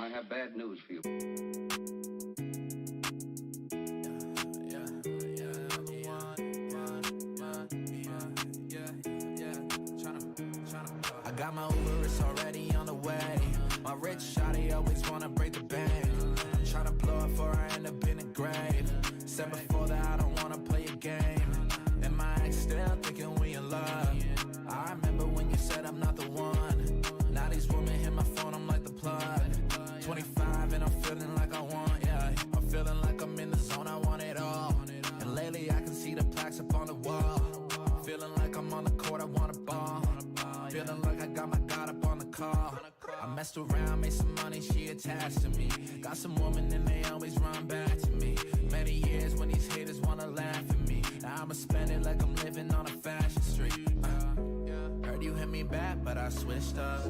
I have bad news for you. I got my Uber, it's already on the way. My rich shawty always wanna break the bank. I'm tryna blow it before I end up in a grave. Said before that I don't wanna play a game. And my ex still thinking we in love. I remember when you said I'm not the one. Now these women hit my phone, I'm like the plug. 25 and I'm feeling like I want, yeah. I'm feeling like I'm in the zone, I want it all. And lately I can see the plaques up on the wall. Feeling like I'm on the court, I want a ball. Feeling like I got my God up on the call. I messed around, made some money, she attached to me. Got some woman and they always run back to me. Many years when these haters wanna laugh at me. Now I'ma spend it like I'm living on a fashion street. Heard you hit me back, but I switched up.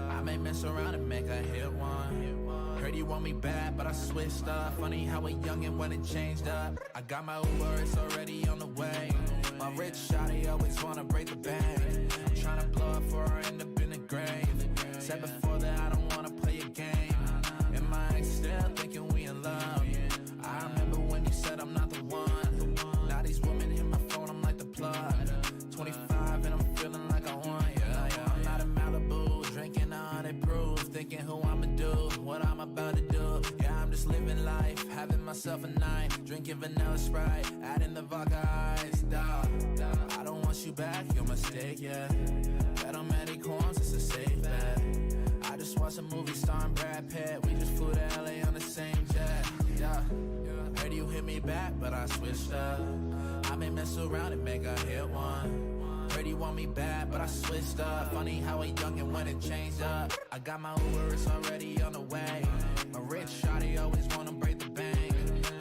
I may mess around and make a hit one. Heard you want me back, but I switched up. Funny how a youngin' when it changed up. I got my Uber, it's already on the way. My rich shawty always wanna break the bank. I'm tryna blow up before I end up in the grave. Said before that I don't wanna play a game. And my ex still thinking we in love. I remember when you said I'm not the one. Now these women hit my phone, I'm like the plug. 25 and I'm feeling like I want, yeah. I'm not in Malibu, drinking 100 proof. Thinking who I'ma do, what I'm about to do. Yeah, I'm just living life, having myself a night. Drinking vanilla Sprite, adding the vodka ice, dawg. I don't want you back, your mistake, yeah. Bet on many coins, it's a safe bet. I just watched a movie starring Brad Pitt. We just flew to LA on the same jet, yeah. Heard you hit me back, but I switched up. I may mess around and make a hit one. Heard you want me back, but I switched up. Funny how a youngin' when it changed up. I got my Uber, it's already on the way. My rich shawty always wanna break the bank.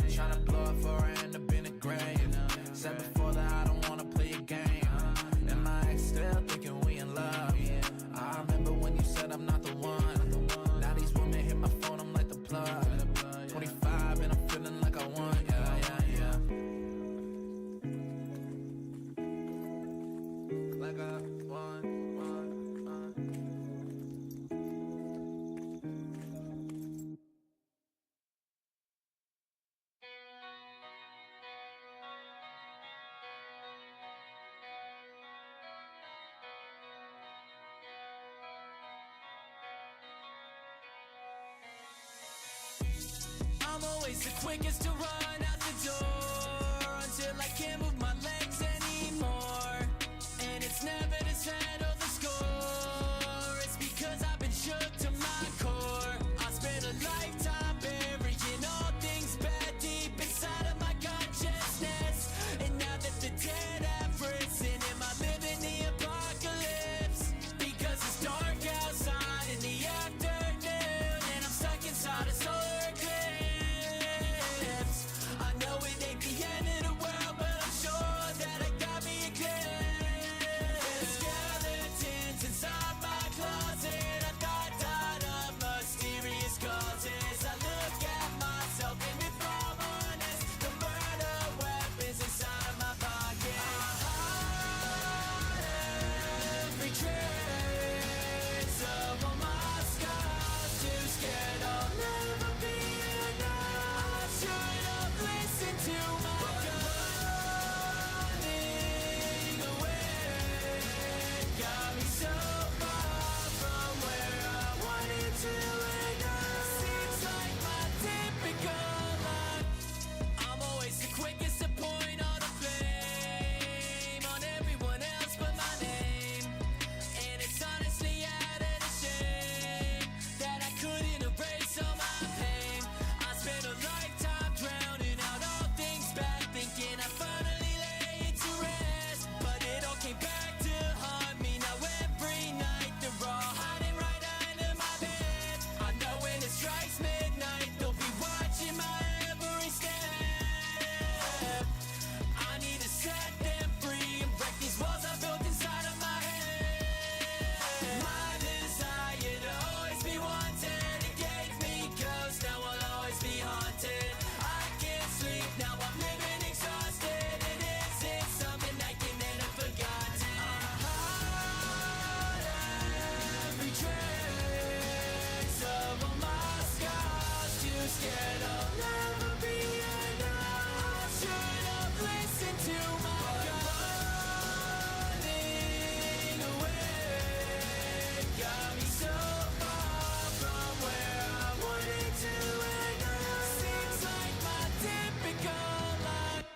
Tryna blow it before I end up in a grave. Said before that I don't wanna play a game. And my ex still thinking we in love. I remember when you said I'm not the one. Now these women hit my phone, I'm like the plug. 25 and I'm feeling like I want, yeah, yeah, yeah. Like I want. I'm always the quickest to run out the door until I can't move my legs anymore. And it's never to settle the score. It's because I've been shook to my core. I spent a lifetime burying all things bad deep inside of my consciousness. And now that the dead have risen, am I living the apocalypse? Because it's dark outside in the afternoon, and I'm stuck inside a solar eclipse. I know it ain't you my running away. Got me so far from where I wanted to end up. Seems like my typical life.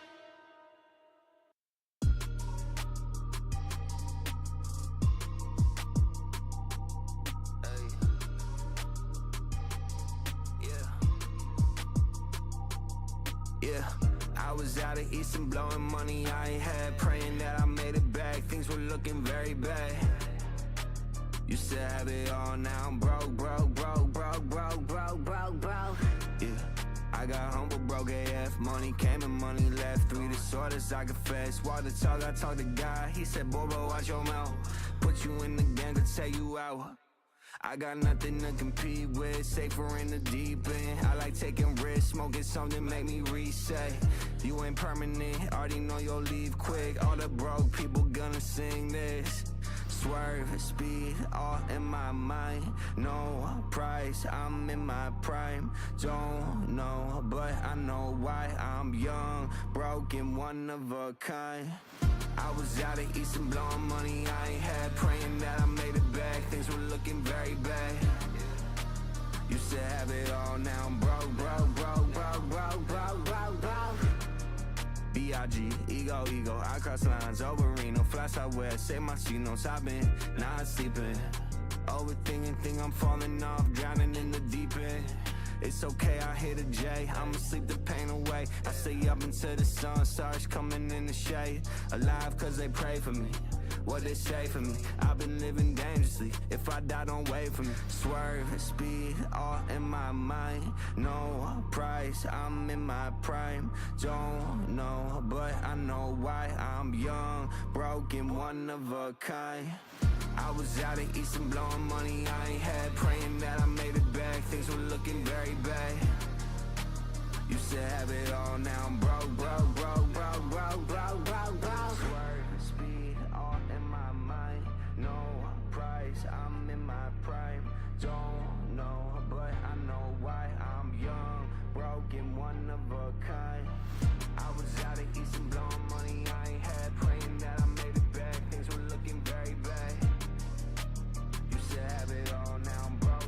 Yeah, I was out of Eastern blowing money I ain't had, praying that I made it back. Things were looking very bad. Used to have it all, now I'm broke. Yeah, I got humble, broke AF. Money came and money left. 3 disorders I confess. Walk the talk, I talk to God. He said, boy, bro, watch your mouth. Put you in the gang, could take you out. I got nothing to compete with, safer in the deep end. I like taking risks, smoking something make me reset. You ain't permanent, already know you'll leave quick. All the broke people gonna sing this. Swerve, speed, all in my mind. No price, I'm in my prime. Don't know, but I know why. I'm young, broken, one of a kind. I was out of Eastern blowing money I ain't had, praying that I made it back. Things were looking very bad. Used to have it all, now I'm broke. B.I.G. ego, I cross lines over Reno, fly southwest, say my C-notes. I've been not sleeping, overthinking, think I'm falling off, drowning in the deep end. It's okay, I hit a J, I'ma sleep the pain away. I stay up until the sun starts coming in the shade. Alive cause they pray for me, what they say for me. I've been living dangerously, if I die don't wait for me. Swerve, speed, all in my mind. No price, I'm in my prime. Don't know, but I know why. I'm young, broken, one of a kind. I was out of Eastern blowing money I ain't had, praying that I made it back. Things were looking very bad. Used to have it all, now I'm broke. Swerve, speed, all in my mind. No price, I'm in my prime. Don't know, but I know why. I'm young, broken, one of a kind. I was out of Eastern blowing money I ain't had, praying that I made it back. Things were looking very bad. Used to have it all, now I'm broke.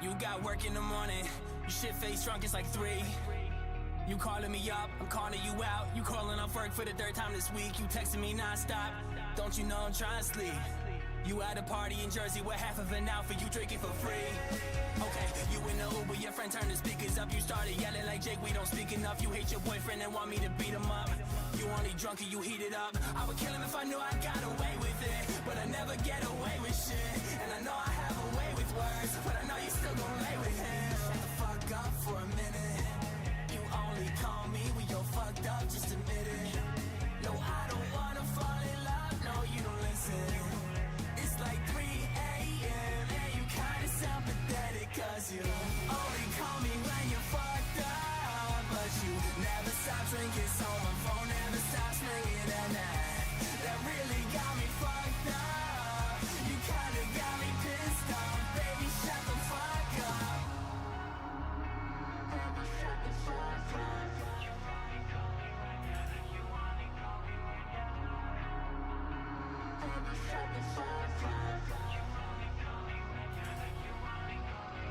You got work in the morning, you shit-faced drunk, it's like 3. You calling me up, I'm calling you out. You calling off work for the 3rd time this week. You texting me non-stop, don't you know I'm trying to sleep. You at a party in Jersey with half of an outfit, you drinking for free. Okay, you in the Uber, your friend turned the speakers up. You started yelling like Jake, we don't speak enough. You hate your boyfriend and want me to beat him up. You only drunk and you heat it up. I would kill him if I knew I got away with it, but I never get away with shit. And I know I have a way with words, but I know you still gon' lay with him. Shut the fuck up for a minute. You only call me when you're fucked up, just admit it. No, I don't wanna fall in love, no, you don't listen. It's like 3 a.m. and you kinda sound pathetic, cause you only call me when you're fucked up, but you never stop drinking, so my phone never stops ringing at night. That really got me fucked up. You kinda got me pissed off, baby, shut the fuck up. Baby, shut the fuck up.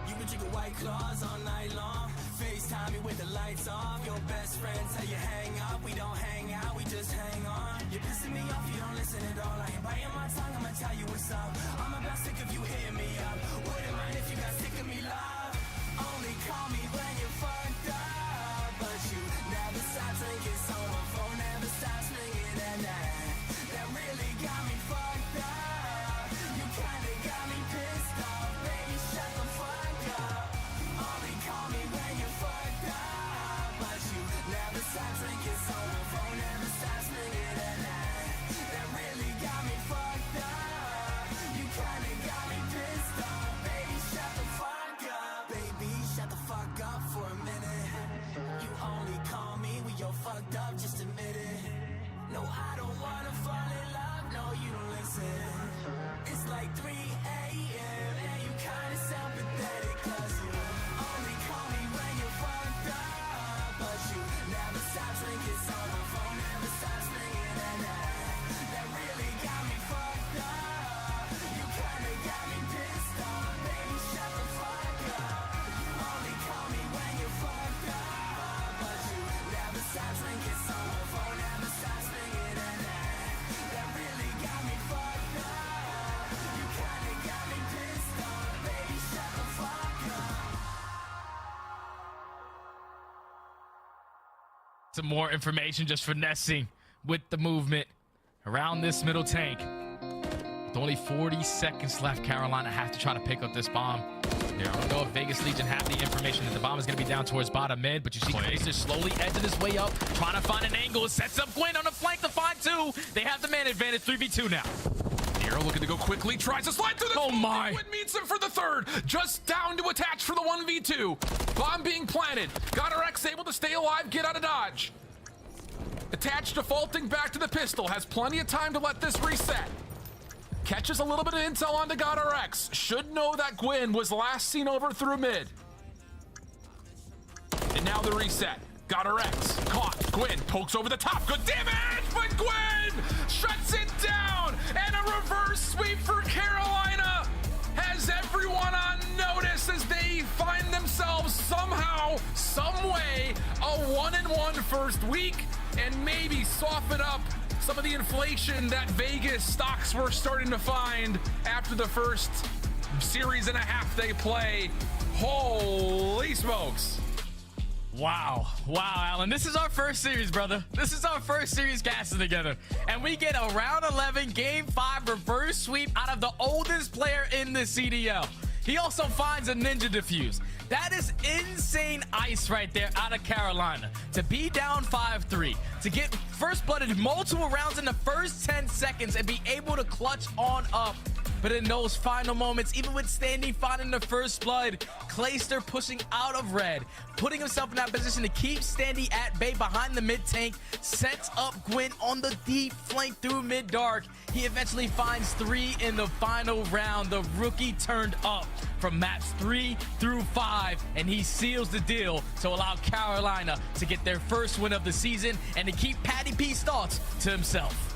You been drinking White Claws all night long, FaceTime me with the lights off. Your best friend tell you hang up, we don't hang out, we just hang on. You're pissing me off, you don't listen at all. I ain't biting my tongue, I'ma tell you what's up. I'm about sick of you hitting me up, wouldn't mind if you got sick of me, love. Only call me when you're fucked up, but you never stop drinking, so my phone never stops ringing at night. That really got me fucked up. You kinda got me pissed off, baby, shut the fuck up. Only call me when you're fucked up, but you never stop drinking, so my phone never stops ringing at night. That really got me fucked up. You kinda got me pissed off, baby, shut the fuck up. Baby, shut the fuck up for a minute. Some more information, just finessing with the movement around this middle tank. With only 40 seconds left, Carolina have to try to pick up this bomb. Here, I don't know if Vegas Legion have the information that the bomb is going to be down towards bottom mid, but you see Blazer slowly edging his way up, trying to find an angle. It sets up Gwyn on the flank to find two. They have the man advantage, 3v2 now. Nero looking to go quickly, tries to slide through the Oh my. Gwyn meets him for the third. Just down to attach for the 1v2. Bomb being planted. Goddard able to stay alive, get out of dodge. Attach defaulting back to the pistol. Has plenty of time to let this reset. Catches a little bit of intel onto GodRx. Should know that Gwyn was last seen over through mid. And now the reset. GodRx caught. Gwyn pokes over the top. Good damage, but Gwyn shuts it down. And a reverse sweep for Carolina has everyone on notice as they find themselves somehow, some way, a 1-1 first week and maybe soften up some of the inflation that Vegas stocks were starting to find after the first series and a half they play. Holy smokes. Wow, Alan, this is our first series, brother. This is our first series casting together. And we get a round 11, game 5 reverse sweep out of the oldest player in the CDL. He also finds a ninja defuse. That is insane ice right there out of Carolina. To be down 5-3, to get first blooded multiple rounds in the first 10 seconds and be able to clutch on up. But in those final moments, even with Standy finding the first blood, Clayster pushing out of red, putting himself in that position to keep Standy at bay behind the mid tank, sets up Gwyn on the deep flank through mid dark. He eventually finds 3 in the final round. The rookie turned up from maps 3 through 5, and he seals the deal to allow Carolina to get their first win of the season and to keep Patty P's thoughts to himself.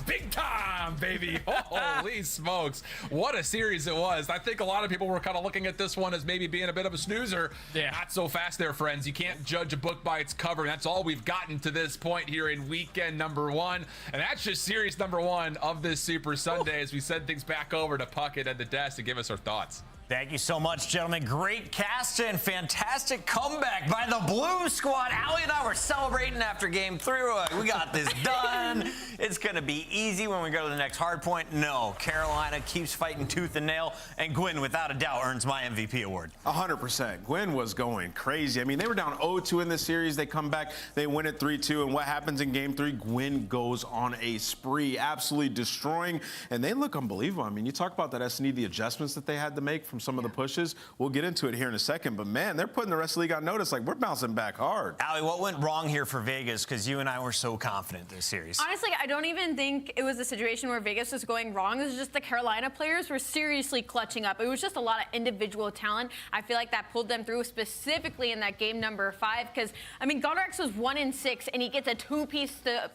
Big time, baby. Holy smokes. What a series it was. I think a lot of people were kind of looking at this one as maybe being a bit of a snoozer. Yeah. Not so fast there, friends. You can't judge a book by its cover. That's all we've gotten to this point here in weekend number 1. And that's just series number 1 of this Super Sunday as we send things back over to Puckett and the desk to give us our thoughts. Thank you so much, gentlemen. Great cast and fantastic comeback by the Blue Squad. Allie and I were celebrating after game 3. We're like, we got this done. It's going to be easy when we go to the next hard point. No, Carolina keeps fighting tooth and nail, and Gwyn, without a doubt, earns my MVP award. 100%. Gwyn was going crazy. I mean, they were down 0-2 in this series. They come back, they win it 3-2, and what happens in game 3? Gwyn goes on a spree, absolutely destroying, and they look unbelievable. I mean, you talk about that S&E, the adjustments that they had to make from some of the pushes. We'll get into it here in a second, but man, they're putting the rest of the league on notice. Like, we're bouncing back hard. Allie, what went wrong here for Vegas? Because you and I were so confident this series. Honestly, I don't even think it was a situation where Vegas was going wrong. It was just the Carolina players were seriously clutching up. It was just a lot of individual talent. I feel like that pulled them through, specifically in that game number 5, because, I mean, GodRx was 1-6, and he gets a 2-piece to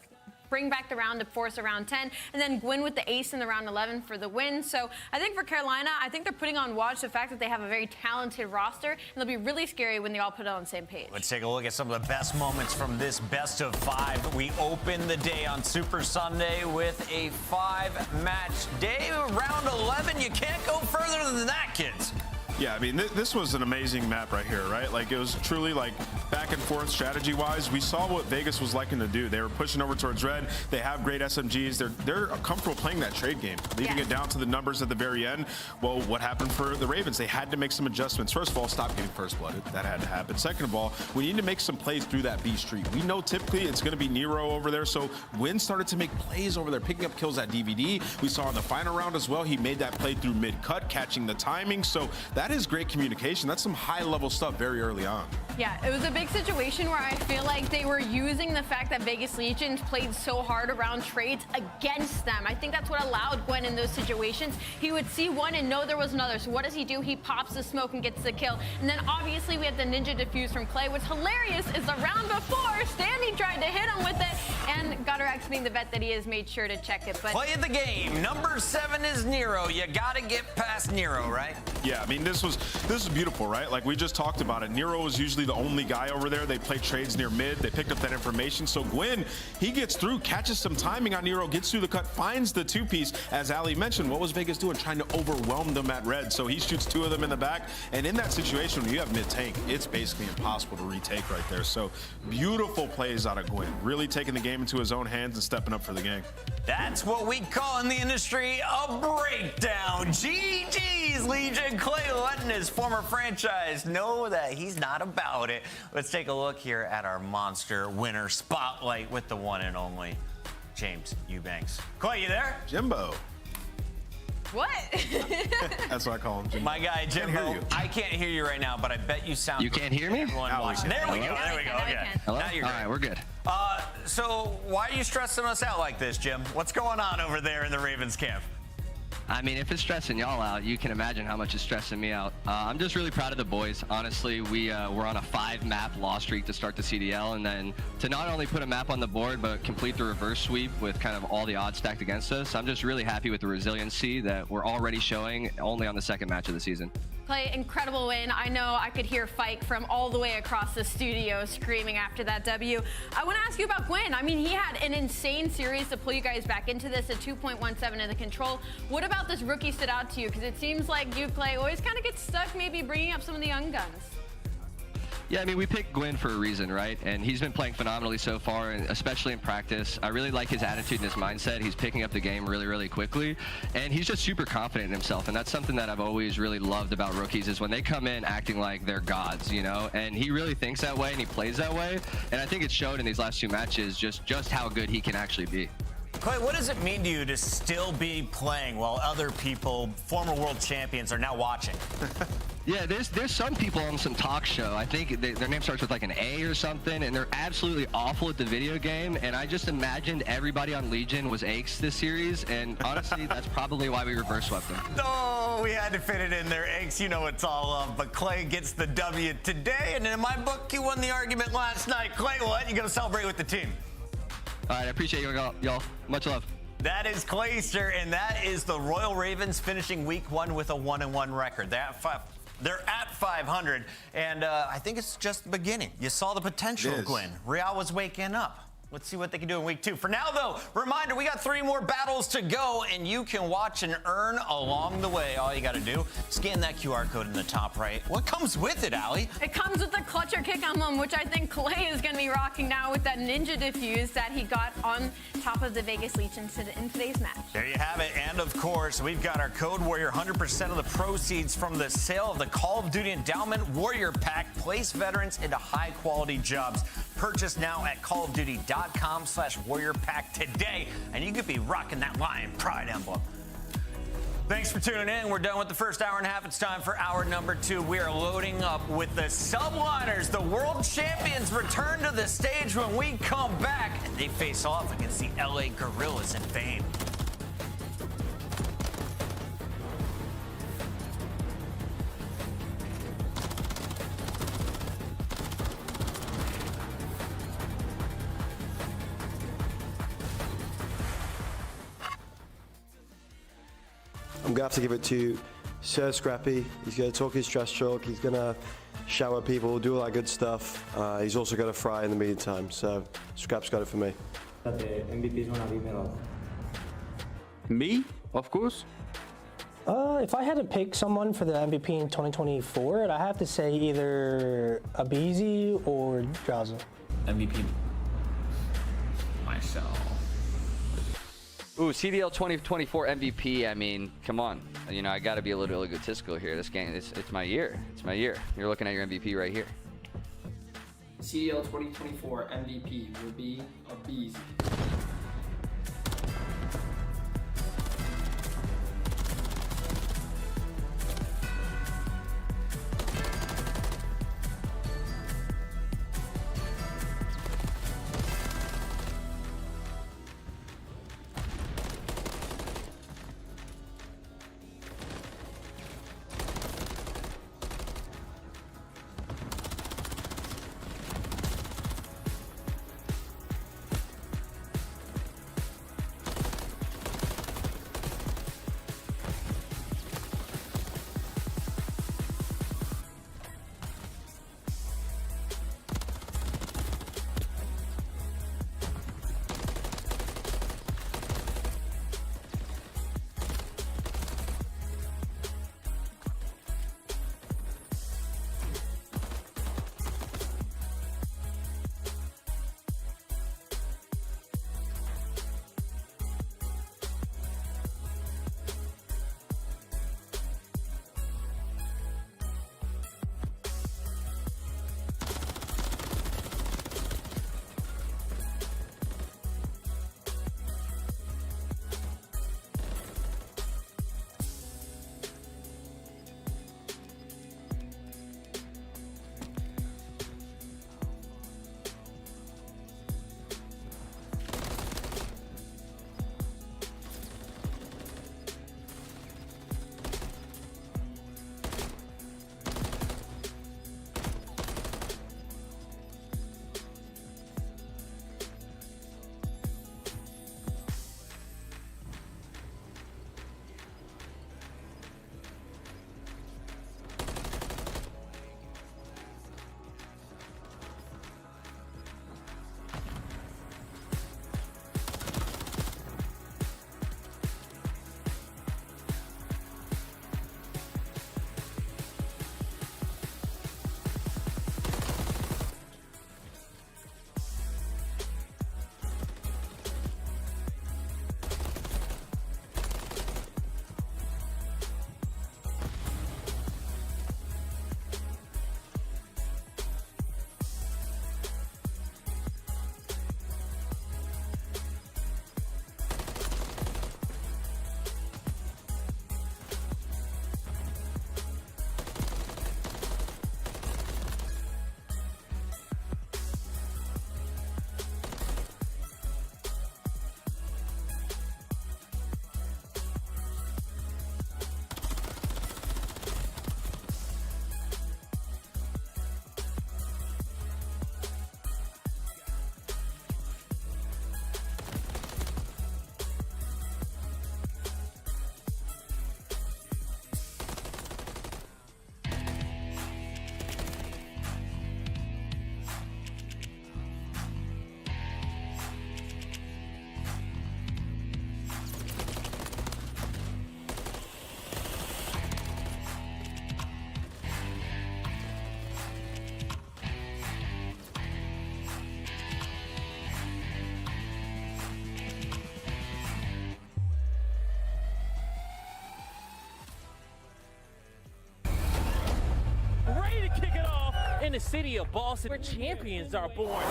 bring back the round to force around 10, and then Gwyn with the ace in the round 11 for the win. So I think for Carolina, I think they're putting on watch the fact that they have a very talented roster, and they'll be really scary when they all put it on the same page. Let's take a look at some of the best moments from this best of 5. We open the day on Super Sunday with a 5-match day. Round 11, you can't go further than that, kids. Yeah, I mean, this was an amazing map right here, right? Like, it was truly, like, back and forth strategy-wise. We saw what Vegas was liking to do. They were pushing over towards red. They have great SMGs. They're comfortable playing that trade game, leaving it down to the numbers at the very end. Well, what happened for the Ravens? They had to make some adjustments. First of all, stop getting first-blooded. That had to happen. Second of all, we need to make some plays through that B streak. We know typically it's going to be Nero over there, so Gwyn started to make plays over there, picking up kills at DVD. We saw in the final round as well, he made that play through mid-cut, catching the timing. So that is great communication. That's some high-level stuff very early on. Yeah, it was a big situation where I feel like they were using the fact that Vegas Legions played so hard around trades against them. I think that's what allowed Gwyn in those situations. He would see one and know there was another. So what does he do? He pops the smoke and gets the kill. And then obviously we had the ninja defuse from Clay. What's hilarious is the round before, Standy tried to hit him with it, and Goddard being the vet that he is, made sure to check it. But Play of the game. Number 7 is Nero. You gotta get past Nero, right? Yeah, I mean, this is beautiful, right? Like we just talked about it. Nero is usually the only guy over there. They play trades near mid. They picked up that information. So Gwyn, he gets through, catches some timing on Nero, gets through the cut, finds the 2-piece. As Ali mentioned, what was Vegas doing? Trying to overwhelm them at red. So he shoots 2 of them in the back. And in that situation, when you have mid-tank, it's basically impossible to retake right there. So beautiful plays out of Gwyn. Really taking the game into his own hands and stepping up for the game. That's what we call in the industry a breakdown. GG's, Legion. Clay letting his former franchise know that he's not about it. Let's take a look here at our monster winner spotlight with the one and only James Eubanks. Clay, you there? Jimbo. what? That's what I call him, Jimbo. My guy, Can't hear Jimbo. you. I can't hear you right now, but I bet you sound You great. can't hear me? Everyone Now we watching. can. There we go. Now There we we go. can, now we Okay. can. Hello? Now you're All great. right, we're good. So why are you stressing us out like this, Jim? What's going on over there in the Ravens camp? I mean, if it's stressing y'all out, you can imagine how much it's stressing me out. I'm just really proud of the boys. Honestly, we're on a 5-map loss streak to start the CDL, and then to not only put a map on the board, but complete the reverse sweep with kind of all the odds stacked against us. I'm just really happy with the resiliency that we're already showing only on the 2nd match of the season. Clay, incredible win. I know I could hear Fike from all the way across the studio screaming after that W. I want to ask you about Gwyn. I mean, he had an insane series to pull you guys back into this at 2.17 in the control. What about this rookie stood out to you? Because it seems like you, Clay, always kind of get stuck maybe bringing up some of the young guns. Yeah, I mean, we picked Gwyn for a reason, right? And he's been playing phenomenally so far, and especially in practice. I really like his attitude and his mindset. He's picking up the game really, really quickly, and he's just super confident in himself. And that's something that I've always really loved about rookies is when they come in acting like they're gods, you know? And he really thinks that way, and he plays that way. And I think it showed in these last 2 matches just how good he can actually be. Clay, what does it mean to you to still be playing while other people, former world champions, are now watching? Yeah, there's some people on some talk show. I think their name starts with like an A or something, and they're absolutely awful at the video game. And I just imagined everybody on Legion was Aches this series, and honestly, that's probably why we reverse swept them. Oh, we had to fit it in there. Aches, you know it's all love, but Clay gets the W today, and in my book, you won the argument last night. Clay, what? You gonna celebrate with the team? All right, I appreciate y'all. Much love. That is Clayster, and that is the Royal Ravens finishing week 1 with a 1-1 record. They're at 500, and I think it's just the beginning. You saw the potential, Gwyn. Real was waking up. Let's see what they can do in week 2. For now, though, reminder, we got 3 more battles to go, and you can watch and earn along the way. All you got to do, scan that QR code in the top right. What comes with it, Allie? It comes with the Clutcher Kick emblem, which I think Clay is going to be rocking now with that Ninja Diffuse that he got on top of the Vegas Legion in today's match. There you have it. And, of course, we've got our Code Warrior 100% of the proceeds from the sale of the Call of Duty Endowment Warrior Pack. Place veterans into high-quality jobs. Purchase now at callofduty.com/warrior pack today, and you could be rocking that Lion Pride emblem. Thanks for tuning in. We're done with the first hour and a half. It's time for hour number 2. We are loading up with the Subliners. The world champions return to the stage when we come back, and they face off against the LA Gorillas in Fame. I'm going to have to give it to Sir Scrappy. He's going to talk his trash talk. He's going to shower people, do all that good stuff. He's also going to fry in the meantime. So Scrap's got it for me. That the MVP is going to be medal. Me? Of course. If I had to pick someone for the MVP in 2024, I'd have to say either Abizi or Draza. MVP. Myself. Ooh, CDL 2024 MVP. I mean, come on. You know, I got to be a little egotistical here. This game, it's my year. It's my year. You're looking at your MVP right here. CDL 2024 MVP will be Abizi. in the city of Boston, where champions are born.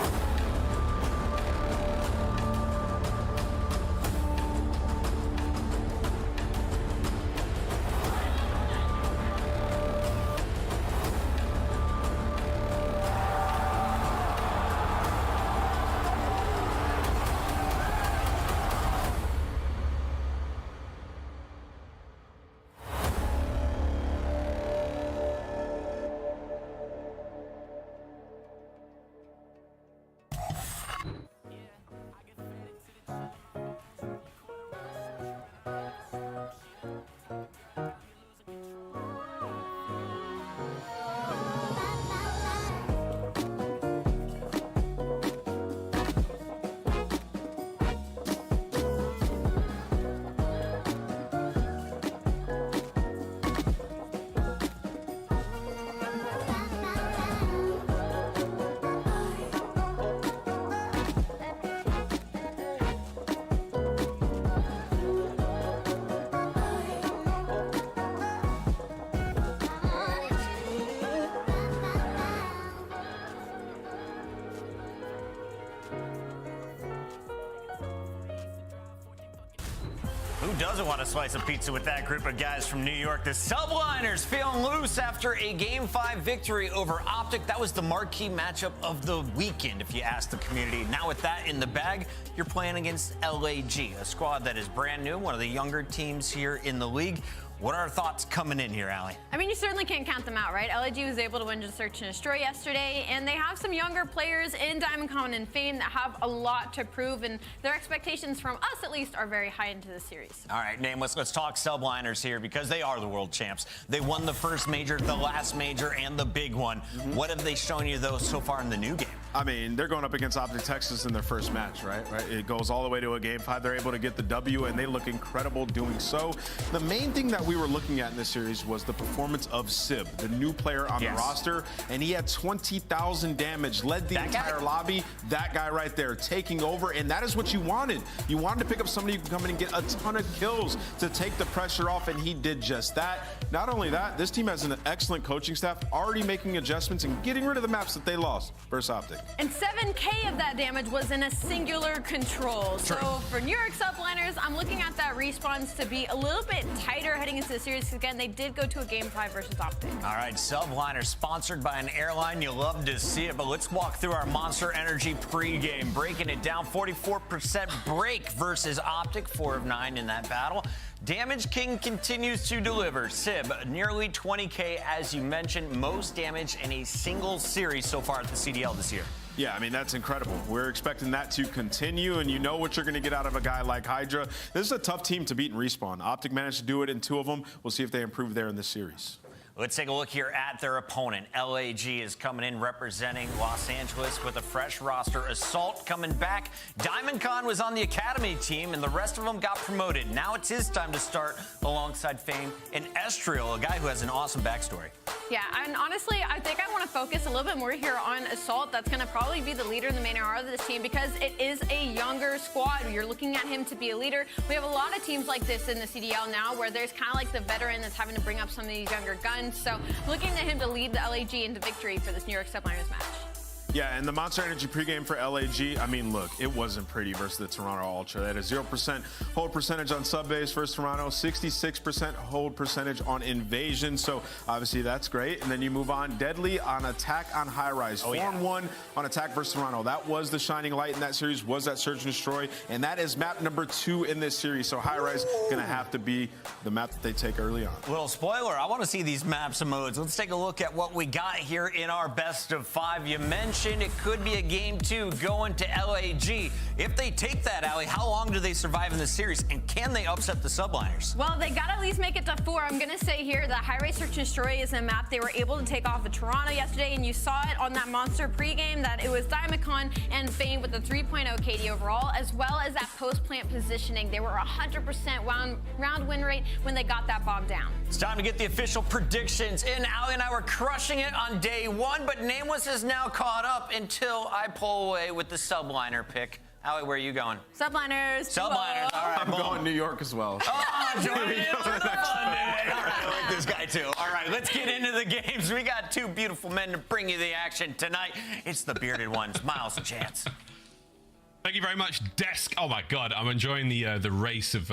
Who doesn't want to slice a pizza with that group of guys from New York? The Subliners feeling loose after a Game 5 victory over Optic. That was the marquee matchup of the weekend, if you ask the community. Now with that in the bag, you're playing against LAG, a squad that is brand new, one of the younger teams here in the league. What are our thoughts coming in here, Allie? I mean, you certainly can't count them out, right? LAG was able to win just Search and Destroy yesterday, and they have some younger players in Diamondcon and Fame that have a lot to prove, and their expectations from us, at least, are very high into the series. All right, Nameless, let's talk Subliners here because they are the world champs. They won the first major, the last major, and the big one. What have they shown you, though, so far in the new game? I mean, they're going up against Optic Texas in their first match, right? It goes all the way to a Game 5. They're able to get the W, and they look incredible doing so. The main thing that we were looking at in this series was the performance of Sib, the new player on the roster, and he had 20,000 damage, led the entire lobby. That guy right there taking over, and that is what you wanted. You wanted to pick up somebody who can come in and get a ton of kills to take the pressure off, and he did just that. Not only that, this team has an excellent coaching staff, already making adjustments and getting rid of the maps that they lost versus Optic. And 7K of that damage was in a singular control. So for New York Subliners, I'm looking at that respawns to be a little bit tighter heading into the series. Again, they did go to a Game 5 versus Optic. All right, Subliners sponsored by an airline. You love to see it, but let's walk through our Monster Energy pregame. Breaking it down, 44% break versus Optic, 4 of 9 in that battle. Damage King continues to deliver. Sib, nearly 20K, as you mentioned, most damage in a single series so far at the CDL this year. Yeah, I mean, that's incredible. We're expecting that to continue, and you know what you're going to get out of a guy like Hydra. This is a tough team to beat in Respawn. Optic managed to do it in 2 of them. We'll see if they improve there in this series. Let's take a look here at their opponent. LAG is coming in representing Los Angeles with a fresh roster. Assault coming back. Diamondcon was on the Academy team, and the rest of them got promoted. Now it's his time to start alongside Fame and Estriel, a guy who has an awesome backstory. Yeah, and honestly, I think I want to focus a little bit more here on Assault. That's going to probably be the leader in the main AR of this team because it is a younger squad. You're looking at him to be a leader. We have a lot of teams like this in the CDL now where there's kind of like the veteran that's having to bring up some of these younger guns. So looking to him to lead the LAG into victory for this New York Subliners match. Yeah, and the Monster Energy pregame for LAG, I mean, look, it wasn't pretty versus the Toronto Ultra. They had a 0% hold percentage on sub base versus Toronto, 66% hold percentage on invasion. So obviously that's great. And then you move on, Deadly on attack on high rise. 4-1 on attack versus Toronto. That was the shining light in that series, was that Search and Destroy. And that is map number 2 in this series. So high rise going to have to be the map that they take early on. Little spoiler, I want to see these maps and modes. Let's take a look at what we got here in our best of 5. You mentioned it could be a game 2 going to LAG. If they take that, Allie, how long do they survive in this series, and can they upset the Subliners? Well, they got to at least make it to 4. I'm going to say here that High Rise Search and Destroy is a map they were able to take off of Toronto yesterday, and you saw it on that Monster pregame that it was Diamondcon and Fame with a 3.0 KD overall, as well as that post-plant positioning. They were 100% round win rate when they got that bomb down. It's time to get the official predictions in. Allie and I were crushing it on day 1, but Nameless is now caught up until I pull away with the Subliner pick Allie, where are you going? Subliners. Subliners. All right. I'm going New York as well. Oh, join in for the fun, man. All right, I like this guy too. All right, let's get into the games. We got two beautiful men to bring you the action tonight. It's the bearded ones, Miles and Chance. Thank you very much, Desk. Oh my God, I'm enjoying the race of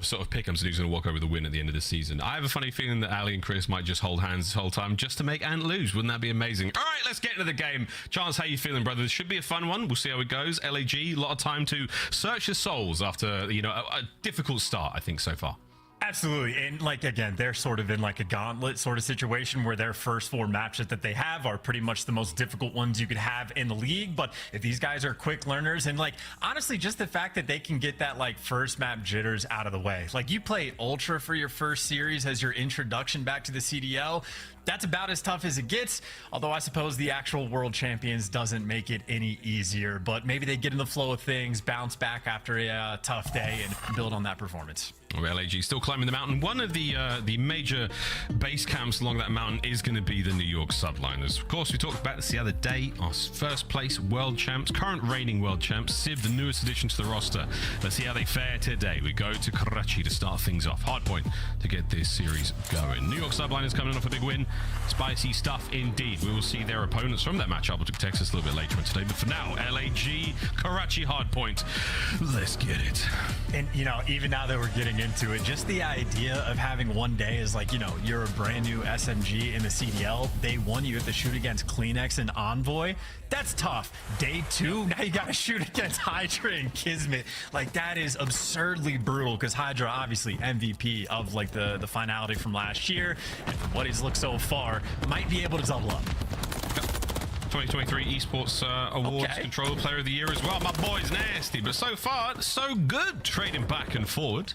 sort of pick'ems and who's going to walk over the win at the end of the season. I have a funny feeling that Ali and Chris might just hold hands this whole time just to make Ant lose. Wouldn't that be amazing? All right, let's get into the game. Chance, how you feeling, brother? This should be a fun one. We'll see how it goes. LAG, a lot of time to search your souls after, you know, a difficult start, I think, so far. Absolutely. And like, again, they're sort of in like a gauntlet sort of situation where their first 4 matches that they have are pretty much the most difficult ones you could have in the league. But if these guys are quick learners, and like, honestly, just the fact that they can get that like first map jitters out of the way. Like, you play Ultra for your first series as your introduction back to the CDL. That's about as tough as it gets, although I suppose the actual world champions doesn't make it any easier. But maybe they get in the flow of things, bounce back after a tough day, and build on that performance. Well, LAG still climbing the mountain. One of the major base camps along that mountain is going to be the New York Subliners. Of course, we talked about this the other day. Our first place world champs, current reigning world champs, Civ, the newest addition to the roster. Let's see how they fare today. We go to Karachi to start things off. Hardpoint to get this series going. New York Subliners coming off a big win. Spicy stuff indeed. We will see their opponents from that matchup. We'll Texas a little bit later on today. But for now, LAG, Karachi Hardpoint. Let's get it. And, you know, even now that we're getting into it, just the idea of having one day is like, you know, you're a brand new SMG in the CDL. Day 1, you have to shoot against Kleenex and Envoy. That's tough. Day 2, now you got to shoot against Hydra and Kismet. Like, that is absurdly brutal because Hydra, obviously MVP of like the finality from last year. And from what he's looked so far, might be able to double up. 2023 Esports Awards Controller Player of the Year as well. My boy's nasty, but so far, so good. Trading back and forward.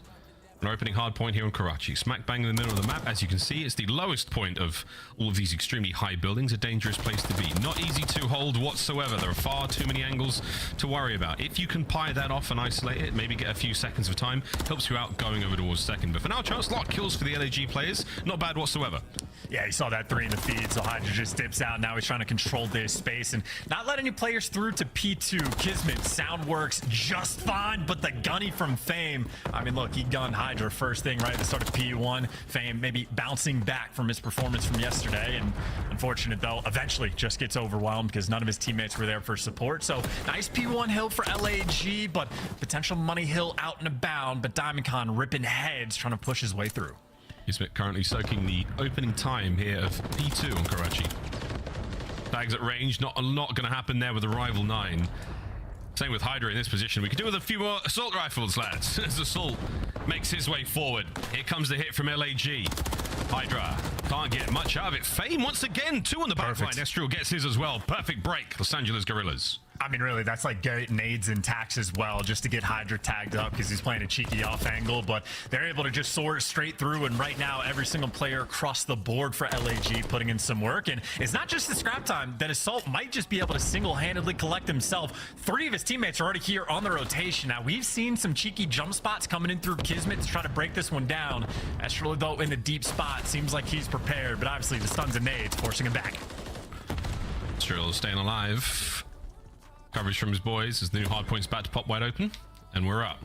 An opening hard point here in Karachi. Smack bang in the middle of the map. As you can see, it's the lowest point of all of these extremely high buildings. A dangerous place to be. Not easy to hold whatsoever. There are far too many angles to worry about. If you can pie that off and isolate it, maybe get a few seconds of time, helps you out going over towards second. But for now, chance lot kills for the LAG players. Not bad whatsoever. Yeah, you saw that 3 in the feed, so Hydra just dips out. Now he's trying to control this space and not let any players through to P2. Kismet, sound works just fine, but the gunny from Fame, I mean, look, he gunned Hydra first thing right at the start of P1. Fame maybe bouncing back from his performance from yesterday, and unfortunate though, eventually just gets overwhelmed because none of his teammates were there for support. So nice P1 hill for LAG, but potential money hill out and about, but DiamondCon ripping heads trying to push his way through. Kismet currently soaking the opening time here of P2 on Karachi. Bags at range, not a lot going to happen there with the rival 9. Same with Hydra in this position. We could do with a few more assault rifles, lads. As Assault makes his way forward. Here comes the hit from LAG. Hydra can't get much out of it. Fame once again, 2 on the back line. Estriel gets his as well. Perfect break. Los Angeles Guerrillas. I mean, really, that's like nades and tacks as well, just to get Hydra tagged up because he's playing a cheeky off angle, but they're able to just soar straight through, and right now, every single player across the board for LAG putting in some work, and it's not just the scrap time that Assault might just be able to single-handedly collect himself. 3 of his teammates are already here on the rotation. Now, we've seen some cheeky jump spots coming in through Kismet to try to break this one down. Estriel, though, in the deep spot, seems like he's prepared, but obviously the stuns and nades forcing him back. Estriel staying alive. Coverage from his boys as the new hard point's about to pop wide open, and we're up.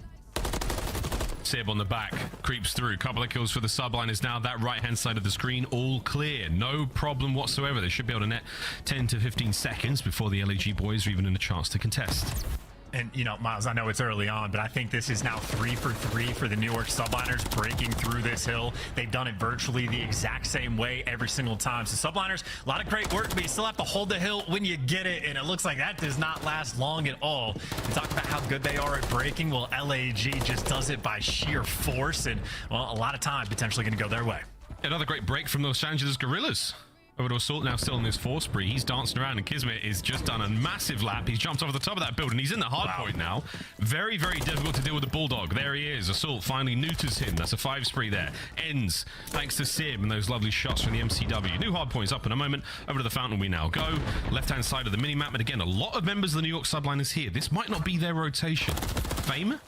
Sib on the back creeps through. Couple of kills for the Subliners now. That right-hand side of the screen all clear. No problem whatsoever. They should be able to net 10 to 15 seconds before the LAG boys are even in a chance to contest. And, you know, Miles, I know it's early on, but I think this is now 3 for 3 for the New York Subliners breaking through this hill. They've done it virtually the exact same way every single time. So Subliners, a lot of great work, but you still have to hold the hill when you get it, and it looks like that does not last long at all. And talk about how good they are at breaking. Well, LAG just does it by sheer force, and, well, a lot of time potentially going to go their way. Another great break from Los Angeles Guerrillas. Over to Assault now, still in this 4 spree. He's dancing around, and Kismet is just done a massive lap. He's jumped over the top of that building. He's in the hard point now. Very, very difficult to deal with the Bulldog. There he is. Assault finally neuters him. That's a 5 spree there. Ends thanks to Sib and those lovely shots from the MCW. New hard points up in a moment. Over to the fountain we now go. Left-hand side of the mini-map. And again, a lot of members of the New York Subliners here. This might not be their rotation. Fame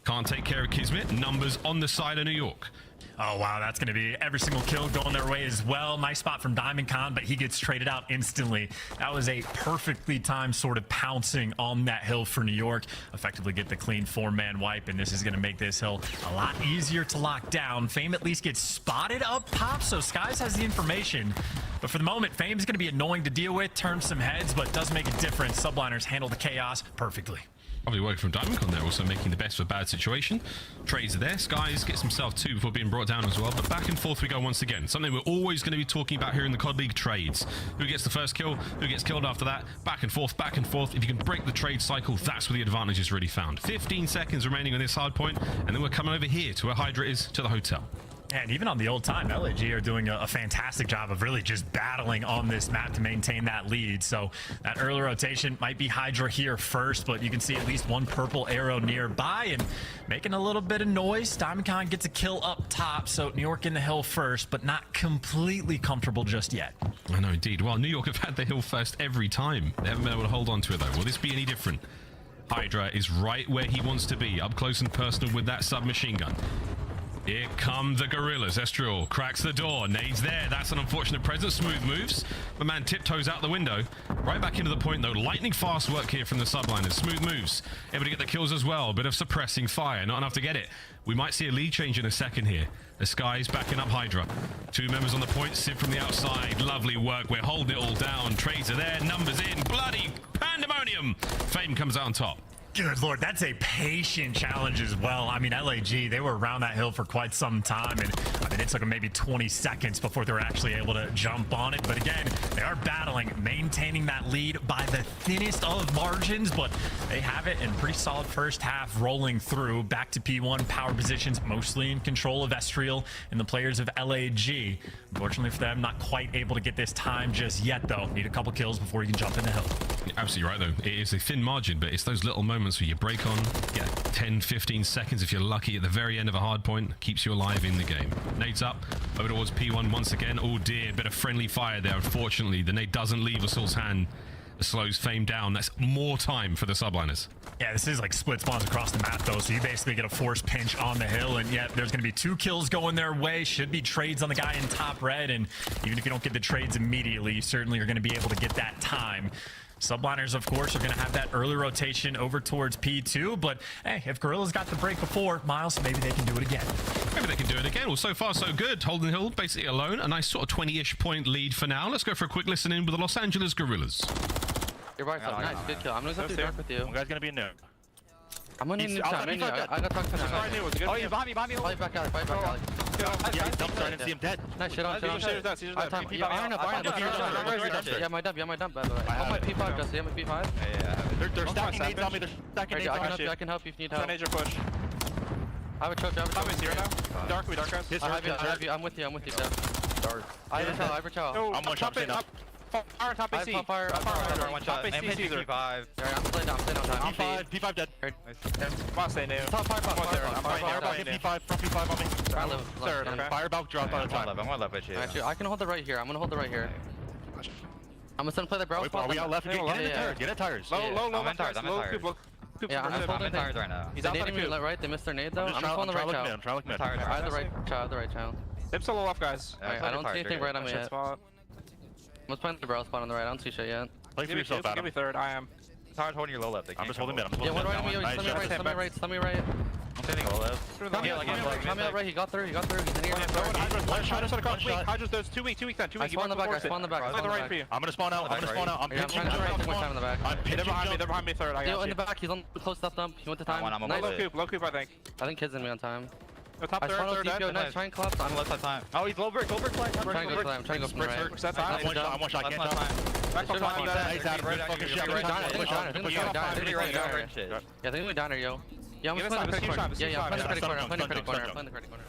Can't take care of Kismet. Numbers on the side of New York. Oh, wow, that's going to be every single kill going their way as well. Nice spot from Diamond Con, but he gets traded out instantly. That was a perfectly timed sort of pouncing on that hill for New York. Effectively get the clean 4-man wipe, and this is going to make this hill a lot easier to lock down. Fame at least gets spotted up top, so Skies has the information. But for the moment, Fame is going to be annoying to deal with, turn some heads, but does make a difference. Subliners handle the chaos perfectly. Probably working from Diamond Con there, also making the best of a bad situation. Trades are there. Skies gets himself 2 before being brought down as well. But back and forth we go once again. Something we're always going to be talking about here in the COD League, trades. Who gets the first kill? Who gets killed after that? Back and forth, back and forth. If you can break the trade cycle, that's where the advantage is really found. 15 seconds remaining on this hard point, and then we're coming over here to where Hydra is, to the hotel. And even on the old time, LAG are doing a fantastic job of really just battling on this map to maintain that lead. So that early rotation might be Hydra here first, but you can see at least one purple arrow nearby and making a little bit of noise. Diamond Con gets a kill up top, so New York in the hill first, but not completely comfortable just yet. I know, indeed. Well, New York have had the hill first every time. They haven't been able to hold on to it, though. Will this be any different? Hydra is right where he wants to be, up close and personal with that submachine gun. Here come the Gorillas. Estriel cracks the door. Nades there. That's an unfortunate presence. Smooth moves. The man tiptoes out the window. Right back into the point, though. Lightning fast work here from the subliners. Smooth moves. Able to get the kills as well. Bit of suppressing fire. Not enough to get it. We might see a lead change in a second here. The Sky's backing up Hydra. 2 members on the point. Sid from the outside. Lovely work. We're holding it all down. Trades are there. Numbers in. Bloody pandemonium. Fame comes out on top. Good Lord, that's a patient challenge as well. I mean, LAG, they were around that hill for quite some time, and I mean, it took them maybe 20 seconds before they were actually able to jump on it. But again, they are battling, maintaining that lead by the thinnest of margins, but they have it in pretty solid first half, rolling through. Back to P1, power positions mostly in control of Estriel and the players of LAG. Unfortunately for them, not quite able to get this time just yet, though. Need a couple kills before you can jump in the hill. You're absolutely right, though. It is a thin margin, but it's those little moments where you break on, get 10, 15 seconds if you're lucky at the very end of a hard point, keeps you alive in the game. Nades up, over towards P1 once again. Oh dear, bit of friendly fire there. Unfortunately, the nade doesn't leave Asul's hand. It slows Fame down. That's more time for the subliners. Yeah, this is like split spawns across the map, though, so you basically get a force pinch on the hill, and yet there's going to be 2 kills going their way. Should be trades on the guy in top red, and even if you don't get the trades immediately, you certainly are going to be able to get that time. Subliners, of course, are going to have that early rotation over towards P2, but hey, if Gorilla's got the break before, Miles, maybe they can do it again. Maybe they can do it again. Well, so far, so good. Holden Hill basically alone. A nice sort of 20-ish point lead for now. Let's go for a quick listen in with the Los Angeles Gorillas. You're right, nice, good kill. I'm going to go through dark with you. One guy's going to be in there. I'm going to need time. I got to talk to him. Oh, yeah, behind me. Fight back alley, fight back alley. Yeah, he's dumpster. I didn't see him dead. Nice, shit on. Iron up. Yeah, my dump. By the way. Oh, my P5, Jesse. I'm a P5. Yeah. They're stacking nades on me. They're stacking nades on me. I can help you if you need help. Major push. I have a choke. Tommy's here now. Dark guys. I have you. I'm with you, Jeff. Dark. I have a choke. I'm one shot in up. Fire on top AC. Fire. One shot. I'm hitting P5. I'm playing down time. P5 dead. Boss stay new. Top fire. I'm hit P5. Front P5 on me. Third, okay. Fire balk drop on time. I'm on left. Actually, I can hold it right here. I'm gonna play the barrel spot. Are we out left? Get at tires. Low. I'm in tires. Yeah, I'm holding tires right now. He's out the right. They missed their nade though. I'm just on the right child. I'm trying to look mid. I have the right child. Dip's a little off, guys. I don't see anything right on me yet. I'm just playing the barrel spot on the right. I don't see shit yet. Play for yourself, Adam. Give me third. I am. Tired holding your low left. I'm just holding mid. Yeah, one right on me. Let me right. I'm sitting low left. Tommy out right. He got through. He's in here. Hydra's there's 2 weak then. 2 weak. I spawn the back. I'm gonna spawn out. I'm trying to right. Too much time in the back. They're behind me third. I got you. In the back. He's on close left dump. He went to time. Low coop, I think. I think kid's in me on time. Top third. Nice. Try and collapse. I'm left side time. Oh, he's low brick. I'm trying to go from the right. I'm one shot. Can't jump. Back on time. Nice, Adam. Fucking shit. I think we're down here, yo. Yeah, I'm playing the credit corner. I'm playing the credit corner.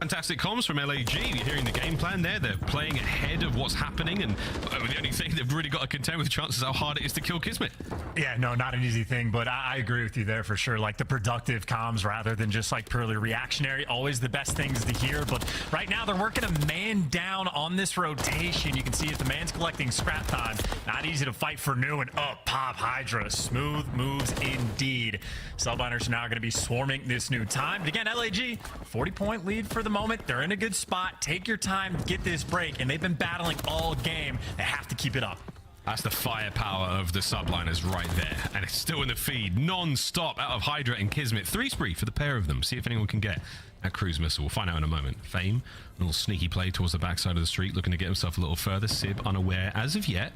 Fantastic comms from LAG. You're hearing the game plan there. They're playing ahead of what's happening, and the only thing they've really got to contend with chances how hard it is to kill Kismet. Yeah, no, not an easy thing, but I agree with you there for sure. Like the productive comms rather than just like purely reactionary, always the best things to hear. But right now they're working a man down on this rotation. You can see if the man's collecting scrap time. Not easy to fight for new, and up pop Hydra. Smooth moves indeed. Subliners are now going to be swarming this new time. But again, LAG, 40-point lead for the moment. They're in a good spot. Take your time, get this break, and they've been battling all game. They have to keep it up. That's the firepower of the subliners right there. And it's still in the feed, non-stop out of Hydra and Kismet. 3 spree for the pair of them. See if anyone can get that cruise missile. We'll find out in a moment. Fame, a little sneaky play towards the backside of the street, looking to get himself a little further. Sib unaware as of yet.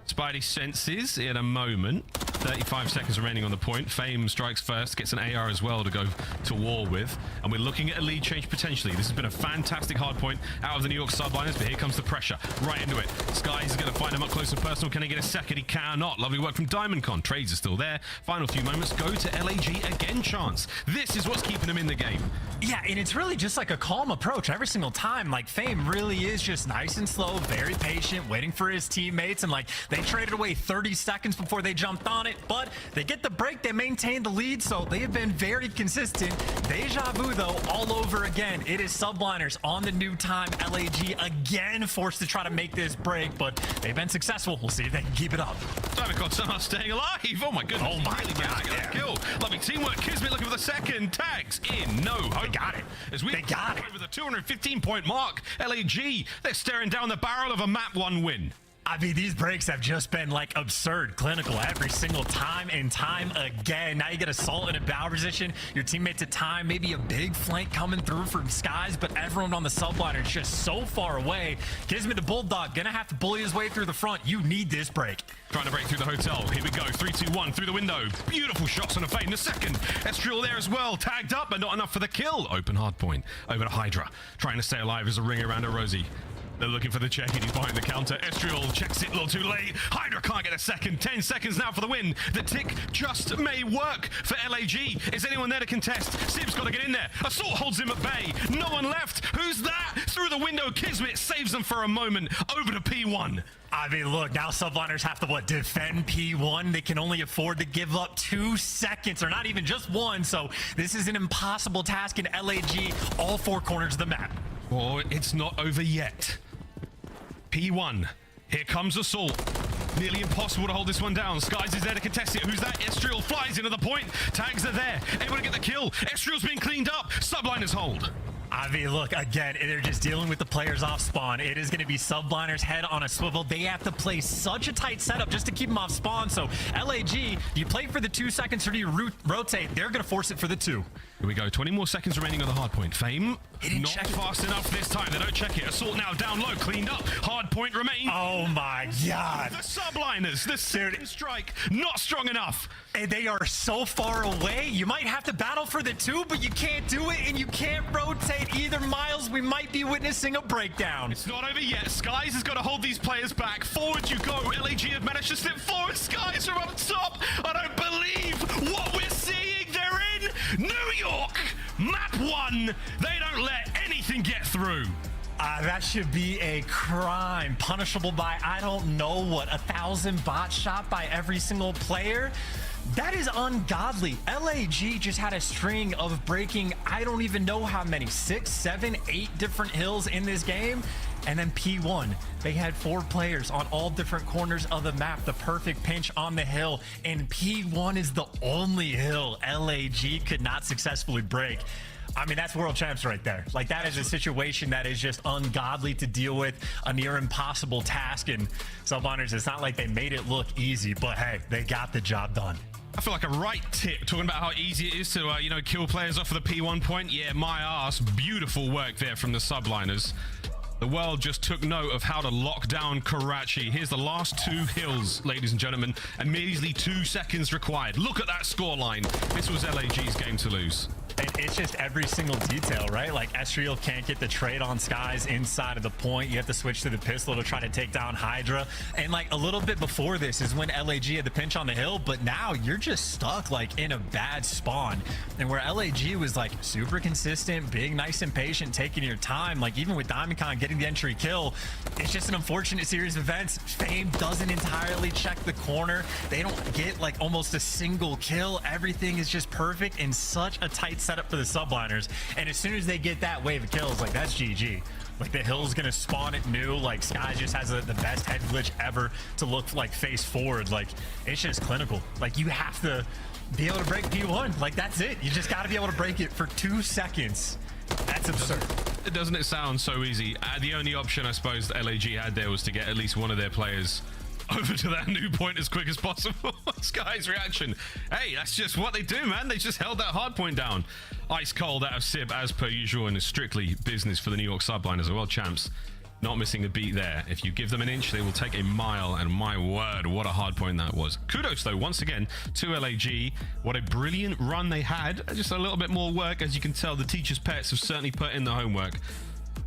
Spidey senses in a moment. 35 seconds remaining on the point. Fame strikes first, gets an AR as well to go to war with. And we're looking at a lead change potentially. This has been a fantastic hard point out of the New York subliners, but here comes the pressure. Right into it. Skies is going to find him up close and personal. Can he get a second? He cannot. Lovely work from DiamondCon. Trades are still there. Final few moments go to LAG again, Chance. This is what's keeping him in the game. Yeah, and it's really just like a calm approach every single time. Like Fame really is just nice and slow, very patient, waiting for his teammates, and like they traded away 30 seconds before they jumped on it, but they get the break, they maintain the lead, so they have been very consistent. Deja vu though, all over again. It is subliners on the new time. LAG again forced to try to make this break, but they've been successful. We'll see if they can keep it up. DiamondCon somehow staying alive. Oh my goodness. Oh my God, yeah. Kill. Lovely teamwork. Kismet looking for the second. Tags in. No hope. They got it. As we got it over the 215-point mark. LAG, they're staring down the barrel of a map 1 win. I mean, these breaks have just been like absurd, clinical every single time and time again. Now you get assault in a bow position, your teammates at time, maybe a big flank coming through from Skies, but everyone on the subliner is just so far away. Kismet the Bulldog gonna have to bully his way through the front. You need this break. Trying to break through the hotel. Here we go. 3, 2, 1 through the window. Beautiful shots on a fade in the second. Estriel there as well. Tagged up, but not enough for the kill. Open hard point. Over to Hydra. Trying to stay alive as a ring around a Rosie. They're looking for the check, and he's behind the counter. Estriel checks it a little too late. Hydra can't get a second. 10 seconds now for the win. The tick just may work for LAG. Is anyone there to contest? Sib's got to get in there. Assault holds him at bay. No one left. Who's that? Through the window, Kismet saves them for a moment. Over to P1. I mean, look, now subliners have to, defend P1. They can only afford to give up 2 seconds, or not even just 1. So this is an impossible task in LAG, all 4 corners of the map. Oh, it's not over yet. P1, here comes Assault. Nearly impossible to hold this one down. Skies is there to contest it. Who's that? Estriel flies into the point. Tags are there. Able to get the kill. Estriel's being cleaned up. Subliners hold. I mean, look, again, they're just dealing with the players off spawn. It is going to be subliners head on a swivel. They have to play such a tight setup just to keep them off spawn. So LAG, do you play for the 2 seconds or do you rotate? They're going to force it for the 2. Here we go. 20 more seconds remaining on the hard point. Fame, not check fast enough this time. They don't check it. Assault now down low, cleaned up. Hard point remains. Oh my God. The subliners, the second strike, not strong enough. And they are so far away. You might have to battle for the 2, but you can't do it, and you can't rotate either. Miles, we might be witnessing a breakdown. It's not over yet. Skies has got to hold these players back. Forward you go. LAG have managed to slip forward. Skies from up top. I don't believe what we're seeing. They're in New York. Map 1. They don't let anything get through. That should be a crime, punishable by, I don't know what, 1,000 bots shot by every single player. That is ungodly. LAG just had a string of breaking, I don't even know how many, 6, 7, 8 different hills in this game. And then P1, they had 4 players on all different corners of the map, the perfect pinch on the hill, and P1 is the only hill LAG could not successfully break. I mean, that's world champs right there. Like, that is a situation that is just ungodly to deal with, a near impossible task. And subliners, it's not like they made it look easy, but hey, they got the job done. I feel like a right tip talking about how easy it is to, kill players off of the P1 point. Yeah, my ass. Beautiful work there from the subliners. The world just took note of how to lock down Karachi. Here's the last 2 hills, ladies and gentlemen, and measly 2 seconds required. Look at that scoreline. This was LAG's game to lose. And it's just every single detail, right? Like Estriel can't get the trade on Skies inside of the point. You have to switch to the pistol to try to take down Hydra. And like a little bit before this is when LAG had the pinch on the hill, but now you're just stuck like in a bad spawn. And where LAG was like super consistent, being nice and patient, taking your time, like even with Diamondcon getting the entry kill, it's just an unfortunate series of events. Fame doesn't entirely check the corner. They don't get like almost a single kill. Everything is just perfect in such a tight setup for the subliners, and as soon as they get that wave of kills, like that's GG. Like the hill's gonna spawn at new. Like Sky just has the best head glitch ever to look like face forward. Like it's just clinical. Like you have to be able to break P1. Like that's it. You just got to be able to break it for 2 seconds. That's absurd. Doesn't it sound so easy? The only option I suppose that LAG had there was to get at least one of their players over to that new point as quick as possible. Sky's reaction, hey, that's just what they do, man. They just held that hard point down. Ice cold out of Sib as per usual, and is strictly business for the New York subliners, the world champs. Not missing a beat there. If you give them an inch, they will take a mile, and my word, what a hard point that was. Kudos though, once again, to LAG. What a brilliant run they had. Just a little bit more work. As you can tell, the teacher's pets have certainly put in the homework.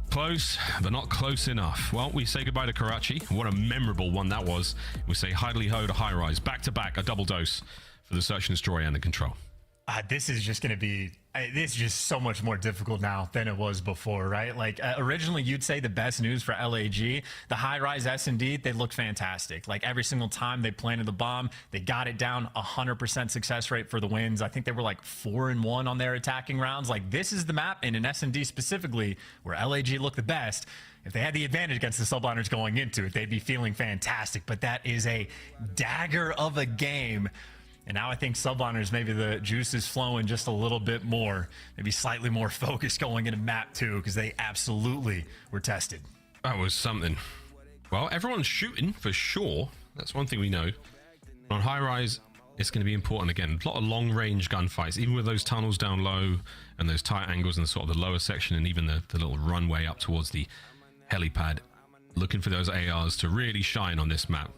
Close, but not close enough. Well, we say goodbye to Karachi. What a memorable one that was. We say Hidely Ho to High Rise. Back to back, a double dose for the Search and Destroy and the Control. This is just going to be, this is just so much more difficult now than it was before, right? Like originally you'd say the best news for LAG, the high rise S&D, they looked fantastic. Like every single time they planted the bomb, they got it down 100% success rate for the wins. I think they were like 4-1 on their attacking rounds. Like this is the map, and in S&D specifically, where LAG looked the best. If they had the advantage against the subliners going into it, they'd be feeling fantastic. But that is a dagger of a game. And now I think subliners, maybe the juice is flowing just a little bit more, maybe slightly more focused going into map 2, because they absolutely were tested. That was something. Well, everyone's shooting for sure. That's one thing we know. On high rise, it's going to be important again. A lot of long range gunfights, even with those tunnels down low and those tight angles in sort of the lower section, and even the little runway up towards the helipad. Looking for those ARs to really shine on this map.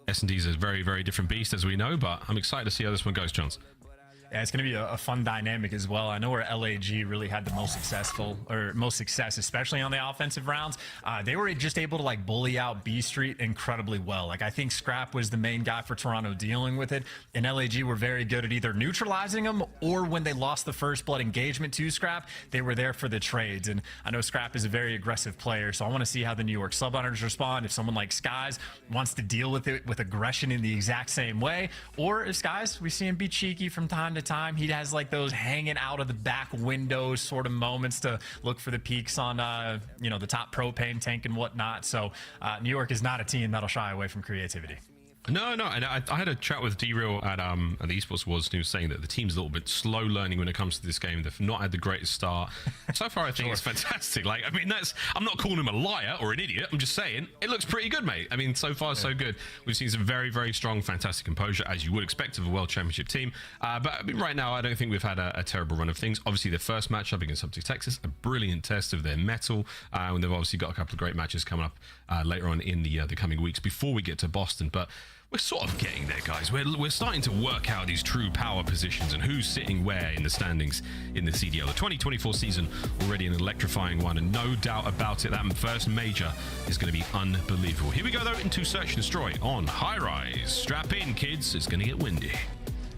S&D is a very, very different beast, as we know, but I'm excited to see how this one goes, Johns. Yeah, it's going to be a fun dynamic as well. I know where LAG really had the most success, especially on the offensive rounds. They were just able to like bully out B Street incredibly well. Like I think Scrap was the main guy for Toronto dealing with it, and LAG were very good at either neutralizing them, or when they lost the first blood engagement to Scrap, they were there for the trades. And I know Scrap is a very aggressive player, so I want to see how the New York subliners respond. If someone like Skies wants to deal with it with aggression in the exact same way, or if Skies, we see him be cheeky from time to time. He has like those hanging out of the back windows sort of moments to look for the peaks on the top propane tank and whatnot. So New York is not a team that'll shy away from creativity. No, and I had a chat with D-Real at the Esports Awards, and he was saying that the team's a little bit slow learning when it comes to this game. They've not had the greatest start. So far, I think it's fantastic. Like, I mean, I'm not calling him a liar or an idiot. I'm just saying it looks pretty good, mate. I mean, so far, so good. We've seen some very, very strong, fantastic composure, as you would expect of a World Championship team. But I mean, right now, I don't think we've had a terrible run of things. Obviously, the first matchup against Subject Texas, a brilliant test of their mettle. And they've obviously got a couple of great matches coming up later on in the coming weeks before we get to Boston. But we're sort of getting there, guys. We're starting to work out these true power positions and who's sitting where in the standings in the CDL. The 2024 season already an electrifying one, and no doubt about it, that first major is going to be unbelievable. Here we go, though, into Search and Destroy on High Rise. Strap in, kids. It's going to get windy.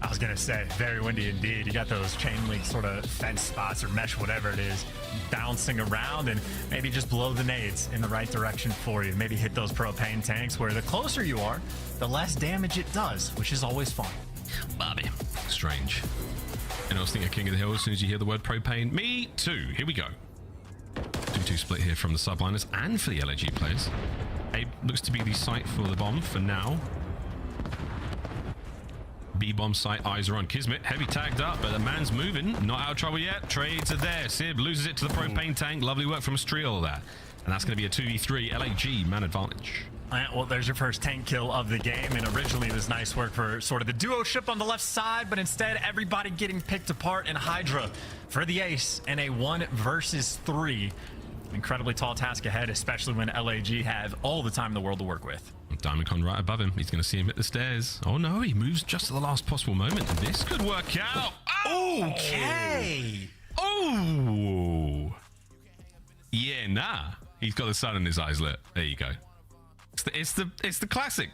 I was going to say, very windy indeed. You got those chain link sort of fence spots or mesh, whatever it is, bouncing around, and maybe just blow the nades in the right direction for you. Maybe hit those propane tanks where the closer you are, the less damage it does, which is always fun. Bobby. Strange. And I was thinking King of the Hill as soon as you hear the word propane. Me too. Here we go. 2-2 split here from the subliners and for the LAG players. Abe looks to be the site for the bomb for now. B-bomb site, eyes are on Kismet. Heavy tagged up, but the man's moving. Not out of trouble yet. Trades are there. Sib loses it to the propane tank. Lovely work from Estriel there. And that's going to be a 2v3 LAG man advantage. Well, there's your first tank kill of the game, and originally it was nice work for sort of the duo ship on the left side, but instead everybody getting picked apart, and Hydra for the ace in a 1 versus 3. Incredibly tall task ahead, especially when LAG have all the time in the world to work with. Diamondcon right above him. He's going to see him hit the stairs. Oh no, he moves just at the last possible moment. This could work out. Okay. Oh. Yeah, nah. He's got the sun in his eyes lit. There you go. It's the classic.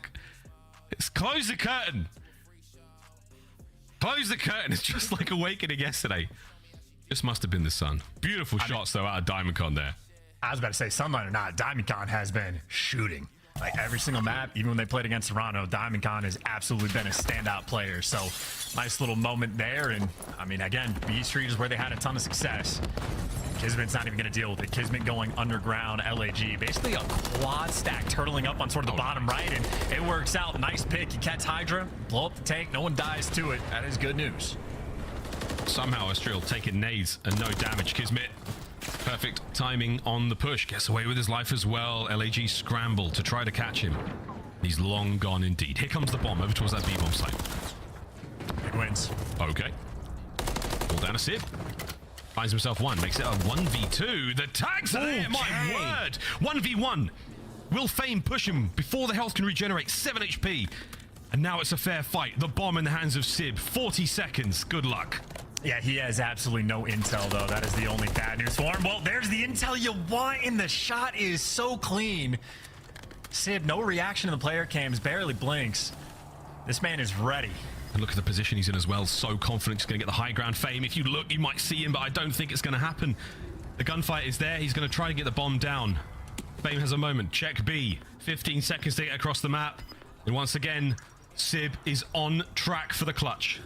It's close the curtain. Close the curtain. It's just like Awakening yesterday. This must have been the sun. Beautiful shots though out of DiamondCon there. I was about to say, Sunlight or not, DiamondCon has been shooting. Like every single map, even when they played against Toronto, DiamondCon has absolutely been a standout player. So nice little moment there. And I mean, again, B Street is where they had a ton of success. Kismet's not even going to deal with it. Kismet going underground, LAG. Basically a quad stack turtling up on sort of the bottom right, and it works out. Nice pick. You catch Hydra, blow up the tank. No one dies to it. That is good news. Somehow Estriel taking nades and no damage. Kismet, perfect timing on the push. Gets away with his life as well. LAG scramble to try to catch him. He's long gone indeed. Here comes the bomb over towards that B-bomb site. Big wins. Okay. Pull down a Sib. Finds himself one. Makes it a 1v2. The tags are there. My word. 1v1. Will Fame push him before the health can regenerate? 7 HP. And now it's a fair fight. The bomb in the hands of Sib. 40 seconds. Good luck. Yeah, he has absolutely no intel, though. That is the only bad news for him. Well, there's the intel you want, and the shot is so clean. Sib, no reaction to the player cams, barely blinks. This man is ready. And look at the position he's in as well. So confident he's going to get the high ground. Fame, if you look, you might see him, but I don't think it's going to happen. The gunfight is there. He's going to try to get the bomb down. Fame has a moment. Check B. 15 seconds to get across the map. And once again, Sib is on track for the clutch.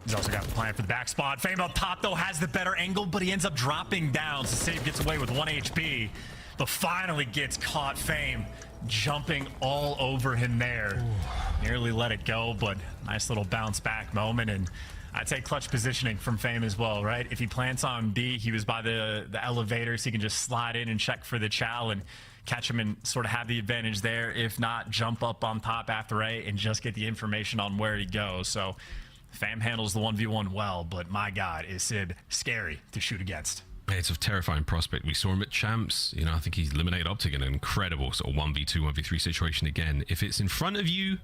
He's also got the plan for the back spot. Fame up top, though, has the better angle, but he ends up dropping down. So Sib gets away with 1 HP, but finally gets caught. Fame jumping all over him there. Ooh. Nearly let it go, but nice little bounce back moment. And I'd say clutch positioning from Fame as well, right? If he plants on B, he was by the elevator, so he can just slide in and check for the chow and catch him and sort of have the advantage there. If not, jump up on top after A and just get the information on where he goes. So Fame handles the 1v1 well, but my God, is Sib scary to shoot against. It's a terrifying prospect. We saw him at Champs. You know, I think he's eliminated Optic in an incredible sort of 1v2, 1v3 situation again. If it's in front of you,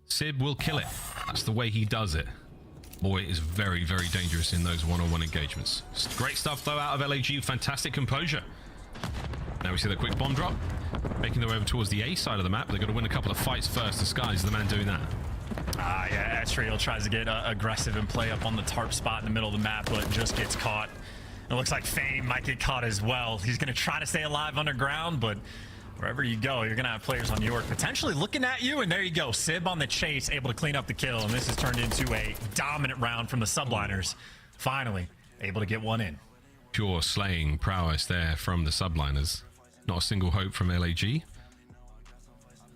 Sib will kill it. That's the way he does it. Boy is very, very dangerous in those one-on-one engagements. Great stuff, though, out of LAG. Fantastic composure. Now we see the quick bomb drop. Making their way over towards the A side of the map. They've got to win a couple of fights first. The Sky's the man doing that. Yeah, Estriel tries to get aggressive and play up on the tarp spot in the middle of the map, but just gets caught. It looks like Fame might get caught as well. He's going to try to stay alive underground, but wherever you go, you're going to have players on New York potentially looking at you, and there you go. Sib on the chase, able to clean up the kill, and this has turned into a dominant round from the subliners. Finally, able to get one in. Pure slaying prowess there from the subliners. Not a single hope from LAG.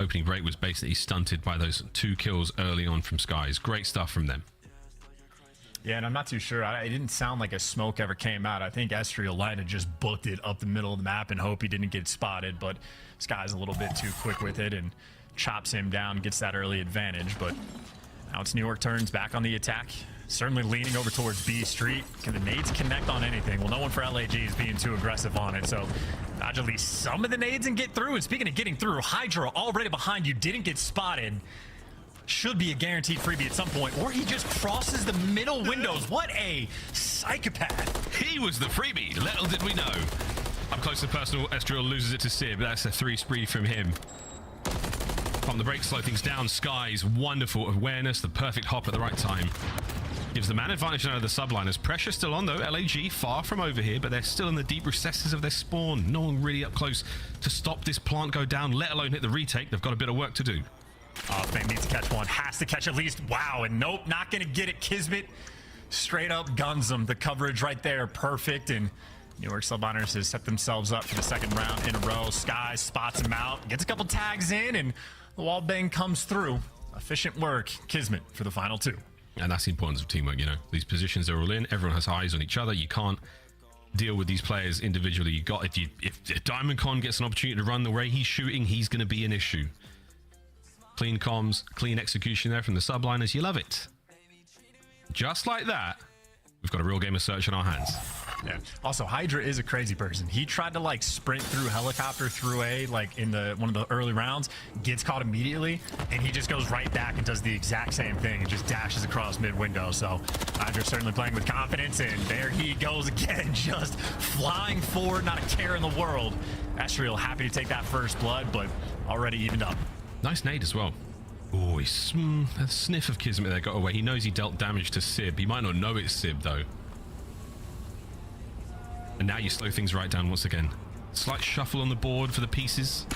Opening break was basically stunted by those 2 kills early on from Skies. Great stuff from them. Yeah, and I'm not too sure. It didn't sound like a smoke ever came out. I think Estriel Lina just booked it up the middle of the map and hope he didn't get spotted, but Sky's a little bit too quick with it and chops him down, gets that early advantage. But now it's New York turns back on the attack. Certainly leaning over towards B Street. Can the nades connect on anything? Well, no one for LAG is being too aggressive on it, so dodge at least some of the nades and get through. And speaking of getting through, Hydra already behind you, didn't get spotted. Should be a guaranteed freebie at some point, or he just crosses the middle windows. What a psychopath. He was the freebie, little did we know. Up close and personal, Estriel loses it to Sib. That's a 3 spree from him. From the break, slow things down. Sky's wonderful awareness, the perfect hop at the right time. Gives the man advantage out of the subliners. Pressure still on though. LAG far from over here, but they're still in the deep recesses of their spawn. No one really up close to stop this plant go down, let alone hit the retake. They've got a bit of work to do. Fame needs to catch one. Has to catch at least. Wow, and nope, not going to get it. Kismet straight up guns him. The coverage right there, perfect. And New York Subliners has set themselves up for the 2nd round in a row. Sky spots him out, gets a couple tags in, and the wall bang comes through. Efficient work. Kismet for the final 2. And that's the importance of teamwork, you know. These positions are all in. Everyone has eyes on each other. You can't deal with these players individually. You got if DiamondCon gets an opportunity to run the way he's shooting, he's going to be an issue. Clean comms, clean execution there from the subliners. You love it. Just like that, we've got a real game of Search on our hands. Yeah. Also, Hydra is a crazy person. He tried to like sprint through helicopter through A, like in one of the early rounds, gets caught immediately, and he just goes right back and does the exact same thing and just dashes across mid window. So Hydra's certainly playing with confidence, and there he goes again, just flying forward, not a care in the world. Estriel happy to take that first blood, but already evened up. Nice nade as well. Oh, a sniff of Kismet there got away. He knows he dealt damage to Sib. He might not know it's Sib though. And now you slow things right down once again. Slight shuffle on the board for the pieces.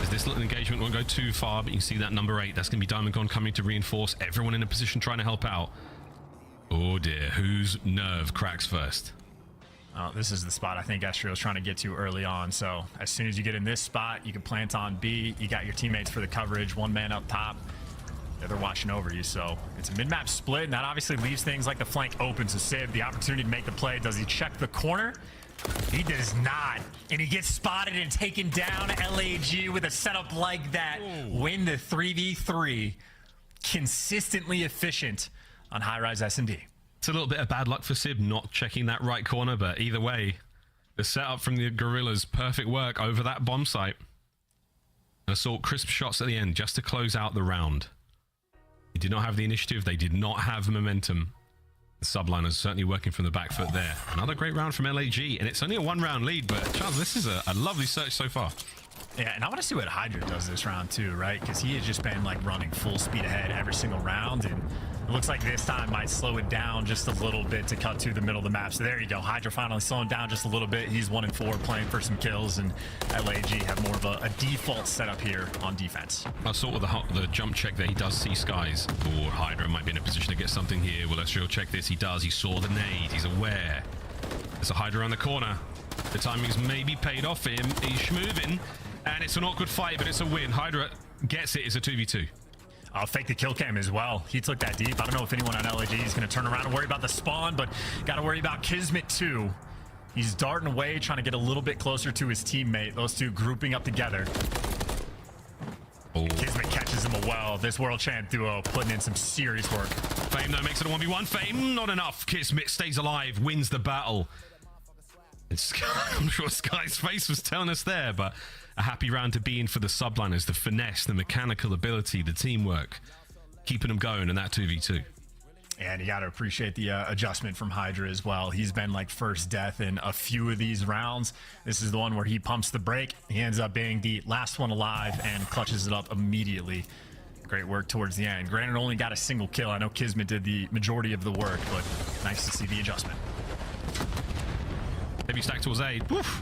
As this little engagement won't go too far, but you can see that number 8. That's going to be Diamond coming to reinforce. Everyone in a position trying to help out. Oh dear, whose nerve cracks first? This is the spot I think Estriel's trying to get to early on. So as soon as you get in this spot, you can plant on B. You got your teammates for the coverage. One man up top. They're watching over you, so it's a mid-map split, and that obviously leaves things like the flank open. So Sib, the opportunity to make the play. Does he check the corner? He does not, and he gets spotted and taken down. LAG with a setup like that. Win the 3v3. Consistently efficient on high-rise SMD. It's a little bit of bad luck for Sib not checking that right corner, but either way, the setup from the Gorillas, perfect work over that bomb site. Assault crisp shots at the end just to close out the round. They did not have the initiative. They did not have momentum. The subliners certainly working from the back foot there. Another great round from LAG, and it's only a 1-round lead, but Charles, this is a lovely search so far. Yeah, and I want to see what Hydra does this round too, right? Because he has just been like running full speed ahead every single round, and it looks like this time might slow it down just a little bit to cut to the middle of the map. So there you go. Hydra finally slowing down just a little bit. He's 1-4 playing for some kills, and LAG have more of a default setup here on defense. I saw with the jump check that he does see skies. Or Hydra might be in a position to get something here. Well, let's real check this. He does. He saw the nade. He's aware. There's a Hydra around the corner. The timing's maybe paid off for him. He's schmoving, and it's an awkward fight, but it's a win. Hydra gets it. It's a 2v2. I'll fake the kill cam as well. He took that deep. I don't know if anyone on LAG is going to turn around and worry about the spawn, but got to worry about Kismet too. He's darting away, trying to get a little bit closer to his teammate. Those two grouping up together. Oh. Kismet catches him well. This world champ duo putting in some serious work. Fame though makes it a 1v1. Fame, not enough. Kismet stays alive, wins the battle. And Sky, I'm sure Sky's face was telling us there, but a happy round to be in for the subliners. The finesse, the mechanical ability, the teamwork, keeping them going in that 2v2. And you got to appreciate the adjustment from Hydra as well. He's been like first death in a few of these rounds. This is the one where he pumps the brake. He ends up being the last one alive and clutches it up immediately. Great work towards the end. Granted, only got a single kill. I know Kismet did the majority of the work, but nice to see the adjustment. Heavy stack towards A. Woof.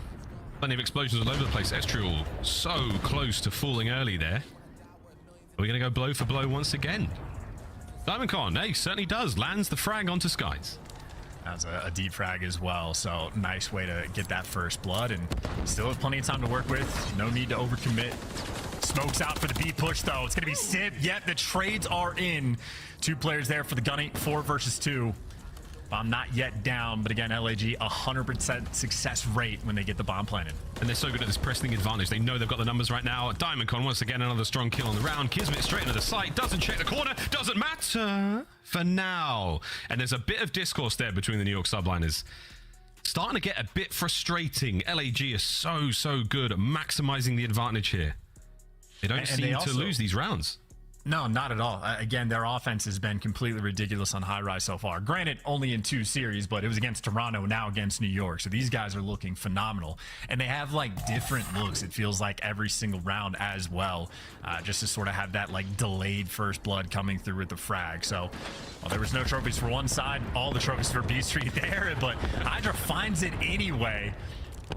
Plenty of explosions all over the place. Estriel so close to falling early there. Are we going to go blow for blow once again? Diamond Con, hey, certainly does. Lands the frag onto Skies. That's a deep frag as well, so nice way to get that first blood, and still have plenty of time to work with. No need to overcommit. Smokes out for the B push, though. It's going to be Sib. Yet the trades are in. 2 players there for the Gunny. 4 versus 2. Bomb not yet down, but again, LAG 100% success rate when they get the bomb planted. And they're so good at this pressing advantage. They know they've got the numbers right now. Diamond Con, once again, another strong kill on the round. Kismet straight into the site. Doesn't check the corner. Doesn't matter for now. And there's a bit of discourse there between the New York subliners. Starting to get a bit frustrating. LAG is so good at maximizing the advantage here. They don't seem to lose these rounds. No, not at all. Again, their offense has been completely ridiculous on high rise so far. Granted, only in 2 series, but it was against Toronto, now against New York. So these guys are looking phenomenal. And they have like different looks, it feels like, every single round as well. Just to sort of have that like delayed first blood coming through with the frag. So, well, there was no trophies for one side, all the trophies for B Street there, but Hydra finds it anyway.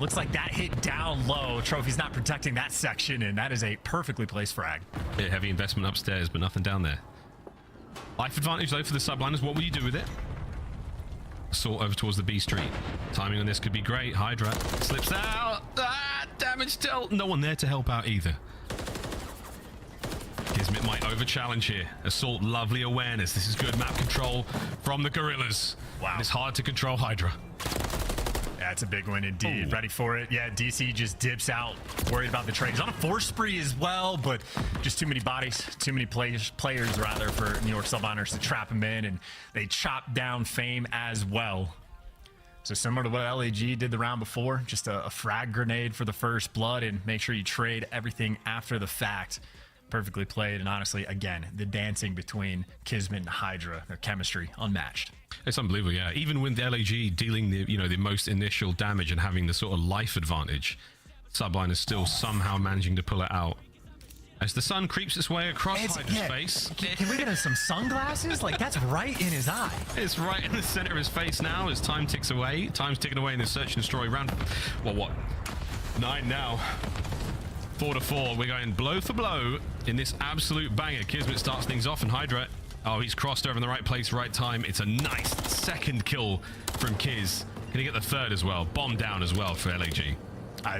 Looks like that hit down low. Trophy's not protecting that section, and that is a perfectly placed frag. Yeah, heavy investment upstairs, but nothing down there. Life advantage, though, for the subliners. What will you do with it? Sort over towards the B Street. Timing on this could be great. Hydra slips out. Damage still. No one there to help out either. Kismet might over-challenge here. Assault, lovely awareness. This is good map control from the Gorillas. Wow. It's hard to control Hydra. Yeah, it's a big win indeed. Ooh. Ready for it. Yeah, DC just dips out, worried about the trade. He's on a force spree as well, but just too many bodies, too many players rather, for New York subliners to trap him in, and they chop down Fame as well. So similar to what LAG did the round before, just a frag grenade for the first blood and make sure you trade everything after the fact. Perfectly played, and honestly, again, the dancing between Kismet and Hydra, their chemistry unmatched. It's unbelievable, yeah. Even with the LAG dealing the most initial damage and having the sort of life advantage, Sublime is still somehow managing to pull it out. As the sun creeps its way across Hydra's face. Can we get him some sunglasses? Like, that's right in his eye. It's right in the center of his face now as time ticks away. Time's ticking away in the search and destroy round. Well, what? 9 now. 4-4. We're going blow for blow in this absolute banger. Kismet starts things off, and Hydra. Oh, he's crossed over in the right place, right time. It's a nice second kill from Kiz. Can he get the third as well? Bomb down as well for LAG.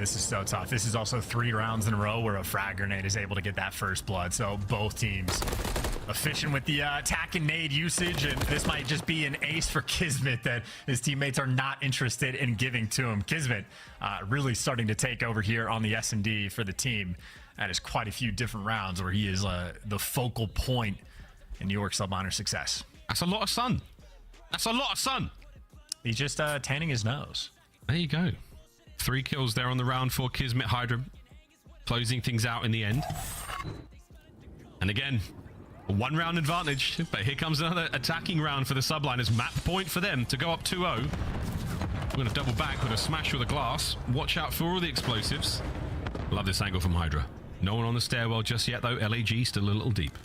This is so tough. This is also 3 rounds in a row where a frag grenade is able to get that first blood. So both teams efficient with the attack and nade usage, and this might just be an ace for Kismet that his teammates are not interested in giving to him. Kismet really starting to take over here on the S&D for the team. That is quite a few different rounds where he is the focal point in New York Subliner success. That's a lot of sun. That's a lot of sun. He's just tanning his nose. There you go. 3 kills there on the round for Kismet. Hydra closing things out in the end. And again, a 1-round advantage, but here comes another attacking round for the Subliners. Map point for them to go up 2-0. We're going to double back with a smash with a glass. Watch out for all the explosives. Love this angle from Hydra. No one on the stairwell just yet, though. LAG still a little deep.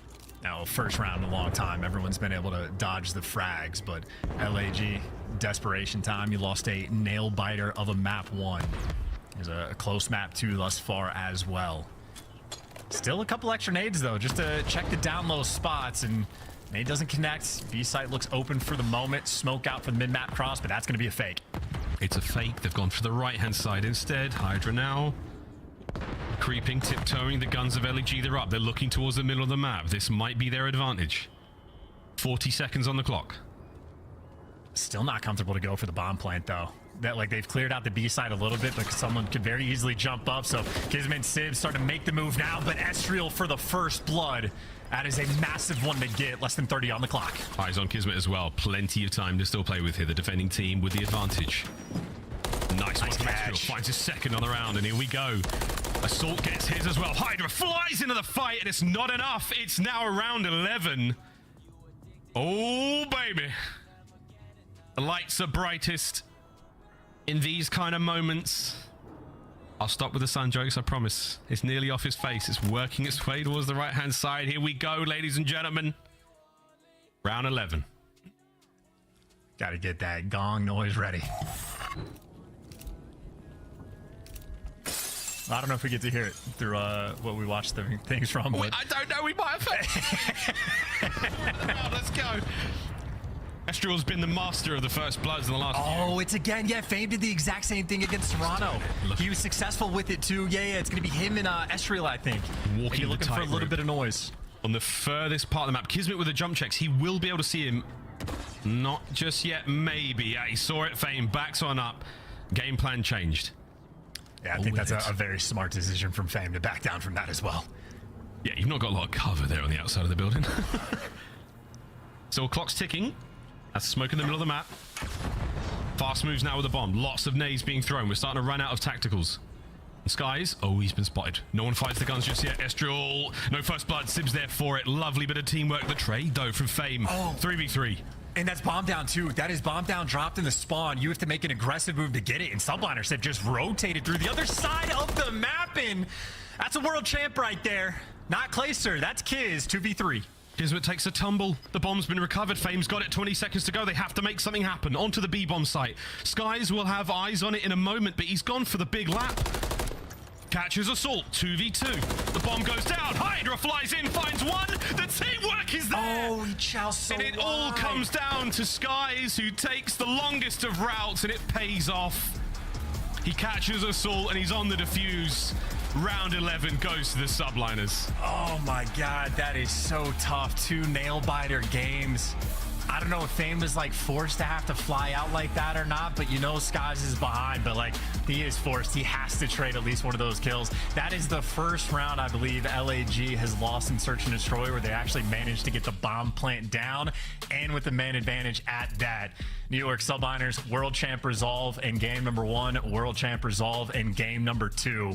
Now, first round in a long time. Everyone's been able to dodge the frags, but LAG, desperation time. You lost a nail biter of a map 1. There's a close map 2 thus far as well. Still a couple extra nades, though, just to check the down low spots, and nade doesn't connect. B site looks open for the moment. Smoke out for the mid-map cross, but that's going to be a fake. It's a fake. They've gone for the right-hand side instead. Hydra now creeping, tiptoeing. The guns of LAG, they're up. They're looking towards the middle of the map. This might be their advantage. 40 seconds on the clock. Still not comfortable to go for the bomb plant, though. They've cleared out the B side a little bit, but someone could very easily jump up. So Kismet and Sib start to make the move now, but Estriel for the first blood. That is a massive one to get. Less than 30 on the clock. Eyes on Kismet as well. Plenty of time to still play with here. The defending team with the advantage. Nice one from Estriel. Finds his second on the round, and here we go. Assault gets his as well. Hydra flies into the fight, and it's not enough. It's now around 11. Oh, baby. The lights are brightest in these kind of moments. I'll stop with the sun jokes, I promise. It's nearly off his face. It's working its way towards the right-hand side. Here we go, ladies and gentlemen. Round 11. Gotta get that gong noise ready. I don't know if we get to hear it through what we watched the things from. But... I don't know. We might have. Let's go. Estriel's been the master of the first bloods in the last year. It's again. Yeah, Fame did the exact same thing against Toronto. He was successful with it too. Yeah, it's going to be him and Estriel, I think. Walking looking for a little bit of noise. On the furthest part of the map, Kismet with the jump checks. He will be able to see him. Not just yet, maybe. Yeah, he saw it, Fame. Backs on up. Game plan changed. Yeah, I think that's a very smart decision from Fame to back down from that as well. Yeah, you've not got a lot of cover there on the outside of the building. So clock's ticking. That's smoke in the middle of the map. Fast moves now with the bomb. Lots of nades being thrown. We're starting to run out of tacticals. And Skies, he's been spotted. No one fires the guns just yet. Estriel, no first blood. Sib's there for it. Lovely bit of teamwork. The trade, though, from Fame. 3v3. And that's bomb down, too. That is bomb down dropped in the spawn. You have to make an aggressive move to get it. And Subliners have just rotated through the other side of the map. And that's a world champ right there. Not Clayster. That's Kiz. 2v3. Kismet takes a tumble. The bomb's been recovered. Fame's got it. 20 seconds to go. They have to make something happen. Onto the B-bomb site. Skies will have eyes on it in a moment, but he's gone for the big lap. Catches Assault. 2v2. The bomb goes down. Hydra flies in, finds one. The teamwork is there. He chows so And it all comes down to Skies, who takes the longest of routes, and it pays off. He catches Assault, and he's on the defuse. Round 11 goes to the Subliners. Oh my God, that is so tough. 2 nail biter games. I don't know know if Fame is like forced to have to fly out like that or not, but you know Skies is behind, but like he is forced. He has to trade at least one of those kills. That is the first round I believe LAG has lost in Search and Destroy where they actually managed to get the bomb plant down and with the man advantage at that. New York Subliners world champ resolve in game number 1, world champ resolve in game number 2.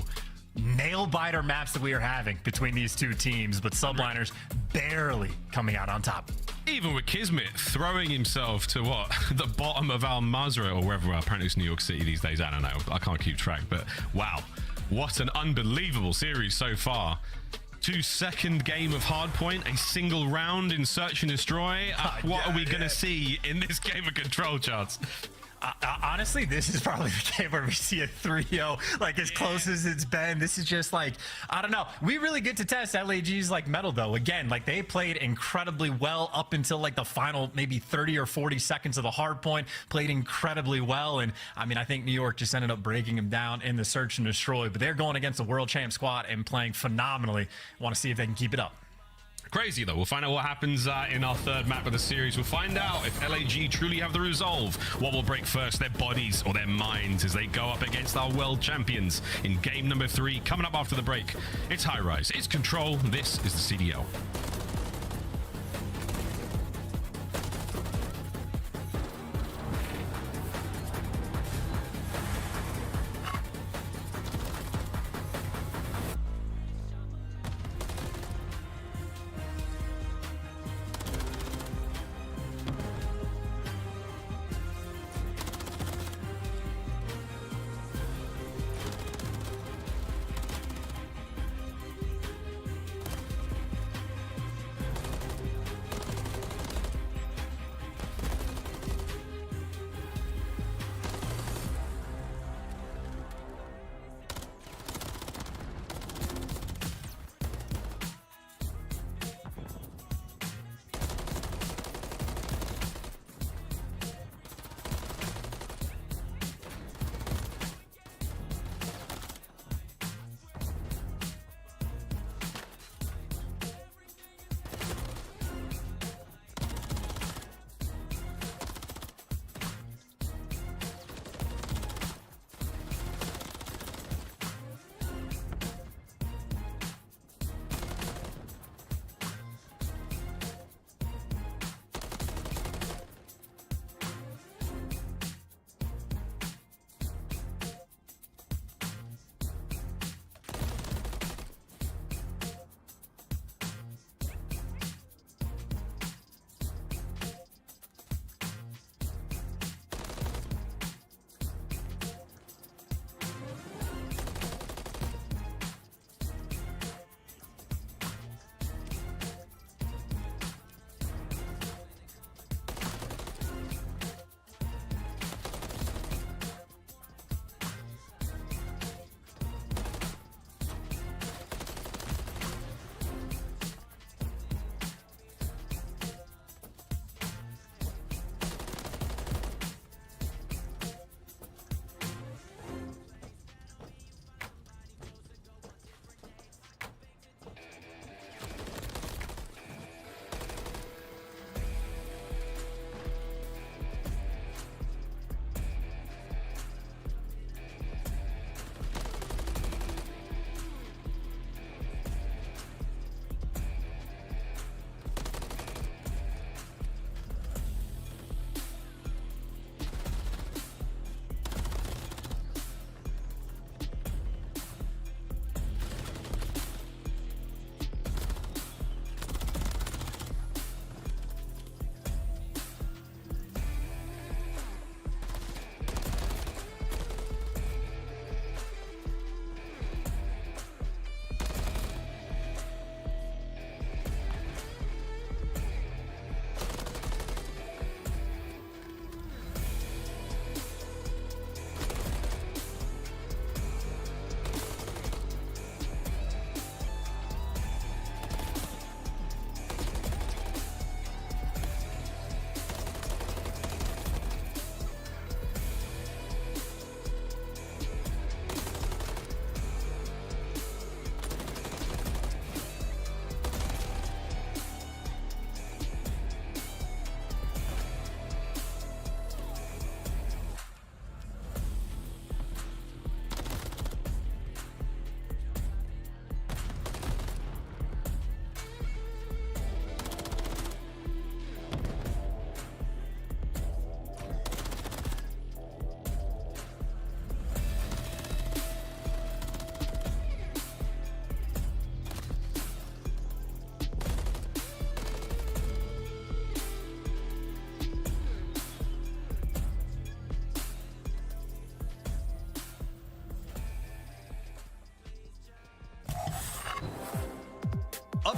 Nail biter maps that we are having between these two teams, but Subliners barely coming out on top. Even with Kismet throwing himself to what? The bottom of Al Mazrah or wherever, apparently it's New York City these days. I don't know. I can't keep track, but wow. What an unbelievable series so far. 2-second game of Hardpoint, a single round in Search and Destroy. What are we going to see in this game of Control, Charts? Honestly, this is probably the game where we see a 3-0, like as close as it's been. This is just like, I don't know. We really get to test LAG's like metal though. Again, like they played incredibly well up until like the final maybe 30 or 40 seconds of the hard point, played incredibly well. And I mean, I think New York just ended up breaking them down in the Search and Destroy, but they're going against the world champ squad and playing phenomenally. Want to see if they can keep it up. Crazy though. We'll find out what happens in our third map of the series. We'll find out if LAG truly have the resolve. What will break first, their bodies or their minds, as they go up against our world champions in game number 3 coming up after the break. It's High Rise, it's Control, this is the CDL.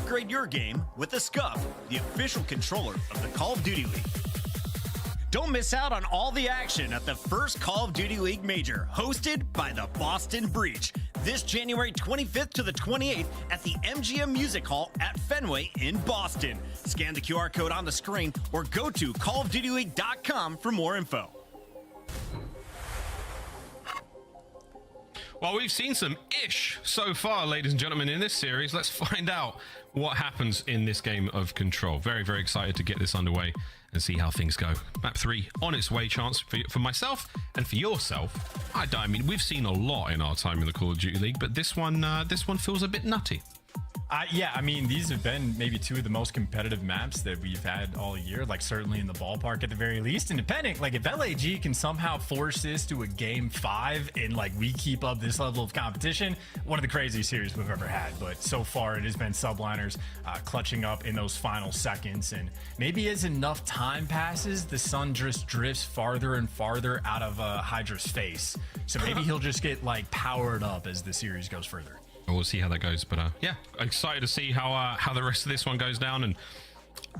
Upgrade your game with the Scuff, the official controller of the Call of Duty League. Don't miss out on all the action at the first Call of Duty League Major, hosted by the Boston Breach, this January 25th to the 28th at the MGM Music Hall at Fenway in Boston. Scan the QR code on the screen or go to callofdutyleague.com for more info. Well, we've seen some ish so far, ladies and gentlemen, in this series. Let's find out what happens in this game of Control. Very, very excited to get this underway and see how things go. Map 3 on its way, chance for myself and for yourself. I mean, we've seen a lot in our time in the Call of Duty League, but this one feels a bit nutty. Yeah, I mean, these have been maybe two of the most competitive maps that we've had all year, like certainly in the ballpark at the very least. And depending, like if LAG can somehow force this to a game 5 and like we keep up this level of competition, one of the craziest series we've ever had. But so far it has been subliners clutching up in those final seconds. And maybe as enough time passes, the sun just drifts farther and farther out of Hydra's face. So maybe he'll just get like powered up as the series goes further. We'll see how that goes, but yeah, excited to see how the rest of this one goes down. And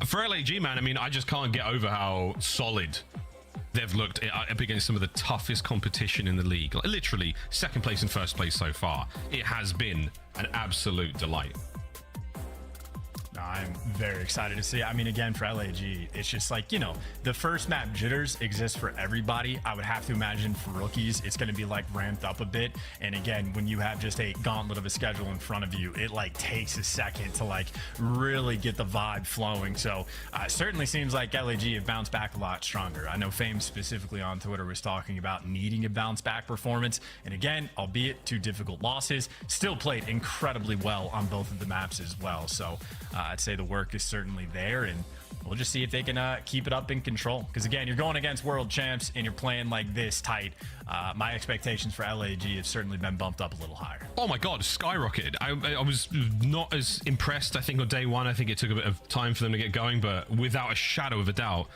for LAG, man, I mean, I just can't get over how solid they've looked up against some of the toughest competition in the league. Like, literally second place and first place so far. It has been an absolute delight. I'm very excited to see. I mean, again, for LAG, it's just like, you know, the first map jitters exist for everybody. I would have to imagine for rookies, it's going to be like ramped up a bit. And again, when you have just a gauntlet of a schedule in front of you, it like takes a second to like really get the vibe flowing. So it certainly seems like LAG have bounced back a lot stronger. I know Fame specifically on Twitter was talking about needing a bounce back performance. And again, albeit 2 difficult losses, still played incredibly well on both of the maps as well. So I'd say the work is certainly there, and we'll just see if they can keep it up in Control. Because again, you're going against world champs and you're playing like this tight. My expectations for LAG have certainly been bumped up a little higher. Oh my God, skyrocketed. I was not as impressed, I think, on day one. I think it took a bit of time for them to get going, but without a shadow of a doubt,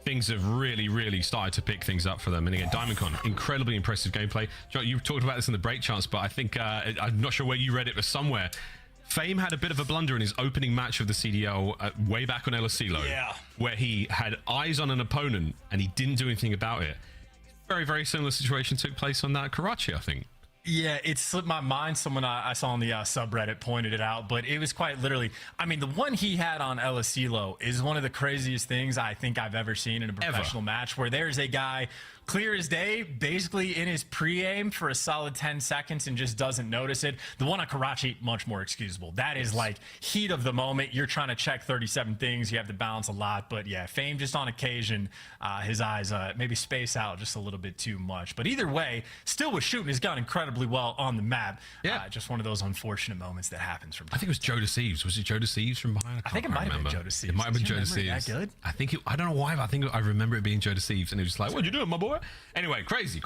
things have really, really started to pick things up for them. And again, DiamondCon, incredibly impressive gameplay. You talked about this in the break chance, but I think, I'm not sure where you read it, but somewhere, Fame had a bit of a blunder in his opening match of the CDL way back on El Asilo, where he had eyes on an opponent and he didn't do anything about it. Very, very similar situation took place on that Karachi, I think. Yeah, it slipped my mind. Someone I saw on the subreddit pointed it out, but it was quite literally, I mean, the one he had on El Asilo is one of the craziest things I think I've ever seen in a professional match, where there's a guy clear as day, basically in his pre-aim for a solid 10 seconds and just doesn't notice it. The one on Karachi, much more excusable. That is like heat of the moment. You're trying to check 37 things. You have to balance a lot. But yeah, Fame just on occasion, his eyes maybe space out just a little bit too much. But either way, still was shooting his gun incredibly well on the map. Yeah. Just one of those unfortunate moments that happens from time. I think it was Joe Deceives. Was it Joe Deceives from behind? I think it might have been Joe Deceives. It might have been Joe Deceives. That good? I think I don't know why, but I think I remember it being Joe Deceives, and it was like, "What you doing, my boy?" Anyway, crazy.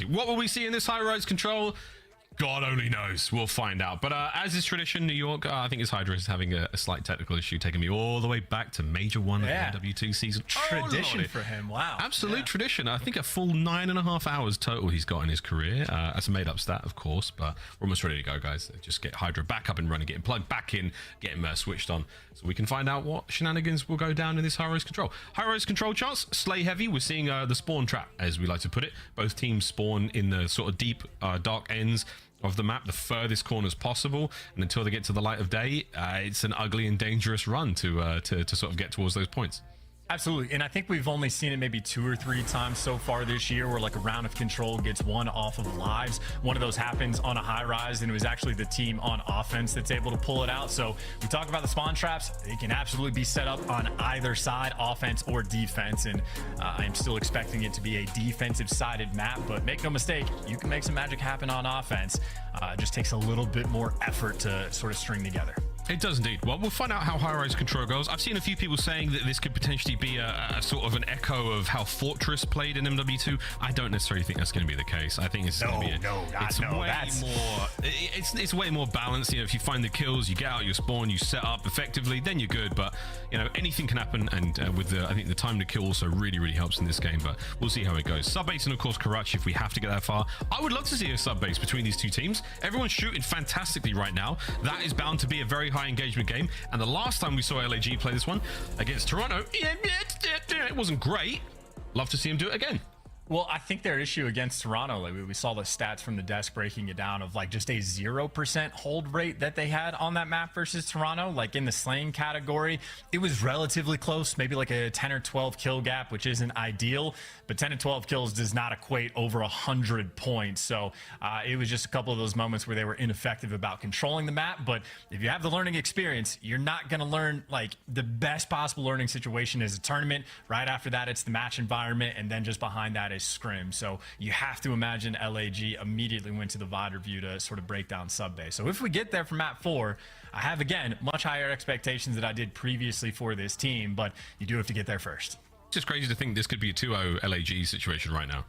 What will we see in this high-rise Control? God only knows. We'll find out. But as is tradition, New York, I think his Hydra is having a slight technical issue, taking me all the way back to Major 1 of the MW2 season. Tradition for him. Wow. Absolute tradition. I think a full 9.5 hours total he's got in his career. That's a made-up stat, of course, but we're almost ready to go, guys. Just get Hydra back up and running, get him plugged back in, get him switched on, so we can find out what shenanigans will go down in this high-rise Control. High-rise Control chance, slay heavy. We're seeing the spawn trap, as we like to put it. Both teams spawn in the sort of deep, dark ends of the map, the furthest corners possible, and until they get to the light of day, it's an ugly and dangerous run to sort of get towards those points. Absolutely, and I think we've only seen it maybe 2 or 3 times so far this year where like a round of Control gets one off of lives. One of those happens on a high rise, and it was actually the team on offense that's able to pull it out. So we talk about the spawn traps. They can absolutely be set up on either side, offense or defense, and I am still expecting it to be a defensive sided map, but make no mistake, you can make some magic happen on offense. It just takes a little bit more effort to sort of string together. It does indeed. Well, we'll find out how high-rise Control goes. I've seen a few people saying that this could potentially be a sort of an echo of how Fortress played in MW2. I don't necessarily think that's going to be the case. I think it's going to be it's way more balanced. You know, if you find the kills, you get out your spawn, you set up effectively, then you're good. But you know, anything can happen, and with I think the time to kill also really, really helps in this game. But we'll see how it goes. Subbase and of course Karachi, if we have to get that far. I would love to see a subbase between these two teams. Everyone's shooting fantastically right now. That is bound to be a very hard high engagement game. And the last time we saw LAG play this one against Toronto, it wasn't great. Love to see him do it again. Well, I think their issue against Toronto, like we saw the stats from the desk breaking it down of like just a 0% hold rate that they had on that map versus Toronto. Like in the slaying category, it was relatively close, maybe like a 10 or 12 kill gap, which isn't ideal, but 10 to 12 kills does not equate over 100 points. So it was just a couple of those moments where they were ineffective about controlling the map. But if you have the learning experience, you're not going to learn like the best possible learning situation is a tournament. Right after that, it's the match environment. And then just behind that is scrim. So you have to imagine LAG immediately went to the VOD review to sort of break down sub base. So if we get there for map 4, I have again much higher expectations than I did previously for this team, but you do have to get there first. It's just crazy to think this could be a 2-0 LAG situation right now.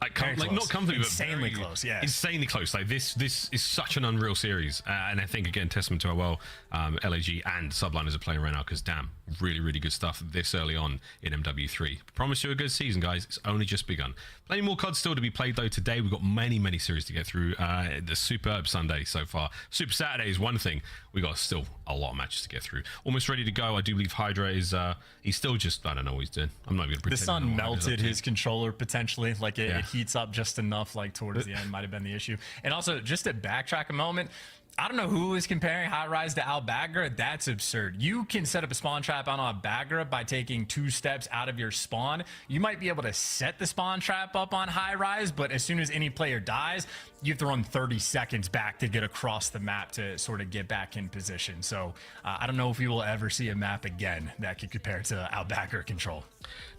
Like not comfortably, insanely but close. Yeah, insanely close. Like this is such an unreal series, and I think again testament to how well LAG and Subliners are playing right now. Because damn, really good stuff this early on in MW3. Promise you a good season, guys. It's only just begun. Plenty more COD still to be played though today. We've got many series to get through. The superb Sunday so far. Super Saturday is one thing. We got still a lot of matches to get through. Almost ready to go. I do believe Hydra is he's still just, I don't know what he's doing. I'm not even gonna pretend. The sun melted his controller potentially. Like it heats up just enough. Like towards the end might have been the issue. And also just to backtrack a moment, I don't know who is comparing High Rise to Al Bagra. That's absurd. You can set up a spawn trap on Al Bagra by taking 2 steps out of your spawn. You might be able to set the spawn trap up on High Rise, but as soon as any player dies, you have to run 30 seconds back to get across the map to sort of get back in position. So I don't know if we will ever see a map again that could compare to Al Bagra control.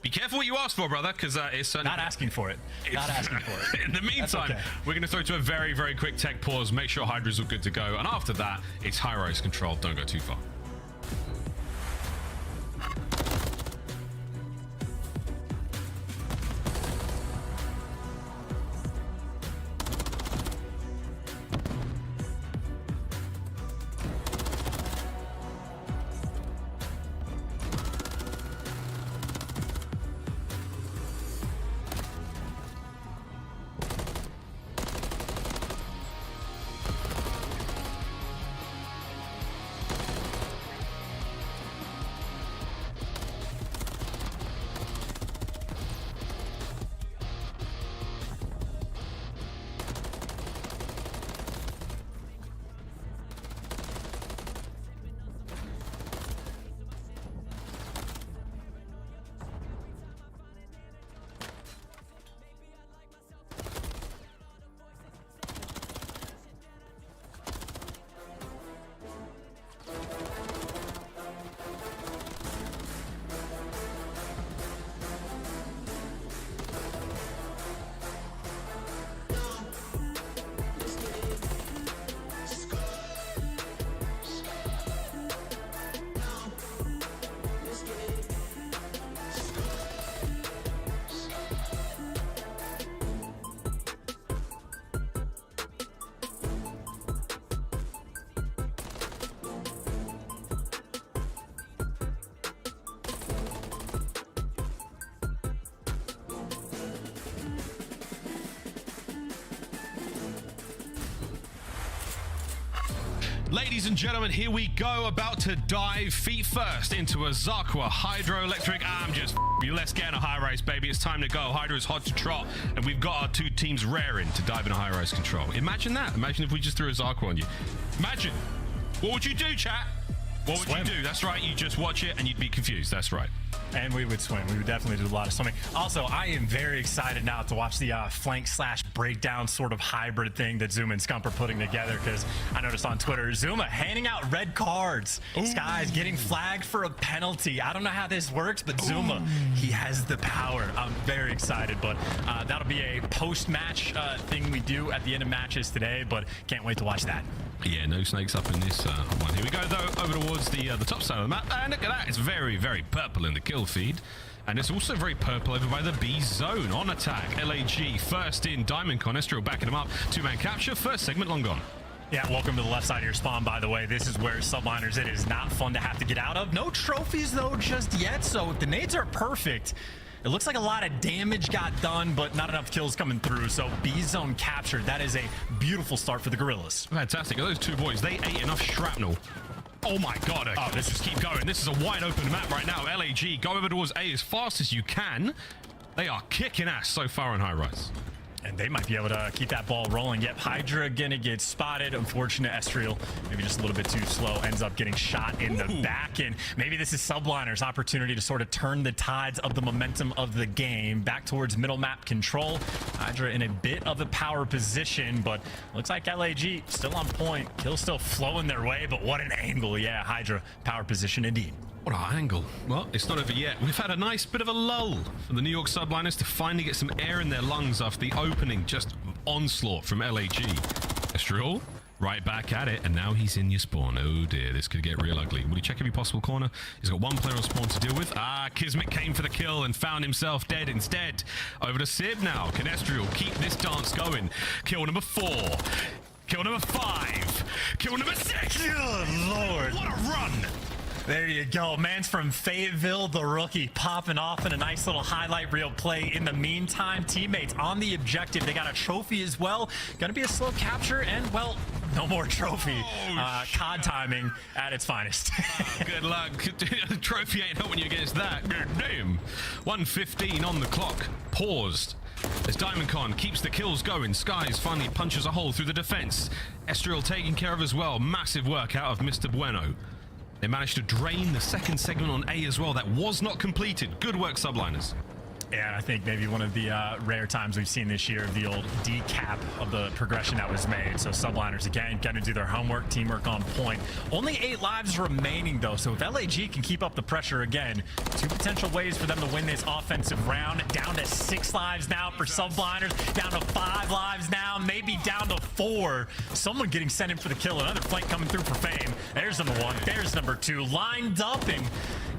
Be careful what you ask for, brother, because it's not asking for it. Not asking for it. In the meantime, we're going to throw to a very quick tech pause. Make sure Hydra's all good to go, and after that, it's high rise control. Don't go too far. Ladies and gentlemen, here we go, about to dive feet first into a Zakwa Hydroelectric. I'm just you. Let's get in a high rise, baby. It's time to go. Hydra is hot to trot, and we've got our 2 teams raring to dive in a high rise control. Imagine that. Imagine if we just threw a Zakwa on you. Imagine. What would you do, chat? What would you do? That's right. You just watch it and you'd be confused. That's right. And we would swim. We would definitely do a lot of swimming. Also, I am very excited now to watch the flank/breakdown sort of hybrid thing that Zuma and Scump are putting together, because I noticed on Twitter, Zuma handing out red cards. Sky's getting flagged for a penalty. I don't know how this works, but Zuma, he has the power. I'm very excited, but that'll be a post-match thing we do at the end of matches today, but can't wait to watch that. Yeah, no snakes up in this one. Here we go, though, over towards the top side of the map. And look at that. It's very purple in the kill feed. And it's also very purple over by the B zone. On attack, LAG first in. Diamond Con, Estriel backing him up. 2-man capture. First segment long gone. Yeah, welcome to the left side of your spawn, by the way. This is where Subliners, it is not fun to have to get out of. No trophies, though, just yet. So the nades are perfect. It looks like a lot of damage got done, but not enough kills coming through. So B zone captured. That is a beautiful start for the Gorillas. Fantastic. Those 2 boys, they ate enough shrapnel Oh my god. Okay. Let's just keep going. This is a wide open map right now. LAG, go over towards A as fast as you can. They are kicking ass so far on high rise. And they might be able to keep that ball rolling. Yep, Hydra gonna get spotted. Unfortunate, Estriel maybe just a little bit too slow. Ends up getting shot in the back. And maybe this is Subliner's opportunity to sort of turn the tides of the momentum of the game back towards middle map control. Hydra in a bit of a power position, but looks like LAG still on point. Kills still flowing their way, but what an angle. Yeah, Hydra power position indeed. What an angle. Well, it's not over yet. We've had a nice bit of a lull for the New York Subliners to finally get some air in their lungs after the opening just onslaught from LAG. Estriel right back at it, and now he's in your spawn. Oh dear, this could get real ugly. Will he check every possible corner? He's got one player on spawn to deal with. Kismet came for the kill and found himself dead instead. Over to Sib now. Can Estriel keep this dance going? Kill number 4. Kill number 5. Kill number 6. Good lord. What a run. There you go. Man's from Fayetteville, the rookie, popping off in a nice little highlight reel play. In the meantime, teammates on the objective. They got a trophy as well. Gonna be a slow capture, and, well, no more trophy. COD timing at its finest. Good luck. Trophy ain't helping you against that. Damn. 1:15 on the clock. Paused. As DiamondCon keeps the kills going, Skies finally punches a hole through the defense. Estriel taken care of as well. Massive work out of Mr. Bueno. They managed to drain the second segment on A as well. That was not completed. Good work, Subliners. Yeah, I think maybe one of the rare times we've seen this year of the old decap of the progression that was made. So Subliners, again, going to do their homework, teamwork on point. Only 8 lives remaining, though. So if LAG can keep up the pressure again, 2 potential ways for them to win this offensive round. Down to 6 lives now for Subliners. Down to 5 lives now, maybe down to 4. Someone getting sent in for the kill. Another flank coming through for Fame. There's number 1. There's number 2. Lined up and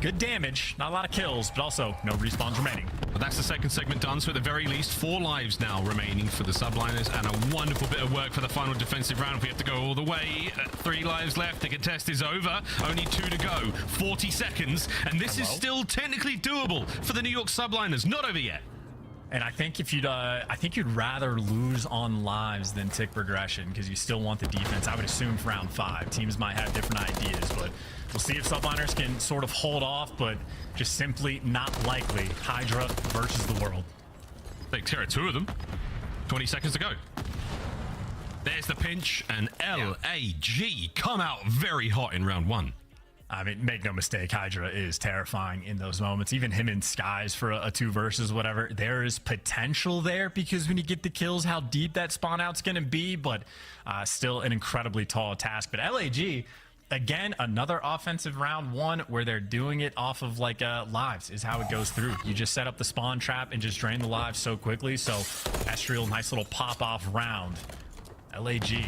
good damage. Not a lot of kills, but also no respawns remaining. But that's the second segment done, so at the very least 4 lives now remaining for the Subliners, and a wonderful bit of work for the final defensive round. If we have to go all the way, 3 lives left. The contest is over. Only 2 to go. 40 seconds, and this is still technically doable for the New York Subliners. Not over yet. And I think if you'd rather lose on lives than tick progression, because you still want the defense. I would assume for round 5, teams might have different ideas, but we'll see if Subliners can sort of hold off, but just simply not likely. Hydra versus the world. Take care of 2 of them. 20 seconds to go. There's the pinch, and LAG come out very hot in round 1. I mean, make no mistake, Hydra is terrifying in those moments. Even him in Skies for a 2 versus whatever. There is potential there, because when you get the kills, how deep that spawn out's going to be, but still an incredibly tall task. But LAG, again, another offensive round 1 where they're doing it off of like lives is how it goes through. You just set up the spawn trap and just drain the lives so quickly. So Estriel, nice little pop-off round. LAG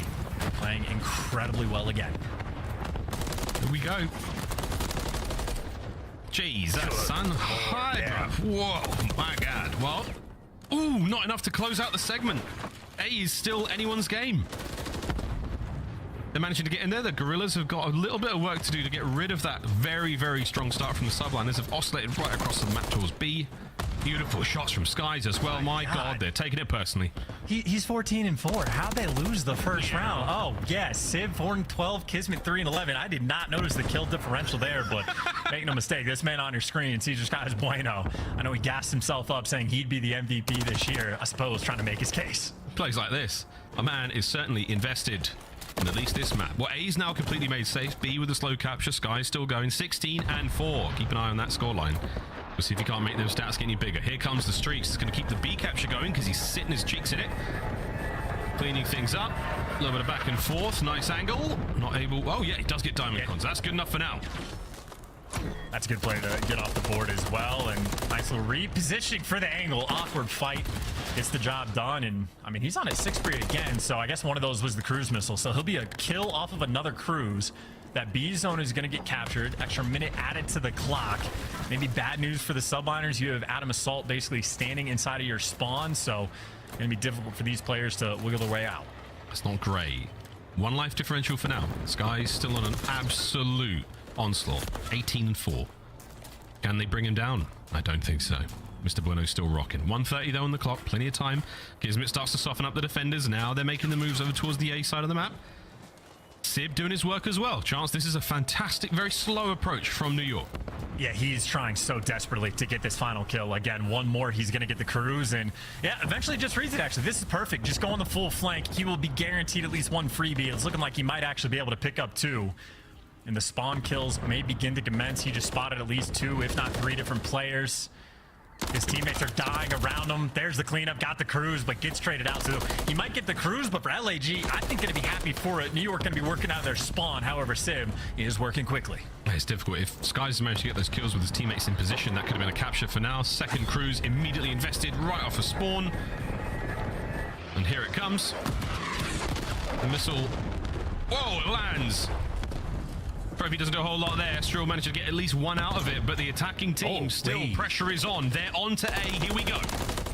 playing incredibly well again. Here we go. Jesus, son. Hydra. Whoa, my God. Well, ooh, not enough to close out the segment. A is still anyone's game. They're managing to get in there. The Gorillas have got a little bit of work to do to get rid of that very, very strong start from the Subliners. Have oscillated right across the map towards B. Beautiful shots from Skies as well. My God, they're taking it personally. He's 14-4. How'd they lose the first round? Oh, yes. Civ 4-12, Kismet 3-11. I did not notice the kill differential there, but make no mistake, this man on your screen, Cesar Skies Bueno. I know he gassed himself up saying he'd be the MVP this year, I suppose, trying to make his case. Plays like this. A man is certainly invested in at least this map. Well, A's now completely made safe. B with a slow capture. Sky's still going 16-4. Keep an eye on that scoreline. We'll see if he can't make those stats get any bigger. Here comes the streaks. It's going to keep the B capture going because he's sitting his cheeks in it. Cleaning things up. A little bit of back and forth. Nice angle. Not able. Oh, yeah, he does get diamond cons. That's good enough for now. That's a good play to get off the board as well. And nice little repositioning for the angle. Awkward fight. Gets the job done. And, I mean, he's on his 6th period again. So I guess one of those was the cruise missile. So he'll be a kill off of another cruise. That B zone is going to get captured. Extra minute added to the clock. Maybe bad news for the Subliners. You have Adam Assault basically standing inside of your spawn. So going to be difficult for these players to wiggle their way out. That's not great. 1 life differential for now. Sky's still on an absolute onslaught. 18-4. Can they bring him down? I don't think so. Mr. Bueno's still rocking. 1:30 though on the clock. Plenty of time. Kismet starts to soften up the defenders. Now they're making the moves over towards the A side of the map. Sib doing his work as well. Chance, this is a fantastic, very slow approach from New York. Yeah, he's trying so desperately to get this final kill. Again, one more, he's going to get the cruise, and yeah, eventually just reads it, actually. This is perfect. Just go on the full flank. He will be guaranteed at least one freebie. It's looking like he might actually be able to pick up 2. And the spawn kills may begin to commence. He just spotted at least 2, if not 3 different players. His teammates are dying around him. There's the cleanup, got the cruise, but gets traded out. So he might get the cruise, but for LAG, I think going to be happy for it. New York going to be working out of their spawn. However, Sib is working quickly. It's difficult. If Skies managed to get those kills with his teammates in position, that could have been a capture for now. Second cruise immediately invested right off a spawn. And here it comes. The missile. Whoa, it lands. Trophy doesn't do a whole lot there. Strill managed to get at least 1 out of it, but the attacking team still pressure is on. They're on to A. Here we go.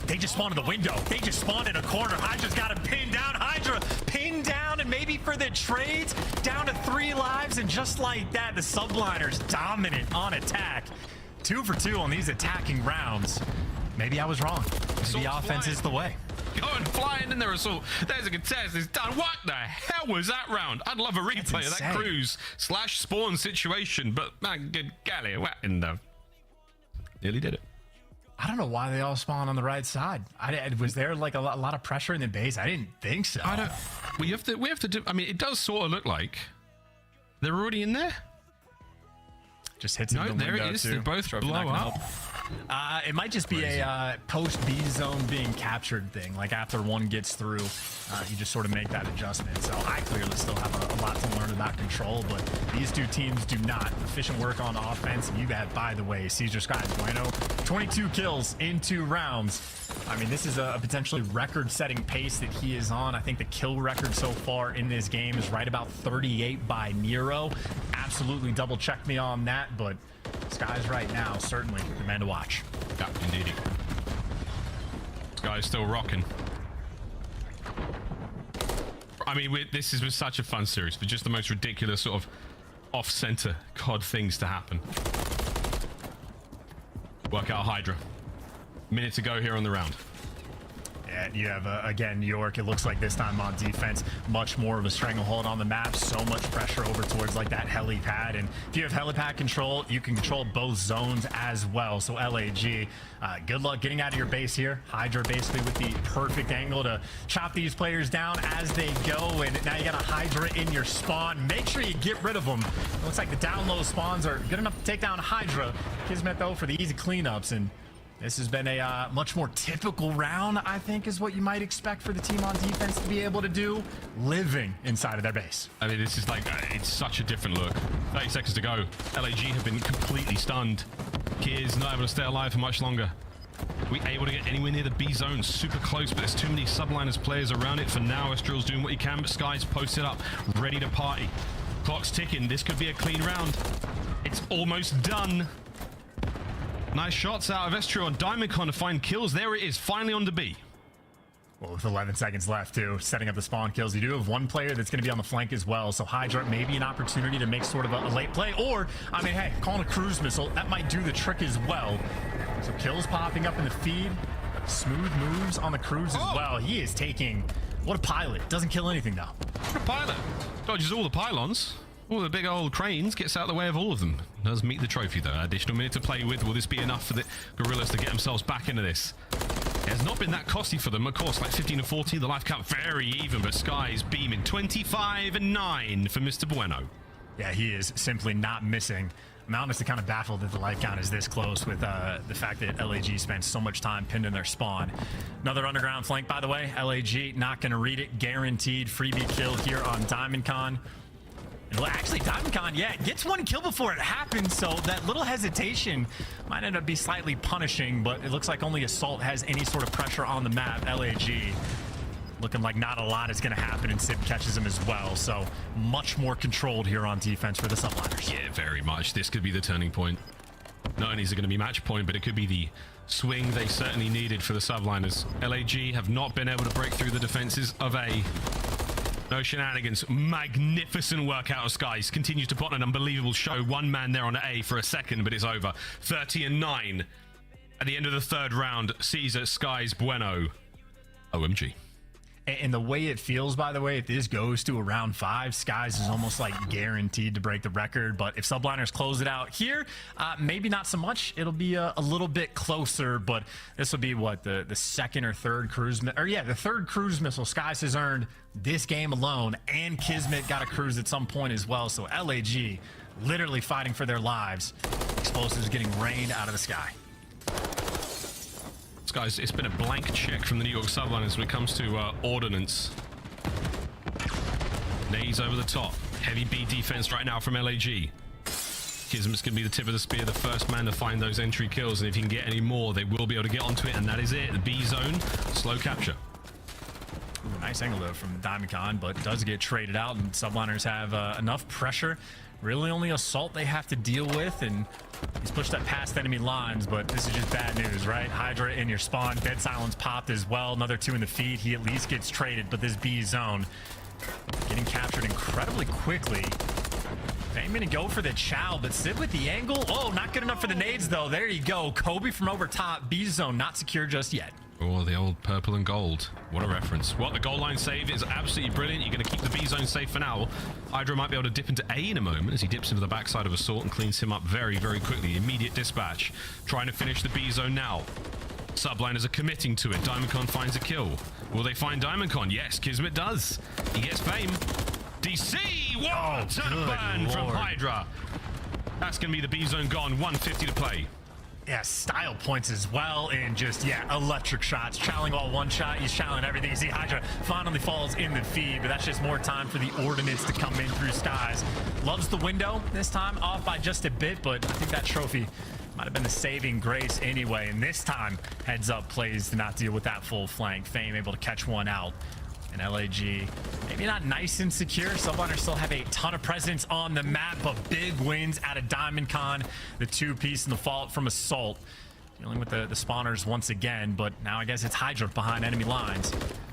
They just spawned in the window. They just spawned in a corner. Hydra's got him pinned down. Hydra pinned down, and maybe for the trades, down to 3 lives. And just like that, the subliners dominant on attack. 2 for 2 on these attacking rounds. Maybe I was wrong. Maybe the offense is the way. Going flying in there, Assault. There's a contest. It's done. What the hell was that round? I'd love a replay of that cruise / spawn situation, but man, good golly, what in the... Nearly did it. I don't know why they all spawn on the right side. Was there like a lot of pressure in the base? I didn't think so. I don't... We have to do... I mean, it does sort of look like they're already in there. Just hits in the window, there it is. too. They both Trophy blow not up. gonna help. It might just be a post B zone being captured thing. Like after one gets through, you just sort of make that adjustment. So I clearly still have a lot to learn about control, but these 2 teams do not. Efficient work on offense. You had, by the way, Caesar Skies Bueno, 22 kills in 2 rounds. I mean, this is a potentially record-setting pace that he is on. I think the kill record so far in this game is right about 38 by Nero. Absolutely double-check me on that, but Skies right now, certainly the man to watch. Yeah, indeed. Sky's still rocking. I mean, this has been such a fun series for just the most ridiculous sort of off-center COD things to happen. Work out Hydra. Minute to go here on the round. Yeah, you have, again, New York. It looks like this time on defense, much more of a stranglehold on the map. So much pressure over towards like that helipad. And if you have helipad control, you can control both zones as well. So LAG, good luck getting out of your base here. Hydra basically with the perfect angle to chop these players down as they go. And now you got a Hydra in your spawn. Make sure you get rid of them. It looks like the down low spawns are good enough to take down Hydra. Kismet, though, for the easy cleanups. And this has been a much more typical round, I think, is what you might expect for the team on defense to be able to do, living inside of their base. I mean, this is like, it's such a different look. 30 seconds to go. LAG have been completely stunned. Kids not able to stay alive for much longer. Are we able to get anywhere near the B zone? Super close, but there's too many subliners players around it for now. Estrel's doing what he can, but Sky's posted up, ready to party. Clock's ticking. This could be a clean round. It's almost done. Nice shots out of Estrel and Diamondcon to find kills. There it is, finally on to B. Well, with 11 seconds left, too, setting up the spawn kills, you do have 1 player that's going to be on the flank as well. So Hydra, maybe an opportunity to make sort of a late play. Or, I mean, hey, calling a cruise missile, that might do the trick as well. So kills popping up in the feed. Smooth moves on the cruise as well. He is taking... What a pilot. Doesn't kill anything, though. What a pilot. Dodges all the pylons. All the big old cranes, gets out of the way of all of them. Does meet the trophy, though. Additional minute to play with. Will this be enough for the Gorillas to get themselves back into this? It has not been that costly for them. Of course, like 15 to 40. The life count very even, but Sky's beaming. 25 and 9 for Mr. Bueno. Yeah, he is simply not missing. I'm honestly kind of baffled that the life count is this close with the fact that LAG spent so much time pinned in their spawn. Another underground flank, by the way. LAG not going to read it. Guaranteed freebie kill here on Diamondcon. Well, actually, Diamondcon, yeah, gets 1 kill before it happens, so that little hesitation might end up be slightly punishing, but it looks like only Assault has any sort of pressure on the map. LAG looking like not a lot is going to happen, and Sib catches him as well, so much more controlled here on defense for the subliners. Yeah, very much. This could be the turning point. Not only is it going to be match point, but it could be the swing they certainly needed for the subliners. LAG have not been able to break through the defenses of A. No shenanigans. Magnificent work out of Skies. Continues to put on an unbelievable show. 1 man there on A for a second, but it's over. 30 and 9. At the end of the 3rd round, Caesar, Skies, Bueno. OMG. And the way it feels, by the way, if this goes to a round 5, Skies is almost like guaranteed to break the record. But if Subliners close it out here, maybe not so much. It'll be a little bit closer, but this will be what, the second or third cruise, the third cruise missile Skies has earned this game alone, and Kismet got a cruise at some point as well. So LAG literally fighting for their lives. Explosives getting rained out of the sky. Guys, it's been a blank check from the New York Subliners when it comes to ordnance. Nades over the top. Heavy B defense right now from LAG. Kismet's going to be the tip of the spear, the first man to find those entry kills, and if he can get any more, they will be able to get onto it, and that is it. The B zone, slow capture. Ooh, nice angle though from Diamond Con, but does get traded out, and Subliners have enough pressure. Really only Assault they have to deal with, and he's pushed that past enemy lines, but this is just bad news, right? Hydra in your spawn, Dead Silence popped as well. Another 2 in the feed. He at least gets traded, but this B zone getting captured incredibly quickly. Fame gonna go for the Chow, but Sid with the angle. Oh, not good enough for the nades though. There you go. Kobe from over top. B zone not secure just yet. Oh, the old purple and gold. What a reference. Well, the goal line save is absolutely brilliant. You're going to keep the B zone safe for now. Hydra might be able to dip into A in a moment as he dips into the backside of Assault and cleans him up very, very quickly. Immediate dispatch. Trying to finish the B zone now. Subliners are committing to it. Diamondcon finds a kill. Will they find Diamondcon? Yes, Kismet does. He gets Fame. DC! What a burn from Hydra. That's going to be the B zone gone. 150 to play. Yeah, style points as well, and just, electric shots. Chowing all one shot, he's chowing everything. You see Hydra finally falls in the feed, but that's just more time for the Ordnance to come in through Skies. Loves the window this time, off by just a bit, but I think that trophy might have been the saving grace anyway, and this time, heads up plays to not deal with that full flank. Fame able to catch one out. And LAG, maybe not nice and secure. Subliners still have a ton of presence on the map, but big wins out of Diamond Con. The 2-piece and the fallout from Assault. Dealing with the spawners once again, but now I guess it's Hydra behind enemy lines.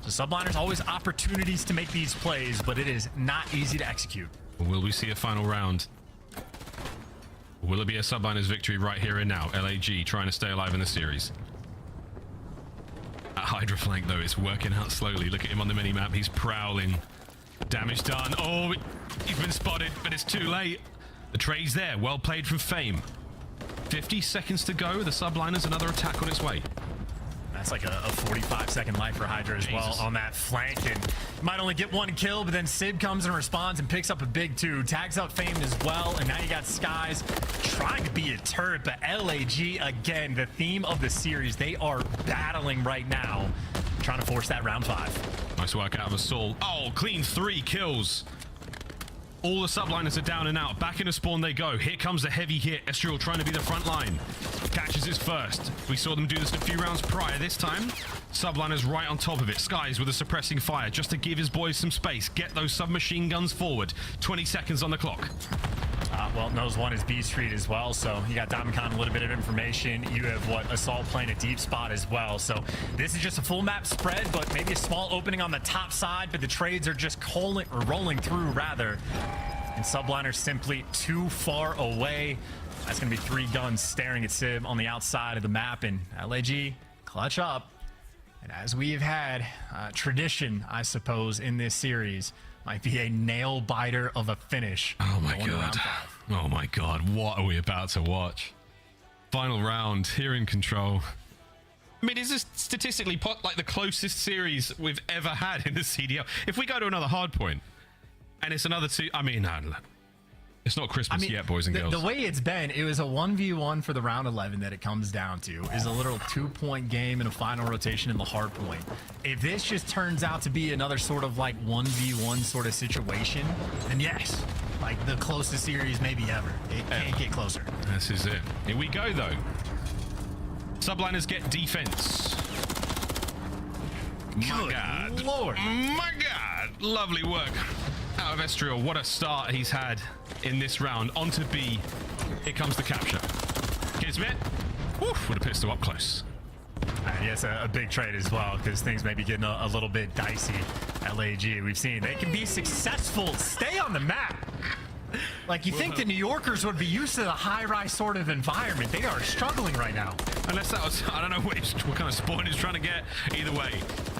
So Subliners always opportunities to make these plays, but it is not easy to execute. Will we see a final round? Will it be a Subliners victory right here and now? LAG trying to stay alive in the series. At Hydra flank though, it's working out slowly. Look at him on the mini-map, he's prowling. Damage done. Oh, he's been spotted, but it's too late. The trade's there, well played from Fame. 50 seconds to go, the Subliners, another attack on its way. That's like a 45-second life for Hydra as well on that flank, and might only get 1 kill, but then Sid comes and responds and picks up a big 2, tags out Fame as well, and now you got Skies trying to be a turret, but LAG, again, the theme of the series, they are battling right now, trying to force that round 5. Nice work out of Assault. Oh, clean 3 kills. All the Subliners are down and out. Back into spawn they go. Here comes the heavy hit. Estriel trying to be the front line. Catches his first. We saw them do this a few rounds prior. This time, Subliners right on top of it. Skies with a suppressing fire just to give his boys some space. Get those submachine guns forward. 20 seconds on the clock. Well, knows one is B Street as well, so you got Diamond Con a little bit of information. You have Assault playing a deep spot as well. So this is just a full map spread, but maybe a small opening on the top side, but the trades are just rolling through rather. And Subliners simply too far away. That's going to be 3 guns staring at Sib on the outside of the map, and LAG clutch up. And as we have had tradition, I suppose, in this series, might be a nail biter of a finish. Oh my god. Oh my god. What are we about to watch? Final round here in control. I mean, is this statistically like the closest series we've ever had in the CDL? If we go to another hard point and it's another 2, I mean, it's not Christmas yet, boys and girls. The way it's been, it was a 1v1 for the round 11 that it comes down to. Is a little 2-point game and a final rotation in the hard point. If this just turns out to be another sort of like 1v1 sort of situation, then yes, like the closest series maybe ever. It can't get closer. This is it. Here we go, though. Subliners get defense. My God. Lord. My God. Lovely work out of Estriel. What a start he's had in this round. On to B. Here comes the capture. Kismet. Woof, with a pistol up close. Yes, a big trade as well, because things may be getting a little bit dicey. LAG, we've seen they can be successful, stay on the map. Like, you think the New Yorkers would be used to the high-rise sort of environment. They are struggling right now. Unless that was, I don't know what kind of spawn he's trying to get. Either way,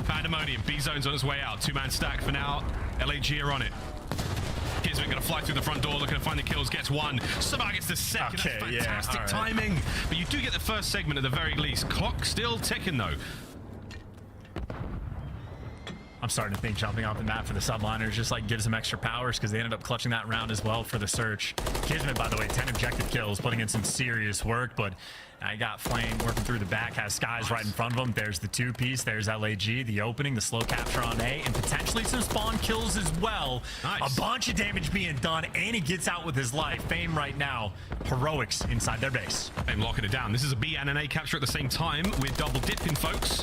Pandemonium, B-zone's on its way out. Two-man stack for now. LAG are on it. Kismet gonna fly through the front door, looking to find the kills, gets one. Sabah gets the second. Okay, That's fantastic yeah, all right. timing. But you do get the first segment at the very least. Clock still ticking though. I'm starting to think jumping off the map for the subliners just like gives them extra powers because they ended up clutching that round as well for the search. Kismet, by the way, 10 objective kills, putting in some serious work, but I got Flame working through the back, has Skies right in front of him. There's the two-piece, there's LAG, the opening, the slow capture on A, and potentially some spawn kills as well. Nice. A bunch of damage being done, and he gets out with his life. Fame right now, heroics inside their base. Fame locking it down. This is a B and an A capture at the same time with double dipping, folks.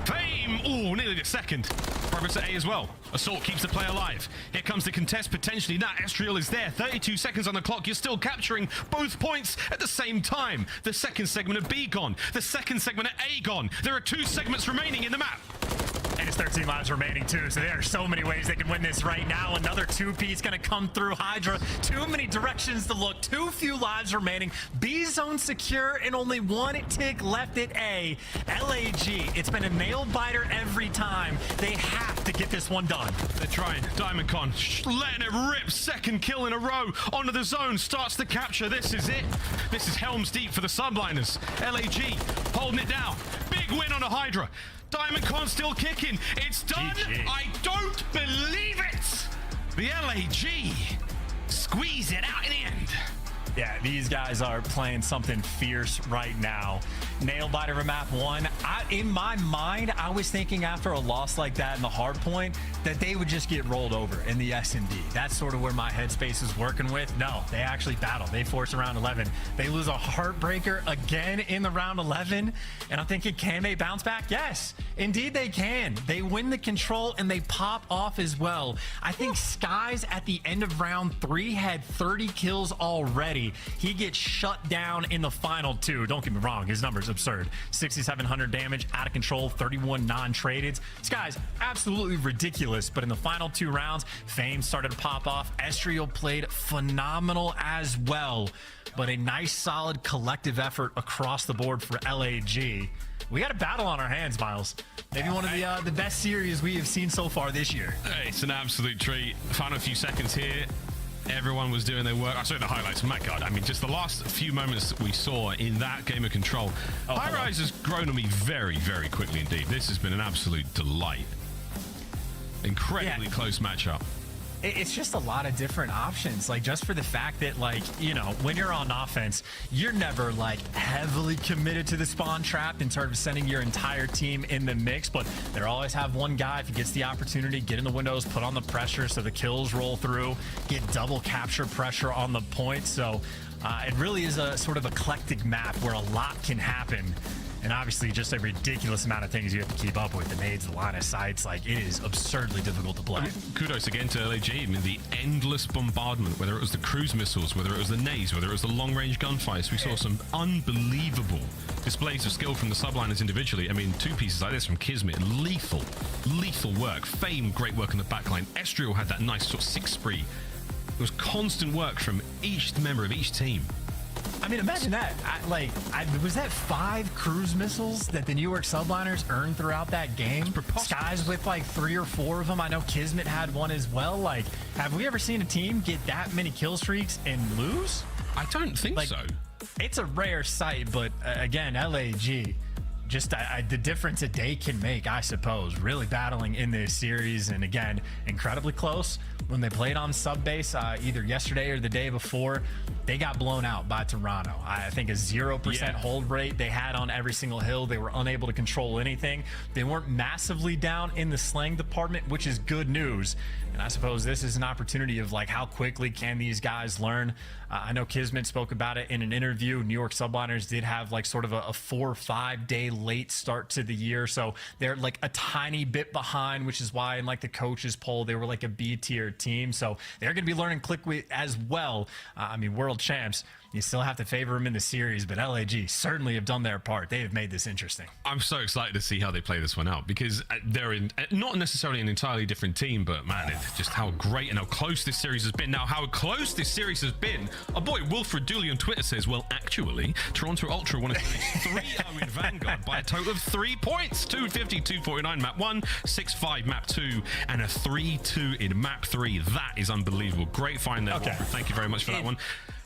Fame! Ooh, nearly the second. Progress at A as well. Assault keeps the play alive. Here comes the contest potentially. Now Estriel is there. 32 seconds on the clock. You're still capturing both points at the same time. The second segment of B gone. The second segment of A gone. There are 2 segments remaining in the map. And it's 13 lives remaining too, so there are so many ways they can win this right now. Another two-piece gonna come through Hydra. Too many directions to look, too few lives remaining. B zone secure and only 1 tick left at A. LAG, it's been a nail biter every time. They have to get this one done. They're trying. DiamondCon letting it rip. Second kill in a row. Onto the zone. Starts the capture. This is it. This is Helm's Deep for the subliners. LAG holding it down. Big win on a Hydra. DiamondCon still kicking. It's done. GG. I don't believe it. The LAG squeeze it out in the end. Yeah, these guys are playing something fierce right now. Nail biter of map 1. In my mind, I was thinking after a loss like that in the hard point that they would just get rolled over in the S&D. That's sort of where my headspace is working with. No, they actually battle. They force a round 11. They lose a heartbreaker again in the round 11. And I'm thinking, can they bounce back? Yes, indeed they can. They win the control and they pop off as well. I think Skies at the end of round 3 had 30 kills already. He gets shut down in the final 2. Don't get me wrong, his number's absurd. 6,700 damage, out of control, 31 non-traded. This guy's absolutely ridiculous, but in the final 2 rounds, Fame started to pop off. Estriel played phenomenal as well, but a nice, solid collective effort across the board for LAG. We got a battle on our hands, Miles. Maybe one of the best series we have seen so far this year. Hey, it's an absolute treat. Final few seconds here. Everyone was doing their work. I saw the highlights. My God, I mean, just the last few moments that we saw in that game of Control. High Rise has grown on me very, very quickly indeed. This has been an absolute delight. Incredibly close matchup. It's just a lot of different options, like just for the fact that, like, you know, when you're on offense, you're never like heavily committed to the spawn trap in terms of sending your entire team in the mix, but they always have one guy, if he gets the opportunity, get in the windows, put on the pressure so the kills roll through, get double capture pressure on the point. So it really is a sort of eclectic map where a lot can happen. And obviously just a ridiculous amount of things you have to keep up with. The nades, the line of sights, like it is absurdly difficult to play. I mean, kudos again to LAG. I mean, the endless bombardment, whether it was the cruise missiles, whether it was the nades, whether it was the long-range gunfights. We saw some unbelievable displays of skill from the subliners individually. I mean, 2 pieces like this from Kismet, lethal work. Fame, great work on the backline. Estriel had that nice sort of 6 spree. It was constant work from each member of each team. I mean, imagine that. Was that 5 cruise missiles that the New York subliners earned throughout that game? Skies with like 3 or 4 of them. I know Kismet had one as well. Like, have we ever seen a team get that many kill streaks and lose? I don't think so. It's a rare sight, but again, LAG, just the difference a day can make, I suppose. Really battling in this series, and again, incredibly close. When they played on sub base, either yesterday or the day before, they got blown out by Toronto. I think a 0% hold rate they had on every single hill. They were unable to control anything. They weren't massively down in the slang department, which is good news. And I suppose this is an opportunity of like, how quickly can these guys learn? I know Kismet spoke about it in an interview. New York subliners did have like sort of a 4 or 5 day late start to the year. So they're like a tiny bit behind, which is why in like the coaches poll, they were like a B tier team. So they're going to be learning quickly as well. I mean, world champs. you still have to favor them in the series, but LAG certainly have done their part. They have made this interesting. I'm so excited to see how they play this one out, because they're in not necessarily an entirely different team, but man, it's just how great and how close this series has been. Now, how close this series has been, our boy Wilfred Dooley on Twitter says, well, actually, Toronto Ultra won a 3-0 in Vanguard by a total of 3 points. 250-249 map 1, 6-5 map 2, and a 3-2 in map 3. That is unbelievable. Great find there, Wilfred. Thank you very much for that one.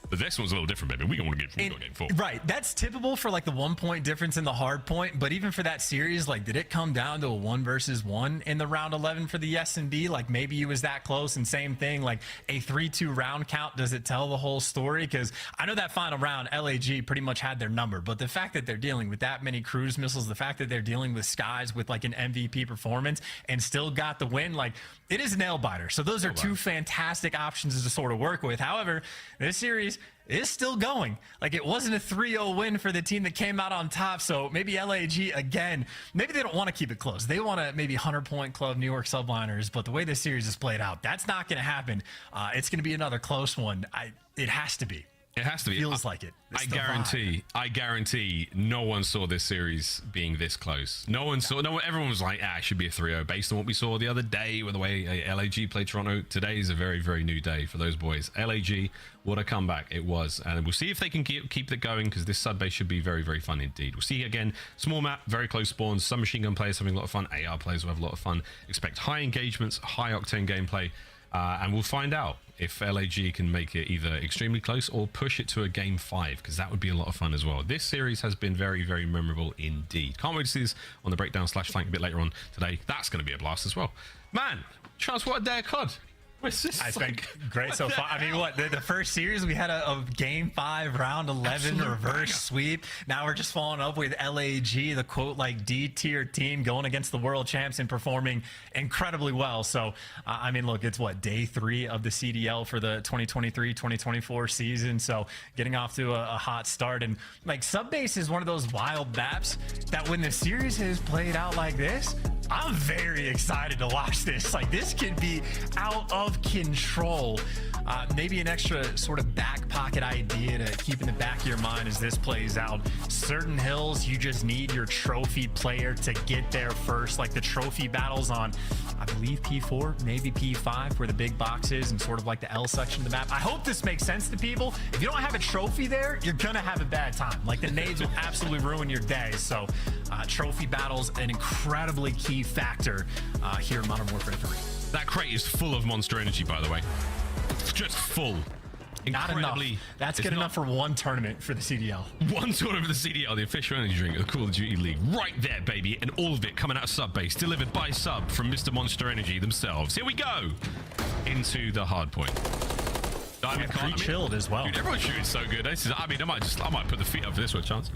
But this one's a little different, baby. We don't want to get game 4. Right. That's typical for like the 1 point difference in the hard point. But even for that series, like, did it come down to a 1 versus 1 in the round 11 for the S&D? Like, maybe it was that close. And same thing, like a 3-2 round count. Does it tell the whole story? Because I know that final round, LAG pretty much had their number. But the fact that they're dealing with that many cruise missiles, the fact that they're dealing with Skies with like an MVP performance and still got the win, like, it is a nail biter. So those are two fantastic options to sort of work with. However, this series is still going. Like, it wasn't a 3-0 win for the team that came out on top. So maybe LAG, again, maybe they don't want to keep it close. They want to maybe 100-point club New York Subliners. But the way this series is played out, that's not going to happen. It's going to be another close one. It has to be. It has to be. Feels like it. I guarantee no one saw this series being this close. Everyone was like, it should be a 3-0 based on what we saw the other day with the way LAG played Toronto. Today is a very, very new day for those boys. LAG, what a comeback it was. And we'll see if they can keep it going, because this sub base should be very, very fun indeed. We'll see again, small map, very close spawns, some machine gun players having a lot of fun, AR players will have a lot of fun. Expect high engagements, high octane gameplay. And we'll find out if LAG can make it either extremely close or push it to a game 5, because that would be a lot of fun as well. This series has been very, very memorable indeed. Can't wait to see this on the breakdown /flank a bit later on today. That's going to be a blast as well. Man, Charles, what a day of COD. It's been great so far. I mean, what, the first series we had a game 5 round 11 reverse sweep. Now we're just following up with LAG, the quote like D-tier team, going against the world champs and performing incredibly well. So I mean, look, it's what, day 3 of the CDL for the 2023-2024 season. So getting off to a hot start, and like Subbase is one of those wild maps that when the series has played out like this, I'm very excited to watch this. Like, this could be out of control. Maybe an extra sort of back pocket idea to keep in the back of your mind as this plays out. Certain hills, you just need your trophy player to get there first. Like the trophy battles on, I believe, P4, maybe P5, where the big box is, and sort of like the L section of the map. I hope this makes sense to people. If you don't have a trophy there, you're gonna have a bad time. Like, the nades will absolutely ruin your day. So trophy battles, an incredibly key factor here in Modern Warfare 3. That crate is full of Monster Energy, by the way. Just full. Not enough. That's good enough for one tournament for the CDL. One tournament for the CDL, the official energy drink of the Call of Duty League. Right there, baby. And all of it coming out of Subbase, delivered by Sub from Mr. Monster Energy themselves. Here we go. Into the hard point. Diamond chilled as well. Dude, everyone's shooting so good. This is, I might put the feet up for this one, chance.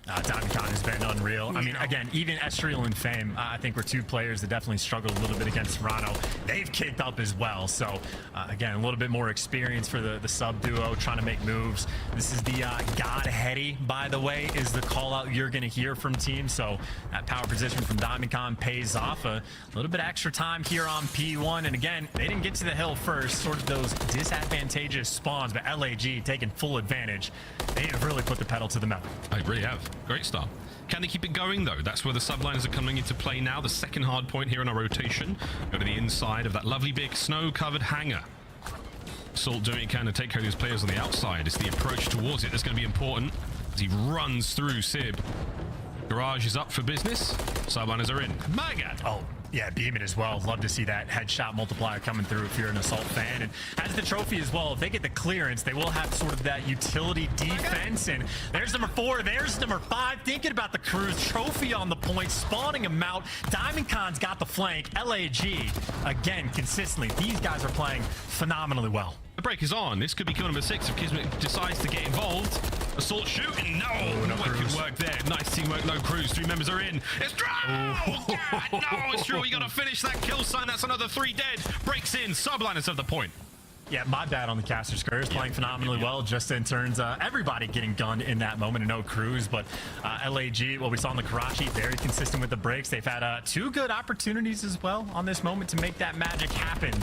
Diamond has been unreal. I mean, again, even Estriel and Fame, I think were two players that definitely struggled a little bit against Toronto. They've kicked up as well. So, again, a little bit more experience for the sub duo trying to make moves. This is the God Heady, by the way, is the call out you're going to hear from teams. So that power position from Diamond pays off. A little bit extra time here on P1. And again, they didn't get to the hill first, sort of those disadvantageous spawns, but LAG taking full advantage. They have really put the pedal to the metal. I really have. Great start. Can they keep it going, though? That's where the subliners are coming into play now. The second hard point here in our rotation. Go to the inside of that lovely big snow-covered hangar. Salt doing what he can to take care of these players on the outside. It's the approach towards it that's going to be important as he runs through Sib. Garage is up for business. Subliners are in. Magad. Oh, yeah, beaming as well. Love to see that headshot multiplier coming through if you're an Assault fan. And as the trophy as well, if they get the clearance, they will have sort of that utility defense. And there's number 4, there's number 5, thinking about the cruise. Trophy on the point, spawning him out. Diamond Khan's got the flank. LAG, again, consistently, these guys are playing phenomenally well. The break is on. This could be kill number 6 if Kismet decides to get involved. Assault shooting. No wicked work there. Nice teamwork. No cruise. 3 members are in. It's Drew. Oh, God, no, it's Drew. You got to finish that kill sign. That's another 3 dead. Breaks in. Subliners have the point. Yeah, my bad on the caster squares, playing phenomenally well, just in turns everybody getting gunned in that moment and no cruise. But LAG, what we saw in the Karachi, very consistent with the breaks. They've had 2 good opportunities as well on this moment to make that magic happen.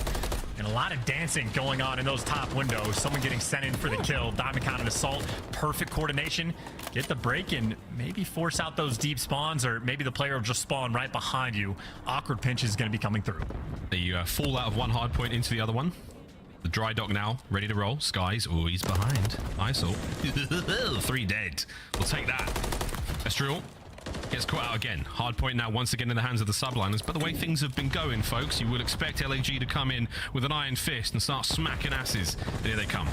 And a lot of dancing going on in those top windows. Someone getting sent in for the kill. Diamondcon and Assault. Perfect coordination. Get the break and maybe force out those deep spawns, or maybe the player will just spawn right behind you. Awkward pinch is going to be coming through. The fall out of one hard point into the other one. The dry dock now, ready to roll. Skies, oh, he's behind. ISO. 3 dead. We'll take that. Estriel gets caught out again. Hard point now once again in the hands of the subliners. But the way things have been going, folks, you would expect LAG to come in with an iron fist and start smacking asses. Here they come.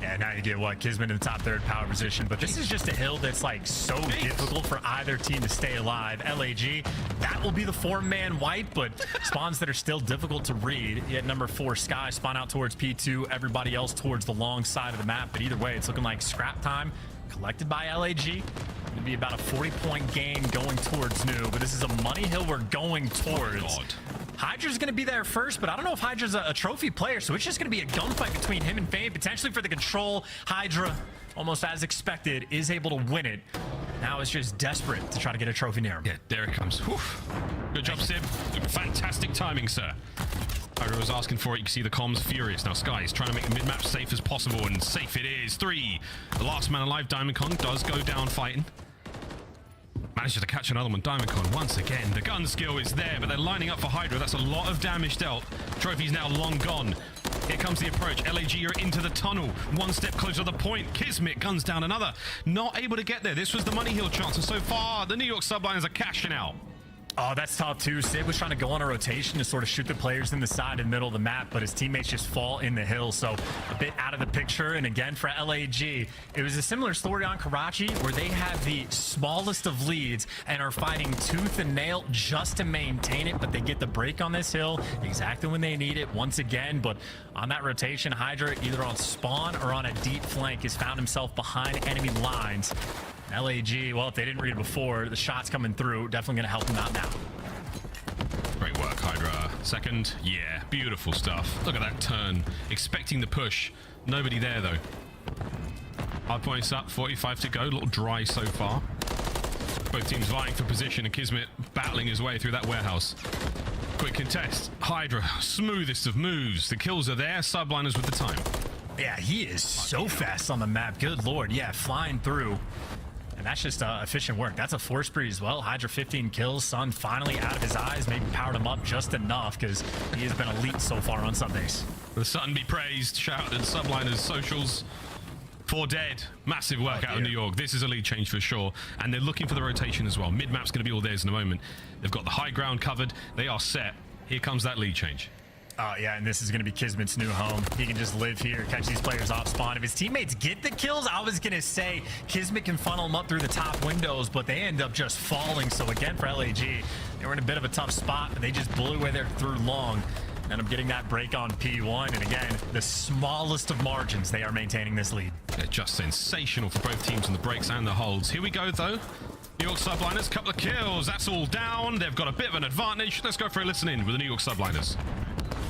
Yeah, now you get what? Kismet in the top third power position. But this is just a hill that's like so difficult for either team to stay alive. LAG, that will be the 4-man wipe, but spawns that are still difficult to read. Yet number 4, Sky, spawn out towards P2. Everybody else towards the long side of the map. But either way, it's looking like scrap time collected by LAG. It'd be about a 40-point game going towards New, but this is a money hill we're going towards. Oh, God. Hydra's going to be there first, but I don't know if Hydra's a trophy player, so it's just going to be a gunfight between him and Fame, potentially for the control. Hydra, almost as expected, is able to win it. Now it's just desperate to try to get a trophy near him. Yeah, there it comes. Whew. Good job, Sib. Fantastic timing, sir. Hydra was asking for it. You can see the comms furious. Now Sky is trying to make the mid-map safe as possible, and safe it is. 3. The last man alive, Diamondcon, does go down fighting. Manages to catch another one. Diamondcon once again. The gun skill is there, but they're lining up for Hydra. That's a lot of damage dealt. Trophy's now long gone. Here comes the approach. LAG are into the tunnel. One step closer to the point. Kismet guns down another. Not able to get there. This was the money hill chance, and so far the New York Subliners are cashing out. Oh, that's tough too. Sid was trying to go on a rotation to sort of shoot the players in the side and middle of the map, but his teammates just fall in the hill, so a bit out of the picture. And again, for LAG, it was a similar story on Karachi, where they have the smallest of leads and are fighting tooth and nail just to maintain it, but they get the break on this hill exactly when they need it once again. But on that rotation, Hydra, either on spawn or on a deep flank, has found himself behind enemy lines. LAG, well, if they didn't read it before, the shots coming through, definitely going to help them out now. Great work, Hydra. Second, yeah, beautiful stuff. Look at that turn. Expecting the push. Nobody there, though. Hard points up, 45 to go. A little dry so far. Both teams vying for position, and Kismet battling his way through that warehouse. Quick contest. Hydra, smoothest of moves. The kills are there. Subliners with the time. Yeah, he is so fast on the map. Good lord. Yeah, flying through. And that's just efficient work. That's a 4 spree as well. Hydra 15 kills. Sun finally out of his eyes. Maybe powered him up just enough because he has been elite so far on Sundays. The Sun be praised. Shout out to the Subliners socials. 4 dead. Massive work out of New York. This is a lead change for sure. And they're looking for the rotation as well. Mid-map's going to be all theirs in a moment. They've got the high ground covered. They are set. Here comes that lead change. Yeah, and this is going to be Kismet's new home. He can just live here, catch these players off spawn. If his teammates get the kills, I was going to say Kismet can funnel them up through the top windows, but they end up just falling. So again, for LAG, they were in a bit of a tough spot, but they just blew away there through long. And I'm getting that break on P1. And again, the smallest of margins, they are maintaining this lead. Yeah, just sensational for both teams on the breaks and the holds. Here we go, though. New York Subliners, couple of kills. That's all down. They've got a bit of an advantage. Let's go for a listen in with the New York Subliners.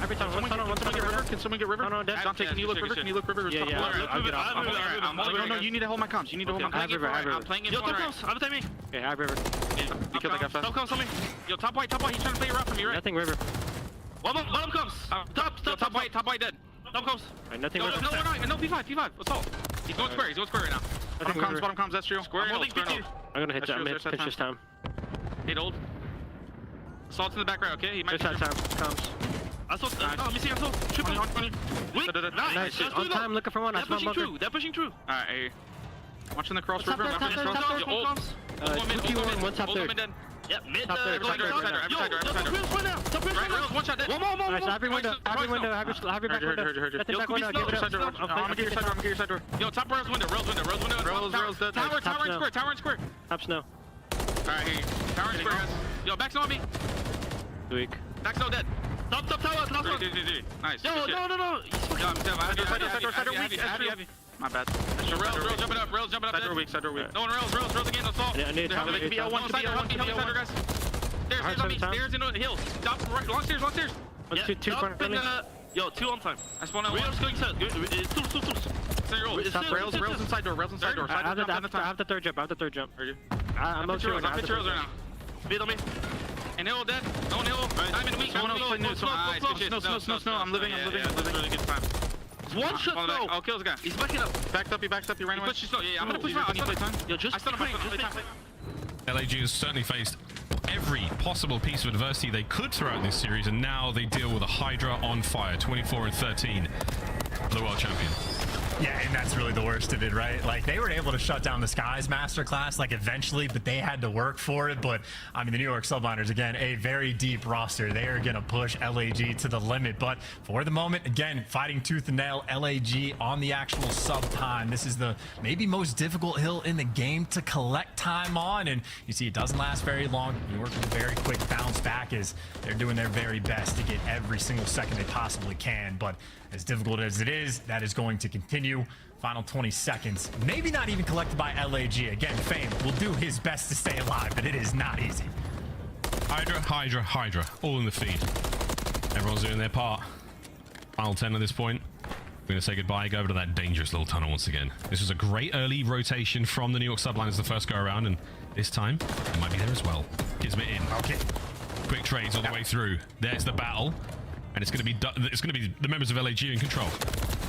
Every time, someone get river. Can someone get river? No, Dante, can you look river? Can you look river? Yeah, I'll get off. No, you need to hold my comms. You need to hold my comms. I'm playing in front. Yo, top comes. I'm me. Yeah, I have river. You killed that guy fast. Top comes, me. Yo, top white. He's trying to play around for me, right? Nothing river. One comes. Top white dead. Top comes. Nothing river. No, P5. What's all? He's going square right now. Bottom comms, that's true. Square. I'm gonna hit that. I'm gonna hit this time. Hit old. Assault's in the back right, okay? He might be time. Comes. Assault. Oh, let me see. Assault. Triple. Weak. Nice. On time, looking for one. They're pushing through. Alright, watching the cross river. One top third. Yep, mid. Top third. One shot dead. One more. Nice, every window. Every back window. Nothing back window. Give it up. I'm gonna get your side door. Yo, top rails window. Rails dead. Tower and square. Top snow. Alright, here. Tower and square, guys. Yo, back snow on me. Weak. Back snow dead. Top tower. Nice. Yo, no. Heavy. My bad. Rails jumping up. Side door weak. No one rails again. Assault. Yeah, I need They can be L1. Help me, side door, guys. Stairs on me. Stairs into the hill. Top right. Long stairs. Two front of me. Yo, 2 on time. I spawned out. Rails going set. Tools. Rails inside door. I have the third jump. I'm not sure. I'm 50 rails right now. Speed on me. Nail dead. No nail. I'm in weak. Someone else play new. Snow. I'm living. Really good time. One shot, no. I'll kill this guy. He's backing up. Backed up, he ran away. Push slow. Yeah, I'm gonna push him out. Yo, just play time. LAG has certainly faced every possible piece of adversity they could throw out this series, and now they deal with a Hydra on fire, 24-13, the world champion. Yeah, and that's really the worst of it, right? Like, they were able to shut down the Skies Masterclass, like, eventually, but they had to work for it. But, I mean, the New York Subliners, again, a very deep roster. They are going to push LAG to the limit. But for the moment, again, fighting tooth and nail, LAG on the actual sub time. This is the maybe most difficult hill in the game to collect time on. And you see, it doesn't last very long. New York with a very quick bounce back as they're doing their very best to get every single second they possibly can. But as difficult as it is, that is going to continue. Final 20 seconds. Maybe not even collected by LAG. Again, Fame will do his best to stay alive, but it is not easy. Hydra. All in the feed. Everyone's doing their part. Final 10 at this point. We're going to say goodbye, go over to that dangerous little tunnel once again. This was a great early rotation from the New York Subliners the first go around, and this time, it might be there as well. Kismet in. Okay. Quick trades all the way through. There's the battle. And it's going to be the members of LAG in control.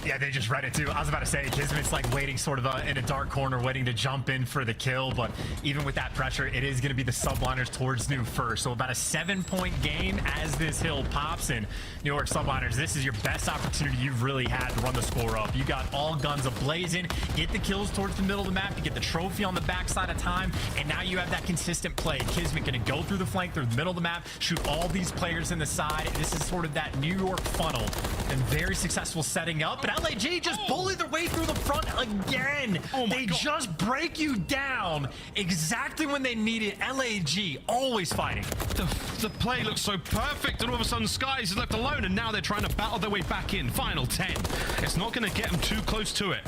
Yeah, they just read it too. I was about to say, Kismet's like waiting sort of in a dark corner, waiting to jump in for the kill. But even with that pressure, it is going to be the Subliners towards New first. So about a 7-point game as this hill pops. And New York Subliners, this is your best opportunity you've really had to run the score up. You got all guns ablazing, get the kills towards the middle of the map, you get the trophy on the backside of time, and now you have that consistent play. Kismet going to go through the flank, through the middle of the map, shoot all these players in the side. This is sort of that New York funnel and very successful setting up. But LAG just bully their way through the front again. They just break you down exactly when they need it. LAG always fighting. The play looks so perfect, and all of a sudden Skies is left alone, and now they're trying to battle their way back in. Final 10. It's not going to get them too close to it.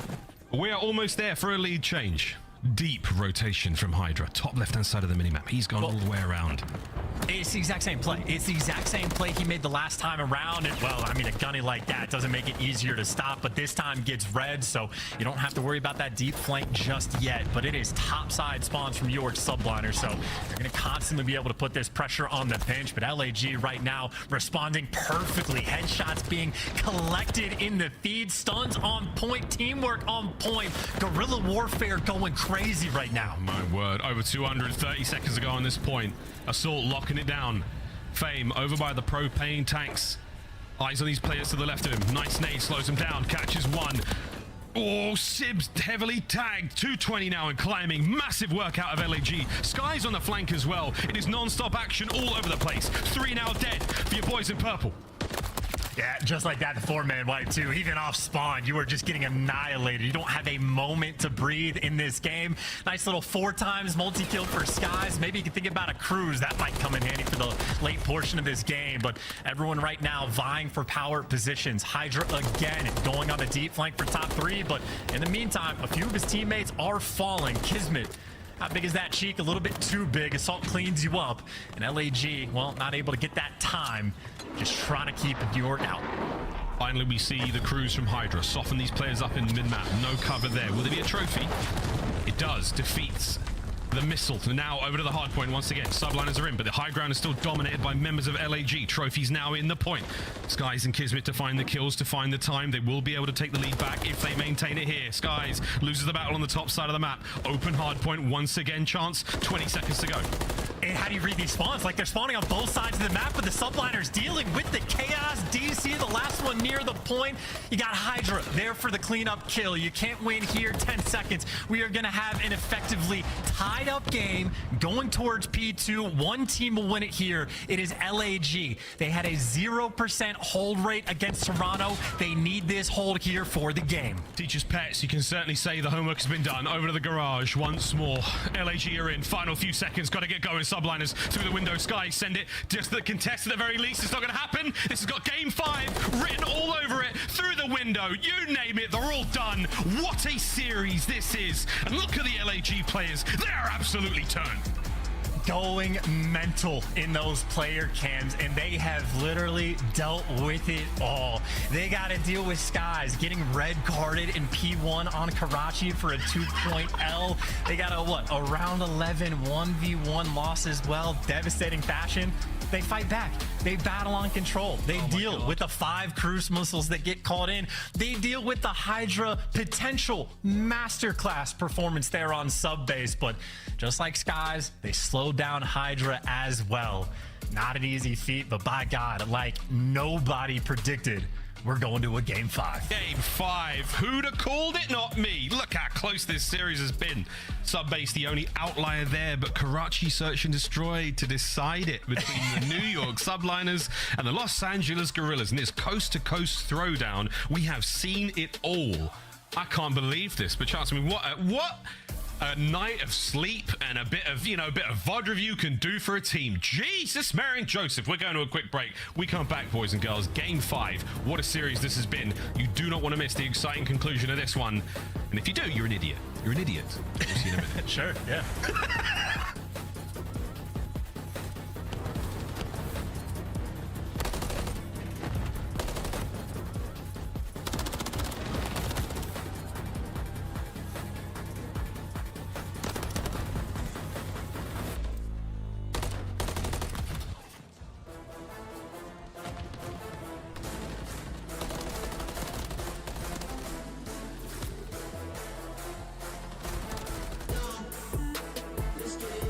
We are almost there for a lead change. Deep rotation from Hydra. Top left-hand side of the minimap. He's gone all the way around. It's the exact same play. It's the exact same play he made the last time around. And, well, I mean, a gunny like that doesn't make it easier to stop, but this time gets red, so you don't have to worry about that deep flank just yet. But it is topside spawns from York Subliner, so they're going to constantly be able to put this pressure on the pinch. But LAG right now responding perfectly. Headshots being collected in the feed. Stuns on point. Teamwork on point. Guerrilla warfare going crazy right now. My word. Over 230 seconds ago on this point. Assault locking it down. Fame over by the propane tanks. Eyes on these players to the left of him. Nice nade slows him down. Catches one. Oh, Sibs heavily tagged. 220 now and climbing. Massive work out of LAG. Skies on the flank as well. It is non-stop action all over the place. 3 now dead for your boys in purple. Yeah, just like that, the 4-man wipe too. Even off spawn, you are just getting annihilated. You don't have a moment to breathe in this game. Nice little 4 times multi-kill for Skies. Maybe you can think about a cruise. That might come in handy for the late portion of this game. But everyone right now vying for power positions. Hydra again going on the deep flank for top 3. But in the meantime, a few of his teammates are falling. Kismet, how big is that cheek? A little bit too big. Assault cleans you up. And LAG, well, not able to get that time. Just trying to keep New York out. Finally, we see the crews from Hydra soften these players up in mid-map. No cover there. Will there be a trophy? It does. Defeats the missile. Now over to the hard point once again. Subliners are in, but the high ground is still dominated by members of LAG. Trophies now in the point. Skies and Kismet to find the kills, to find the time. They will be able to take the lead back if they maintain it here. Skies loses the battle on the top side of the map. Open hard point once again. Chance. 20 seconds to go. And how do you read these spawns? Like, they're spawning on both sides of the map, but the Subliners dealing with the chaos. DC, the last one near the point. You got Hydra there for the cleanup kill. You can't win here. 10 seconds. We are going to have an effectively tied up game going towards P2. One team will win it here. It is LAG. They had a 0% hold rate against Toronto. They need this hold here for the game. Teacher's pets, you can certainly say the homework has been done. Over to the garage once more. LAG are in. Final few seconds. Got to get going. Subliners through the window. Skies send it. Just the contest at the very least. It's not going to happen. This has got game 5 written all over it. Through the window. You name it. They're all done. What a series this is. And look at the LAG players. They are absolutely turned. going mental in those player cams, and they have literally dealt with it all. They got to deal with Skies getting red carded in P1 on Karachi for a 2-point L. They got a round 11 1v1 loss as well. Devastating fashion. They fight back. They battle on control. They deal with the 5 cruise missiles that get called in. They deal with the Hydra potential masterclass performance there on sub base. But just like Skies, they slowed down Hydra as well. Not an easy feat, but by God, like nobody predicted, we're going to a game 5. Game 5. Who'd have called it? Not me. Look how close this series has been. Subbase the only outlier there, but Karachi Search and Destroy to decide it between the New York Subliners and the Los Angeles Gorillas. In this coast-to-coast throwdown, we have seen it all. I can't believe this, but Chance, I mean, what a night of sleep and a bit of VOD review can do for a team. Jesus, Mary and Joseph. We're going to a quick break. We come back, boys and girls. Game 5. What a series this has been. You do not want to miss the exciting conclusion of this one. And if you do, you're an idiot. You're an idiot. We'll see you in a minute. Sure, yeah. Let's get it.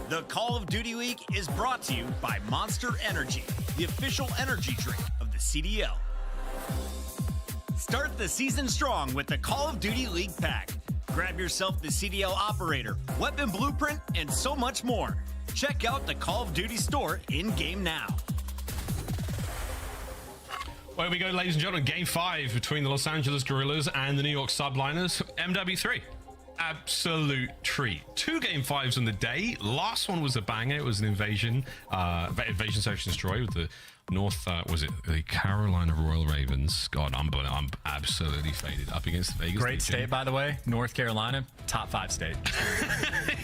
The Call of Duty League is brought to you by Monster Energy, the official energy drink of the CDL. Start the season strong with the Call of Duty League pack. Grab yourself the CDL operator, weapon blueprint, and so much more. Check out the Call of Duty store in-game now. Well, we go, ladies and gentlemen. Game 5 between the Los Angeles Guerrillas and the New York Subliners. MW3. Absolute treat. 2 game 5s on the day. Last one was a banger. It was an invasion search and destroy with the North, was it the Carolina Royal Ravens? God, I'm absolutely faded up against the Vegas. Great state, by the way. North Carolina, top 5 state.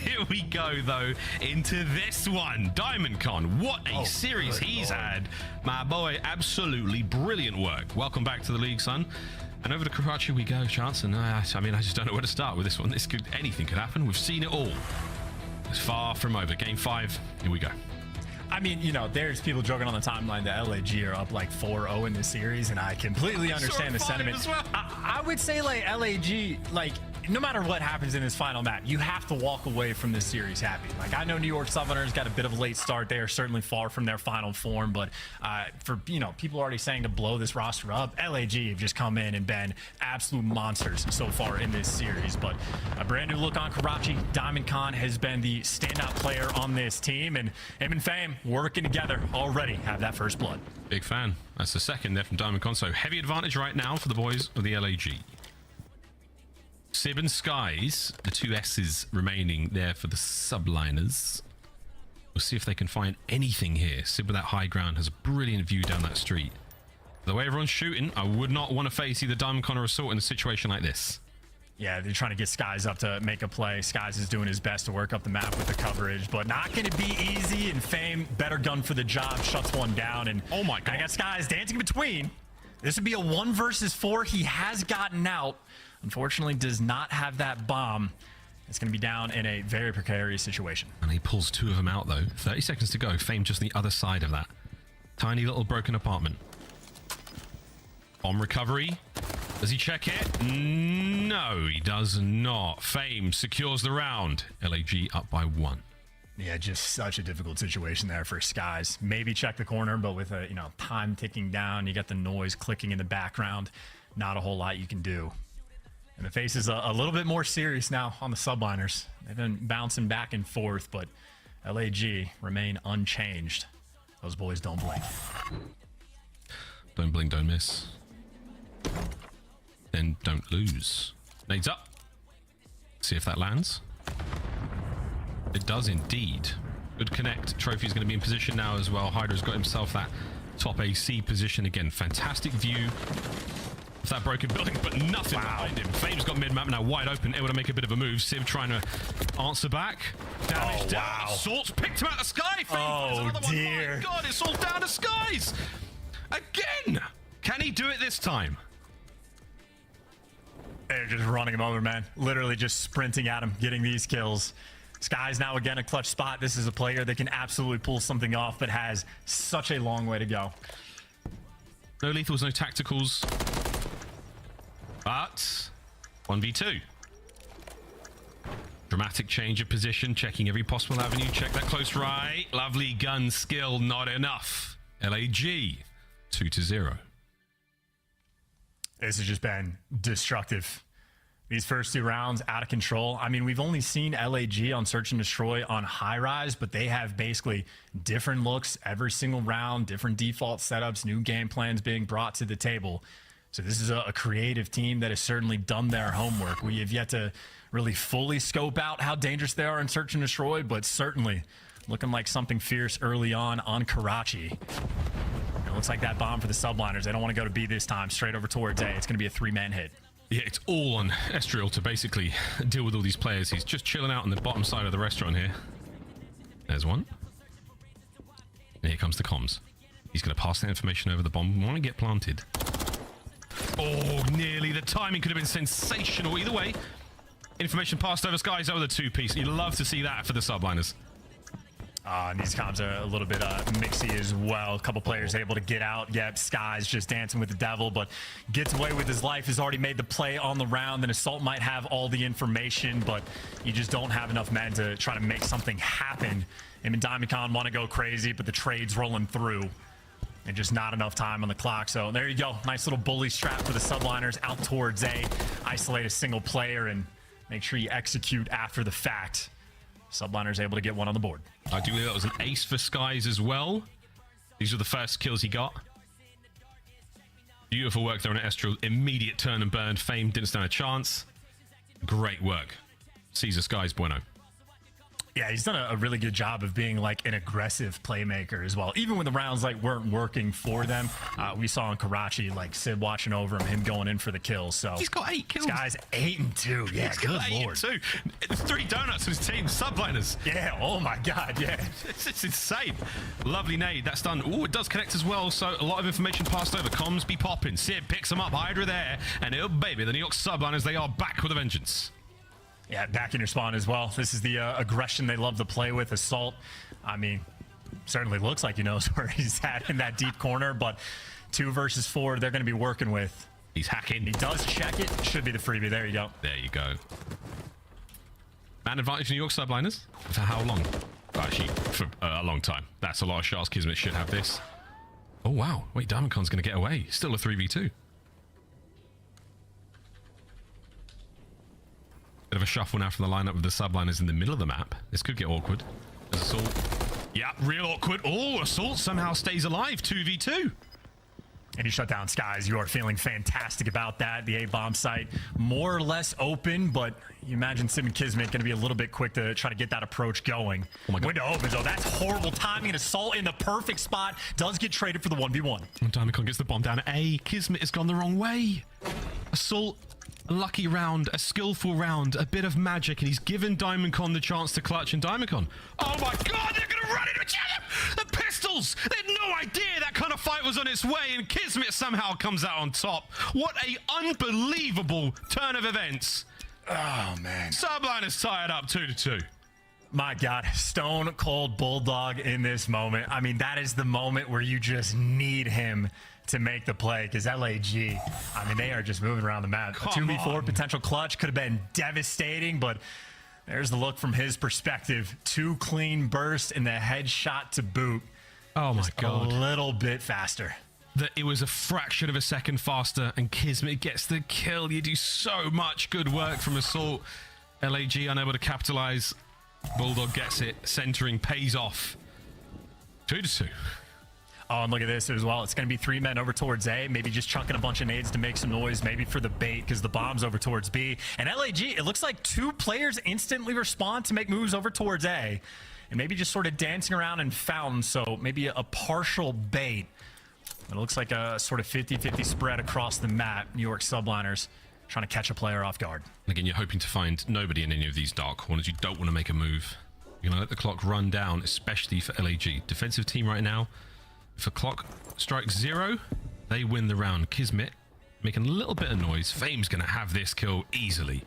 Here we go, though, into this one. Diamond Con, what a series he's had. My boy, absolutely brilliant work. Welcome back to the league, son. And over to Karachi we go, Johnson. I mean, I just don't know where to start with this one. Anything could happen. We've seen it all. It's far from over. Game 5, here we go. I mean, you know, there's people joking on the timeline that LAG are up like 4-0 in this series, and I completely understand the sentiment. As well. I would say, like, LAG, like, no matter what happens in this final map, you have to walk away from this series happy. Like, I know New York Subliners got a bit of a late start. They are certainly far from their final form, but for, you know, people already saying to blow this roster up, LAG have just come in and been absolute monsters so far in this series. But a brand new look on Karachi. Diamond Khan has been the standout player on this team, and him and Fame working together already have that first blood. Big fan. That's the second there from Diamond Con. So heavy advantage right now for the boys of the LAG. Sib and Skies, the 2 S's remaining there for the Subliners. We'll see if they can find anything here. Sib with that high ground has a brilliant view down that street. The way everyone's shooting, I would not want to face either Diamond Con or Assault in a situation like this. Yeah, they're trying to get Skies up to make a play. Skies is doing his best to work up the map with the coverage, but not going to be easy. And Fame, better gun for the job, shuts one down. And oh my God, I got Skies dancing between. This would be a 1 versus 4. He has gotten out. Unfortunately, does not have that bomb. It's going to be down in a very precarious situation. And he pulls 2 of them out, though. 30 seconds to go. Fame just on the other side of that. Tiny little broken apartment. Bomb recovery. Does he check it? No, he does not. Fame secures the round. LAG up by 1. Yeah, just such a difficult situation there for Skies. Maybe check the corner, but with a, you know, time ticking down, you got the noise clicking in the background. Not a whole lot you can do. And the face is a little bit more serious now on the Subliners. They've been bouncing back and forth, but LAG remain unchanged. Those boys don't blink. Don't blink, don't miss. Then don't lose. Nades up. See if that lands. It does indeed. Good connect. Trophy's going to be in position now as well. Hydra's got himself that top AC position again. Fantastic view of that broken building, but nothing behind him. Fame's got mid-map now wide open, able to make a bit of a move. Civ trying to answer back. Damage down. Wow. Salt's picked him out of Sky. Oh, dear. My God, it's all down to Skies. Again. Can he do it this time? They're just running him over, man. Literally just sprinting at him, getting these kills. Sky's now again a clutch spot. This is a player that can absolutely pull something off, but has such a long way to go. No lethals, no tacticals. But 1v2. Dramatic change of position, checking every possible avenue. Check that close right. Lovely gun skill, not enough. LAG 2-0. This has just been destructive. These first 2 rounds out of control. I mean, we've only seen LAG on Search and Destroy on High Rise, but they have basically different looks every single round, different default setups, new game plans being brought to the table. So this is a creative team that has certainly done their homework. We have yet to really fully scope out how dangerous they are in Search and Destroy, but certainly looking like something fierce early on Karachi. It looks like that bomb for the Subliners. They don't want to go to B this time. Straight over towards A. It's going to be a 3-man hit. Yeah, it's all on Estriel to basically deal with all these players. He's just chilling out on the bottom side of the restaurant here. There's one. And here comes the comms. He's going to pass that information over the bomb. Want to get planted. Oh, nearly. The timing could have been sensational. Either way, information passed over. Skies over the 2-piece. You'd love to see that for the Subliners. And these comms are a little bit mixy as well. A couple players able to get out. Yep, Sky's just dancing with the devil, but gets away with his life. Has already made the play on the round. Then Assault might have all the information, but you just don't have enough men to try to make something happen. Him and Diamondcon want to go crazy, but the trade's rolling through. And just not enough time on the clock. So there you go. Nice little bully strap for the subliners out towards A. Isolate a single player and make sure you execute after the fact. Subliners able to get one on the board. I do believe that was an ace for Skies as well. These are the first kills he got. Beautiful work there on Estral. Immediate turn and burn. Fame didn't stand a chance. Great work. Caesar Skies bueno. Yeah, he's done a really good job of being like an aggressive playmaker as well. Even when the rounds like weren't working for them, we saw in Karachi like Sid watching over him going in for the kills. So he's got 8 kills. This guy's 8 and 2. Yeah, he's good got 8 lord. and 2. There's 3 donuts on his team. Subliners. Yeah. Oh my God. Yeah. It's insane. Lovely nade. That's done. Oh, it does connect as well. So a lot of information passed over. Comms be popping. Sid picks them up. Hydra there, and oh baby, the New York Subliners. They are back with a vengeance. Yeah, back in your spawn as well. This is the aggression they love to play with. Assault, I mean, certainly looks like he knows where he's at in that deep corner, but 2 versus 4, they're going to be working with. He's hacking. He does check it. Should be the freebie. There you go. There you go. Man advantage New York Subliners. For how long? Actually, for a long time. That's a lot of shots. Kismet should have this. Oh, wow. Wait, Diamondcon's going to get away. Still a 3v2. Bit of a shuffle now from the lineup with the subliners in the middle of the map. This could get awkward. There's Assault. Yeah, real awkward. Oh, Assault somehow stays alive. 2v2. And you shut down Skies. You are feeling fantastic about that. The A-bomb site more or less open, but you imagine Sim and Kismet going to be a little bit quick to try to get that approach going. Oh my God. Window opens, though. That's horrible timing. And Assault in the perfect spot does get traded for the 1v1. Diamondcon gets the bomb down at A. Kismet has gone the wrong way. Assault, a lucky round, a skillful round, a bit of magic, and he's given Diamondcon the chance to clutch. And Diamondcon, oh my God, they're going to run into each other. The pistols, they had no idea that kind of fight was on its way, and Kismet somehow comes out on top. What a unbelievable turn of events. Oh, man. Subliners tied up 2-2. My God, stone cold bulldog in this moment. I mean, that is the moment where you just need him to make the play, because LAG, I mean, they are just moving around the map. A 2v4 potential clutch could have been devastating, but there's the look from his perspective. 2 clean bursts and the headshot to boot. Oh my God. A little bit faster. That it was a fraction of a second faster, and Kismet gets the kill. You do so much good work from Assault. LAG unable to capitalize. Bulldog gets it. Centering pays off. 2-2. Oh, and look at this as well. It's going to be 3 men over towards A, maybe just chunking a bunch of nades to make some noise, maybe for the bait, because the bomb's over towards B. And LAG, it looks like 2 players instantly respond to make moves over towards A, and maybe just sort of dancing around in fountain, so maybe a partial bait. It looks like a sort of 50-50 spread across the map. New York Subliners trying to catch a player off guard. Again, you're hoping to find nobody in any of these dark corners. You don't want to make a move. You're going to let the clock run down, especially for LAG. Defensive team right now. If a clock strikes 0, they win the round. Kismet making a little bit of noise. Fame's going to have this kill easily.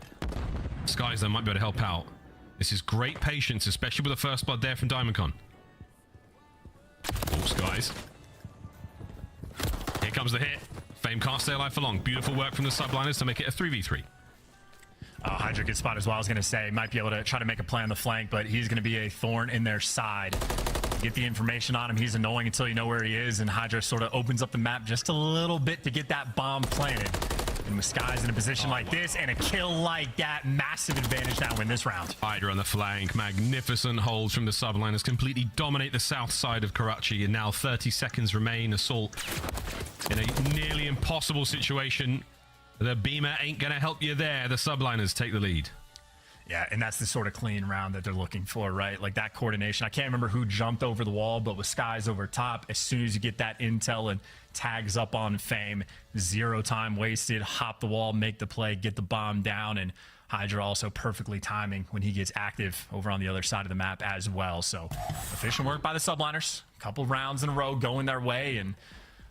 Skies, though, might be able to help out. This is great patience, especially with the first blood there from Diamondcon. Oh, Skies. Here comes the hit. Fame can't stay alive for long. Beautiful work from the subliners to make it a 3v3. Hydra good spot as well. I was going to say, might be able to try to make a play on the flank, but he's going to be a thorn in their side. Get the information on him. He's annoying until you know where he is, and Hydra sort of opens up the map just a little bit to get that bomb planted. And with Skies in a position like this and a kill like that, massive advantage now in this round. Hydra on the flank. Magnificent holds from the subliners. Completely dominate the south side of Karachi, and now 30 seconds remain. Assault in a nearly impossible situation. The beamer ain't going to help you there. The subliners take the lead. Yeah, and that's the sort of clean round that they're looking for, right? Like that coordination. I can't remember who jumped over the wall, but with Skies over top, as soon as you get that intel and tags up on Fame, 0 time wasted, hop the wall, make the play, get the bomb down, and Hydra also perfectly timing when he gets active over on the other side of the map as well. So efficient work by the subliners. A couple rounds in a row going their way, and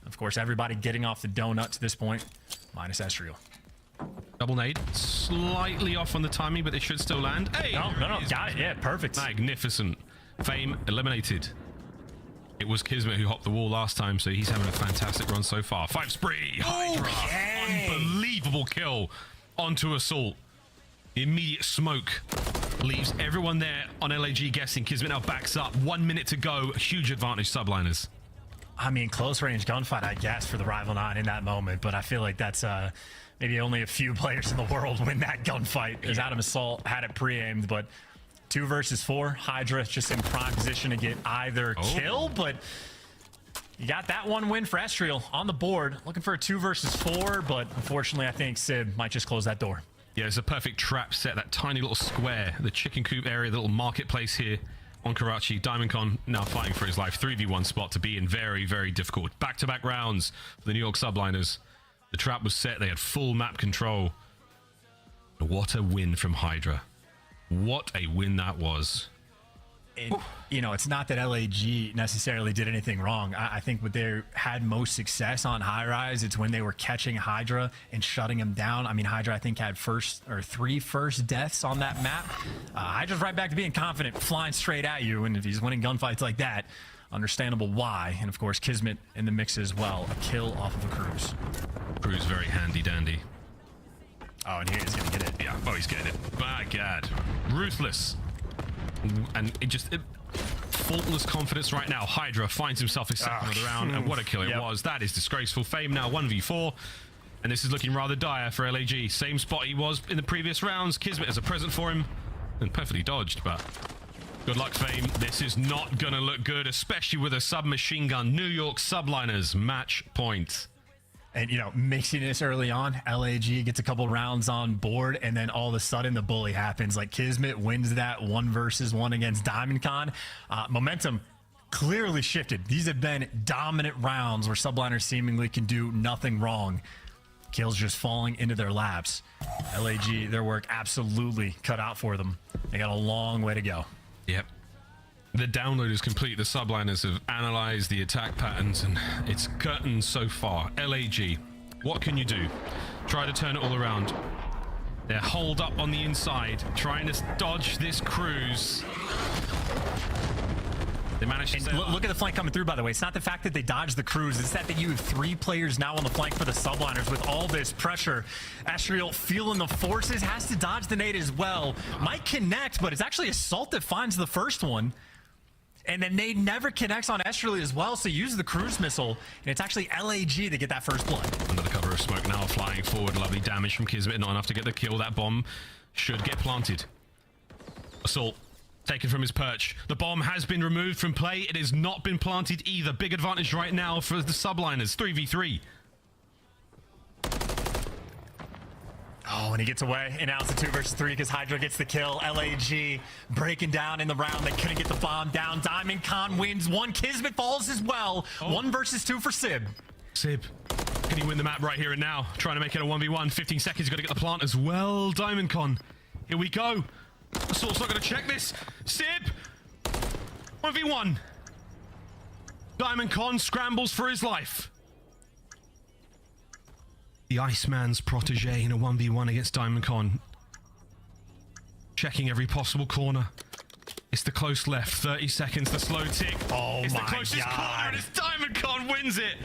of course, everybody getting off the donut to this point, minus Estriel. Double nade, slightly off on the timing, but they should still land. Hey, no, got it. Yeah, perfect. Magnificent. Fame eliminated. It was Kismet who hopped the wall last time, so he's having a fantastic run so far. 5 spree, Hydra, unbelievable kill onto Assault. The immediate smoke leaves everyone there on LAG guessing. Kismet now backs up. 1 minute to go. Huge advantage, Subliners. I mean, close range gunfight, I guess, for the Rival 9 in that moment, but I feel like that's maybe only a few players in the world win that gunfight, because Adam Assault had it pre-aimed, but 2 versus 4, Hydra just in prime position to get either kill, but you got that one win for Estriel on the board. Looking for a 2 versus 4, but unfortunately, I think Sib might just close that door. Yeah, it's a perfect trap set, that tiny little square, the chicken coop area, the little marketplace here on Karachi. Diamondcon now fighting for his life. 3v1 spot to be in. Very, very difficult. Back-to-back rounds for the New York Subliners. The trap was set. They had full map control. What a win from Hydra. What a win that was. And, you know, it's not that LAG necessarily did anything wrong. I think what they had most success on high rise, it's when they were catching Hydra and shutting him down. I mean, Hydra, I think, had 3 first deaths on that map. Hydra's right back to being confident, flying straight at you. And if he's winning gunfights like that, understandable why. And of course, Kismet in the mix as well. A kill off of a Cruise. Cruise very handy dandy. Oh, and he's gonna get it. Yeah, oh, he's getting it. My God. Ruthless. And faultless confidence right now. Hydra finds himself his second of the round, and what a kill it was. That is disgraceful. Fame now 1v4, and this is looking rather dire for LAG. Same spot he was in the previous rounds. Kismet has a present for him, and perfectly dodged, but good luck, Fame. This is not gonna look good, especially with a submachine gun. New York Subliners match point. And, you know, mixing this early on, LAG gets a couple rounds on board, and then all of a sudden the bully happens. Like, Kismet wins that 1 versus 1 against Diamondcon. Momentum clearly shifted. These have been dominant rounds where Subliners seemingly can do nothing wrong. Kills just falling into their laps. LAG, their work absolutely cut out for them. They got a long way to go. Yep. The download is complete. The Subliners have analyzed the attack patterns, and it's curtains so far. LAG, what can you do? Try to turn it all around. They're holed up on the inside, trying to dodge this Cruise. They managed to look at the flank coming through, by the way. It's not the fact that they dodged the Cruise. It's that you have 3 players now on the flank for the Subliners with all this pressure. Estriel feeling the forces, has to dodge the nade as well. Might connect, but it's actually Assault that finds the first one. And then nade never connects on Estriel as well, so use the Cruise missile. And it's actually LAG to get that first blood. Under the cover of smoke now, flying forward. Lovely damage from Kismet. Not enough to get the kill. That bomb should get planted. Assault taken from his perch. The bomb has been removed from play. It has not been planted either. Big advantage right now for the Subliners. 3v3. Oh, and he gets away, and now it's a 2 versus 3 because Hydra gets the kill. LAG breaking down in the round. They couldn't get the bomb down. Diamondcon wins 1. Kismet falls as well. 1 versus 2 for Sib. Sib, can he win the map right here and now? Trying to make it a 1v1. 15 seconds, got to get the plant as well. Diamondcon, here we go. Assault's not going to check this. Sib, 1v1. Diamondcon scrambles for his life. The Iceman's protege in a 1v1 against Diamondcon. Checking every possible corner. It's the close left, 30 seconds, the slow tick. Oh, it's my the closest God. corner, and it's Diamondcon wins it.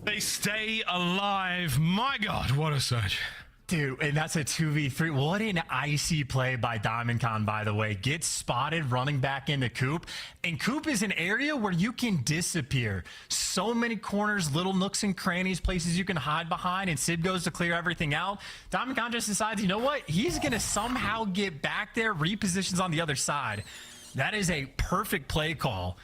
They stay alive. My God, what a surge. Dude, and that's a 2v3. What an icy play by Diamondcon, by the way. Gets spotted running back into Coop. And Coop is an area where you can disappear. So many corners, little nooks and crannies, places you can hide behind, and Sid goes to clear everything out. Diamondcon just decides, you know what? He's going to somehow get back there, repositions on the other side. That is a perfect play call.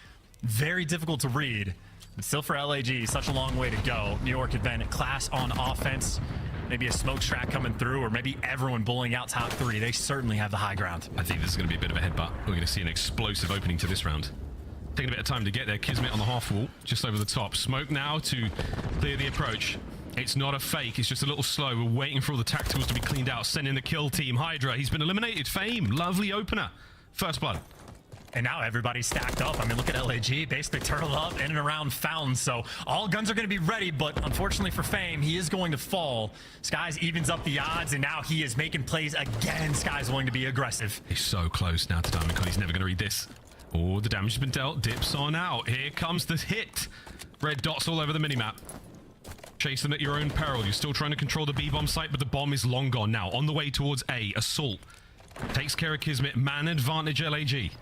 Very difficult to read. But still for LAG, such a long way to go. New York had been class on offense. Maybe a smoke track coming through, or maybe everyone bullying out top 3. They certainly have the high ground. I think this is going to be a bit of a headbutt. We're going to see an explosive opening to this round. Taking a bit of time to get there. Kismet on the half wall, just over the top. Smoke now to clear the approach. It's not a fake. It's just a little slow. We're waiting for all the tacticals to be cleaned out. Sending the kill team. Hydra, he's been eliminated. Fame, lovely opener. First blood. And now everybody's stacked up. I mean, look at LAG, basically turtle up in and around Fountain. So all guns are going to be ready, but unfortunately for Fame, he is going to fall. Skies evens up the odds, and now he is making plays again. Skies willing to be aggressive. He's so close now to Diamondcon. He's never going to read this. Oh, the damage has been dealt. Dips on out. Here comes the hit. Red dots all over the minimap. Chase them at your own peril. You're still trying to control the B-bomb site, but the bomb is long gone now. On the way towards A. Assault. Takes care of Kismet. Man advantage LAG.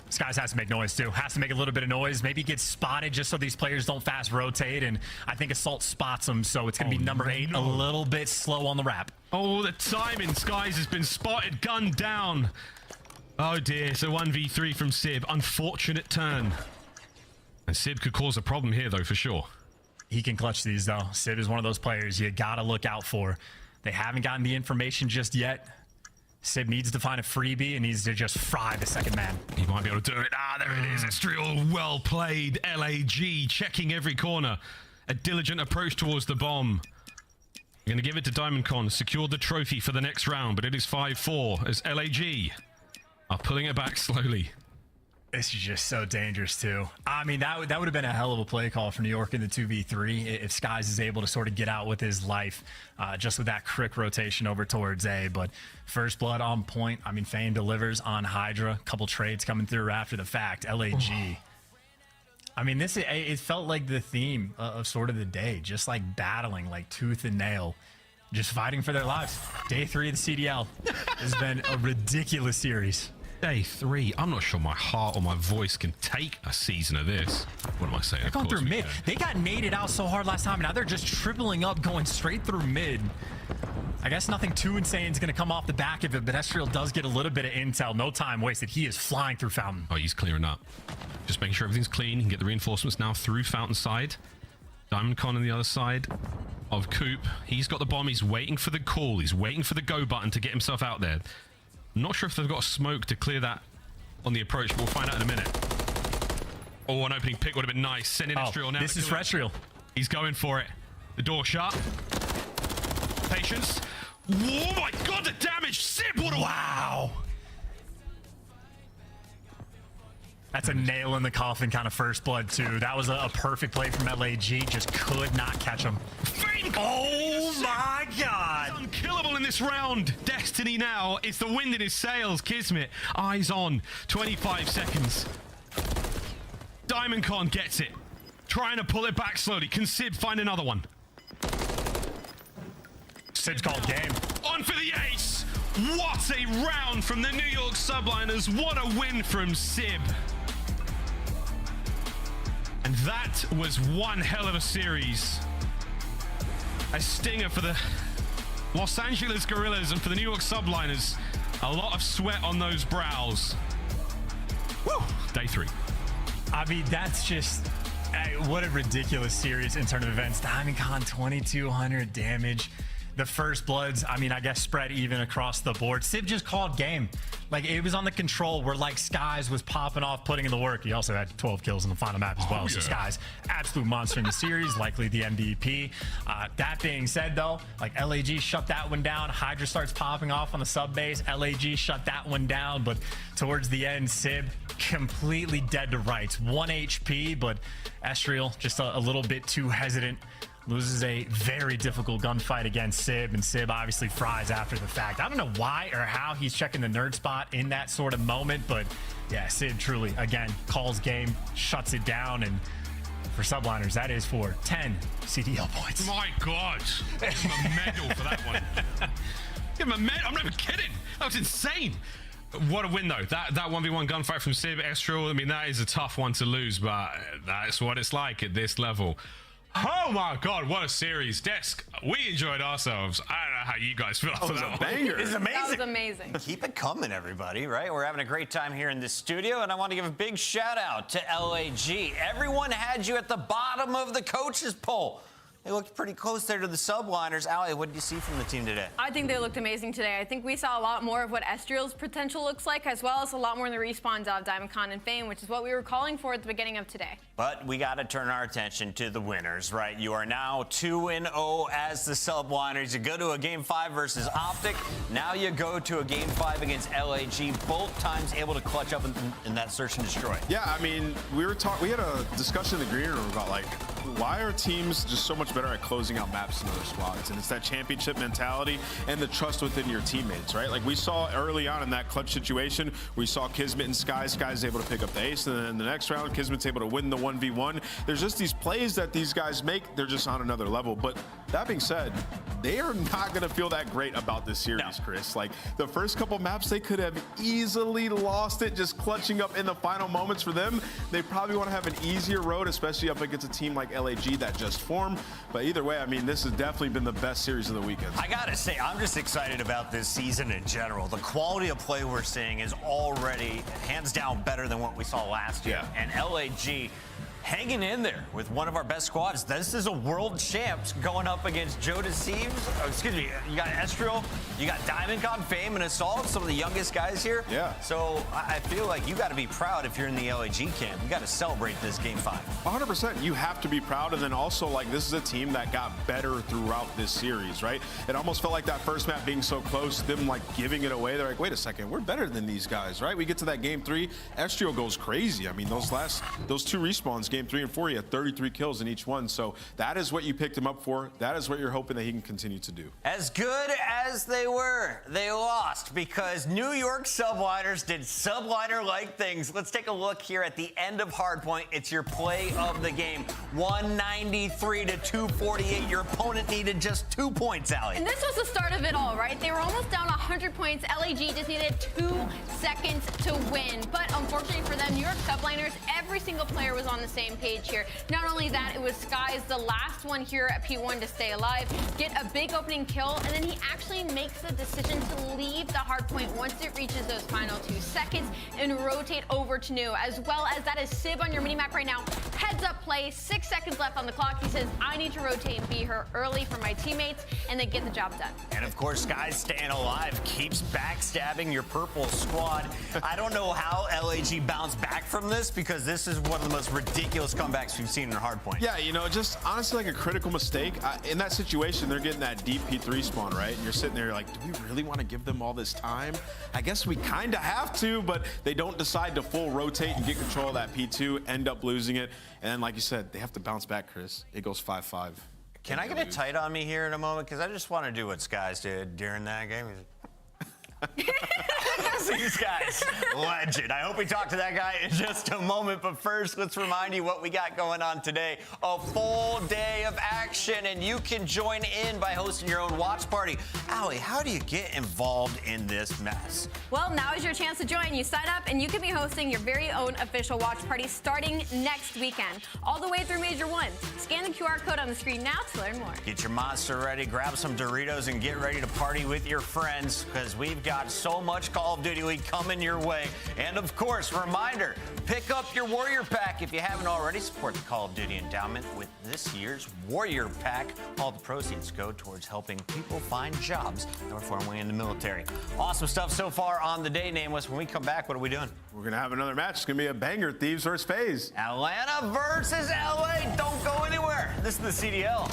Skies has to make noise too. Has to make a little bit of noise. Maybe get spotted just so these players don't fast rotate. And I think Assault spots them, so it's going to be number 8 a little bit slow on the wrap. Oh, the timing. Skies has been spotted. Gun down. Oh dear. So 1v3 from Sib. Unfortunate turn. And Sib could cause a problem here though, for sure. He can clutch these though. Sib is one of those players you got to look out for. They haven't gotten the information just yet. Sib needs to find a freebie and needs to just fry the second man. He might be able to do it. Ah, there it is. Estriel, well played. LAG checking every corner. A diligent approach towards the bomb. You're going to give it to DiamondCon. Secure the trophy for the next round, but it is 5-4 as LAG are pulling it back slowly. This is just so dangerous too. I mean, that would have been a hell of a play call for New York in the 2v3 if Skies is able to sort of get out with his life just with that crick rotation over towards A. But first blood on point. I mean, Fane delivers on Hydra. Couple trades coming through after the fact. LAG. I mean, it felt like the theme of sort of the day, just like battling like tooth and nail, just fighting for their lives. Day 3 of the CDL has been a ridiculous series. Day 3. I'm not sure my heart or my voice can take a season of this. What am I saying? They're going through mid. They got naded out so hard last time, and now they're just tripling up, going straight through mid. I guess nothing too insane is going to come off the back of it, but Estriel does get a little bit of intel. No time wasted. He is flying through Fountain. Oh, he's clearing up. Just making sure everything's clean. He can get the reinforcements now through Fountain side. DiamondCon on the other side of Coop. He's got the bomb. He's waiting for the call. He's waiting for the go button to get himself out there. I'm not sure if they've got a smoke to clear that on the approach, but we'll find out in a minute. Oh, an opening pick would have been nice. Sending Estriel now. This is for Estriel. He's going for it. The door shut. Patience. Oh my god, the damage! Sib, what a... Wow! That's a nail in the coffin kind of first blood, too. That was a perfect play from LAG. Just could not catch him. Oh my god! He's unkillable in this round. Destiny now. It's the wind in his sails. Kismet, eyes on. 25 seconds. DiamondCon gets it. Trying to pull it back slowly. Can Sib find another one? Sib's called game. On for the ace. What a round from the New York Subliners. What a win from Sib. And that was one hell of a series. A stinger for the Los Angeles Guerrillas and for the New York Subliners. A lot of sweat on those brows. Woo! Day 3. I mean, that's just... what a ridiculous series in terms of events. DiamondCon, 2,200 damage. The first bloods, I mean, I guess spread even across the board. Sib just called game. Like, it was on the control where, like, Skies was popping off, putting in the work. He also had 12 kills in the final map as well. Oh, so yeah. Skies, absolute monster in the series, likely the MVP. That being said, though, like, LAG shut that one down. Hydra starts popping off on the sub base. LAG shut that one down. But towards the end, Sib completely dead to rights. 1 HP, but Estriel just a little bit too hesitant. Loses a very difficult gunfight against Sib, and Sib obviously fries after the fact. I don't know why or how he's checking the nerd spot in that sort of moment, but yeah, Sib truly, again, calls game, shuts it down, and for Subliners, that is for 10 CDL points. My God. Give him a medal for that one. Give him a medal. I'm not even kidding. That was insane. What a win, though. That 1v1 gunfight from Sib, Estriel, I mean, that is a tough one to lose, but that's what it's like at this level. Oh my God, what a series. Desk, we enjoyed ourselves. I don't know how you guys feel after that one. It's amazing. That was amazing. Keep it coming, everybody, right? We're having a great time here in the studio, and I want to give a big shout out to LAG. Everyone had you at the bottom of the coaches poll. They looked pretty close there to the Subliners. Allie, what did you see from the team today? I think they looked amazing today. I think we saw a lot more of what Estriel's potential looks like, as well as a lot more in the respawns of DiamondCon and Fame, which is what we were calling for at the beginning of today. But we got to turn our attention to the winners, right? You are now 2-0 as the Subliners. You go to a Game 5 versus Optic. Now you go to a Game 5 against LAG. Both times able to clutch up in that search and destroy. Yeah, I mean, we had a discussion in the green room about, like, why are teams just so much better at closing out maps than other squads. And it's that championship mentality and the trust within your teammates, right? Like we saw early on in that clutch situation, we saw Kismet and Sky. Sky's able to pick up the ace, and then in the next round, Kismet's able to win the 1v1. There's just these plays that these guys make, they're just on another level. But that being said, they are not going to feel that great about this series, Chris. Like the first couple maps, they could have easily lost it, just clutching up in the final moments for them. They probably want to have an easier road, especially up against a team like LAG that just formed. But either way, I mean, this has definitely been the best series of the weekend. I gotta say, I'm just excited about this season in general. The quality of play we're seeing is already hands down better than what we saw last year. And LAG hanging in there with one of our best squads. This is a world champs going up against Joe Deceives. Oh, excuse me, you got Estriel, you got DiamondCon, Fame, and Assault, some of the youngest guys here. Yeah. So I feel like you got to be proud if you're in the LAG camp. You got to celebrate this game 5. 100%. You have to be proud. And then also, like, this is a team that got better throughout this series, right? It almost felt like that first map being so close, them like giving it away. They're like, wait a second, we're better than these guys, right? We get to that game 3, Estriel goes crazy. I mean, those two respawns, game 3 and 4, he had 33 kills in each one. So that is what you picked him up for. That is what you're hoping that he can continue to do. As good as they were, they lost because New York subliners did subliner-like things. Let's take a look here at the end of Hardpoint. It's your play of the game. 193 to 248. Your opponent needed just 2 points, Allie. And this was the start of it all, right? They were almost down 100 points. LAG just needed 2 seconds to win. But unfortunately for them, New York subliners, every single player was on the same page here. Not only that, it was Sky's the last one here at P1 to stay alive, get a big opening kill, and then he actually makes the decision to leave the hard point once it reaches those final 2 seconds and rotate over to New, as well as that is Sib on your minimap right now. Heads up play, 6 seconds left on the clock. He says, I need to rotate and be here early for my teammates, and then get the job done. And of course, Sky's staying alive, keeps backstabbing your purple squad. I don't know how LAG bounced back from this because this is one of the most ridiculous comebacks we've seen in Hardpoint. Yeah, you know, just honestly like a critical mistake. In that situation, they're getting that deep P3 spawn, right? And you're sitting there like, do we really want to give them all this time? I guess we kind of have to, but they don't decide to full rotate and get control of that P2, end up losing it. And then, like you said, they have to bounce back, Chris. It goes 5-5. Can I get a tight on me here in a moment? Because I just want to do what Skies did during that game. These guys, legend. I hope we talk to that guy in just a moment. But first, let's remind you what we got going on today. A full day of action, and you can join in by hosting your own watch party. Allie, how do you get involved in this mess? Well, now is your chance to join. You sign up, and you can be hosting your very own official watch party starting next weekend, all the way through Major 1. Scan the QR code on the screen now to learn more. Get your monster ready, grab some Doritos, and get ready to party with your friends, because we've got so much Call of Duty League coming your way. And of course, reminder, pick up your Warrior Pack if you haven't already. Support the Call of Duty Endowment with this year's Warrior Pack. All the proceeds go towards helping people find jobs that were formerly in the military. Awesome stuff so far on the day, Nameless. When we come back, what are we doing? We're going to have another match. It's going to be a banger, Thieves versus FaZe. Atlanta versus LA. Don't go anywhere. This is the CDL.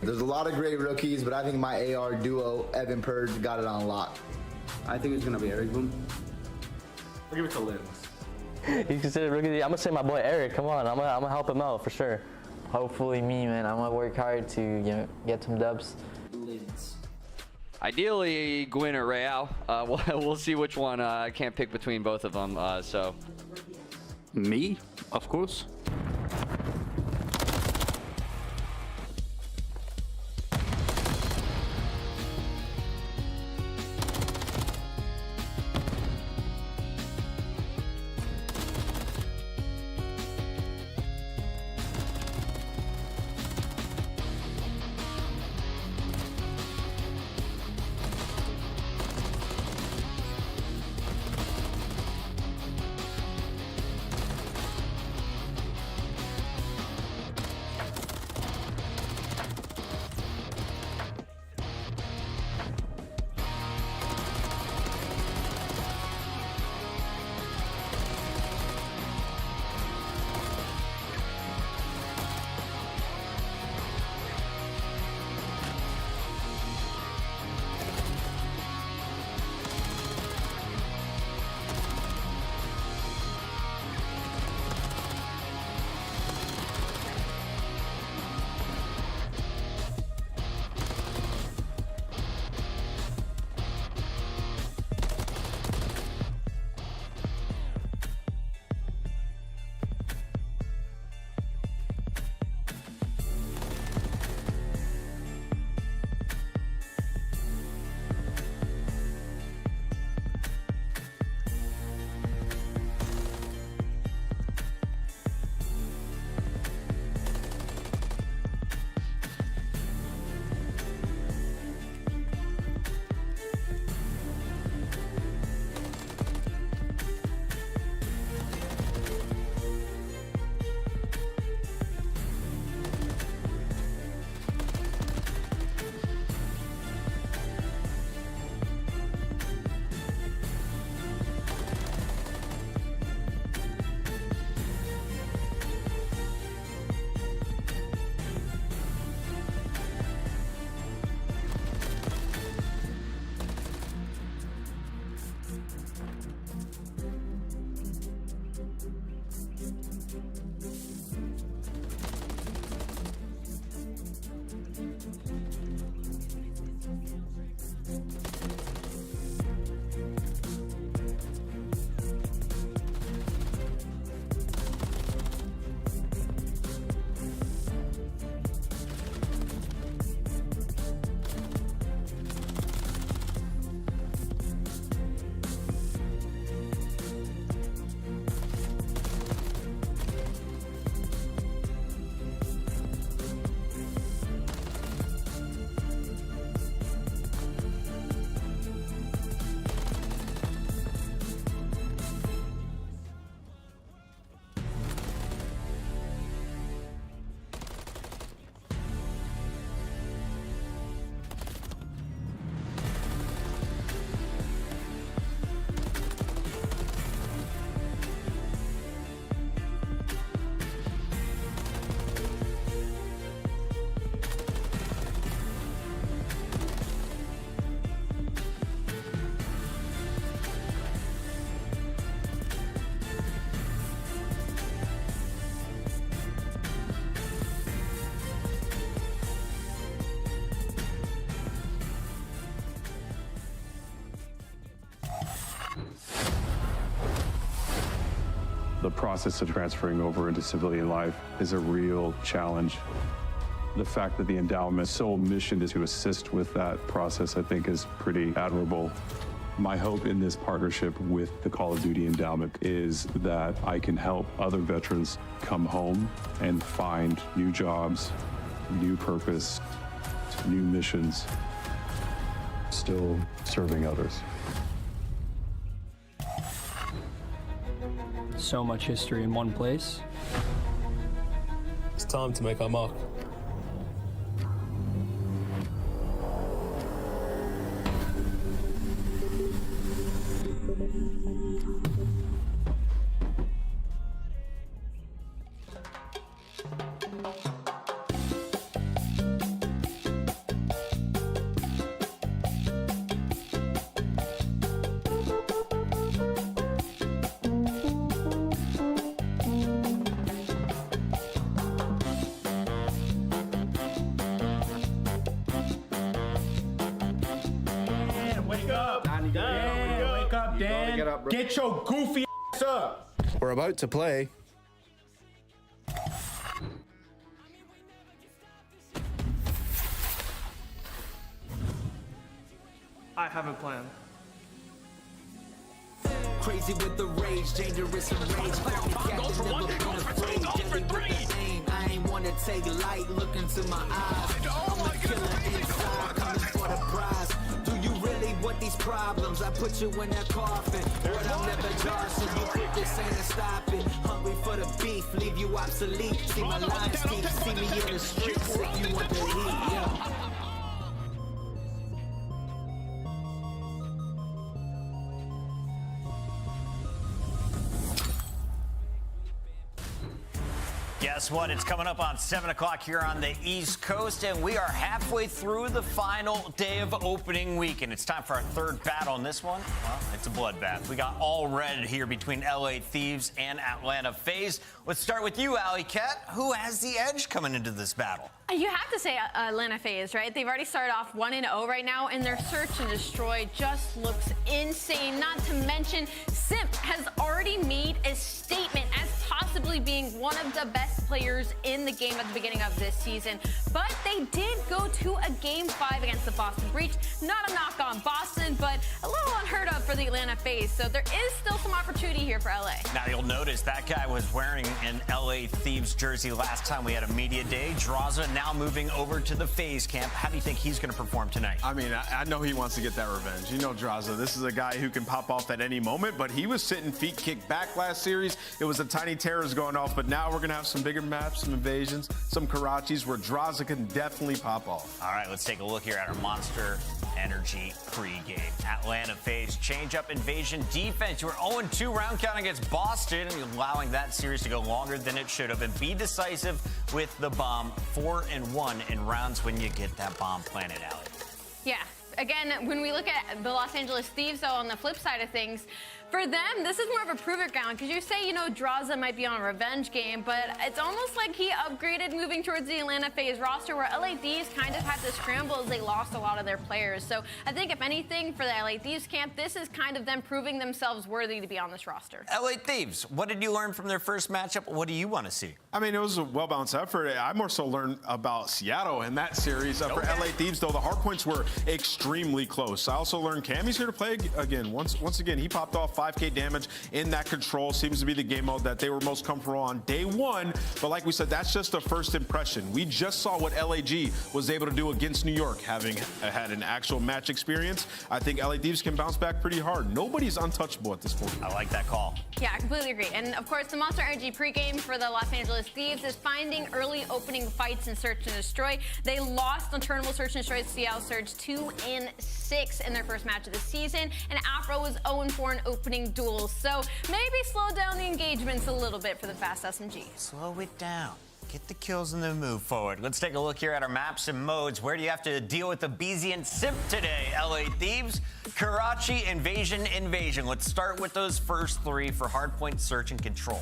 There's a lot of great rookies, but I think my AR duo, Evan Purge, got it on lock. I think it's gonna be Eric Boom. I'll give it to Limbs. He's considered rookie. I'm gonna say my boy Eric. Come on, I'm gonna help him out for sure. Hopefully me, man. I'm gonna work hard to get some dubs. Lids. Ideally, Gwyn or Real. We'll see which one. I can't pick between both of them. So. Me, of course. process of transferring over into civilian life is a real challenge. The fact that the endowment's sole mission is to assist with that process, I think, is pretty admirable. My hope in this partnership with the Call of Duty Endowment is that I can help other veterans come home and find new jobs, new purpose, new missions, still serving others. So much history in one place. It's time to make our mark. Get your goofy ass up. We're about to play. I have a plan. Crazy with the rage, dangerous and rage. Goes for one, goes for two, goes for three. I ain't wanna take light, look into my eyes. I'm a killer inside, coming for the prize. Do you really want these problems? I put you in that coffin, but I'm never Johnson. You quit this ain't to stop it. Hungry for the beef, leave you obsolete. See my lines deep, see me in the streets if you want the heat. Yeah. Guess what? It's coming up on 7 o'clock here on the East Coast, and we are halfway through the final day of opening week, and it's time for our third battle in this one. Well, it's a bloodbath. We got all red here between LA Thieves and Atlanta FaZe. Let's start with you, Alley Cat. Who has the edge coming into this battle? You have to say Atlanta FaZe, right? They've already started off 1-0 right now, and their search and destroy just looks insane. Not to mention, Simp has already made a statement as possibly being one of the best players in the game at the beginning of this season. But they did go to a Game 5 against the Boston Breach. Not a knock on Boston, but a little unheard of for the Atlanta FaZe. So there is still some opportunity here for LA. Now, you'll notice that guy was wearing an LA Thieves jersey last time we had a media day. Draza now moving over to the FaZe camp. How do you think he's going to perform tonight? I mean, I know he wants to get that revenge. You know, Draza, this is a guy who can pop off at any moment, but he was sitting feet kicked back last series. It was the tiny terrors going off, but now we're going to have some bigger maps, some invasions, some Karachis where Draza can definitely pop off. All right, let's take a look here at our Monster Energy pregame. Atlanta FaZe change-up invasion defense. You were 0-2 round count against Boston, allowing that series to go longer than it should have, and be decisive with the bomb. 4-1 in rounds when you get that bomb planted, Allie. Yeah. Again, when we look at the Los Angeles Thieves, though, on the flip side of things, for them, this is more of a prove-it ground, because you say, you know, Draza might be on a revenge game, but it's almost like he upgraded moving towards the Atlanta FaZe roster, where LA Thieves kind of had to scramble as they lost a lot of their players. So I think, if anything, for the LA Thieves camp, this is kind of them proving themselves worthy to be on this roster. LA Thieves, what did you learn from their first matchup? What do you want to see? I mean, it was a well-balanced effort. I more so learned about Seattle in that series. For LA Thieves, though, the hard points were extremely close. I also learned Cammy's here to play again. Once again, he popped off 5K damage in that control. Seems to be the game mode that they were most comfortable on day one. But like we said, that's just a first impression. We just saw what LAG was able to do against New York, having had an actual match experience. I think LA Thieves can bounce back pretty hard. Nobody's untouchable at this point. I like that call. Yeah, I completely agree. And of course, the Monster Energy pregame for the Los Angeles Thieves is finding early opening fights in Search and Destroy. They lost on Turnable Search and Destroy to Seattle Surge 2-6 in their first match of the season, and Afro was 0-4 in opening duels. So maybe slow down the engagements a little bit for the fast SMG. Slow it down. Get the kills and then move forward. Let's take a look here at our maps and modes. Where do you have to deal with the BZ and Simp today, LA Thieves? Karachi, Invasion. Let's start with those first three for hardpoint search and control.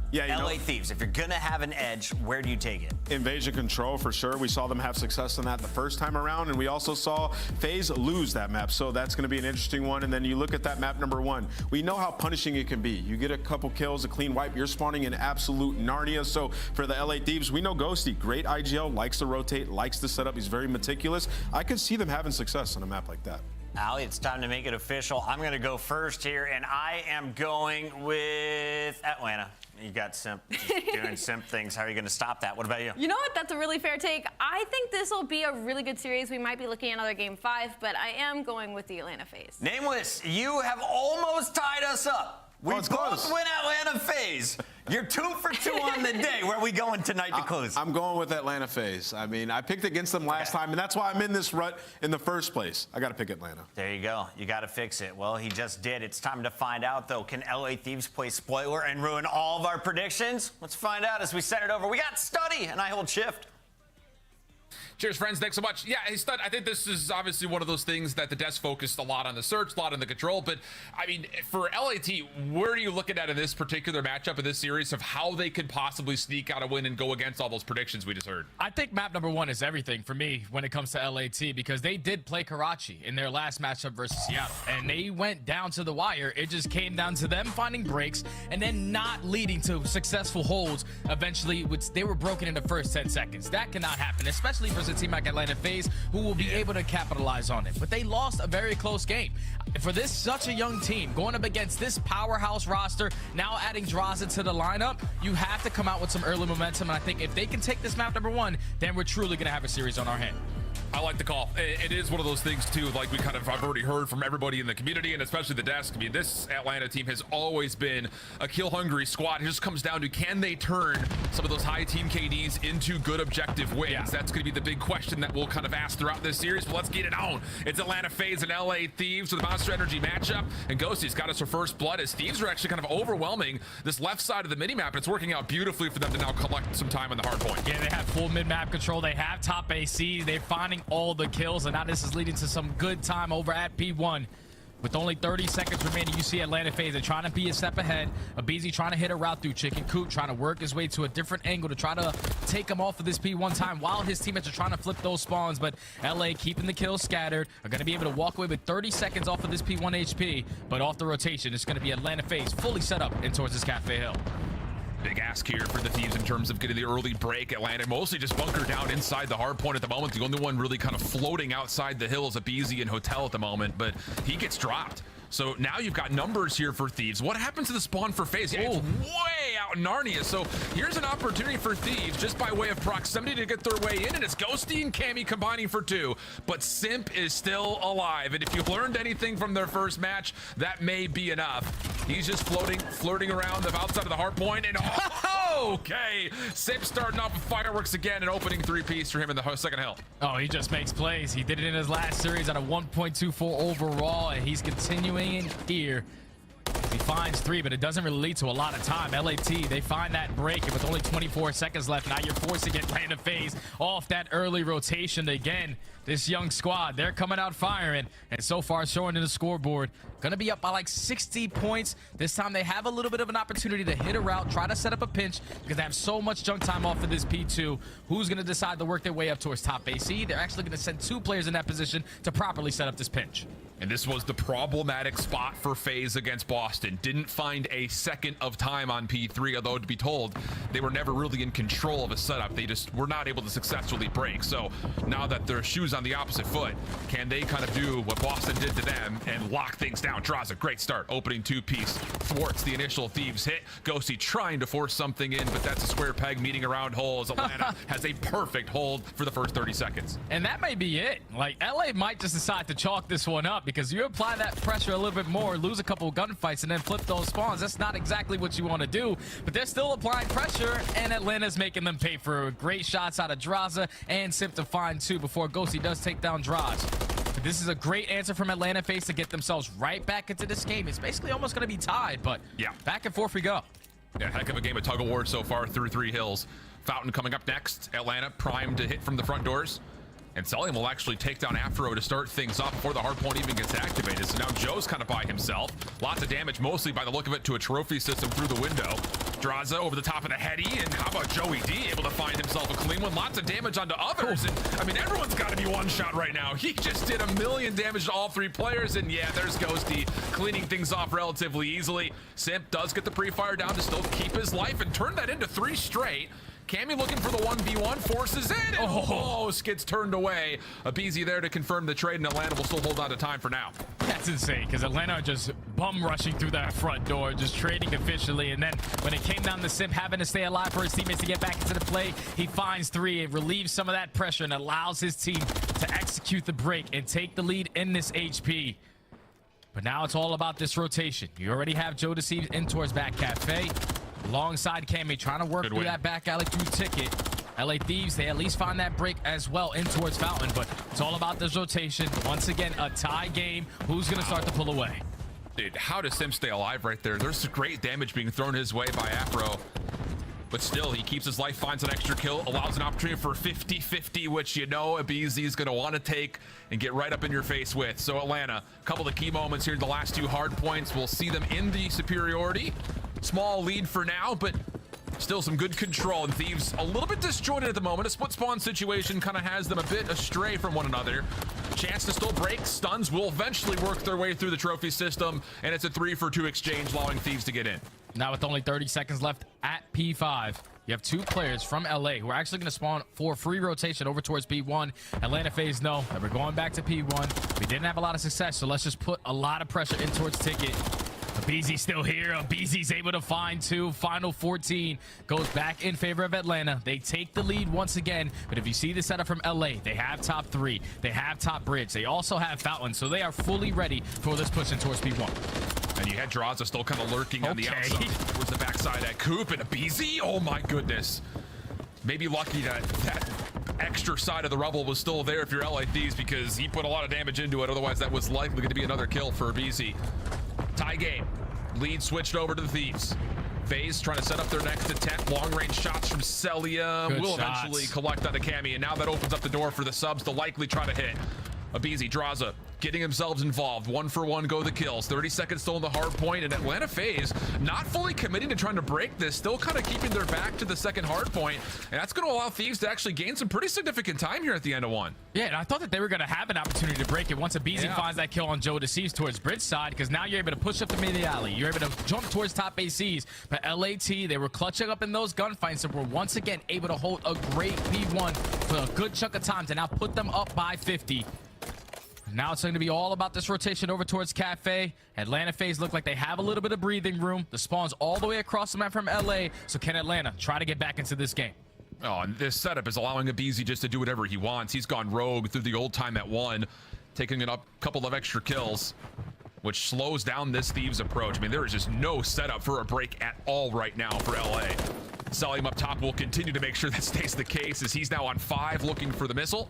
Yeah, LA Thieves, if you're going to have an edge, where do you take it? Invasion control, for sure. We saw them have success on that the first time around, and we also saw FaZe lose that map, so that's going to be an interesting one. And then you look at that map number 1. We know how punishing it can be. You get a couple kills, a clean wipe, you're spawning in absolute Narnia. So for the LA Thieves, we know Ghosty, great IGL, likes to rotate, likes to set up. He's very meticulous. I could see them having success on a map like that. Ali, it's time to make it official. I'm going to go first here, and I am going with Atlanta. You got Simp just doing Simp things. How are you going to stop that? What about you? You know what? That's a really fair take. I think this will be a really good series. We might be looking at another game 5, but I am going with the Atlanta FaZe. Nameless, you have almost tied us up. We both win Atlanta FaZe. You're 2 for 2 on the day. Where are we going tonight to close? I'm going with Atlanta FaZe. I mean, I picked against them last time, and that's why I'm in this rut in the first place. I got to pick Atlanta. There you go. You got to fix it. Well, he just did. It's time to find out, though. Can LA Thieves play spoiler and ruin all of our predictions? Let's find out as we send it over. We got Study, and I hold shift. Cheers, friends. Thanks so much. Yeah, hey, Stud, I think this is obviously one of those things that the desk focused a lot on the search, a lot on the control. But, I mean, for LAT, where are you looking at in this particular matchup in this series of how they could possibly sneak out a win and go against all those predictions we just heard? I think map number 1 is everything for me when it comes to LAT because they did play Karachi in their last matchup versus Seattle. And they went down to the wire. It just came down to them finding breaks and then not leading to successful holds eventually, which they were broken in the first 10 seconds. That cannot happen, especially versus a team like Atlanta FaZe, who will be able to capitalize on it. But they lost a very close game. For this such a young team, going up against this powerhouse roster, now adding Draza to the lineup, you have to come out with some early momentum. And I think if they can take this map number 1, then we're truly going to have a series on our hand. I like the call. It is one of those things, too, like I've already heard from everybody in the community and especially the desk. I mean, this Atlanta team has always been a kill-hungry squad. It just comes down to, can they turn some of those high team KDs into good objective wins? Yeah. That's going to be the big question that we'll kind of ask throughout this series. But let's get it on. It's Atlanta FaZe and LA Thieves with the Monster Energy matchup. And Ghosty's got us her first blood as Thieves are actually kind of overwhelming this left side of the minimap. And it's working out beautifully for them to now collect some time on the hard point. Yeah, they have full mid-map control. They have top AC. They're finding all the kills, and now this is leading to some good time over at P1. With only 30 seconds remaining, you see Atlanta FaZe are trying to be a step ahead. Abizi trying to hit a route through Chicken Coop, trying to work his way to a different angle to try to take him off of this P1 time while his teammates are trying to flip those spawns. But LA keeping the kills scattered, are going to be able to walk away with 30 seconds off of this P1 HP. But off the rotation, it's going to be Atlanta FaZe fully set up in towards this Cafe Hill. Big ask here for the Thieves in terms of getting the early break. Atlanta mostly just bunkered down inside the hard point at the moment. The only one really kind of floating outside the hill is Abizi and Hotel at the moment, but he gets dropped. So now you've got numbers here for Thieves. What happens to the spawn for FaZe? Yeah, it's way out in Narnia. So here's an opportunity for Thieves just by way of proximity to get their way in. And it's Ghosty and Cammy combining for 2. But Simp is still alive. And if you learned anything from their first match, that may be enough. He's just flirting around the outside of the hard point. And okay, Simp starting off with fireworks again, and opening 3-piece for him in the second hill. Oh, he just makes plays. He did it in his last series at a 1.24 overall, and he's continuing in here. He finds 3, but it doesn't really lead to a lot of time. LAT, they find that break, and with only 24 seconds left, now you're forcing Atlanta FaZe off that early rotation again. This young squad, they're coming out firing, and so far showing in the scoreboard, gonna be up by like 60 points. This time they have a little bit of an opportunity to hit a route, try to set up a pinch, because they have so much junk time off of this P2. Who's gonna decide to work their way up towards top AC? They're actually gonna send 2 players in that position to properly set up this pinch. And this was the problematic spot for FaZe against Boston. Didn't find a second of time on P3, although to be told, they were never really in control of a setup. They just were not able to successfully break. So now that their shoes on the opposite foot, can they kind of do what Boston did to them and lock things down? Draws a great start, opening 2-piece, thwarts the initial Thieves hit. Ghosty trying to force something in, but that's a square peg meeting around holes. Atlanta has a perfect hold for the first 30 seconds. And that may be it. Like, LA might just decide to chalk this one up, because you apply that pressure a little bit more, lose a couple of gunfights, and then flip those spawns. That's not exactly what you want to do, but they're still applying pressure, and Atlanta's making them pay for great shots out of Draza and Simp to find 2 before Ghosty does take down Draj. But this is a great answer from Atlanta FaZe to get themselves right back into this game. It's basically almost going to be tied, but yeah, back and forth we go. Yeah, heck of a game of tug of war so far through 3 hills. Fountain coming up next. Atlanta primed to hit from the front doors. And Sullivan will actually take down Afro to start things off before the hard point even gets activated. So now Joe's kind of by himself. Lots of damage, mostly by the look of it, to a trophy system through the window. Draza over the top of the heady, and how about Joey D able to find himself a clean one? Lots of damage onto others, and I mean, everyone's got to be one shot right now. He just did 1 million damage to all 3 players, and yeah, there's Ghosty cleaning things off relatively easily. Simp does get the pre-fire down to still keep his life and turn that into 3 straight. Cammy looking for the 1v1, forces in, and almost gets turned away. Abizi there to confirm the trade, and Atlanta will still hold on to time for now. That's insane, because Atlanta are just bum rushing through that front door, just trading efficiently, and then when it came down to Simp having to stay alive for his teammates to get back into the play, he finds 3 and relieves some of that pressure and allows his team to execute the break and take the lead in this HP. But now it's all about this rotation. You already have Joe Deceives in towards back cafe. Alongside Cammy, trying to work through that back alley through Ticket. LA Thieves, they at least find that break as well in towards Fountain, but it's all about this rotation. Once again, a tie game. Who's going to start to pull away? Dude, how does Sim stay alive right there? There's great damage being thrown his way by Afro. But still, he keeps his life, finds an extra kill, allows an opportunity for 50-50, which you know Abizi is going to want to take and get right up in your face with. So Atlanta, a couple of key moments here in the last 2 hard points. We'll see them in the superiority. Small lead for now, but still some good control. And Thieves a little bit disjointed at the moment. A split spawn situation kind of has them a bit astray from one another. Chance to still break. Stuns will eventually work their way through the trophy system, and it's a 3-for-2 exchange, allowing Thieves to get in. Now with only 30 seconds left at P5, you have 2 players from LA who are actually going to spawn for free rotation over towards P1. Atlanta FaZe know that we're going back to P1. We didn't have a lot of success, so let's just put a lot of pressure in towards Ticket. Abizi's still here. Abizi's able to find 2. Final 14 goes back in favor of Atlanta. They take the lead once again. But if you see the setup from LA, they have top 3. They have top bridge. They also have Fountain. So they are fully ready for this push in towards P1. And you had Draza still kind of lurking on the outside towards the backside at Coop, and Abizi. Oh my goodness. Maybe lucky that that extra side of the rubble was still there if you're LA Thieves, because he put a lot of damage into it. Otherwise, that was likely going to be another kill for Abizi. Tie game. Lead switched over to the Thieves. FaZe trying to set up their next attempt. Long-range shots from Celia will eventually collect on the Cammy, and now that opens up the door for the subs to likely try to hit. Abizi, Draza, getting themselves involved. 1-for-1 go the kills. 30 seconds still in the hard point, and Atlanta FaZe not fully committing to trying to break this, still kind of keeping their back to the second hard point, and that's going to allow Thieves to actually gain some pretty significant time here at the end of 1. Yeah, and I thought that they were going to have an opportunity to break it once Abizi finds that kill on Joe Deceives towards bridge side, because now you're able to push up the mid alley. You're able to jump towards top ACs. But LAT, they were clutching up in those gunfights and were once again able to hold a great P1 for a good chunk of time to now put them up by 50. Now it's going to be all about this rotation over towards Cafe. Atlanta FaZe look like they have a little bit of breathing room. The spawn's all the way across the map from LA. So can Atlanta try to get back into this game? Oh, and this setup is allowing Abizi just to do whatever he wants. He's gone rogue through the old time at 1, taking a couple of extra kills, which slows down this Thieves approach. I mean, there is just no setup for a break at all right now for LA. Selim up top will continue to make sure that stays the case, as he's now on 5 looking for the missile.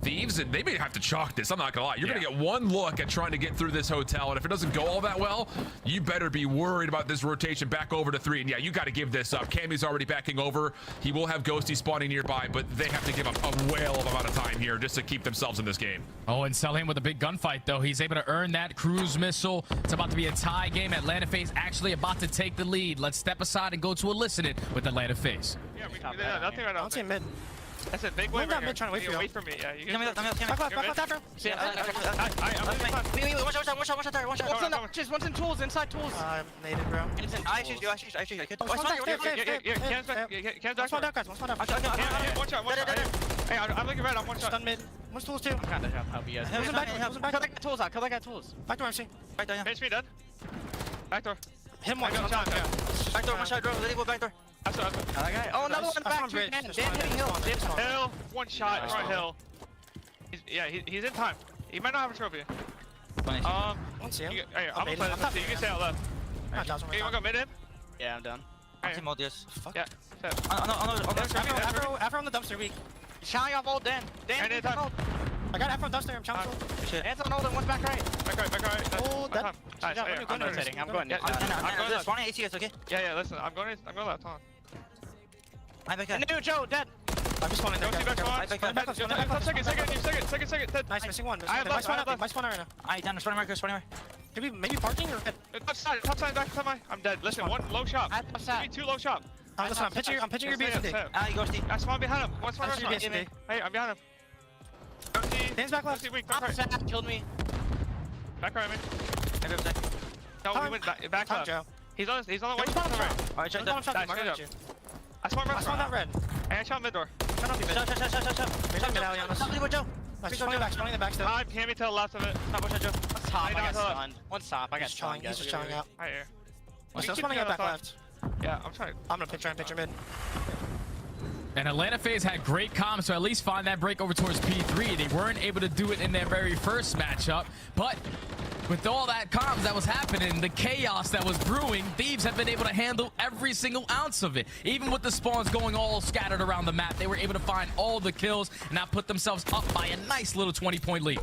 Thieves, and they may have to chalk this, I'm not gonna lie. You're gonna get one look at trying to get through this hotel, and if it doesn't go all that well, you better be worried about this rotation back over to 3. And yeah, you got to give this up. Cammy's already backing over. He will have Ghosty spawning nearby, but they have to give up a whale of amount of time here just to keep themselves in this game. Oh, and Selim with a big gunfight, though. He's able to earn that cruise missile. It's about to be a tie game. Atlanta FaZe actually about to take the lead. Let's step aside and go to a listening with Atlanta FaZe. Yeah, nothing right now. I'll take mid. I said big wave right here. Trying to wait for you. Wait for me. Yeah, you Back left, bro. See, Wait, one shot there, one shot. Just one's in tools, inside tools. Native, bro. I shoot you. Cam's One shot, guys. One shot. One shot. Hey, I'm looking red. I'm one shot. Stun mid. One's tools too. I'm kind of help you guys. Cut that tools out. Cut that tools. Back door, MC. Back door, yeah. Finish me, dead. Back door. Hit one. Back door, one shot, bro. Let it go back door. Oh, another one back. Dan hitting hill. Hill, one shot in front hill. He's in time. He might not have a trophy. I'm gonna play this. You can stay out left. You wanna go mid him? Yeah, I'm done. I'm team this. Yeah. Afro on the dumpster, weak. Challenge off old Dan. Dan, I got Afro on dumpster, I'm challenging. Dan's on old and one's back right. Back right. Oh, that. I'm rotating. I'm going. I'm going left. Spawning ACS, okay? Yeah, listen. I'm going left, huh? I'm back in. New Joe, dead. I'm just spawning there. Second. Nice, missing one. My spawner right now. Alright, down. Spawning marker. Maybe parking or Top side, back to my. I'm dead. Listen, one low shop. Give me 2 low shop. Listen, I'm pitching your BSD. Ali, go Steve. I spawn behind him. One spawn BSD. Hey, I'm behind him. Hands back left. Weak, back right. Killed me. Back right, man. No, we went back left. Joe. He's on the way. Alright, Joe, I'm shot. I spawned that red. Hey, I shot mid door. Shut. Mid alley on us. Joe. Spawning the back still. Time, hand me to the left of it. Joe. I got stunned. One stop. I got stunned. He's just chilling out. Right here. Still spawning it back left. Yeah, I'm trying. I'm gonna try and pitch mid. And Atlanta FaZe had great comms to at least find that break over towards P3. They weren't able to do it in their very first matchup, but with all that comms that was happening, the chaos that was brewing, Thieves have been able to handle every single ounce of it. Even with the spawns going all scattered around the map, they were able to find all the kills and now put themselves up by a nice little 20-point lead.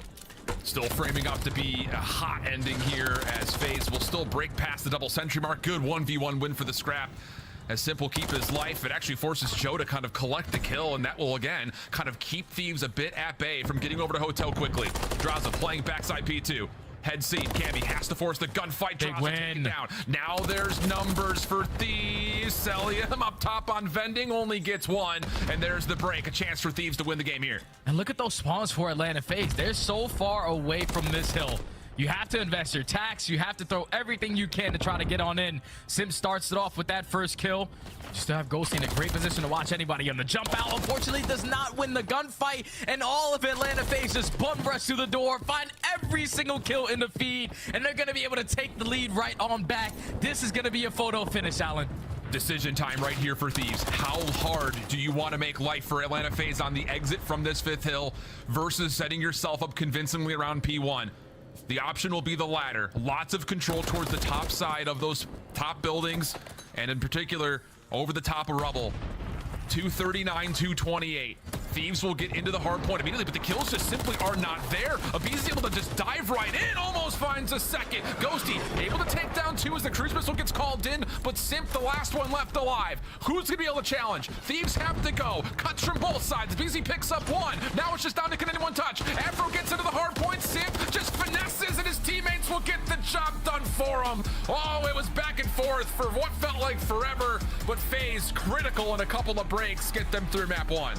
Still framing up to be a hot ending here as FaZe will still break past the double sentry mark. Good 1v1 win for the scrap. As Simple keep his life, it actually forces Joe to kind of collect the kill, and that will again kind of keep Thieves a bit at bay from getting over to Hotel quickly. Draza playing backside P2. Head seat, Cammy has to force the gunfight. Big win. Down. Now there's numbers for Thieves. Celium up top on vending only gets 1, and there's the break. A chance for Thieves to win the game here. And look at those spawns for Atlanta FaZe. They're so far away from this hill. You have to invest your tax. You have to throw everything you can to try to get on in. Sim starts it off with that first kill. You still have Ghosty in a great position to watch anybody on the jump out. Unfortunately, does not win the gunfight. And all of Atlanta FaZe just bum rush through the door, find every single kill in the feed, and they're going to be able to take the lead right on back. This is going to be a photo finish, Alan. Decision time right here for Thieves. How hard do you want to make life for Atlanta FaZe on the exit from this 5th hill versus setting yourself up convincingly around P1? The option will be the latter. Lots of control towards the top side of those top buildings, and in particular, over the top of rubble. 239, 228. Thieves will get into the hard point immediately, but the kills just simply are not there. Abiz is able to just dive right in, almost finds a second. Ghosty able to take down 2 as the cruise missile gets called in, but Simp, the last one left alive. Who's gonna be able to challenge? Thieves have to go. Cuts from both sides. Abiz picks up 1. Now it's just down to can anyone touch. Afro gets into the hard point. Simp just finesses, and his teammates will get the job done for him. Oh, it was back and forth for what felt like forever, but FaZe critical in a couple of breaks get them through map 1.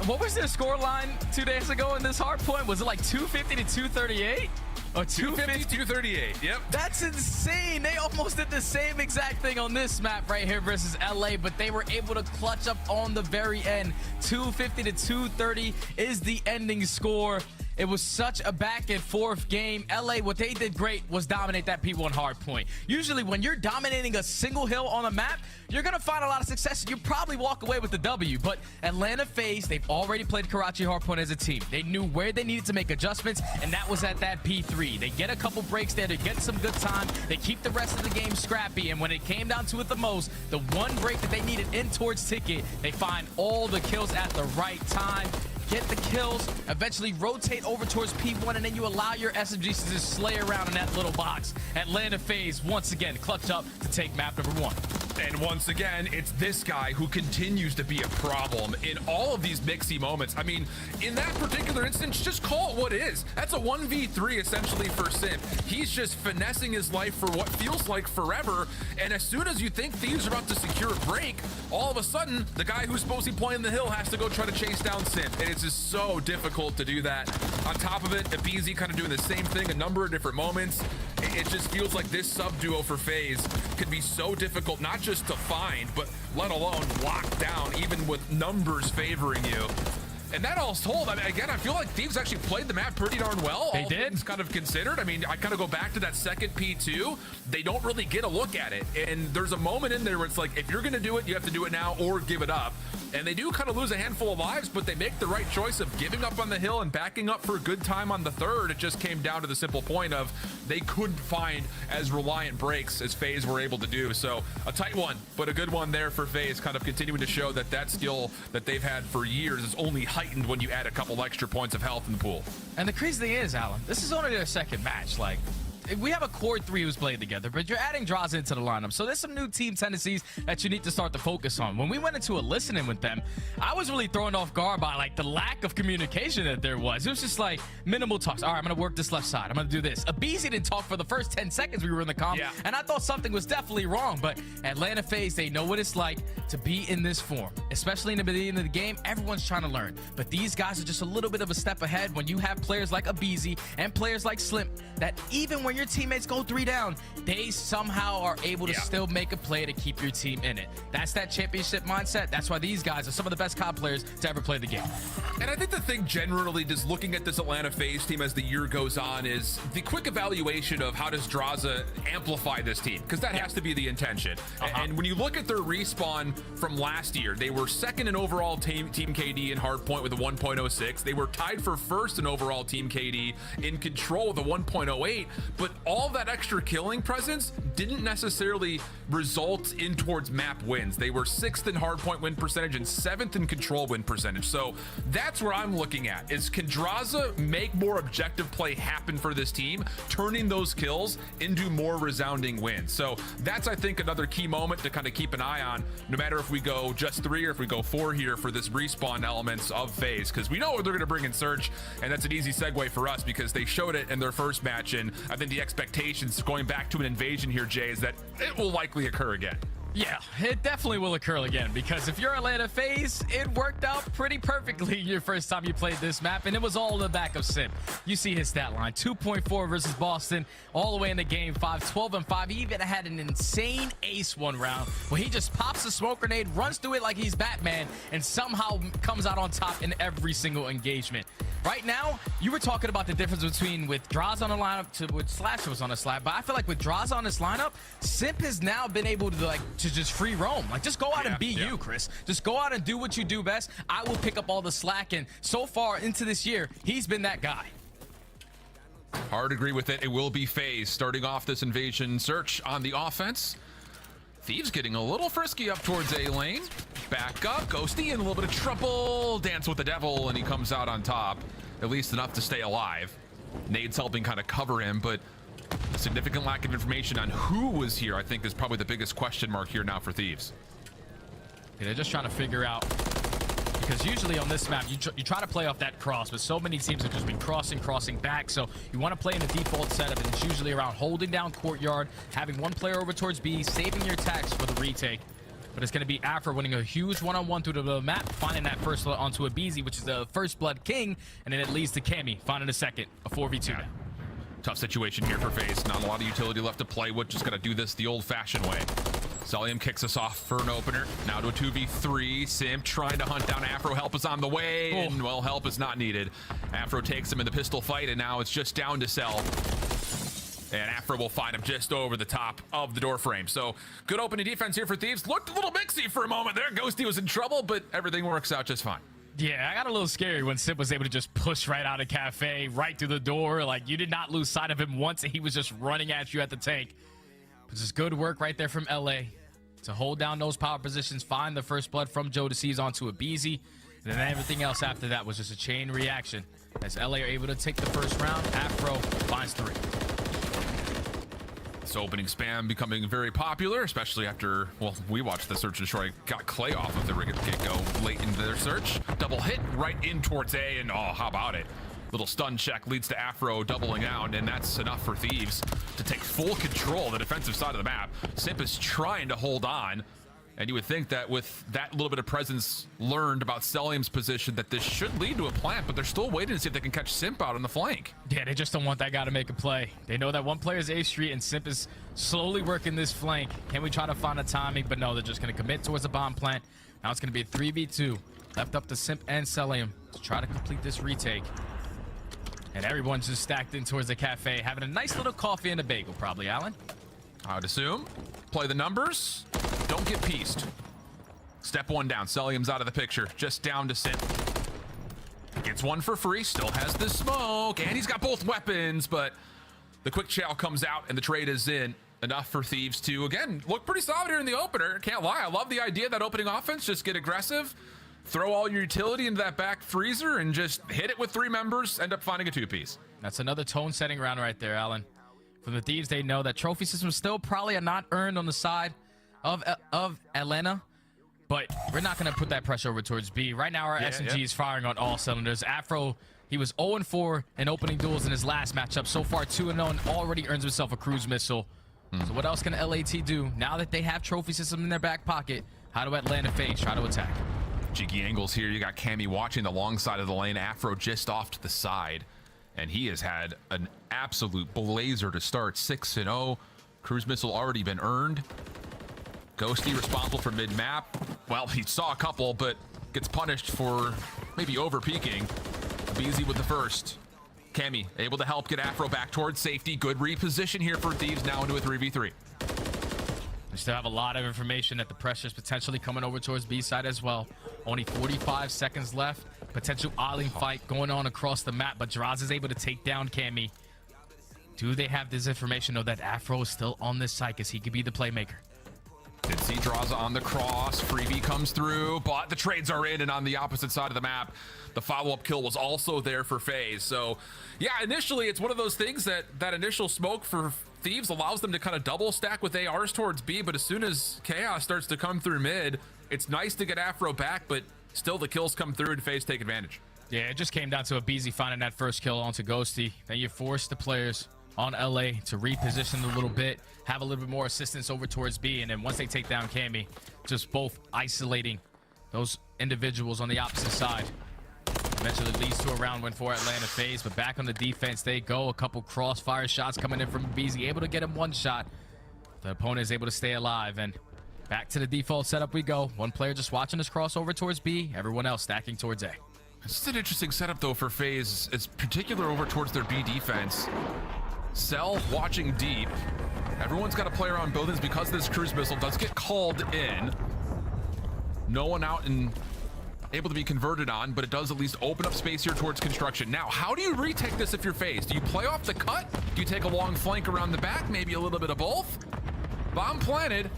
What was their score line 2 days ago in this hard point? Was it like 250 to 238? Or 250, 238, yep. That's insane. They almost did the same exact thing on this map right here versus LA, but they were able to clutch up on the very end. 250 to 230 is the ending score. It was such a back and forth game. LA, what they did great was dominate that P1 hard point. Usually when you're dominating a single hill on a map, you're going to find a lot of success. You probably walk away with the W, but Atlanta FaZe, they've already played Karachi hardpoint as a team. They knew where they needed to make adjustments, and that was at that P3. They get a couple breaks there to get some good time. They keep the rest of the game scrappy, and when it came down to it the most, the one break that they needed in towards Ticket, they find all the kills at the right time. Get the kills, eventually rotate over towards P1, and then you allow your SMGs to just slay around in that little box. Atlanta FaZe, once again, clutched up to take map number 1. And once again, it's this guy who continues to be a problem in all of these mixy moments. I mean, in that particular instance, just call it what it is. That's a 1v3 essentially for Simp. He's just finessing his life for what feels like forever. And as soon as you think Thieves are about to secure a break, all of a sudden, the guy who's supposed to be playing the hill has to go try to chase down Simp. And it's just so difficult to do that. On top of it, Abizi kind of doing the same thing a number of different moments. It just feels like this sub-duo for FaZe could be so difficult, not just to find, but let alone lock down, even with numbers favoring you. And that all told, I mean, again, I feel like Thieves actually played the map pretty darn well. They all did. Things kind of considered. I mean, I kind of go back to that second P2. They don't really get a look at it. And there's a moment in there where it's like, if you're going to do it, you have to do it now or give it up. And they do kind of lose a handful of lives, but they make the right choice of giving up on the hill and backing up for a good time on the third. It just came down to the simple point of they couldn't find as reliant breaks as FaZe were able to do. So a tight one, but a good one there for FaZe, kind of continuing to show that that skill that they've had for years is only heightened when you add a couple extra points of health in the pool. And the crazy thing is, Alan, this is only their second match. Like, we have a core three who's played together, but you're adding Draza into the lineup. So there's some new team tendencies that you need to start to focus on. When we went into a listening with them, I was really thrown off guard by like the lack of communication that there was. It was just like minimal talks. All right, I'm going to work this left side. I'm going to do this. Abizi didn't talk for the first 10 seconds we were in the comp, and I thought something was definitely wrong. But Atlanta FaZe, they know what it's like to be in this form, especially in the beginning of the game. Everyone's trying to learn, but these guys are just a little bit of a step ahead when you have players like Abizi and players like Slim that even when your teammates go 3 down, they somehow are able to still make a play to keep your team in it. That's that championship mindset. That's why these guys are some of the best COD players to ever play the game. And I think the thing generally, just looking at this Atlanta FaZe team as the year goes on, is the quick evaluation of how does Draza amplify this team, because that has to be the intention. And when you look at their respawn from last year, they were second in overall team KD in hardpoint with a 1.06. They were tied for first in overall team KD in control with a 1.08, but all that extra killing presence didn't necessarily result in towards map wins. They were 6th in hardpoint win percentage and 7th in control win percentage. So that's where I'm looking at, is can Draza make more objective play happen for this team, turning those kills into more resounding wins. So that's, I think, another key moment to kind of keep an eye on, no matter if we go just 3 or if we go 4 here for this respawn elements of FaZe, because we know they're going to bring in Search, and that's an easy segue for us because they showed it in their first match, and I think the expectations going back to an invasion here, Jay, is that it will likely occur again. Yeah, it definitely will occur again, because if you're Atlanta FaZe, it worked out pretty perfectly your first time you played this map, and it was all in the back of Simp. You see his stat line, 2.4 versus Boston, all the way into game 5, 12 and 5. He even had an insane ace one round where he just pops a smoke grenade, runs through it like he's Batman, and somehow comes out on top in every single engagement. Right now, you were talking about the difference between with Draza on the lineup to with Slasher was on the slide, but I feel like with Draza on this lineup, Simp has now been able to just free roam. Like, just go out and be you, Chris. Just go out and do what you do best. I will pick up all the slack, and so far into this year, he's been that guy. Hard to agree with it. It will be FaZe starting off this invasion search on the offense. Thieves getting a little frisky up towards A lane. Back up, Ghosty in a little bit of trouble. Dance with the devil, and he comes out on top. At least enough to stay alive. Nade's helping kind of cover him, but a significant lack of information on who was here, I think, is probably the biggest question mark here now for Thieves. Yeah, they're just trying to figure out, because usually on this map, you try to play off that cross, but so many teams have just been crossing back. So you want to play in the default setup, and it's usually around holding down courtyard, having one player over towards B, saving your attacks for the retake. But it's going to be Afro winning a huge one-on-one through the map, finding that first blood onto Abizi, which is the first blood king, and then it leads to Cammy finding a second, a 4v2 now. Tough situation here for FaZe. Not a lot of utility left to play with. Just got to do this the old-fashioned way. Zelium kicks us off for an opener. Now to a 2v3. Simp trying to hunt down Afro. Help is on the way, and, well, help is not needed. Afro takes him in the pistol fight, and now it's just down to Cell. And Afro will find him just over the top of the door frame. So good opening defense here for Thieves. Looked a little mixy for a moment there. Ghosty was in trouble, but everything works out just fine. Yeah, I got a little scary when Simp was able to just push right out of Cafe, right through the door. Like, you did not lose sight of him once, and he was just running at you at the tank. But just good work right there from LA to hold down those power positions, find the first blood from Joe Deceives onto Abizi, and then everything else after that was just a chain reaction. As LA are able to take the first round, Afro finds 3. This opening spam becoming very popular, especially after, well, we watched the search and destroy, got Clay off of the get-go late into their search. Double hit right in towards A, and oh, how about it? Little stun check leads to Afro doubling out, and that's enough for Thieves to take full control of the defensive side of the map. Simp is trying to hold on, and you would think that with that little bit of presence learned about Celium's position, that this should lead to a plant, but they're still waiting to see if they can catch Simp out on the flank. Yeah, they just don't want that guy to make a play. They know that one player is A Street, and Simp is slowly working this flank. Can we try to find a timing? But no, they're just going to commit towards the bomb plant. Now it's going to be a 3v2. Left up to Simp and Celium to try to complete this retake. And everyone's just stacked in towards the cafe, having a nice little coffee and a bagel, probably, Alan. I would assume. Play the numbers. Don't get pieced. Step 1 down. Celium's out of the picture. Just down to Simp. Gets one for free. Still has the smoke. And he's got both weapons, but the quick chow comes out and the trade is in. Enough for Thieves to, again, look pretty solid here in the opener. Can't lie. I love the idea of that opening offense. Just get aggressive. Throw all your utility into that back freezer and just hit it with 3 members. End up finding a 2-piece. That's another tone-setting round right there, Alan. From the Thieves, they know that trophy systems still probably are not earned on the side of Atlanta, but we're not going to put that pressure over towards B. Right now, our SMG is firing on all cylinders. Afro, he was 0-4 in opening duels in his last matchup. So far, 2-0 and already earns himself a cruise missile. So what else can LAT do? Now that they have trophy system in their back pocket, how do Atlanta FaZe try to attack? Cheeky angles here. You got Cammy watching the long side of the lane. Afro just off to the side. And he has had an absolute blazer to start. 6-0. Cruise missile already been earned. Ghosty responsible for mid-map. Well, he saw a couple, but gets punished for maybe over-peaking. Beezy with the first. Cammy able to help get Afro back towards safety. Good reposition here for Thieves, now into a 3v3. We still have a lot of information that the pressure is potentially coming over towards B side as well. Only 45 seconds left. Potential Ollie fight going on across the map, but Draz is able to take down Cammy. Do they have this information, though, that Afro is still on this side because he could be the playmaker? Did see Draza on the cross. Freebie comes through, but the trades are in, and on the opposite side of the map, the follow-up kill was also there for FaZe. So, yeah, initially, it's one of those things that initial smoke for Thieves allows them to kind of double stack with ARs towards B, but as soon as Chaos starts to come through mid, it's nice to get Afro back, but still the kills come through and FaZe take advantage. Yeah, it just came down to a BZ finding that first kill onto Ghosty. Then you force the players on LA to reposition a little bit, have a little bit more assistance over towards B, and then once they take down Cammy, just both isolating those individuals on the opposite side. Eventually leads to a round win for Atlanta FaZe, but back on the defense they go. A couple crossfire shots coming in from BZ, able to get him one shot. The opponent is able to stay alive, and back to the default setup we go. One player just watching us cross over towards B, everyone else stacking towards A. This is an interesting setup though for FaZe. It's particular over towards their B defense. Cell watching deep. Everyone's got a player on buildings because this cruise missile does get called in. No one out and able to be converted on, but it does at least open up space here towards construction. Now, how do you retake this if you're FaZe? Do you play off the cut? Do you take a long flank around the back? Maybe a little bit of both? Bomb planted.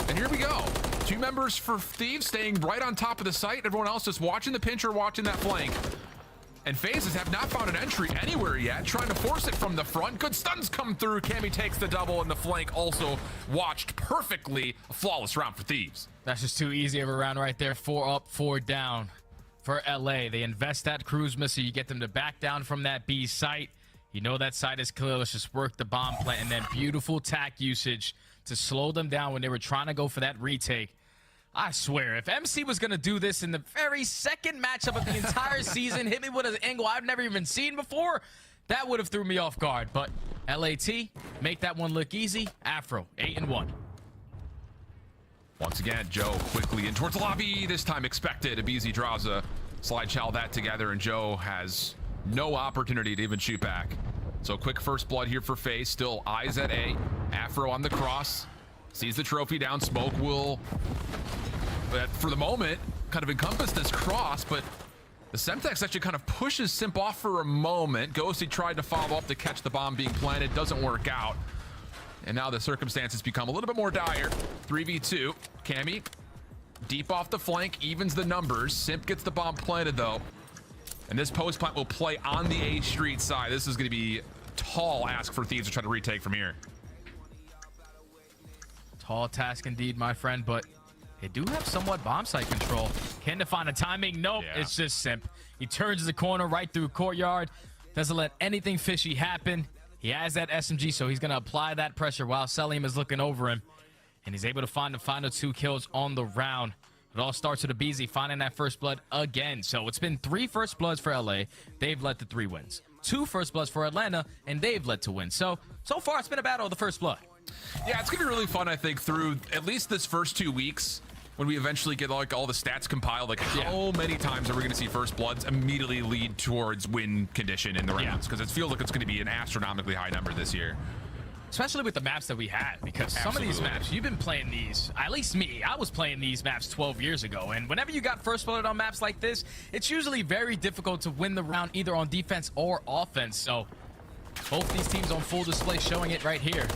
And here we go. Two members for Thieves staying right on top of the site. Everyone else just watching the pincher, watching that flank. And FaZes have not found an entry anywhere yet, trying to force it from the front. Good stuns come through. Cammy takes the double, and the flank also watched perfectly. A flawless round for Thieves. That's just too easy of a round right there. 4 up, 4 down for LA. They invest that cruise missile. You get them to back down from that B site. You know that site is clear. Let's just work the bomb plant, and then beautiful tack usage to slow them down when they were trying to go for that retake. I swear, if MC was going to do this in the very second matchup of the entire season, hit me with an angle I've never even seen before, that would have threw me off guard. But LAT, make that one look easy. Afro, 8-1. Once again, Joe quickly in towards the lobby. This time expected. Abizi draws a slide chow that together, and Joe has no opportunity to even shoot back. So quick first blood here for FaZe. Still eyes at A. Afro on the cross. Sees the trophy down. Smoke will, for the moment, kind of encompass this cross, but the Semtex actually kind of pushes Simp off for a moment. Ghosty tried to follow up to catch the bomb being planted. Doesn't work out. And now the circumstances become a little bit more dire. 3v2. Cammy, deep off the flank, evens the numbers. Simp gets the bomb planted, though. And this post plant will play on the A Street side. This is going to be a tall ask for Thieves to try to retake from here. Tall task indeed, my friend, but they do have somewhat bomb site control. Can they find a timing? Nope, yeah. It's just Simp. He turns the corner right through courtyard. Doesn't let anything fishy happen. He has that SMG, so he's going to apply that pressure while Selim is looking over him. And he's able to find the final 2 kills on the round. It all starts with a BZ finding that first blood again. So it's been 3 first bloods for LA. They've led to 3 wins. 2 first bloods for Atlanta, and they've led to wins. So far, it's been a battle of the first blood. Yeah, it's going to be really fun, I think, through at least this first 2 weeks when we eventually get like all the stats compiled. Like, how many times are we going to see first bloods immediately lead towards win condition in the rounds? Because it feels like it's going to be an astronomically high number this year. Especially with the maps that we had, because some of these maps, you've been playing these, at least me, I was playing these maps 12 years ago, and whenever you got first blood on maps like this, it's usually very difficult to win the round either on defense or offense. So both these teams on full display showing it right here.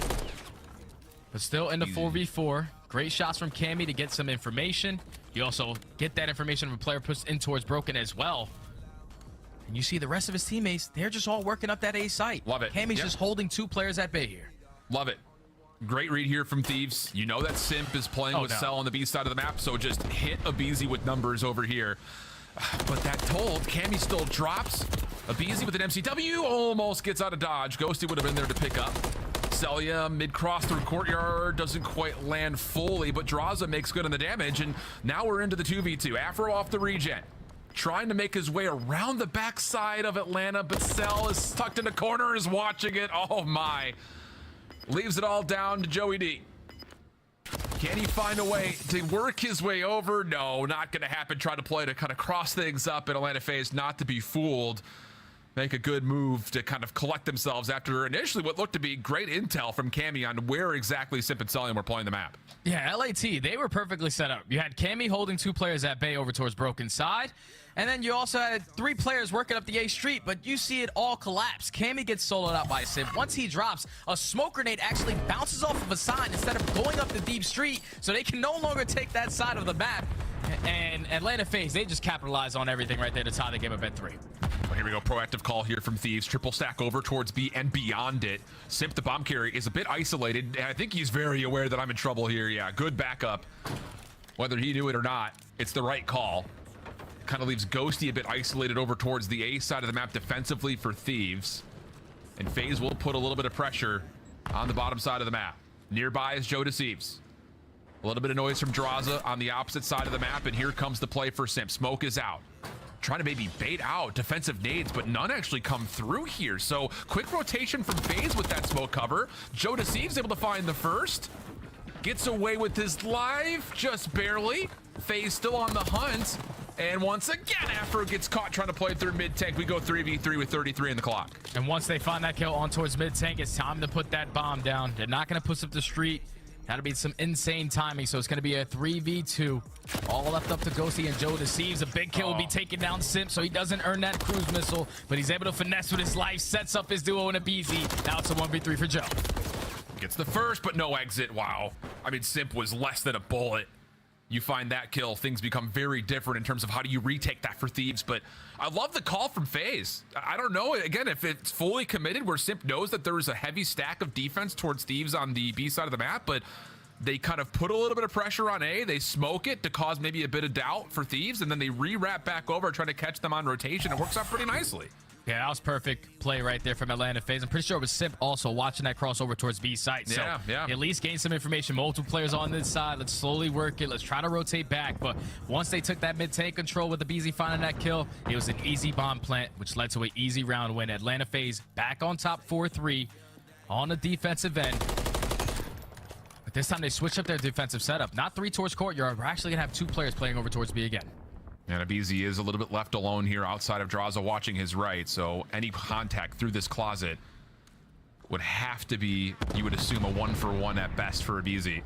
But still in the 4v4. Great shots from Cammy to get some information. You also get that information from a player pushed in towards Broken as well. And you see the rest of his teammates, they're just all working up that A site. Love it. Cammy's just holding 2 players at bay here. Love it. Great read here from Thieves. You know that Simp is playing with Cell on the B side of the map, so just hit Abizi with numbers over here. But that told, Cammy still drops. Abizi with an MCW almost gets out of dodge. Ghosty would have been there to pick up. Celia mid-cross through courtyard, doesn't quite land fully, but Draza makes good on the damage, and now we're into the 2v2. Afro off the regen, trying to make his way around the backside of Atlanta, but Cell is tucked in the corner, is watching it. Oh my. Leaves it all down to Joey D. Can he find a way to work his way over? No, not going to happen. Try to play to kind of cross things up in Atlanta FaZe, not to be fooled. Make a good move to kind of collect themselves after initially what looked to be great intel from Cammy on where exactly Simp and Celium were playing the map. Yeah, LAT, they were perfectly set up. You had Cammy holding 2 players at bay over towards Broken Side, and then you also had 3 players working up the A street, but you see it all collapse. Cammy gets soloed out by Simp. Once he drops, a smoke grenade actually bounces off of a sign instead of going up the deep street, so they can no longer take that side of the map. And Atlanta FaZe, they just capitalize on everything right there to tie the game up at 3. Well, here we go. Proactive call here from Thieves. Triple stack over towards B and beyond it. Simp, the bomb carry, is a bit isolated, and I think he's very aware that I'm in trouble here. Yeah, good backup. Whether he knew it or not, it's the right call. Kind of leaves Ghosty a bit isolated over towards the A side of the map defensively for Thieves. And FaZe will put a little bit of pressure on the bottom side of the map. Nearby is Joe Deceives. A little bit of noise from Draza on the opposite side of the map, and here comes the play for Simp. Smoke is out. Trying to maybe bait out defensive nades, but none actually come through here. So quick rotation from FaZe with that smoke cover. Joe Deceives able to find the first. Gets away with his life, just barely. FaZe still on the hunt. And once again, Afro gets caught trying to play through mid-tank. We go 3v3 with 33 in the clock. And once they find that kill on towards mid-tank, it's time to put that bomb down. They're not going to push up the street. That'll be some insane timing, so it's going to be a 3v2. All left up to Ghosty and Joe Deceives. A big kill will be taking down Simp, so he doesn't earn that cruise missile, but he's able to finesse with his life, sets up his duo in a BZ. Now it's a 1v3 for Joe. Gets the first, but no exit. Wow. I mean, Simp was less than a bullet. You find that kill, things become very different in terms of how do you retake that for Thieves, but I love the call from FaZe. I don't know, again, if it's fully committed where Simp knows that there is a heavy stack of defense towards Thieves on the B side of the map, but they kind of put a little bit of pressure on A, they smoke it to cause maybe a bit of doubt for Thieves, and then they re-wrap back over trying to catch them on rotation. It works out pretty nicely. Yeah, that was perfect play right there from Atlanta FaZe. I'm pretty sure it was Simp also watching that crossover towards B site. So yeah. At least gain some information. Multiple players on this side. Let's slowly work it. Let's try to rotate back. But once they took that mid-tank control with the BZ finding that kill, it was an easy bomb plant, which led to an easy round win. Atlanta FaZe back on top 4-3 on the defensive end. But this time they switched up their defensive setup. Not 3 towards courtyard. We're actually going to have 2 players playing over towards B again. And Abizi is a little bit left alone here outside of Draza watching his right, so any contact through this closet would have to be, you would assume, a 1-for-1 at best for Abizi.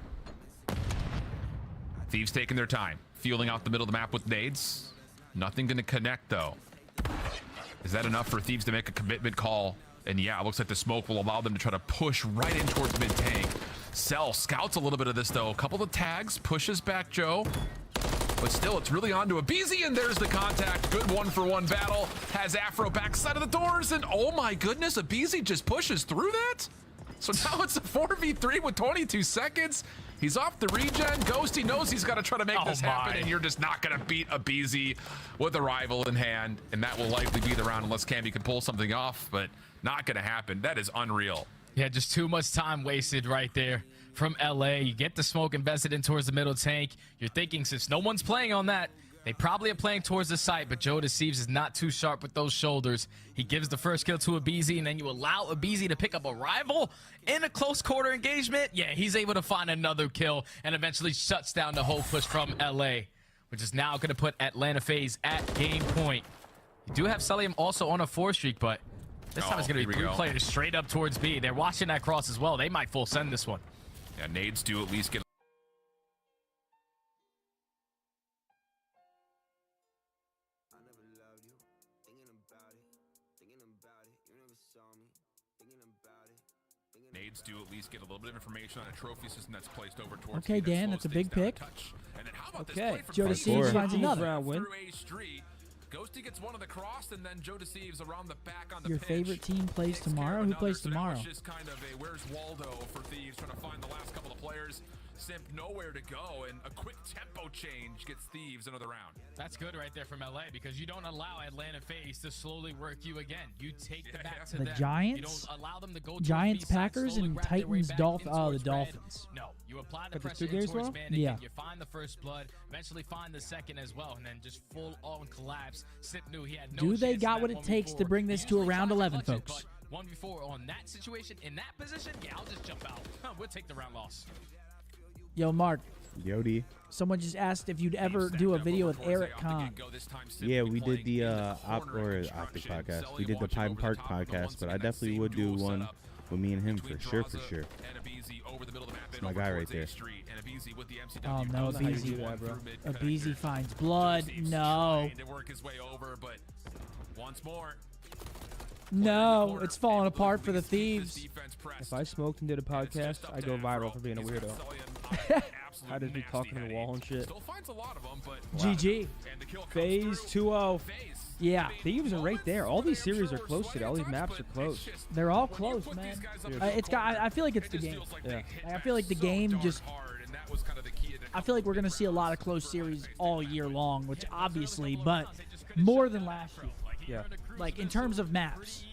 Thieves taking their time, feeling out the middle of the map with nades. Nothing going to connect, though. Is that enough for Thieves to make a commitment call? And yeah, it looks like the smoke will allow them to try to push right in towards mid-tank. Cell scouts a little bit of this, though. A couple of tags, pushes back Joe. But still, it's really on to Abizi, and there's the contact. Good 1-for-1 battle. Has Afro backside of the doors, and oh my goodness, Abizi just pushes through that? So now it's a 4v3 with 22 seconds. He's off the regen. Ghosty knows he's got to try to make this happen, and you're just not going to beat Abizi with a rival in hand, and that will likely be the round unless Camby can pull something off, but not going to happen. That is unreal. Yeah, just too much time wasted right there from LA. You get the smoke invested in towards the middle tank. You're thinking, since no one's playing on that, they probably are playing towards the site, but Joe Deceives is not too sharp with those shoulders. He gives the first kill to Abizi, and then you allow Abizi to pick up a rival in a close quarter engagement. Yeah, he's able to find another kill and eventually shuts down the whole push from LA, which is now going to put Atlanta FaZe at game point. You do have Celium also on a 4 streak, but this time it's going to be 3 players straight up towards B. They're watching that cross as well. They might full send this one. Yeah, nades do at least get. Nades do at least get a little bit of information on a trophy system that's placed over towards. Okay, Dan, that's a big pick. Okay, Joe Deceives finds another. Ghosty gets one on the cross, and then Joe Deceives around the back on the Your pitch. favorite team plays tomorrow? Who plays So now tomorrow? it's just kind of a where's Waldo for Thieves, trying to find the last couple of players. Simp nowhere to go, and a quick tempo change gets Thieves another round. That's good right there from LA because you don't allow Atlanta FaZe to slowly work you again. You take the back to The them. Giants? You don't allow them to go towards Giants, B-side, Packers, slowly and grab their way Titans, back Dolphins. in Oh, the towards red. Dolphins. No, you apply the But the pressure two in games towards well? man. Again. Yeah. You find the first blood, eventually find the second as well, and then just full on collapse. Sip knew he had no Do they chance got in what that it takes to 1v4. bring this He to a usually round tries to 11, clutch it, folks? but 1v4 on that situation, in that position, yeah, I'll just jump out. We'll take the round loss. Yo, Mark. Yodi. Someone just asked if you'd ever do a video with Eric Kahn. Yeah, we did the Optic podcast. We did the Pine Park podcast, but I definitely would do one with me and him for sure, for sure. It's my guy right there. Oh, no, How you do Abeezy. that, bro? Abeezy finds blood. No. To work his way over, but once more. No, it's falling apart for the Thieves. If I smoked and did a podcast, I'd go viral for being a weirdo. I'd just be talking to the wall and shit. GG. Phase 2-0. Yeah. Thieves are right there. All these series are close today. All these maps are close. They're all close, man. It's got. I feel like it's the game. Yeah. I feel like the game just. I feel like we're gonna see a lot of close series all year long, which obviously, but more than last year. Yeah. Like in terms of maps,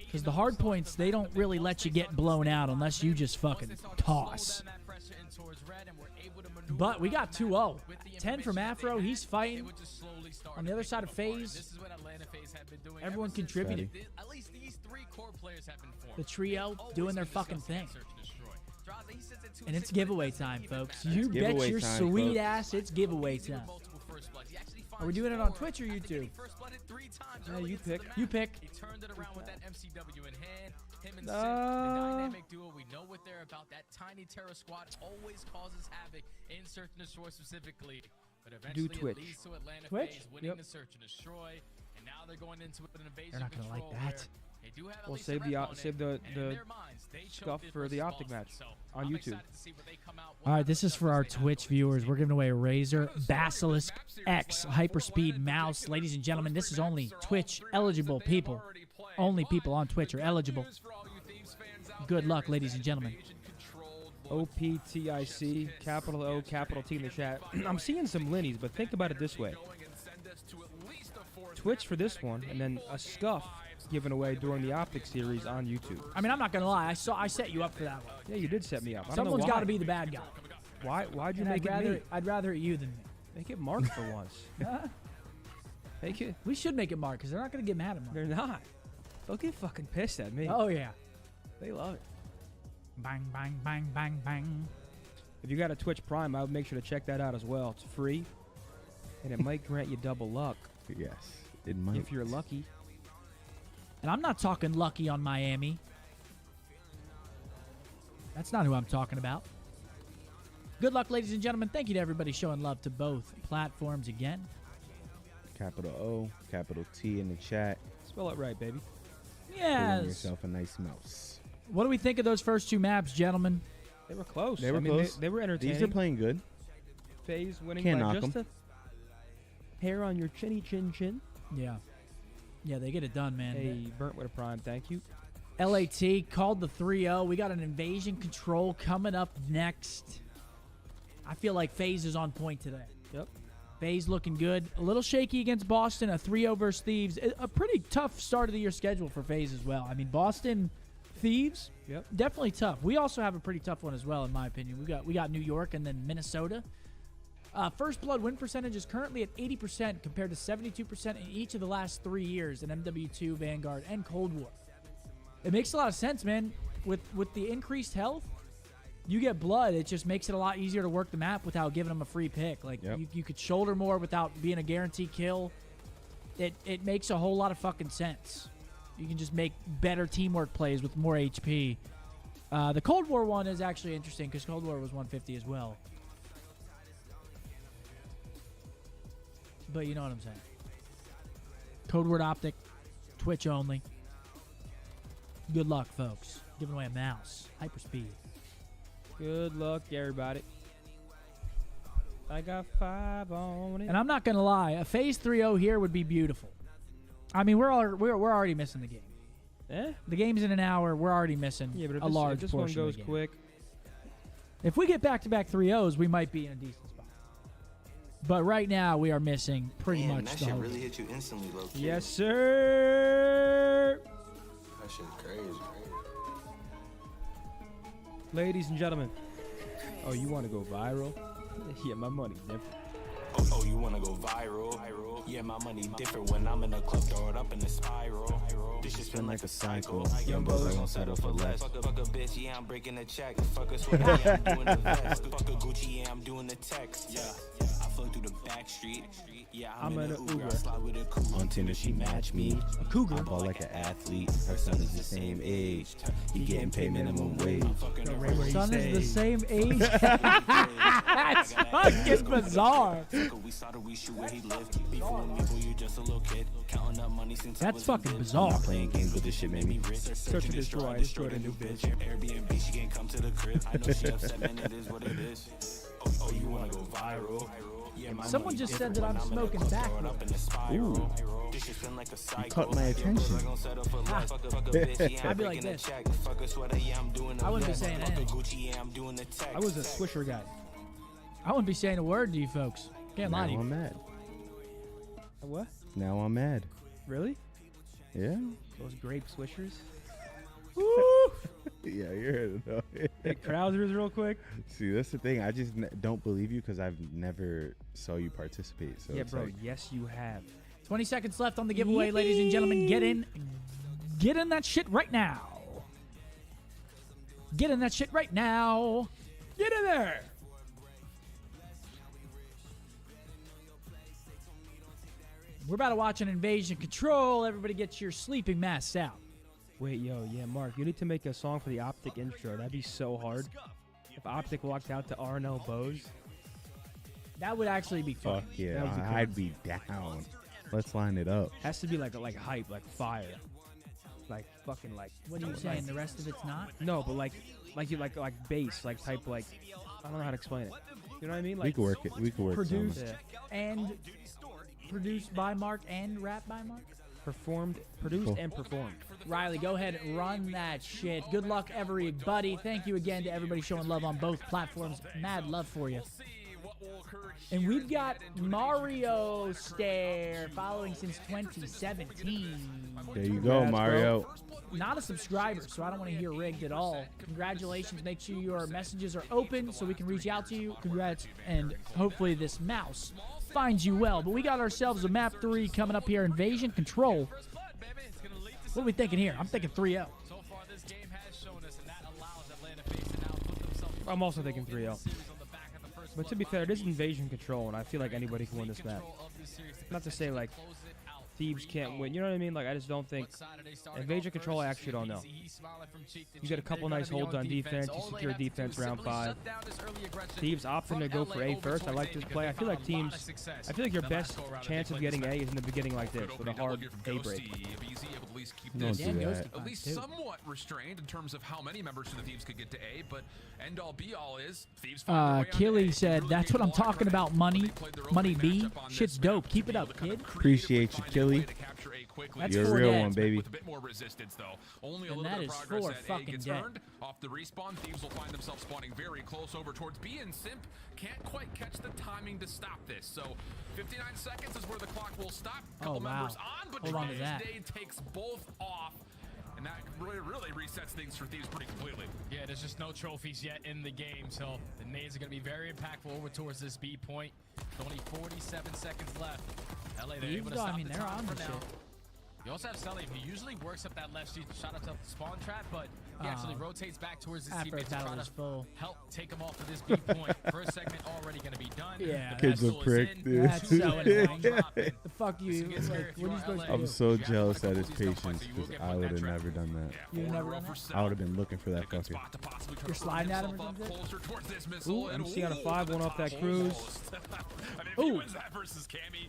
because the hard points they don't really let you get blown out unless you just fucking toss. But we got 2-0. 10 from Afro. He's fighting. On the other side of FaZe, everyone contributed. At least these three core players have been formed. The trio doing their fucking thing. And it's giveaway time, folks. You bet Giveaway your time, sweet folks. ass it's giveaway time. Are we doing it on Twitch or YouTube? Yeah, you pick. You pick. He turned it around with that MCW in hand. Him and Sid, the dynamic duo, we know what they're about. That tiny terror squad always causes havoc in Search and Destroy specifically. But eventually Twitch. it leads to Atlanta Twitch? FaZe winning Yep. the Search and Destroy. And now they're going into an invasion They're not gonna control like that. where they do have at We'll least save a rep on save it, the and in their minds, they chose scuff it for the versus Optic Boston. match So on I'm YouTube. excited to see what they come out with. All right, this is for our Twitch viewers. We're giving away a Razer Basilisk X Hyperspeed mouse. Ladies and gentlemen, this is only Twitch eligible people. Only people on Twitch are eligible. Good luck, ladies and gentlemen. OPTIC, capital O, capital T in the chat. I'm seeing some Linnies, but think about it this way. Twitch for this one, and then a scuff given away during the Optic series on YouTube. I mean, I'm not gonna lie. I set you up for that one. Yeah, you did set me up. I don't know Someone's why. got to be the bad guy. Why'd you And make it me? I'd rather it you than me. Make it Mark for once. Make it. We should make it Mark because they're not gonna get mad at Mark. They're not. They'll get fucking pissed at me. Oh yeah. They love it. Bang bang bang bang bang. If you got a Twitch Prime, I would make sure to check that out as well. It's free, and it might grant you double luck. Yes, it might. If you're lucky. And I'm not talking lucky on Miami. That's not who I'm talking about. Good luck, ladies and gentlemen. Thank you to everybody showing love to both platforms again. Capital O, capital T in the chat. Spell it right, baby. Yes. Pulling yourself a nice mouse. What do we think of those first two maps, gentlemen? They were close. They were close. They were entertaining. These are playing good. FaZe winning Can't by knock just 'em. a hair on your chinny chin chin. Yeah. Yeah, they get it done, man. Hey, burnt with a prime. Thank you. LAT called the 3-0. We got an invasion control coming up next. I feel like FaZe is on point today. Yep. FaZe looking good. A little shaky against Boston. A 3-0 versus Thieves. A pretty tough start of the year schedule for FaZe as well. I mean, Boston, Thieves, yep, definitely tough. We also have a pretty tough one as well, in my opinion. We got New York and then Minnesota. First Blood win percentage is currently at 80% compared to 72% in each of the last 3 years in MW2, Vanguard, and Cold War. It makes a lot of sense, man. With the increased health, you get blood. It just makes it a lot easier to work the map without giving them a free pick. Like, you could shoulder more without being a guaranteed kill. It makes a whole lot of fucking sense. You can just make better teamwork plays with more HP. The Cold War one is actually interesting because Cold War was 150 as well. But you know what I'm saying. Code word Optic, Twitch only. Good luck, folks. Giving away a mouse. Hyperspeed. Good luck, everybody. I got 5 on it. And I'm not gonna lie, a phase 3-0 here would be beautiful. I mean, we're already missing the game. Eh? The game's in an hour. We're already missing Yeah, but if a large if this portion one of goes the game. quick. If we get back-to-back 3-0s, we might be in a decent spot. But right now, we are missing pretty much that the shit whole really game. hit you instantly, low key. Yes, sir. That shit crazy. Ladies and gentlemen. Oh, you want to go viral? Yeah, my money different. Oh, you wanna go viral? Yeah, my money different when I'm in the club, throw it up in the spiral. This shit's been like a cycle. Young boys gon' settle for less. Fuck a bitch, yeah, I'm breaking the check. Fuck a sweater, yeah, I'm doing the vest. Fuck a Gucci, yeah, I'm doing the text. Yeah, I flow through the back street. Yeah, I'm in an Uber. I slide with a cougar. On Tinder, she matched me. A cougar. I ball like an athlete. Her son is the same age. He getting paid minimum wage. Her son is the same age. That's fucking bizarre. That's fucking bizarre. Playing games with this shit made me rich. Search and destroy. I destroyed a new bitch. Airbnb, she can't come to the crib. I know she upset, man, it is what it is. Oh, you wanna go viral? Someone just said that I'm smoking backwards. Ooh. You caught my attention. I'd be like this. I wouldn't be saying anything. I was a Swisher guy. I wouldn't be saying a word to you folks. Can't lie to Now you. I'm mad. What? Now I'm mad. Really? Yeah. Those grape Swishers? Yeah, you're no. Hey, Krausers real quick. See, that's the thing. I just don't believe you because I've never saw you participate. So Yeah, it's bro. like, Yes, you have. 20 seconds left on the giveaway, ladies and gentlemen. Get in that shit right now. Get in that shit right now. Get in there. We're about to watch an invasion control. Everybody get your sleeping masks out. Wait, yo, yeah, Mark, you need to make a song for the Optic intro. That'd be so hard. If Optic walked out to RNL Bose. That would actually be fun. fuck yeah, That would be cool. I'd be down. Let's line it up. Has to be like hype, like fire. Like fucking like. What are you saying? The rest of it's not? No, but like bass, like type like. I don't know how to explain it. You know what I mean? Like We could work it. We could work Produced something. and produced by Mark and rap by Mark. Produced Cool. and performed. Riley, go ahead and run that shit. Good luck, everybody. Thank you again to everybody showing love on both platforms. Mad love for you. And we've got Mario Stare following since 2017. There you go, Mario. Not a subscriber, so I don't want to hear rigged at all. Congratulations. Make sure your messages are open so we can reach out to you. Congrats, and hopefully this mouse finds you well. But we got ourselves a map 3 coming up here, Invasion Control. What are we thinking here? I'm thinking 3-0. I'm also thinking 3-0. But to be fair, it is Invasion Control, and I feel like anybody can win this map. Not to say, like, Thieves can't win. You know what I mean? Like, I just don't think... Invasion Control, I actually don't know. You get a couple nice holds on defense. You secure defense round 5. Thieves opting to go for A first. I like this play. I feel like teams... I feel like your best chance of getting A is in the beginning like this, with a hard A break. Don't do that. At least somewhat restrained in terms of how many members of the Thieves could get to A, but end all be all is Thieves find their way onto Killy A. said, that's what I'm talking about, money. Money B. Shit's dope. Keep it up, kid. Appreciate you, Killy. That's You're a 4 real dead. one, baby. With a bit more resistance, though. Only a And little that bit is of progress 4 as A fucking gets dead. earned. Off the respawn, Thieves will find themselves spawning very close over towards B, and Simp can't quite catch the timing to stop this. So 59 seconds is where the clock will stop. Couple members on, but Hold on to that. Day takes both off. And that really resets things for Thieves pretty completely. Yeah, there's just no trophies yet in the game, so the nades are going to be very impactful over towards this B point. Only 47 seconds left. LA, they're able to stop the they're time on for the now. shit. You also have Sully, who usually works up that left shot up to the spawn trap, but he actually rotates back towards his after teammates to battle try is to full. help take him off of this B point. First segment already going to be done. Yeah, Kid's a prick, dude. That's so annoying. The fuck you? Like, what are you supposed to do? I'm so jealous at his patience because I would have never done that. You've never done that? I would have been looking for that fucker. You're sliding at him or something? Ooh, MC on a 5, one off that cruise. I mean, if he wins that versus Cammy,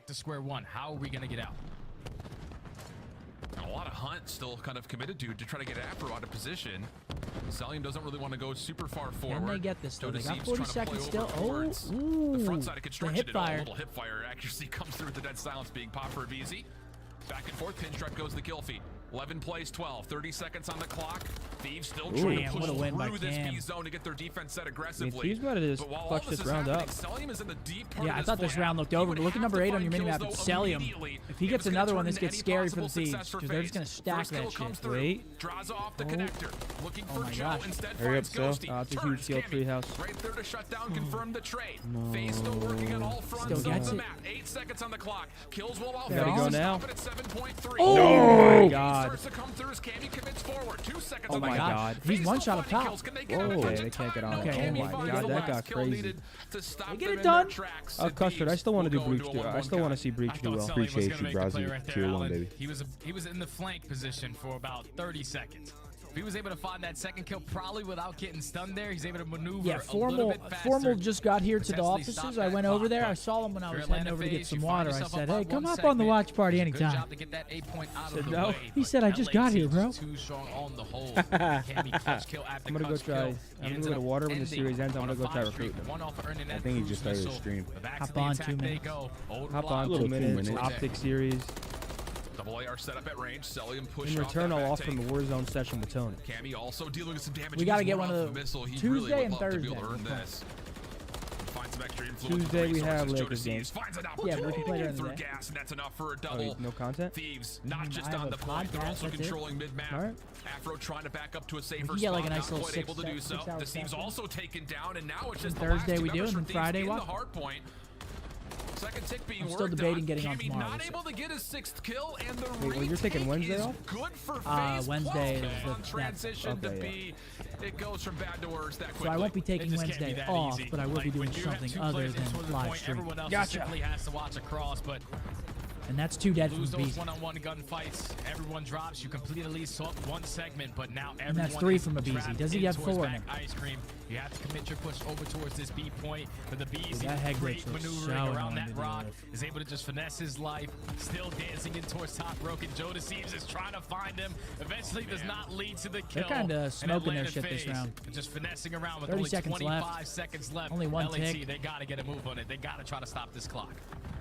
back to square one. How are we going to get out? A lot of hunt still kind of committed to try to get Afro out of position. Salim doesn't really want to go super far forward. Can they get this though? They got Dozie's 40 trying to seconds play over still. towards Oh, the front side of construction. hip fire. A little hip fire accuracy comes through with the dead silence being popped for Beezy. Back and forth, Pinstripe goes the kill feed. 11 plays 12, 30 seconds on the clock. Thieves still trying to push through this B zone to get their defense set aggressively. Thieves might have just clutched this round up. Is in the deep part Yeah, I thought this round looked over, but look at number 8 on your minimap. It's Celium. If he gets another one, this gets scary for the Thieves, because they're just going to stack that shit. Wait. Draws off the connector. Looking for my Joe gosh. instead. Hurry up, finds so. Ghosty. It's a huge kill treehouse. Right there to shut down, confirm the trade. Phase still working on all fronts of the map. 8 seconds on the clock. Kills will There we go now. At 7.3. Oh my God. Starts to come through as Cammy commits forward. 2 seconds Oh on the my clock. God. He's one shot up top. Whoa, they can't get on. Okay, Oh my God, that got crazy. They get it done. Custard, I still want to do Breach do. I still want to see Breach do well. Appreciate you, Brazzy. Tier 1, baby. He was in the flank position for about 30 seconds. If he was able to find that second kill, probably without getting stunned there, he's able to maneuver Yeah, a little bit faster. Formal just got here to the offices. I went over there. I saw him when I was heading over to get some water. I said, hey, come up on the watch party anytime. Said no. He said, I just got here, bro. I'm going to go try. I'm going to go to water when the series ends. I'm going to go try recruitment. I think he just started a stream. Hop on 2 minutes. Hop on 2 minutes. Optic series. Double AR set up at range. Celium push In return, I'll offer him a Warzone session with Tony. Cammy also dealing with some damage. We got to get one of the Tuesday and Thursday. Find some extra influence. Tuesday we have Lakers games. Yeah, we can play during the day. Gas, and that's enough for a double. No content? Thieves, not just on the point, they're also controlling mid-map. All right. Afro trying to back up to a safer get like spot, a nice not little quite able to do so. The Thieves also taken down, and now it's just the Thursday last we two do, members and then from Friday Thieves in what? the hard point. Second tick being I'm still worked debating on. getting on Cammy tomorrow. not able to get his 6th kill, and the Wait, well, you're taking Wednesday is off? good for FaZe. Wednesday is Quality the transition to okay, B. It goes from bad to worse that quickly. So I won't be taking Wednesday off, but I will be doing something other than live stream. Everyone else simply has to watch across, but And that's 2 dead from lose those Beast. one-on-one gunfights. Everyone drops. You complete at least one segment, but now everyone And that's 3 is from a BZ. trapped Does he have in towards 4 in back him? Ice cream. You have to commit your push over towards this B point. But the BZ, that head great glitch was maneuvering so around annoying that to deal rock, with. is able to just finesse his life. Still dancing in towards top broken. Joe Deceives is trying to find him. Eventually does not lead to the kill. They're kind of And smoking their Atlanta shit this FaZe round. just finessing around with 30 only seconds 25 left. seconds left. Only 1 LAT, tick. they got to get a move on it. They got to try to stop this clock.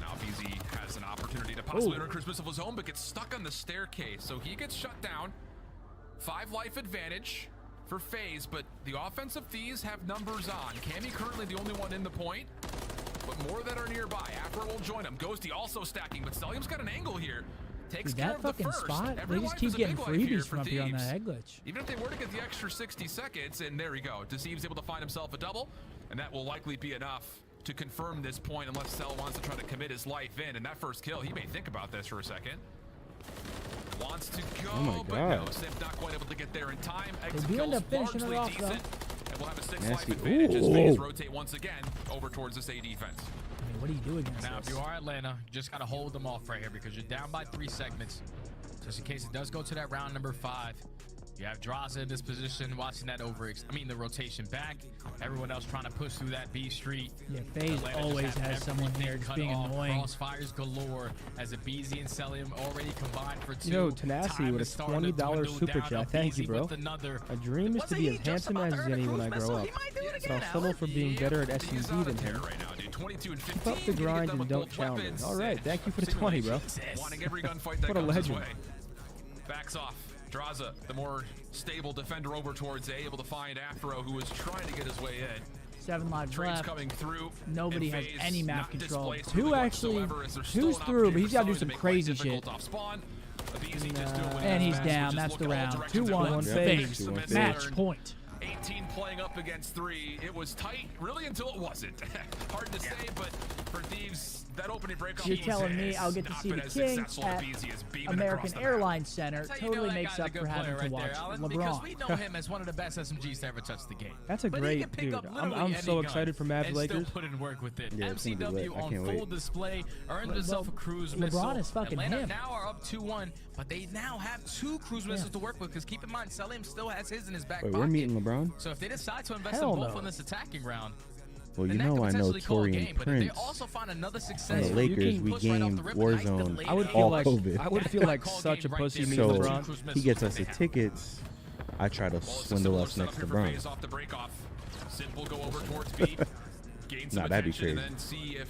Now BZ has an opportunity to possibly earn Christmas of his own, but gets stuck on the staircase. So he gets shut down. 5 life advantage for FaZe, but the offensive Thieves have numbers on. Cammy currently the only one in the point, but more that are nearby. Afro will join him. Ghosty also stacking, but Celium's got an angle here. Takes Dude, care that of the fucking first. spot, Every they just life keep is a getting big life here freebies for from up here on that Thieves. head glitch. Even if they were to get the extra 60 seconds, and there we go. Deceive's able to find himself a double, and that will likely be enough to confirm this point unless Cell wants to try to commit his life in. And that first kill, he may think about this for a second. Wants to go, Oh my but God. no, Sip not quite able to get there in time. They Exit do end kills up finishing it largely off, though. decent. And we'll have a 6 life Nasty. advantage as Ooh. FaZe rotate once again over towards this A defense. I mean, what do you do against Now, this? if you are Atlanta, you just got to hold them off right here because you're down by 3 segments. Just in case it does go to that round number 5. You have Draza in this position, watching that the rotation back. Everyone else trying to push through that B street. Yeah, FaZe Atlanta just always has someone here just cut being off. annoying. Crossfires galore as a BZ and Celium already combined for 2. You know, Tenacity with a $20 super chat. Thank you, bro. A dream is to be as handsome as Zenny when I grow up. So I'll settle for being better at SMG than him. Keep up the grind and don't challenge. All right, thank you for the 20, bro. Wanting every gunfight that What a comes his legend. way. Backs off. Draza, the more stable defender over towards A, able to find Afro, who was trying to get his way in. 7 lives Trades left. coming through. Nobody has FaZe any map not control. displaced 2 really actually, whatsoever, as there's still 2's an through, but opportunity he's got to for do Sully some make life crazy difficult shit. off spawn. BZ just doing what And he he's does, down. which is That's look the in all round. directions 2-1 at once. FaZe. Submits Match learn. point. 18 playing up against 3. It was tight, really, until it wasn't. Hard to say, but for Thieves, that opening break. You're telling me I'll get to see the King at American Airlines Center. Totally makes up for having to watch Because we know LeBron. him as one of the best SMGs to ever touch the game. That's a But he great can pick dude. up literally I'm any so gun excited for Mavs and Lakers. still put in work with it. Yeah, it's gonna be lit. MCW I on can't full wait. display earned himself a cruise LeBron missile. is fucking Atlanta him. now are up 2-1, but they now have 2 cruise missiles to work with. Because keep in mind, Celium still has his in his back Wait, pocket. we're meeting LeBron? So if they decide to invest Hell in both no. on this attacking round, Well, you then that know could I know potentially call a Tori game. and But if they Prince. also find another On success, the Lakers, we push right off gamed the rip, nice Warzone delay. I would all feel like COVID. I would feel like such a pussy meeting So LeBron. he gets us the tickets. I try to swindle us next to Bron. Off the break off. Simple go over towards B. Gain some Nah, that'd be attention and crazy. then see if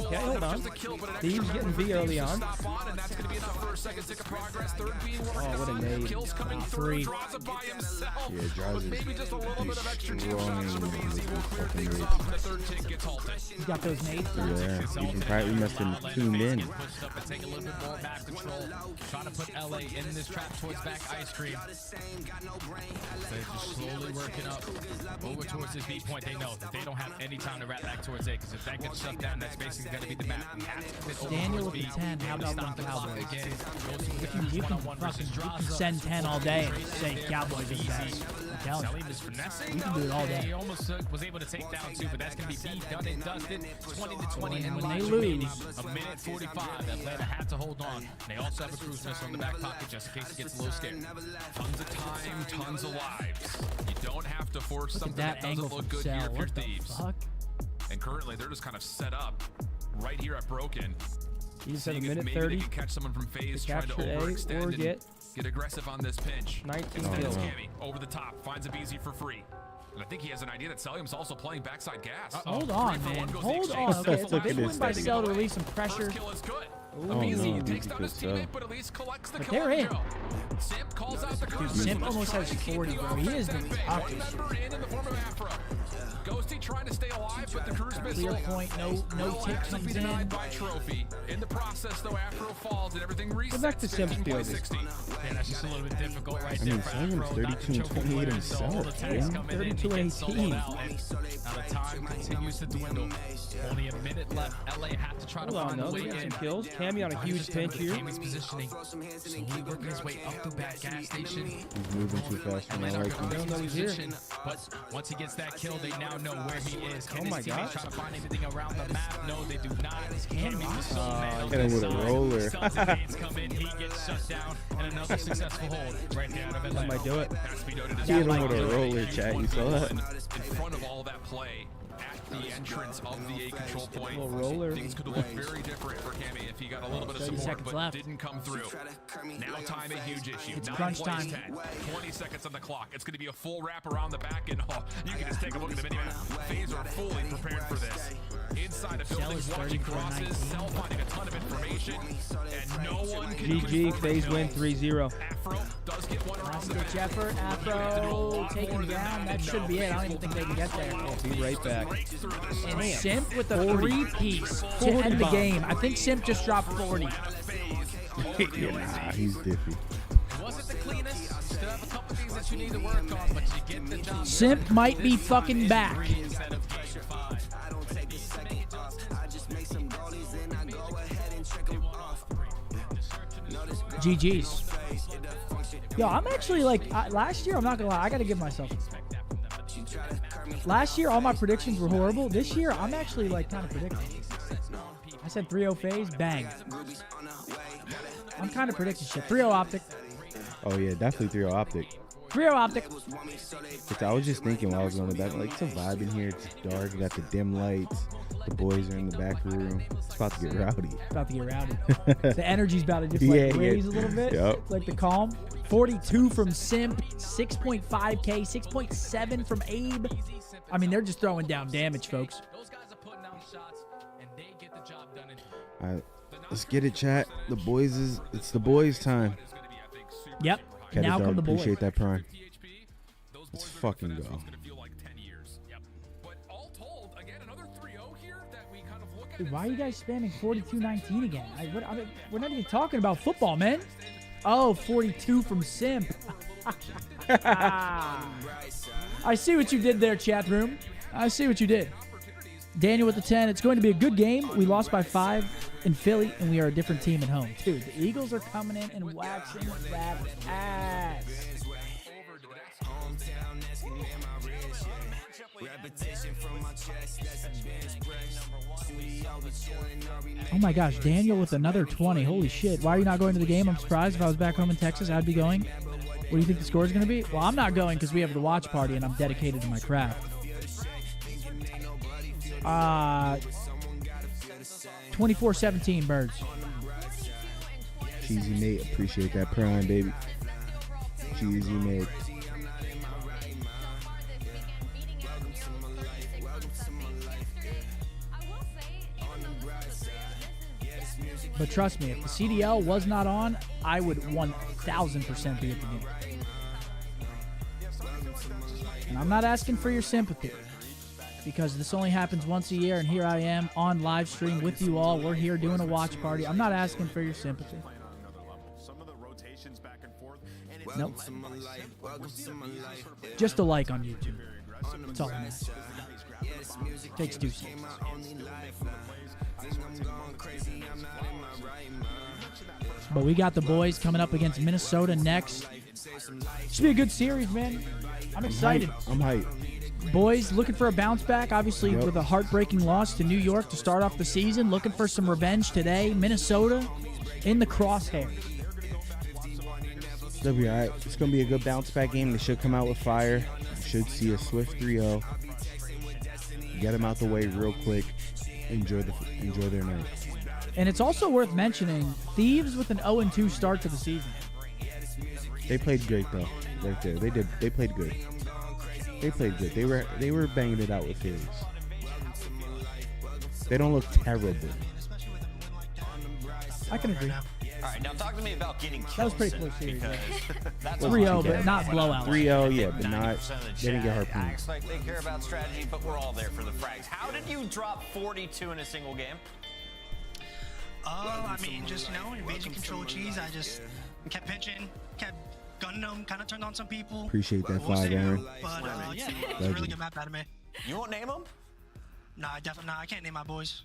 Okay, hold on. Thieves getting B early on. And that's going to be enough for a second tick of progress. Third being worked Oh, what a nade. Kills coming Three. Draza by himself. Yeah, Draza Maybe just a little bit of extra team destroying shots from easy will clear fucking things nades. up. And the third tick gets halted. You got those nades? Yeah, we must have tuned in. Pushed up and take a little bit more map control. Trying to put LA in this trap towards back ice cream. So they're just slowly working up. Over towards this B point, they know that they don't have any time to rat back towards A, because if that gets shut down, that's basically going to be the map. We have to commit over Daniel towards with B. the 10. How about them Cowboys? Again, You can send 10 all day and say Cowboys is best. I'm telling you. Salim is finessing. You can do it all day. He almost was able to take down 2, but that's going to be B done and dusted. 20-20. And when they lose, a minute 45. Atlanta had to hold on. They also have a cruise missile in the back pocket just in case it gets a little scared. Tons of time, tons of lives. You don't have to force look at something that that angle doesn't look from good Cell. here if you're What the Thieves. fuck? And currently, they're just kind of set up right here at Broken. You just have a Seeing if minute maybe 30 they can catch someone from phase to trying to capture A overextend or and get aggressive on this pinch. 19 Instead, it's kills. Cammy over the top, finds a BZ for free. And I think he has an idea that Celium's also playing backside gas. Hold on, man. Hold on. Okay, it's a big win by Cell to release some pressure. First kill is good. Oh, BZ no, takes BZ down his good teammate, stuff. but at least collects the But kill. they're in. Simp calls out the Dude, cruise Simp missile, almost trying has to keep 40, you bro. off He that is big the bang. top. Remember, in the form of Afro. Ghosty trying to stay alive, but the cruise missile Clear point, no tick actually comes be denied in. by Trophy. In the process, though, Afro falls and everything resets. Go back to Sim's 15 by field. 16. Yeah, that's just a little bit difficult right I there mean, for Simon's Afro. Not 32 the and choking 28 players, so all the himself, tanks man. coming in, he 32 and gets sold 18. out, and now the time continues to dwindle. Only a minute left. LA have to try to Hold on, find a though. way They got in. some kills. Cammy on a huge pinch here. Cammy's positioning. Slowly working his way up the back gas station. He's moving too fast for my LA are liking. gonna don't know lose he's here. position, but once he gets that kill, they now know where he is. Can Oh my his teammates gosh. try to find anything around the map? No, they do not. Cammy was so mad. Hit him with a roller. Sons of Gates come in, he gets shut down, and another successful hold right there out of That Atlanta. might do it. Has to be noted as He hit him well. with a roller, chat. You saw that? In front of all that play, at the entrance of the A control point, Little roller. things could look very different for Cammy if he got a little bit of 30 support, seconds but left. didn't come through. Now time a huge issue. It's 9 crunch plays time. 10. 20 seconds on the clock. It's going to be a full wrap around the back, and you can just take a look at the minimap. FaZe are fully prepared for this. Inside a Cell building, is watching 34 and crosses, 19. Cell finding a ton of information, and no one can GG, confirm FaZe the win kill. 3-0. Afro does get one around Last the ditch back. effort. Afro taken down. That should be it. I don't even think they can get there. Be right back. And Simp with a 3-piece to end the game. I think Simp just dropped 40. Yeah, nah, he's diffy. Wasn't the cleanest. Still have a couple things that you need to work on, but you get the job. Simp might be fucking back. Instead of game 5. GG's. Yo, I'm actually like, last year, I'm not gonna lie, I gotta give myself. Last year, all my predictions were horrible. This year, I'm actually like kind of predicting. I said 3-0 FaZe, bang. I'm kind of predicting shit. 3-0 Optic. Oh, yeah, definitely 3-0 Optic. 3-0 Optic. I was just thinking while I was going to the back, like, it's a vibe in here. It's dark. You got the dim lights. The boys are in the back room. It's about to get rowdy. About to get rowdy. The energy's about to just like raise a little bit. Yep. Like the calm. 42 from Simp, 6.5K, 6.7 from Abe. I mean, they're just throwing down damage, folks. All right, let's get it, chat. The boys it's the boys' time. Yep. Cat Now dog, come the boys. appreciate that prime. Let's fucking go. Dude, why are you guys spamming 42-19 again? We're not even talking about football, man. Oh, 42 from Simp. I see what you did there, chat room. I see what you did. Daniel with the 10. It's going to be a good game. We lost by 5 in Philly, and we are a different team at home. Dude, the Eagles are coming in and waxing that ass. Oh my gosh, Daniel with another 20. Holy shit. Why are you not going to the game? I'm surprised. If I was back home in Texas, I'd be going. What do you think the score is going to be? Well, I'm not going because we have the watch party and I'm dedicated to my craft. 24-17 Birds. Cheesy mate, appreciate that prime, baby. Cheesy mate. But trust me, if the CDL was not on, I would 1,000% be at the game. And I'm not asking for your sympathy, because this only happens once a year, and here I am on live stream with you all. We're here doing a watch party. I'm not asking for your sympathy. Nope. Just a like on YouTube. That's all that matters. Takes 2 seconds. But we got the boys coming up against Minnesota next. Should be a good series, man. I'm excited. I'm hyped. Boys looking for a bounce back, obviously with a heartbreaking loss to New York to start off the season. Looking for some revenge today. Minnesota in the crosshairs. They'll be all right. It's going to be a good bounce back game. They should come out with fire. Should see a swift 3-0. Get them out the way real quick. Enjoy their night. And it's also worth mentioning, Thieves with an 0-2 start to the season. They played great though. Right there. They played good. They played good. They were banging it out with Thieves. They don't look terrible. I can agree. All right, now talk to me about getting kills. That was pretty close series. That's 3-0, but not blowout. 3-0, yeah, but not. They didn't get harpooned. Acts like they care about strategy, but we're all there for the frags. How did you drop 42 in a single game? I mean, just, invasion control cheese. I just kept pitching, kept gunning them, kind of turned on some people. Appreciate that 5, Aaron. But, yeah, it was a really good map out of me. You won't name them? Nah, definitely not. I can't name my boys.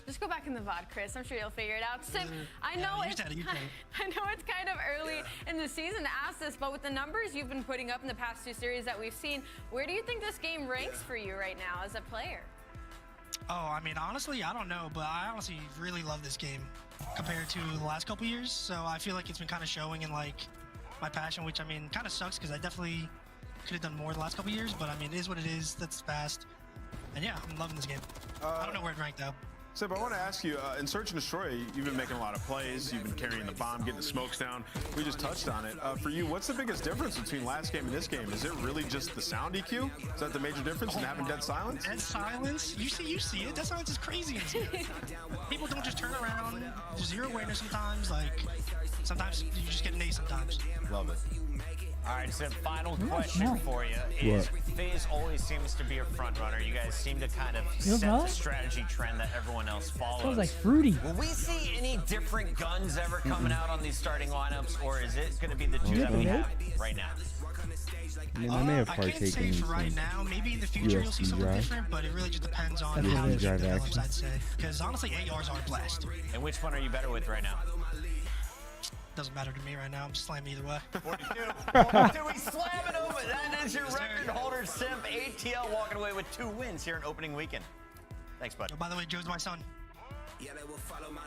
Just go back in the VOD, Chris. I'm sure you'll figure it out. Sim, I know it's kind of early in the season to ask this, but with the numbers you've been putting up in the past 2 series that we've seen, where do you think this game ranks for you right now as a player? Oh, I mean, honestly, I don't know, but I honestly really love this game compared to the last couple years. So I feel like it's been kind of showing in like my passion, which I mean, kind of sucks because I definitely could have done more the last couple years. But I mean, it is what it is. That's fast, and yeah, I'm loving this game. I don't know where it ranked though. Seb, I want to ask you, in Search and Destroy, you've been making a lot of plays. You've been carrying the bomb, getting the smokes down. We just touched on it. For you, what's the biggest difference between last game and this game? Is it really just the sound EQ? Is that the major difference in having dead silence? Dead silence? You see it. Dead silence is crazy. People don't just turn around. There's zero awareness sometimes. Like, sometimes you just get an ace sometimes. Love it. All right, so final question for you is, FaZe always seems to be a front runner. You guys seem to kind of set the strategy trend that everyone else follows. Smells like fruity. Will we see any different guns ever coming out on these starting lineups, or is it going to be the 2 that we have right now? I mean, I may have I can't partaken say in for some right now. Maybe in the future you'll see USB something drive. different, but it really just depends on USB how the game drive develops, action. I'd say. Because honestly, ARs are a blast. And which one are you better with right now? Doesn't matter to me right now. I'm slamming either way. 42. We slam it over. That is your record holder, Simp. ATL walking away with 2 wins here in opening weekend. Thanks, bud. Oh, by the way, Joe's my son.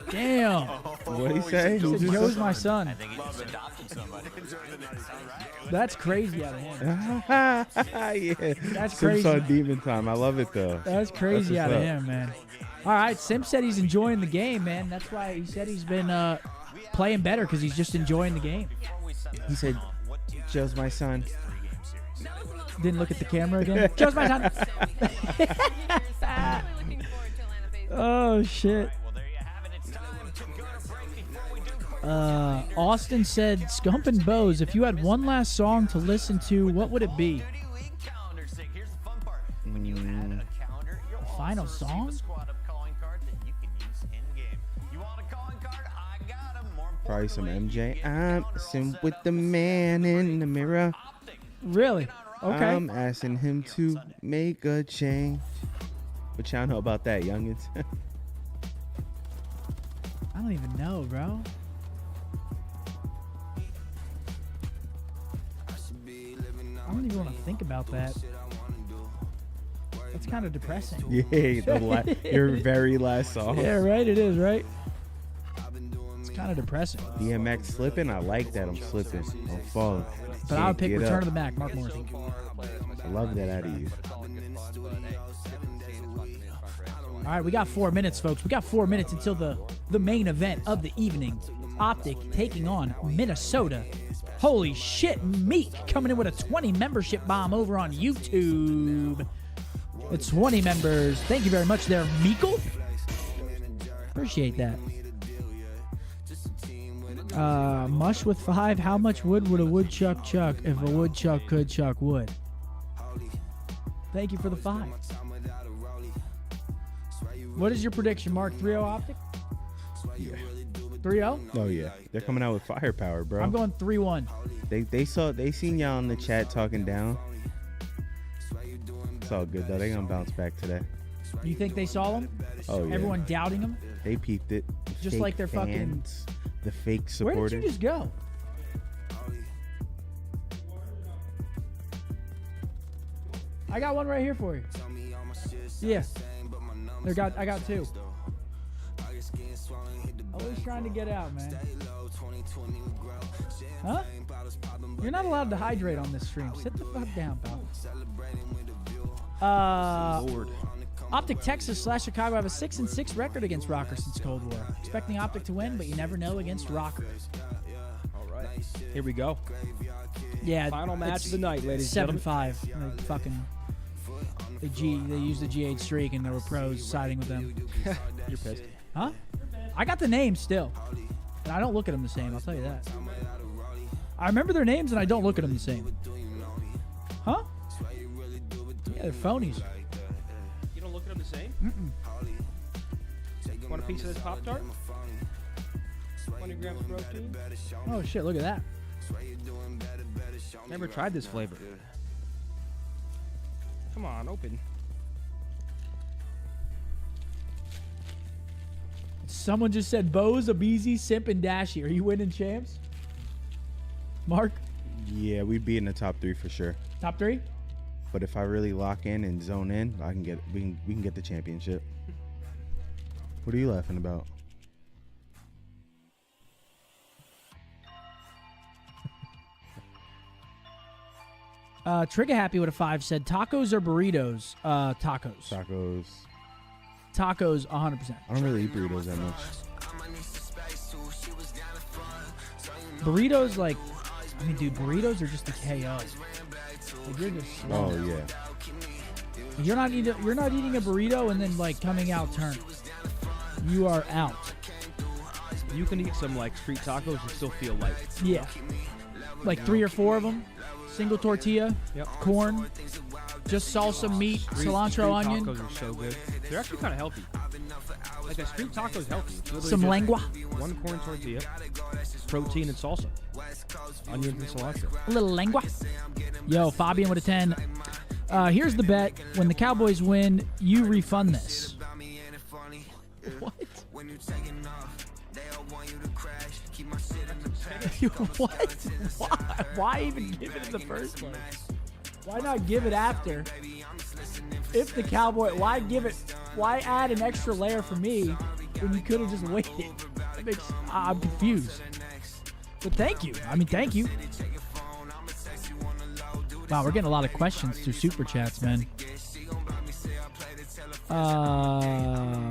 Damn. What'd he say? He said, Joe's my son. I think he just adopted somebody. That's crazy out of him. Yeah. That's Simps crazy. on demon time. I love it though. That's crazy That's out of what's up. him, man. All right, Simp said he's enjoying the game, man. That's why he said he's been playing better because he's just enjoying the game. He said, Joe's my son. Didn't look at the camera again. Joe's my son. Oh, shit. Austin said, Scump and Bows, if you had one last song to listen to, what would it be? Final song? Probably some MJ. I'm sitting with the man in the mirror. Really? Okay. I'm asking him to make a change. What y'all know about that, youngins? I don't even know, bro. I don't even want to think about that. That's kind of depressing. Yeah, your very last song. Yeah, right? It is, right? It's kind of depressing. DMX slipping? I like that. I'm slipping. I'm falling. But I would pick Return of the Mac, Mark Morrison. I love that out of you. All right, we got 4 minutes, folks. We got 4 minutes until the main event of the evening. Optic taking on Minnesota. Holy shit, Meek coming in with a 20 membership bomb over on YouTube. It's 20 members. Thank you very much there, Meekle. Appreciate that. Mush with 5. How much wood would a woodchuck chuck if a woodchuck could chuck wood? Thank you for the 5. What is your prediction, Mark? 3-0 Optic? Yeah. 3-0? Oh yeah, they're coming out with firepower, bro. I'm going 3-1. They seen y'all in the chat talking down. It's all good though. They gonna bounce back today. You think they saw him? Oh yeah. Everyone doubting him? They peeped it. The Just fake like their fans, the fake Where supporters. did you just go? I got one right here for you. Yeah. I got two. Always trying to get out, man. Huh? You're not allowed to hydrate on this stream. Sit the fuck down, pal. Lord. Optic Texas / Chicago have a 6-6 record against Rocker since Cold War. Expecting Optic to win, but you never know against Rocker. All right. Here we go. Yeah. Final match of the night, ladies and gentlemen. 7-5. They fucking... They used the G8 streak and there were pros siding with them. You're pissed. Huh? I got the names still. And I don't look at them the same, I'll tell you that. I remember their names and I don't look at them the same. Huh? Yeah, they're phonies. You don't look at them the same? Mm-mm. Want a piece of this Pop-Tart? 20 grams of protein? Oh shit, look at that. Never tried this flavor. Come on, open. Someone just said Bose, Abizi, Simp, and Dashy. Are you winning champs? Mark? Yeah, we'd be in the top 3 for sure. Top 3? But if I really lock in and zone in, we can get the championship. What are you laughing about? Trigger Happy with a 5 said tacos or burritos? Tacos. Tacos. Tacos 100%. I don't really eat burritos that much. Burritos, like, I mean, dude, burritos are just a KO. Like, you're just slow. Oh yeah. You're not eating a burrito and then like coming out turned. You are out. You can eat some like street tacos and still feel light. Yeah. Like 3 or 4 of them. Single tortilla. Yep. Corn. Just salsa, meat, cilantro, street onion. Tacos are so good. They're actually kind of healthy. Like a street taco is healthy. It's literally Some just lengua. 1 corn tortilla, protein and salsa, onions and cilantro. A little lengua. Yo, Fabian with a 10. Here's the bet. When the Cowboys win, you refund this. What? What? Why even give it in the first place? Why not give it after? If the Cowboy, why add an extra layer for me when you could have just waited? I'm confused. But thank you. I mean, thank you. Wow, we're getting a lot of questions through Super Chats, man.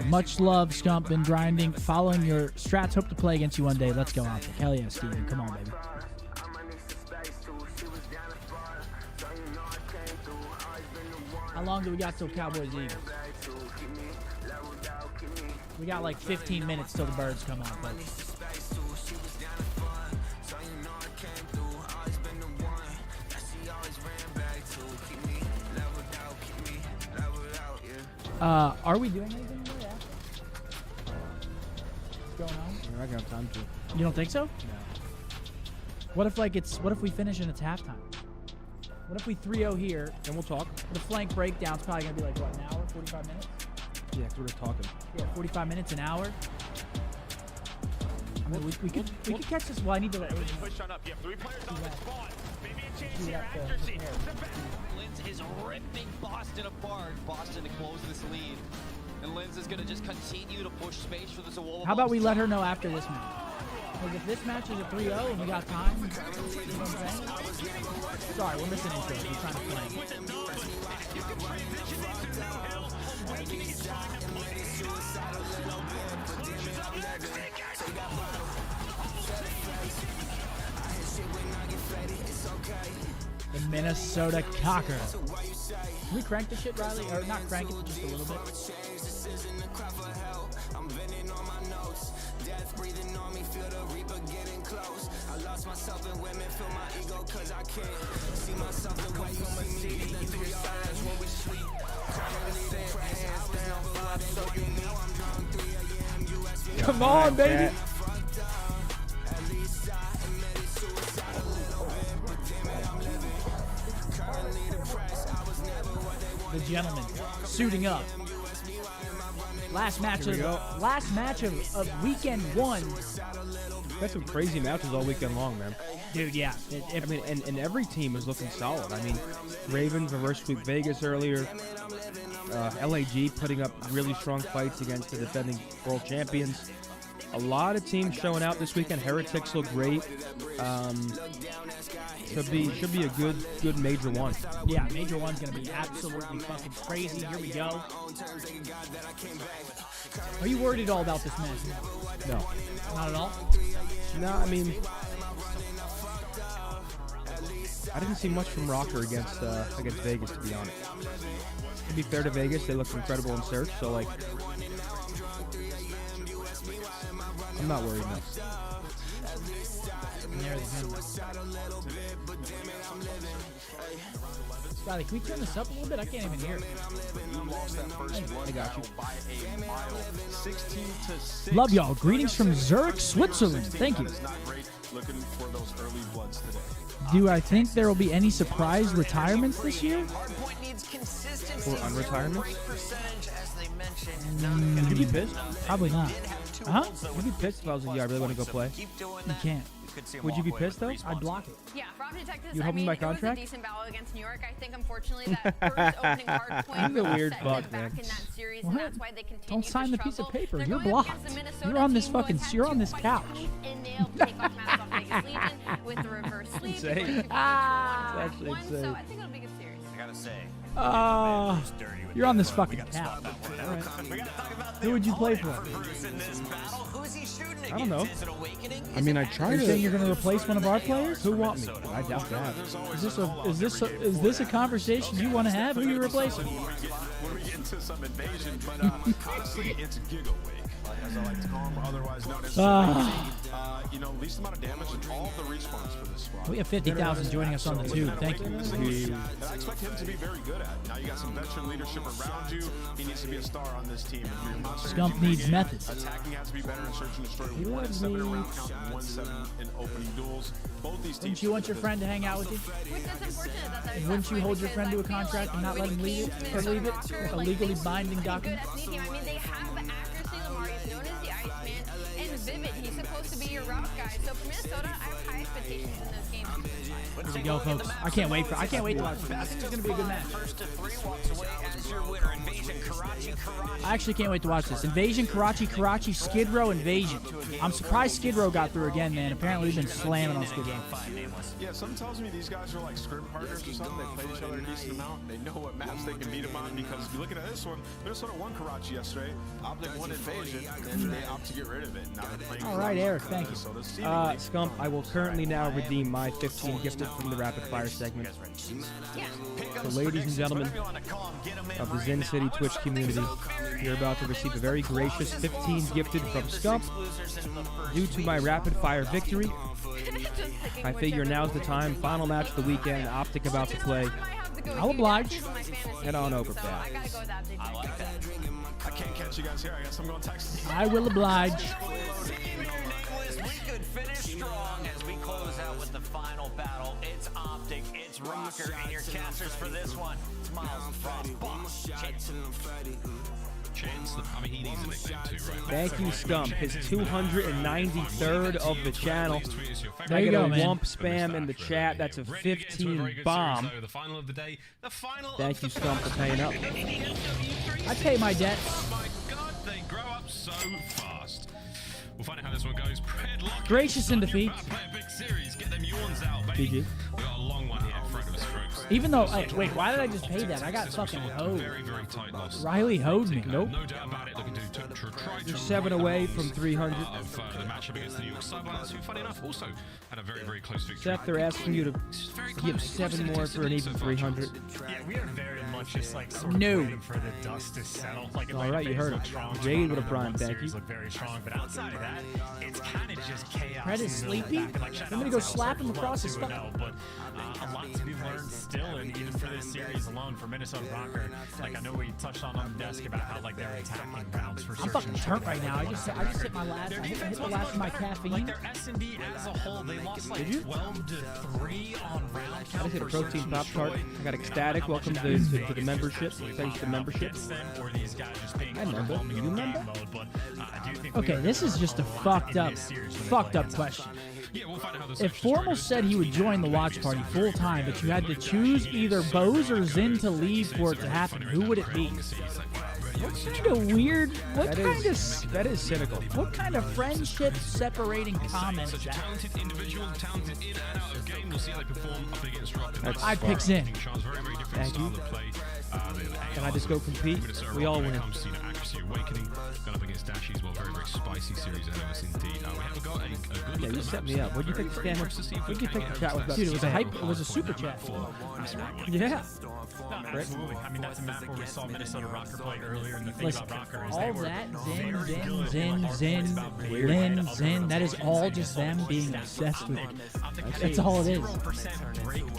Much love, Scump. Been grinding. Following your strats. Hope to play against you one day. Let's go, Optic. Hell yeah, Steven. Come on, baby. How long do we got till Cowboys Eagles? We got like 15 minutes till the birds come out, folks. Are we doing anything today? Yeah. What's going on? I don't have time to. You don't think so? No. What if we finish and it's halftime? What if we 3-0 here? Then we'll talk. The flank breakdown's probably gonna be like what, an hour, 45 minutes? Yeah, 'cause we're just talking. Yeah, 45 minutes, an hour. I mean, we could catch this. Well, I need to let everything push on up. You have 3 players on the spawn. Maybe a chance Do here. that, Accuracy. Linz is ripping Boston apart. Boston to close this lead. And Linz is going to just continue to push space for this wall. How about we let her know after this match? Because if this match is a 3-0 and we got time, you know what I'm saying? Sorry, we're missing intros. We're trying to play. The Minnesota Cocker. Can we crank the shit, Riley? Or not crank it, but just a little bit? Come on, baby. the gentleman suiting up. Last match of weekend 1. Had some crazy matches all weekend long, man. Dude, yeah. I mean, and every team is looking solid. I mean, Ravens reverse sweep Vegas earlier. LAG putting up really strong fights against the defending world champions. A lot of teams showing out this weekend. Heretics look great. Should be a good major one. Yeah, major one's gonna be absolutely fucking crazy. Here we go. Are you worried at all about this match? No. Not at all? No, I mean, I didn't see much from Rocker against Vegas, to be honest. To be fair to Vegas, they looked incredible in search, so like, I'm not worried enough. Scotty, can we turn this up a little bit? I can't even hear it. I got you. Love y'all. Greetings from Zurich, Switzerland. Thank you. Do I think there will be any surprise retirements this year? Or unretirements? Would you be pissed? Probably not. Huh? Would you be pissed if I was like, yeah, I really want to go play? You can't. Would you be pissed though? I'd block it. Yeah, Rob Detectives, You help me my contract? It was a decent battle against New York. I think, unfortunately, that first opening hard point I'm the really weird set fuck, them back man. in that series, What? and that's why they continue Don't sign to the piece of struggle. paper. They're You're going blocked. against the Minnesota You're on this team who fucking. has had You're on two this fights couch. and nailed takeoff matches off Vegas Legion with the reverse sleeve. Insane. It's It's actually one, insane. so I think it'll be a good series. I gotta say. You're on this fucking couch. Who would you play for? I don't know. I mean, I Are tried you to. saying you're going to replace one of our players? Who want me? I doubt that. Is this a conversation you want to have? Who you replacing? When we get into some invasion, but honestly, it's Giggle Wake, as I like to call him, otherwise known as you know, least amount of damage and all the respawns for this squad. We have 50,000 joining us on the tube. Thank you. And I expect him to be very good at. Now you got some veteran leadership around you. He needs to be a star on this team. If you're monster Scump needs methods. Attacking has to be better in search and destroy. 1-7 in round count, 1-7 in opening duals. Both these teams. Wouldn't you want your friend to hang out with you? Which is unfortunate that there's Wouldn't that you point hold your because friend to a I feel contract like and not let him when leave it it? came to Or leave it? Minnesota, Like a like, legally they binding good document? at sneaking. I mean, they have the accuracy. Lamar is known as the Iceman, and Vivid, he's supposed to be your route guy. So for Minnesota, I have high expectations in this game. Here we go, folks. I can't wait to watch it. I think it's going to be a good match. I actually can't wait to watch this. Invasion, Karachi, Skid Row, Invasion. I'm surprised Skid Row got through again, man. Apparently, we've been slamming on Skid Row. Yeah, some tells me these guys are like script partners or something. They play each other a decent amount. They know what maps they can beat them on because if you're looking at this one, Minnesota won Karachi yesterday. Optic won Invasion, and they opt to get rid of it. Now they're playing All right, Eric, thank you. Scump, I will currently now redeem my 15 gifted from the rapid fire segment. So ladies and gentlemen of the Zen City Twitch community, you're about to receive a very gracious 15 gifted from Scump. Due to my rapid fire victory, I figure now's the time. Final match of the weekend, Optic about to play. I'll oblige. Head on over, Pat. I like that. I can't catch you guys here. I guess I'm going Texas. I will oblige. We could finish strong as we close out with the final battle. It's Optic, it's Rocker, and your casters for this one. It's Miles, Frost, Boss, Chance, I mean, he needs a nickname too, right? Thank you, Scump. His 293rd of the channel. There you go, man. Wump spam in the chat. That's a 15 bomb. The final of the day. The final. Thank you, Scump, for paying up. I pay my debts. Oh my God, they grow up so fast. We'll find out how this one goes. Gracious in defeat. Play a big series. Get them yawns out, baby. GG. We got a long one here. Front of us, folks. Even though, wait, why did I just pay that? I got fucking hoed. Very, very tight loss. Riley hoed me. Nope. No doubt about it. Looking to try to You're 7 away from 300. of the matchup against the New York Sublines, who, funny enough, also had a very, very close victory. Seth, they're asking you to give 7 more for an even 300. Yeah, we are very much just like sort of No. waiting for the dust to settle. Like, All right, you heard him. Jade with a prime, thank you. Look very strong, but outside of that, it's kind of just chaos. Fred is sleepy? I'm gonna go slap him across his fucking. No, but a lot to be learned still, and even for this series alone for Minnesota Rocker, like I know we touched on the desk about how like they're attacking rounds for I'm fucking turnt right now. I just hit my last. I hit the last of my caffeine. Like their S&D as a whole, they lost like 12 to 3 on round count. I just hit a protein pop tart. I got ecstatic. Welcome to the membership. Thanks to the membership. I remember. You remember? Okay, this is just a fucked up question. If Formal said he would join the watch party full time, but you had to choose either Bose or Zin to leave for it to happen, who would it be? What kind of weird? That is cynical. What kind of friendship separating comment is that? I'd pick Zin. Thank you. Can I just go compete? We all win. Gone up against Dashies, well, very, very spicy series ahead of us indeed. We have got a good Yeah, you set me up. What did you pick the stand up? What did you pick the chat with? Dude, it was a hype. It was a super chat. Yeah. No, absolutely. I mean, that's a map where we saw Minnesota Rocker play earlier, and the thing Listen, about Rocker is all they were that Zin, Zin, that is all just them being obsessed with it. That's all it is.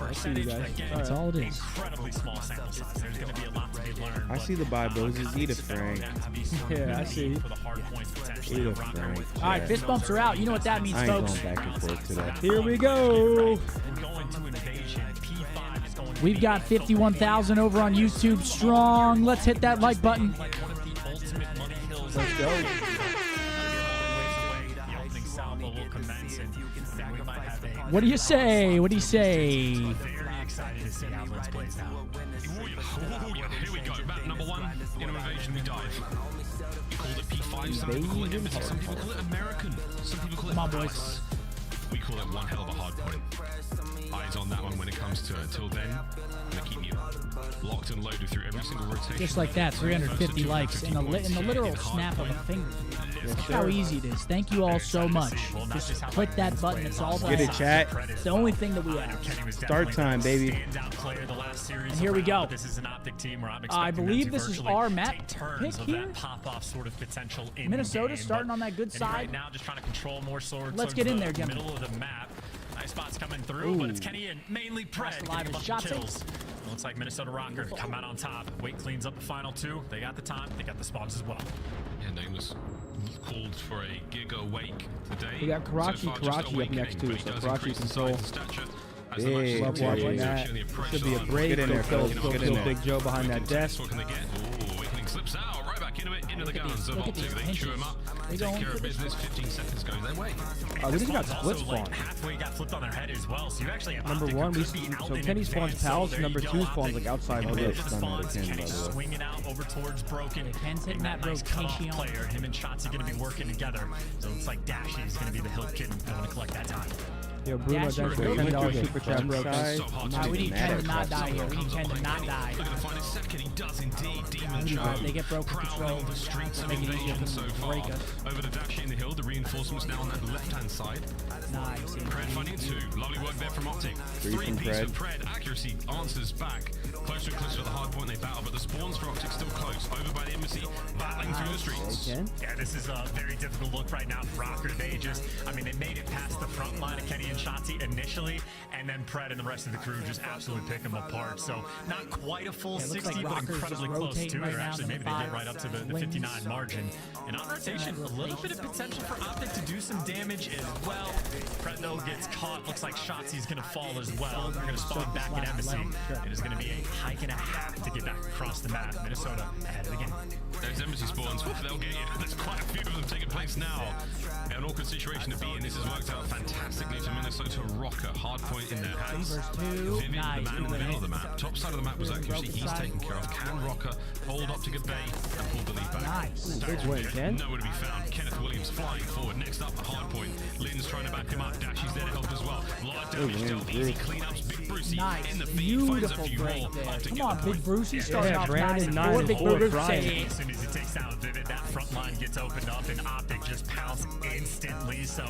I see you guys. That's all it is. Incredibly small sample size. There's going to be a lot to be learned. I see the Bibles. Eat a Frank. Yeah, I see. Eat a Frank. All right, fist bumps are out. You know what that means, I ain't folks. going back and forth today. Here we go. We've got 51,000 over on YouTube strong. Let's hit that like button. Let's go. What do you say? What do you say? Very excited to see how Lids plays out. Here we go. Map number 1. In Invasion we dive. You called it P5. Some people call it Embassy. Some people call it American. Some people call it Come on, boys. We call it one hell of a hard point. Eyes on that one when it comes to it. Till then, I'm gonna keep you locked and loaded through every single rotation. Just like that, 350 likes in the literal snap of a finger. Look how easy it is. Thank you all so much. Just click that button. It's all that. Get it, chat. It's the only thing that we ask. Start time, baby. And here we go. This is an Optic team where I'm I believe this is our map pick of here. that pop-off sort of potential in Minnesota game, starting but- on that good and side. Right now, just trying to control more swords. Let's towards get in the there, gentlemen. Middle of the map. Nice spots coming through, but it's Kenny and mainly Pred getting a bunch of kills. It looks like Minnesota Rocker come out on top. Wait cleans up the final 2. They got the time. They got the spawns as well. Yeah, Nameless called for a Giga Wake today. We got Karachi up next too, so Karachi control. Big, love watching that. Should be a break. Get in there, Go fellas. Get in there. Big Joe behind that desk. What can they get? Ooh, Awakening slips out, right back into it, into the guns of Optic. They chew him up, take care of business, 15 seconds goes their way. We just got split spawn. Halfway got flipped on their head as well, so you actually have Number Optic one, who could be out so in Kenny spawns advance. pals. So there Number you 2 go, spawns Optic. like outside In the mid. middle of the spawns, Kenny's swinging out over towards Broken. Ken's hitting that nice cutoff rotation. player. Him and Shotzi going to be working together. So it's like Dashy is going to be the hill kid going to collect that time. Yo, Bruno, Dash thanks for your $10 super chat, bro. We need Ken to not die here. We need Ken to not die. Look at the final second, he does indeed. Demon Joe. They get broken control. Prowling the streets of Make it easier Invasion for so them to far. break us. Over the Dashy in the hill, the reinforcements now on that left-hand side. Nice. Pred finding 2. Lovely work there from Optic. 3 from piece Pred. of Pred. Accuracy answers back. Closer and closer to the hard point they battle, but the spawns for Optic still close. Over by the embassy, battling through the streets. Yeah, this is a very difficult look right now for Rocker. They just, I mean, they made it past the front line of Kenny and Shotzi initially, and then Pred and the rest of the crew just absolutely pick them apart. So not quite a full Yeah, it looks 60, like but Rocker's incredibly just close to rotating it. right Or now actually, in maybe the they get right up to the wings. 59 margin. And on rotation, a little bit of potential for Optic to do some damage as well. Pred, though, gets caught. Looks like Shotzi's going to fall as well. They're going to spawn back at Embassy. It is going to be a hike and a half to get back across the map. Minnesota ahead of the game. Those embassy spawns, they'll get you. There's quite a few of them taking place now. An awkward situation to be in. This has worked out fantastically for Minnesota Rocker. Hard point in their hands. 3 versus 2. Vivid, Nice. the man in the middle of the map. Top side of the map was accuracy. He's taken care of. Can Rocker hold Optic at bay and pull the lead back? Nice. Big win, Ken. Nowhere to be found. Kenneth Williams flying forward. Next up, hard point. Lynn's trying to back him up. Dashy's there to help as well. A lot of damage dealt. Easy cleanups. Big Brucey Nice. in the feed. Finds a Beautiful few break more. there. Optic Come on, at the Big point. Brucey starting off Brandon 9 and 4. Big 9 and 4 Brucey. As soon as he takes down Vivid, that front line gets opened up and Optic just pounce instantly. So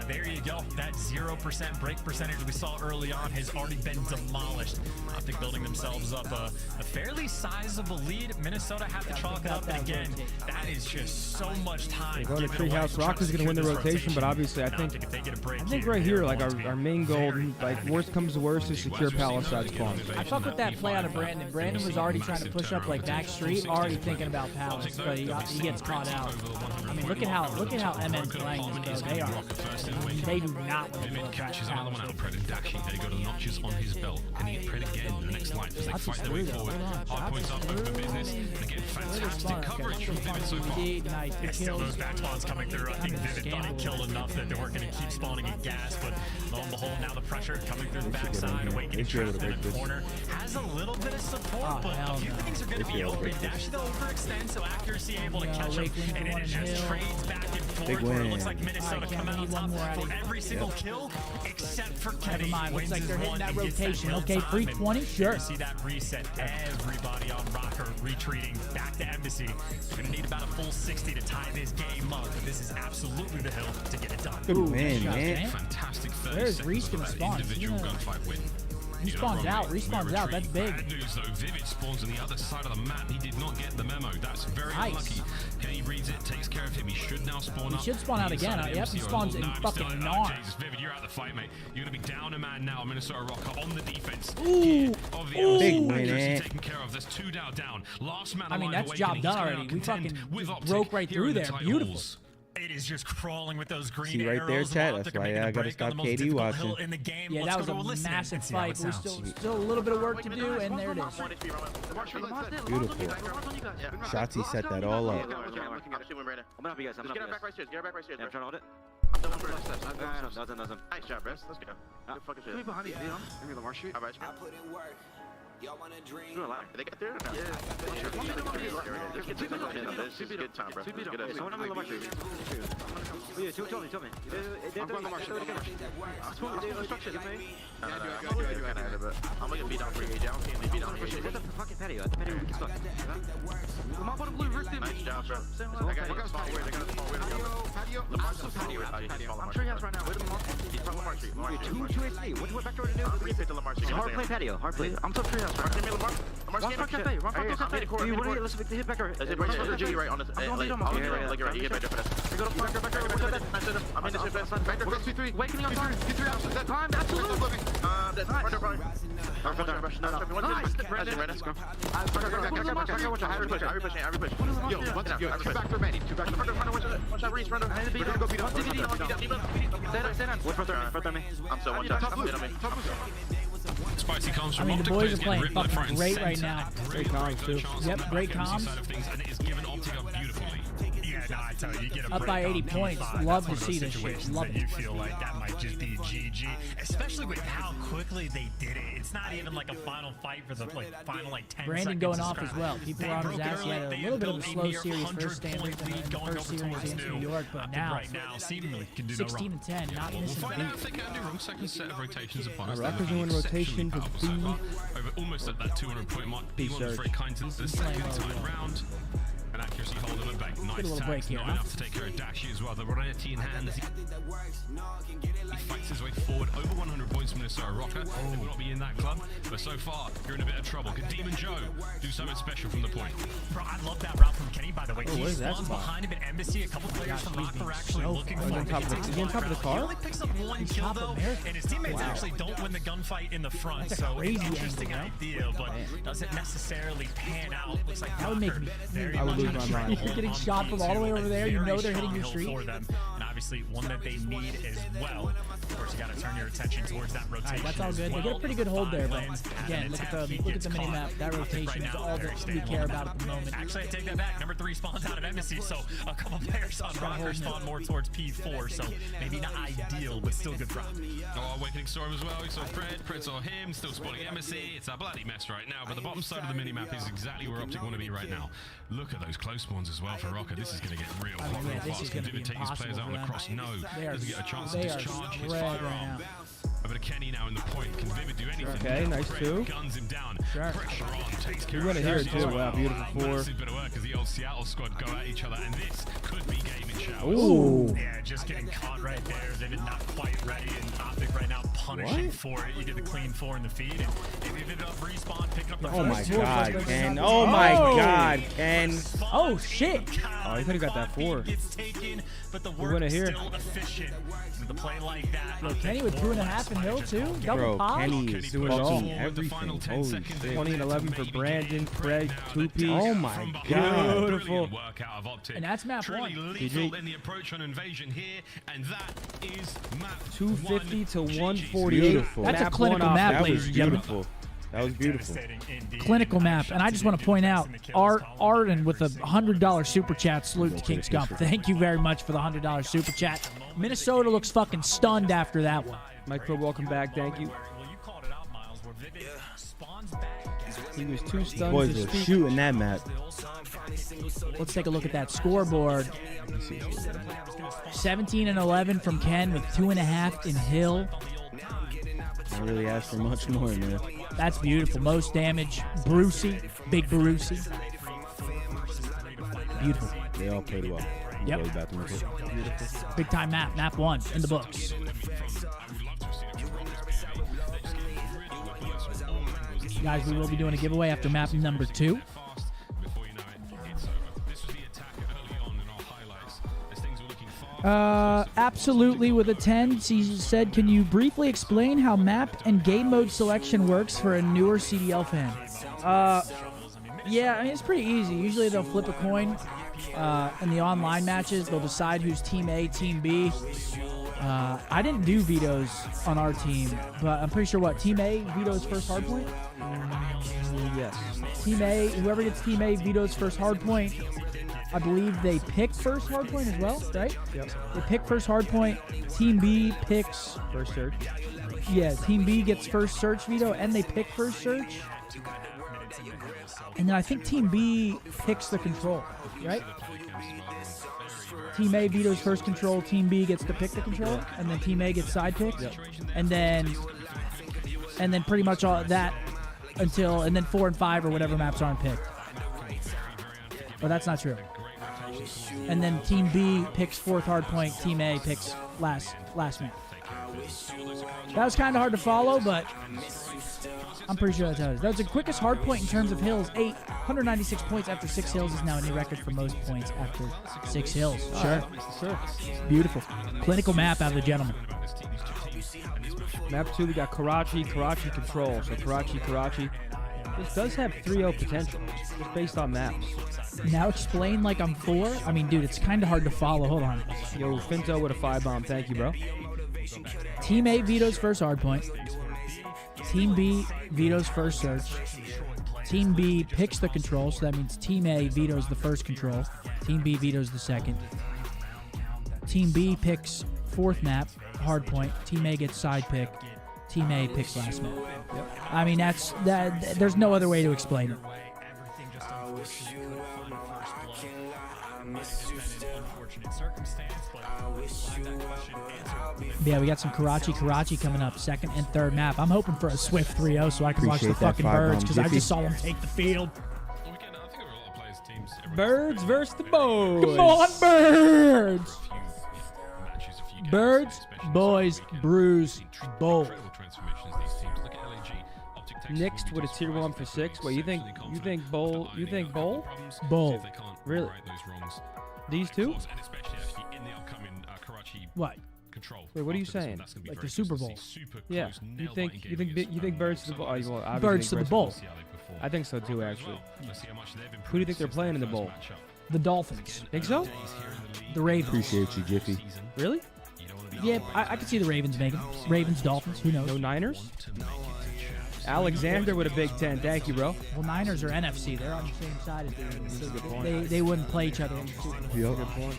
there you go. That 0% break percentage we saw early on has already been demolished. Optic building themselves up a fairly sizable lead. Minnesota have to chalk it up. And again, that is just so much They go to Treehouse. Rock is going to win the rotation, but obviously I think right here, like our main goal, like worst comes to worst, is secure Palisade spawn. I fuck with that play out of Brandon. Brandon was already trying to push up like back street, already thinking about Palace, but he gets caught out. I mean, look at how MN's playing this, bro. They do not want to go catches another one out. Pred and Dashi, they go to notches on his belt. Can he get Pred again in the next line as they fight their way forward? Hard points up over business. And again, fantastic coverage from Vivid so far. It's still those back spawns coming through. I think Vivid thought he killed enough that they weren't going to keep spawning at gas, but lo and behold, now the pressure coming through the backside, Awakening trapped in a corner. Has a little bit of support, but a few things are going to be open. Dashi, though, overextends, so accuracy able to catch him, and it just trades back and forth where it looks like Minnesota come out on top for every single kill, except for Kenny. Never mind, looks like they're hitting that rotation. Okay, free 20, sure. See that reset, everybody on Rocker retreating back to Embassy. We're going to need about a full 60 to tie this game up, but this is absolutely the hill to get it done. Good win, man. Fantastic 30 Where's Reese going to spawn? individual gunfight win. He spawns out. Respawns out. That's big. Bad news though. Vivid spawns on the other side of the map. He did not get the memo. That's very unlucky. Kenny reads it, takes care of him. He should now spawn up. He should spawn out again. Yep, he spawns in fucking Nar. Jesus, Vivid, you're out of the fight, mate. You're gonna be down a man now. Minnesota Rocker on the defense. Ooh. Of the Big win. win. Taken care of. There's 2 down. Last man I mean, alive. that's job done already. We fucking broke right through there. Beautiful. It is just crawling with those green See right there, chat. That's why I gotta stop KD watching. Yeah, that was a massive fight. We're still a little bit of work to do, and there it is. Beautiful. Shotzi set that all up. I'm gonna help you guys. I'm gonna back right stairs. Get back right stairs. Yeah, I'm trying to hold it. Nice job, bro. Let's go. Good fucking shit. Behind you, dude. Give me Lamar Street. I bet you. Y'all wanna dream? They got there? Yeah. This is a good time, bro. This is good. Someone on Lamar Street. Yeah, tell me. I'm going Lamar Street. I'm going to structure, man. I'm gonna beat down for you, AJ. I don't see any beat down for you. What's the fucking patio? The patio gets stuck. I'm up on the blue roof. Nice job, bro. I got a small weird. Lamar's a patio. I'm sure he has right now. Wait a minute. He's from Lamar Street. What back door to do? I'm gonna pick the Lamar Street. Hard play patio. Hard play. I'm top 3 house. Mark me Lamar. Lamar's cafe. Wrong cafe. Let's hit back door. Hit right on this. I'll like right. You get back door for this. We go to back door. I'm in the ship. Back door. 2-3. Wakening up. 2-3 houses. That time. Absolutely. That's front door probably. Yo, two back door Manny. Two back door. Watch that Reese. We're gonna go beat up. Front door me. I'm so one shot. Beat on me. Spicy comes I from mean, the boys are playing Optic, fucking great right now. Great comms, too. Yep, great comms. And it is given Optic up beautifully. Yeah, no, I tell you get a Up by 80 points. Love to see this shit. Love it. You feel like that might just be GG, especially with how quickly they did it. It's not even like a final fight for the final 10 Brandon seconds going off as well. People were on his ass. He had a little bit of a slow series for standard in the first series against New York, but now 16 and 10, not missing a Find out if beat. they can do wrong. Second set of rotations upon us. Rockers doing rotation to B. Over almost at that 200-point mark. B1 was very kind to the second time round. And accuracy hold of it back. Nice tags, not enough to take care of Dashi as well. The royalty in hand as he fights his way forward. Over 100 points from Minnesota Rocker. They will not be in that club, but so far you're in a bit of trouble. Could Demon Joe do something special from the point? Bro, I love that route from Kenny, by the way. He spawns behind him at Embassy. A couple players from Rocker are actually looking for him. He on top of the car? He only picks up 1 kill though, and his teammates actually don't win the gunfight in the front. So it's an interesting idea, but doesn't necessarily pan out. Looks like That would make me. I would lose my mind. You're getting shot from all the way over there. You know they're hitting your street. For them, and obviously one that they need as well. Of course, you got to turn your attention towards that rotation. That's all good. They get a pretty good hold there, but again, look at the mini map. That rotation is all that we care about at the moment. Actually, I take that back. Number 3 spawns out of Embassy, so a couple players on Rocker spawn more towards P4, so maybe not ideal, but still good drop. Oh, Awakening Storm as well. We saw Pred saw him, still spawning Embassy. It's a bloody mess right now, but the bottom side of the mini-map is exactly where Optic want to be right now. Look at those close spawns as well for Rocker. This is going to get real hot real fast. Can Divid take his players out on the cross? No. Doesn't get a chance to discharge his firearm. A bit of Kenny now in the point. Can Vivid do anything? Okay, nice two. Guns him down. Sure. Pressure on. Takes care We're of gonna hear it too. Wow, beautiful four. Massive bit of work as the old Seattle squad go at each other, and this could be game in showers. Ooh. Yeah, just getting caught right there. Vivid not quite ready, and Optic right now punishing for it. You get the clean 4 in the feed, and if Vivid up respawn, picking up the Oh my first. God, Ken. Oh my God, Ken. Oh shit. Oh, he could have got that 4. But the We're work gonna hear. still efficient. With the play like that. Yo, Kenny with 2.5 in Hill too. Double Bro, pop. Kenny is doing it all. fucking everything. Holy shit. 20 and 11 for Brandon, Craig, 2P. Oh my God. Beautiful. And that's map Truly 1. lethal in the approach on invasion here, and that is map 250 to 148. Beautiful. That's a Map clinical one map, That ladies was and gentlemen. beautiful. That was beautiful. Clinical map. And I just want to point out, Arden with a $100 super chat. Salute to King's Cup. Thank you very much for the $100 super chat. Minnesota looks fucking stunned after that one. Mike Pro, welcome back. Thank you. He was too stunned Boys to were speak. shooting that map. Let's take a look at that scoreboard. 17 and 11 from Ken with 2.5 in Hill. I really asked for much more, man. That's beautiful. Most damage. Brucey. Big Brucey. Beautiful. They all played well. Yep. Go to the bathroom real quick. Beautiful. Big time map. Map 1 in the books. Guys, we will be doing a giveaway after map number 2. Absolutely with a 10. He said, can you briefly explain how map and game mode selection works for a newer CDL fan? Yeah, I mean, it's pretty easy. Usually they'll flip a coin in the online matches. They'll decide who's Team A, Team B. I didn't do vetoes on our team, but I'm pretty sure Team A vetoes first hardpoint? Yes. Team A, whoever gets Team A vetoes first hardpoint. I believe they pick first hardpoint as well, right? Yep. They pick first hardpoint. Team B picks First search. Yeah, Team B gets first search veto, and they pick first search. And then I think Team B picks the control, right? Team A vetoes first control, Team B gets to pick the control, and then Team A gets side picked. Yep. And then pretty much all that and then 4 and 5 or whatever maps aren't picked. But that's not true. And then Team B picks fourth hardpoint, Team A picks last map. That was kind of hard to follow, but I'm pretty sure that's how it is. That was the quickest hardpoint in terms of hills. 196 points after 6 hills is now a new record for most points after 6 hills. Sure. Beautiful. Clinical map out of the gentleman. Map 2, we got Karachi control. So Karachi. This does have 3-0 potential, just based on maps. Now explain like I'm 4. I mean, dude, it's kind of hard to follow. Hold on. Yo, Finto with a 5-bomb. Thank you, bro. Team A vetoes first hardpoint. Team B vetoes first search. Team B picks the control, so that means Team A vetoes the first control. Team B vetoes the second. Team B picks fourth map, hardpoint. Team A gets side pick. Team A picks last map. Yep. I mean, there's no other way to explain it. Yeah, we got some Karachi coming up, second and third map. I'm hoping for a swift 3-0 so I can watch the fucking Birds because I just saw them take the field. Birds versus the boys. Come on, Birds! Birds, boys, brews, bowl. Next with a tier 1 for 6. Wait, you think bowl? You think bowl? Bowl. Really? These two? What? Wait, what are you saying? Like the Super Bowl? Yeah. You think Birds to the bowl? Well, Birds to the bowl. I think so too, actually. Who do you think they're playing in the bowl? The Dolphins. Think so? The Ravens. Appreciate you, Jiffy. Really? Yeah, I could see the Ravens making. Ravens, Dolphins. Who knows? No Niners? Alexander with a Big 10. Thank you, bro. Well, Niners are NFC. They're on the same side as the Ravens. That's a good point. They wouldn't play each other. Good point.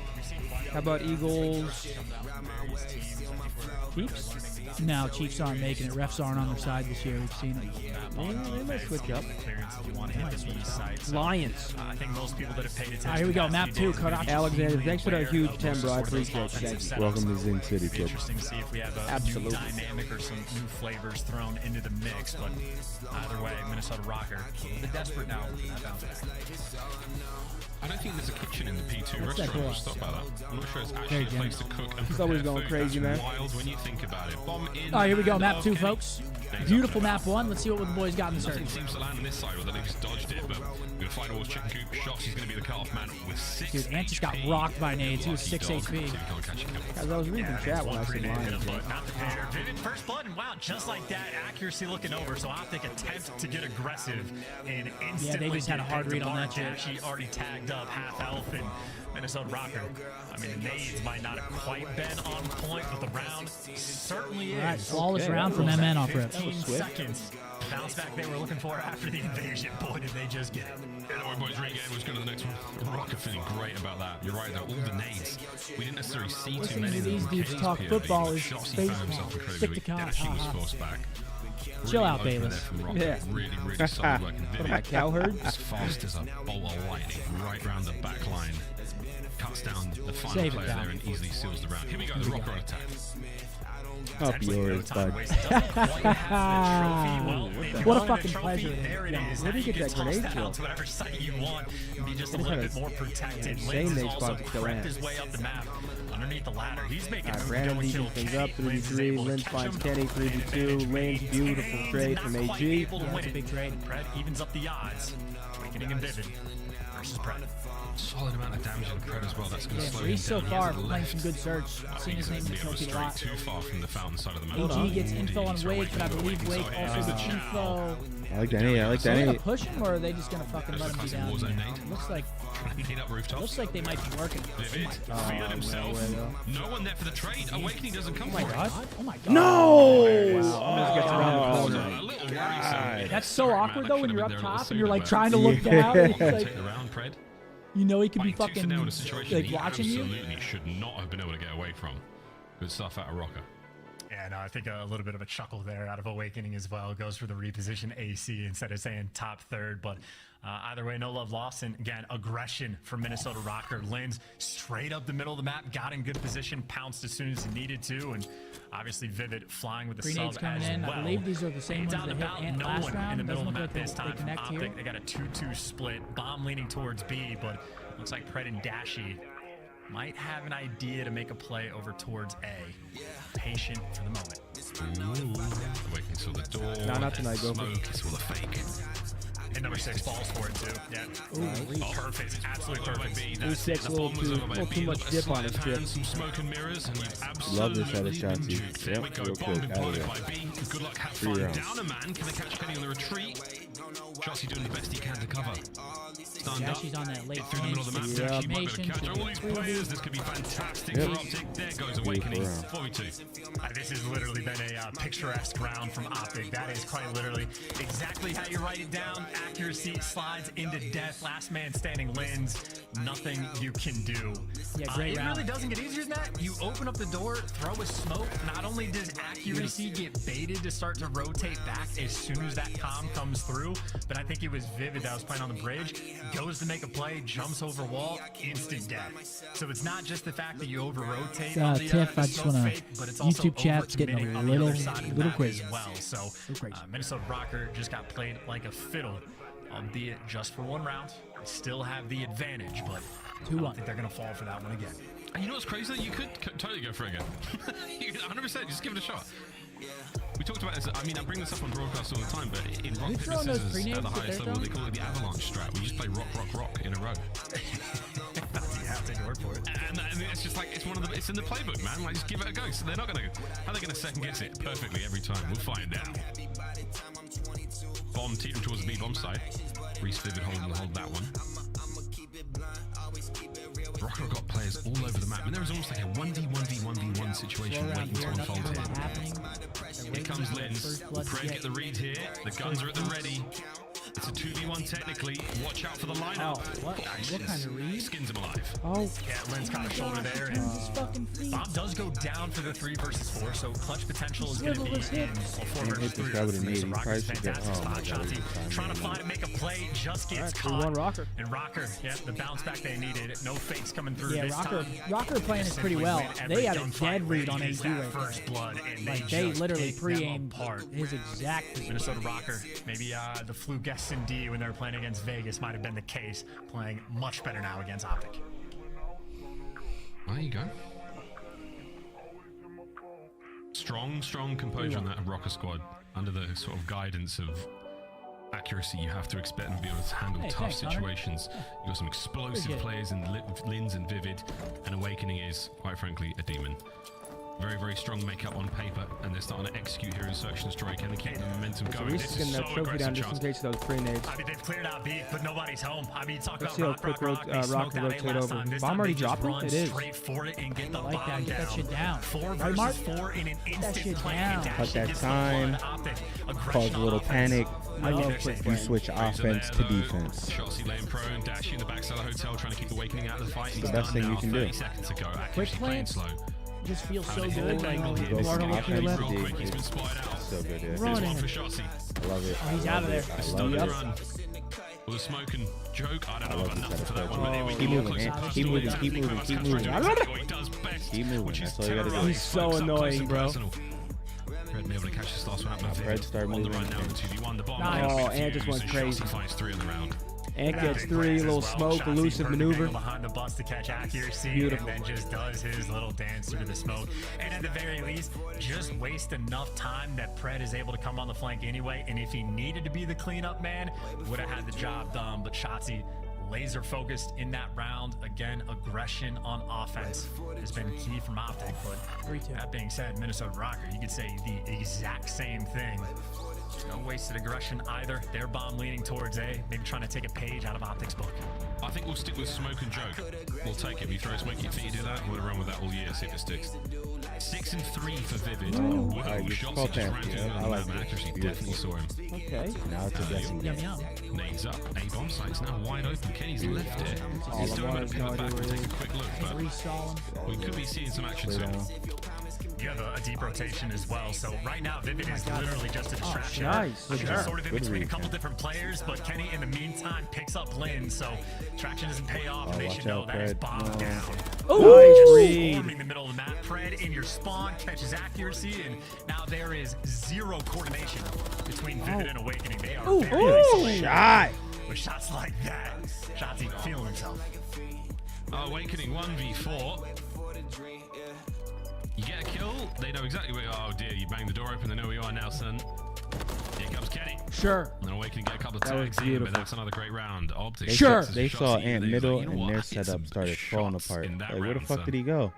How about Eagles? Chiefs? No, Chiefs aren't making it. Refs aren't on their side this year. We've seen it. They might switch up. Clearance if you want to hit the B side. So, Lions. I think most people that have paid attention. All right, here we go. Map 2. Alexander, thanks for that huge 10, bro. I appreciate it. Thank you. Welcome to Zing City, It'll be kid. interesting to see if we have a new dynamic or some new flavors thrown into the mix. But either way, Minnesota Rocker, they're desperate now for that bounce back. I don't think there's a kitchen in the P2 What's that restaurant. for? Just stop by that. I'm not sure it's actually a place to cook and He's always prepare going food. crazy, That's man. wild when you think about it. Bomb in. All right, here we go. and Map 2, okay. folks. Beautiful map 1. Let's see what the boys got in the Nothing search. seems to land on this side, whether they just dodged it, but we're going to find Wall's chicken coop. Shots, he's going to be the cut-off man with 6 Dude, Ant just got rocked by nades. He was 6 HP. Guys, I was reading the chat when I said Lions. Not the picture. Vivid first blood, and wow, just like that, accuracy looking over. So Optic attempt to get aggressive and instantly just had a hard read on that shit. She already tagged up half health and Minnesota Rocker. I mean, the nades might not have quite been on point, but the round certainly is. All right, flawless round from MN off rip. 15 seconds. Bounce back they were looking for after the invasion. Boy, did they just get it. Anyway, boys, regain. Let's go to the next one. Rocker feeling great about that. You're right, though. All the nades. We didn't necessarily see too Listening many to of these them. dudes K's talk POV, football but is shots he face- found himself incredibly stick to weak. comp. Actually was Ha, ha. forced back. Chill out, Really Bayless. from Rocker. Yeah. Really, really solid work. What am I, Cowherd? As fast as a bolt of lightning, right round the back line. Cuts down the final Save it player down. there and easily seals the round. Here we go, the Rocker on attack. Up yours, bud. What a fucking pleasure. There it is. Where did you Now get that can toss grenade that kill? out to whatever site you want and be just a They little had bit more protected. insane Lins has nade also spot to kill crept Ant. his way up the map underneath the ladder. He's making moves to Brandon go and kill defense Kenny. up, Lins is 3v3. able to Lins catch finds him. Kenny, 3v2. Lins, beautiful trade from Not quite AG. able to win That's a it. big trade. Pred evens up the odds. Awakening and Vivid versus Pred. Solid amount of damage on Pred as well. That's going to Yeah, slow him Reese so down. far He has playing left. some good search. I Seen think his he's name in the going to trophy a be lot. too far from the fountain side of the map. AG gets info on He's Wake, but I awakening, believe Wake so also he's gets a info. I like that 8. I like Are that they 8. gonna push him, or are they just gonna fucking let him be down? Warzone nade. Looks like Clean up rooftops. looks like they might be working. Vivid feared himself. No one there for the trade. Awakening doesn't come for it. Oh my god. No! Almost gets around the corner. A little worrisome. That's so Sorry, awkward man, though that when should you're have up been there a little top and you're like sooner, trying to man. look down. It's like, Take the round, Pred. you know he could be Fighting tooth and nail in a fucking situation like he watching you. absolutely should not have been able to get away from. Good stuff out of Rocker. And I think a little bit of a chuckle there out of Awakening as well. Goes for the reposition AC instead of saying top third. But either way, no love lost. And again, aggression from Minnesota Rocker. Lins straight up the middle of the map. Got in good position. Pounced as soon as he needed to. And obviously Vivid flying with the Grenades sub coming as in. well. I believe these are the same Nades ones out that and hit about. Ant No last one round. in the middle of Doesn't the look map like this they time. connect Optic, here. they got a 2-2 split. Bomb leaning towards B, but looks like Pred and Dashy might have an idea to make a play over towards A. Patient for the moment. Awakening saw the door. Nah, not tonight, go for it. Smoke, he saw the fake. And number 6 falls for it too. Yeah. Perfect. Absolutely perfect. Who's 6 a little too much dip on his chip. Some smoke and mirrors, and you Love this absolutely set of shots. juked. There we Yep, go. real Bomb quick, out of deployed there. by B. Good luck, have 3 fun. rounds. Down a man. Can they catch Kenny on the retreat? Chelsea doing the best he can to cover. Stand up. Dashy's on that late Through the middle of the map. finish. Dashy might be able to Formation, catch should all be these clear. players. This could be fantastic Yep. for Optic. There goes Awakening. round. 42. This has literally been a picturesque round from Optic. That is quite literally exactly how you write it down. Accuracy slides into death. Last man standing Lins. Nothing you can do. Yeah, great it round. really doesn't get easier than that. You open up the door, throw a smoke. Not only does accuracy get baited to start to rotate back as soon as that comm comes through, but I think it was Vivid that was playing on the bridge. Goes to make a play, jumps over wall, instant death. So it's not just the fact that you over rotate on the, Tiff, the I just smoke wanna- fake, but it's also YouTube chat's getting a overcommitting on the little- other side of the little map crazy. as well. So crazy. Minnesota Rocker just got played like a fiddle, albeit just for one round. They still have the advantage, but I 2-1. don't think they're going to fall for that one again. And you know what's crazy? You could totally go for it again. You could 100% just give it a shot. We talked about this. I mean, I bring this up on broadcast all the time, but in rock, paper, throwing those scissors pre-names at the that highest they're level, they throwing? call it the avalanche strat. We just play rock, rock, rock in a row. Yeah, I'll take your word for it. And it's just like it's in the playbook, man. Like, just give it a go. So they're not gonna. How are they gonna second guess it perfectly every time? We'll find out. Bomb teetering towards the B bomb side. Reese Vivid hold that one. Rocker got players all over the map, and there was almost like a 1v1v1v1 situation Slow round waiting to here, unfold nothing here. happening. Here comes Lins. First blood Pred to get the read here. The guns are at the ready. It's a 2v1 technically. Watch out for the lineup. What kind of read? Skins him alive. Oh. Yeah, Lynn's got a shoulder there. And Bob does go down for the 3 versus 4, so clutch potential is going to be in 4 versus 3. So Rocker's fantastic spot. Shotzi trying to find and make a play, just gets caught. Rocker. And Rocker, yeah, the bounce back they needed. No fakes coming through this Rocker, time. Rocker playing it pretty well. They had a dead read on AD right first blood, and like they literally pre-aimed his exact position. Minnesota Rocker, maybe the fluke S&D when they were playing against Vegas might have been the case, playing much better now against Optic. There you go. Strong composure on that Rocker squad under the sort of guidance of accuracy you have to expect them to be able to handle tough situations. You've got some explosive players in Lins and Vivid, and Awakening is, quite frankly, a demon. Very, very strong makeup on paper, and they're starting to execute here in Search and Destroy. Can they keep the momentum going? This is so trophy down just in case those pre-nades. I mean, they've cleared out B, but nobody's home. I mean, talk Let's about see how quick Rock can rotate over. This Bomb time already they just dropped it? run It is. straight for it and get the like bomb that. Get that shit down. 4 Right, Mark? versus 4 in an Get that instant shit play. down. Cut that time. Cause a little panic. I love quick You play. switch offense to defense. Shotzi laying prone, Dashi in the backside of the hotel trying to keep Awakening out of the fight. It's the best thing you can do. 30 seconds to go. Quick Accuracy playing plants slow. just feels so Having a good. hit angle here. Go This is from going to offense be to real quick. He's been defense. spotted out. So good, yeah. Here's Running. one for Shotzi. I love it. Oh, he's out of there. I Still love the it. run. With a smoking joke. I don't know love about this nothing for that setup. one. But here we Keep go. moving, Close man. and Keep personal. moving, keep moving, keep moving. Trying to do what he does best, Keep moving. which is That's all you gotta do. terrorize He's so folks up close annoying, and bro. personal. Fred been able to catch this last one out with Fred start on the moving. run now in 2v1. The bomb Nice. now Oh, with and just went Fuse, crazy. Shotzi finds 3 in the round. Ant gets 3, little smoke, elusive maneuver. Behind the bus to catch accuracy, Beautiful. and then just does his little dance through the smoke. And at the very least, just waste enough time that Pred is able to come on the flank anyway. And if he needed to be the cleanup man, would have had the job done. But Shotzi laser focused in that round. Again, aggression on offense has been key from Optic. But 3-2. that being said, Minnesota Rocker, you could say the exact same thing. No wasted aggression either. Their bomb leaning towards A, maybe trying to take a page out of Optic's book. I think we'll stick with smoke and joke. We'll take it. We throw smoke at feet, you do that. We'll run with that all year, see if it sticks. 6 and 3 for Vivid. Whoa, you Shotzi call just that. ran through Yeah, the I like map. it. Accuracy Beautiful. definitely saw him. Okay. Now it's a guessing Yum game. yum. Nades up. A bomb site's now wide open. Kenny's left it. All He's I still want going is to no pivot back idea and where take a quick look, but Resaw him. we could be seeing some action soon. You have a deep rotation as well. So right now, Vivid is literally just a distraction. nice. They're Sure. just sort of in Good between a read, couple yeah. different players, but Kenny in the meantime picks up Lynn, so traction doesn't pay off, and Oh, they watch should know out, that is Fred. bombed No. down. Nice read. Swarming the middle of the map. Pred in your spawn catches accuracy, and now there is zero coordination between Vivid and Awakening. They are very isolated. Shot. With shots like that, Shotzi feeling himself. Awakening 1v4. You get a kill, they know exactly where you are. Oh dear, you bang the door open, they know where you are now, son. Here comes Kenny. Sure. And Awakening get a couple of That was tags in, but beautiful. that's another great round. Optic. Sure. Texas They shots saw in, Ant and he's middle, like, you know and what? their I hit setup some started falling shots apart. in that Like, where the round, fuck son. did he go?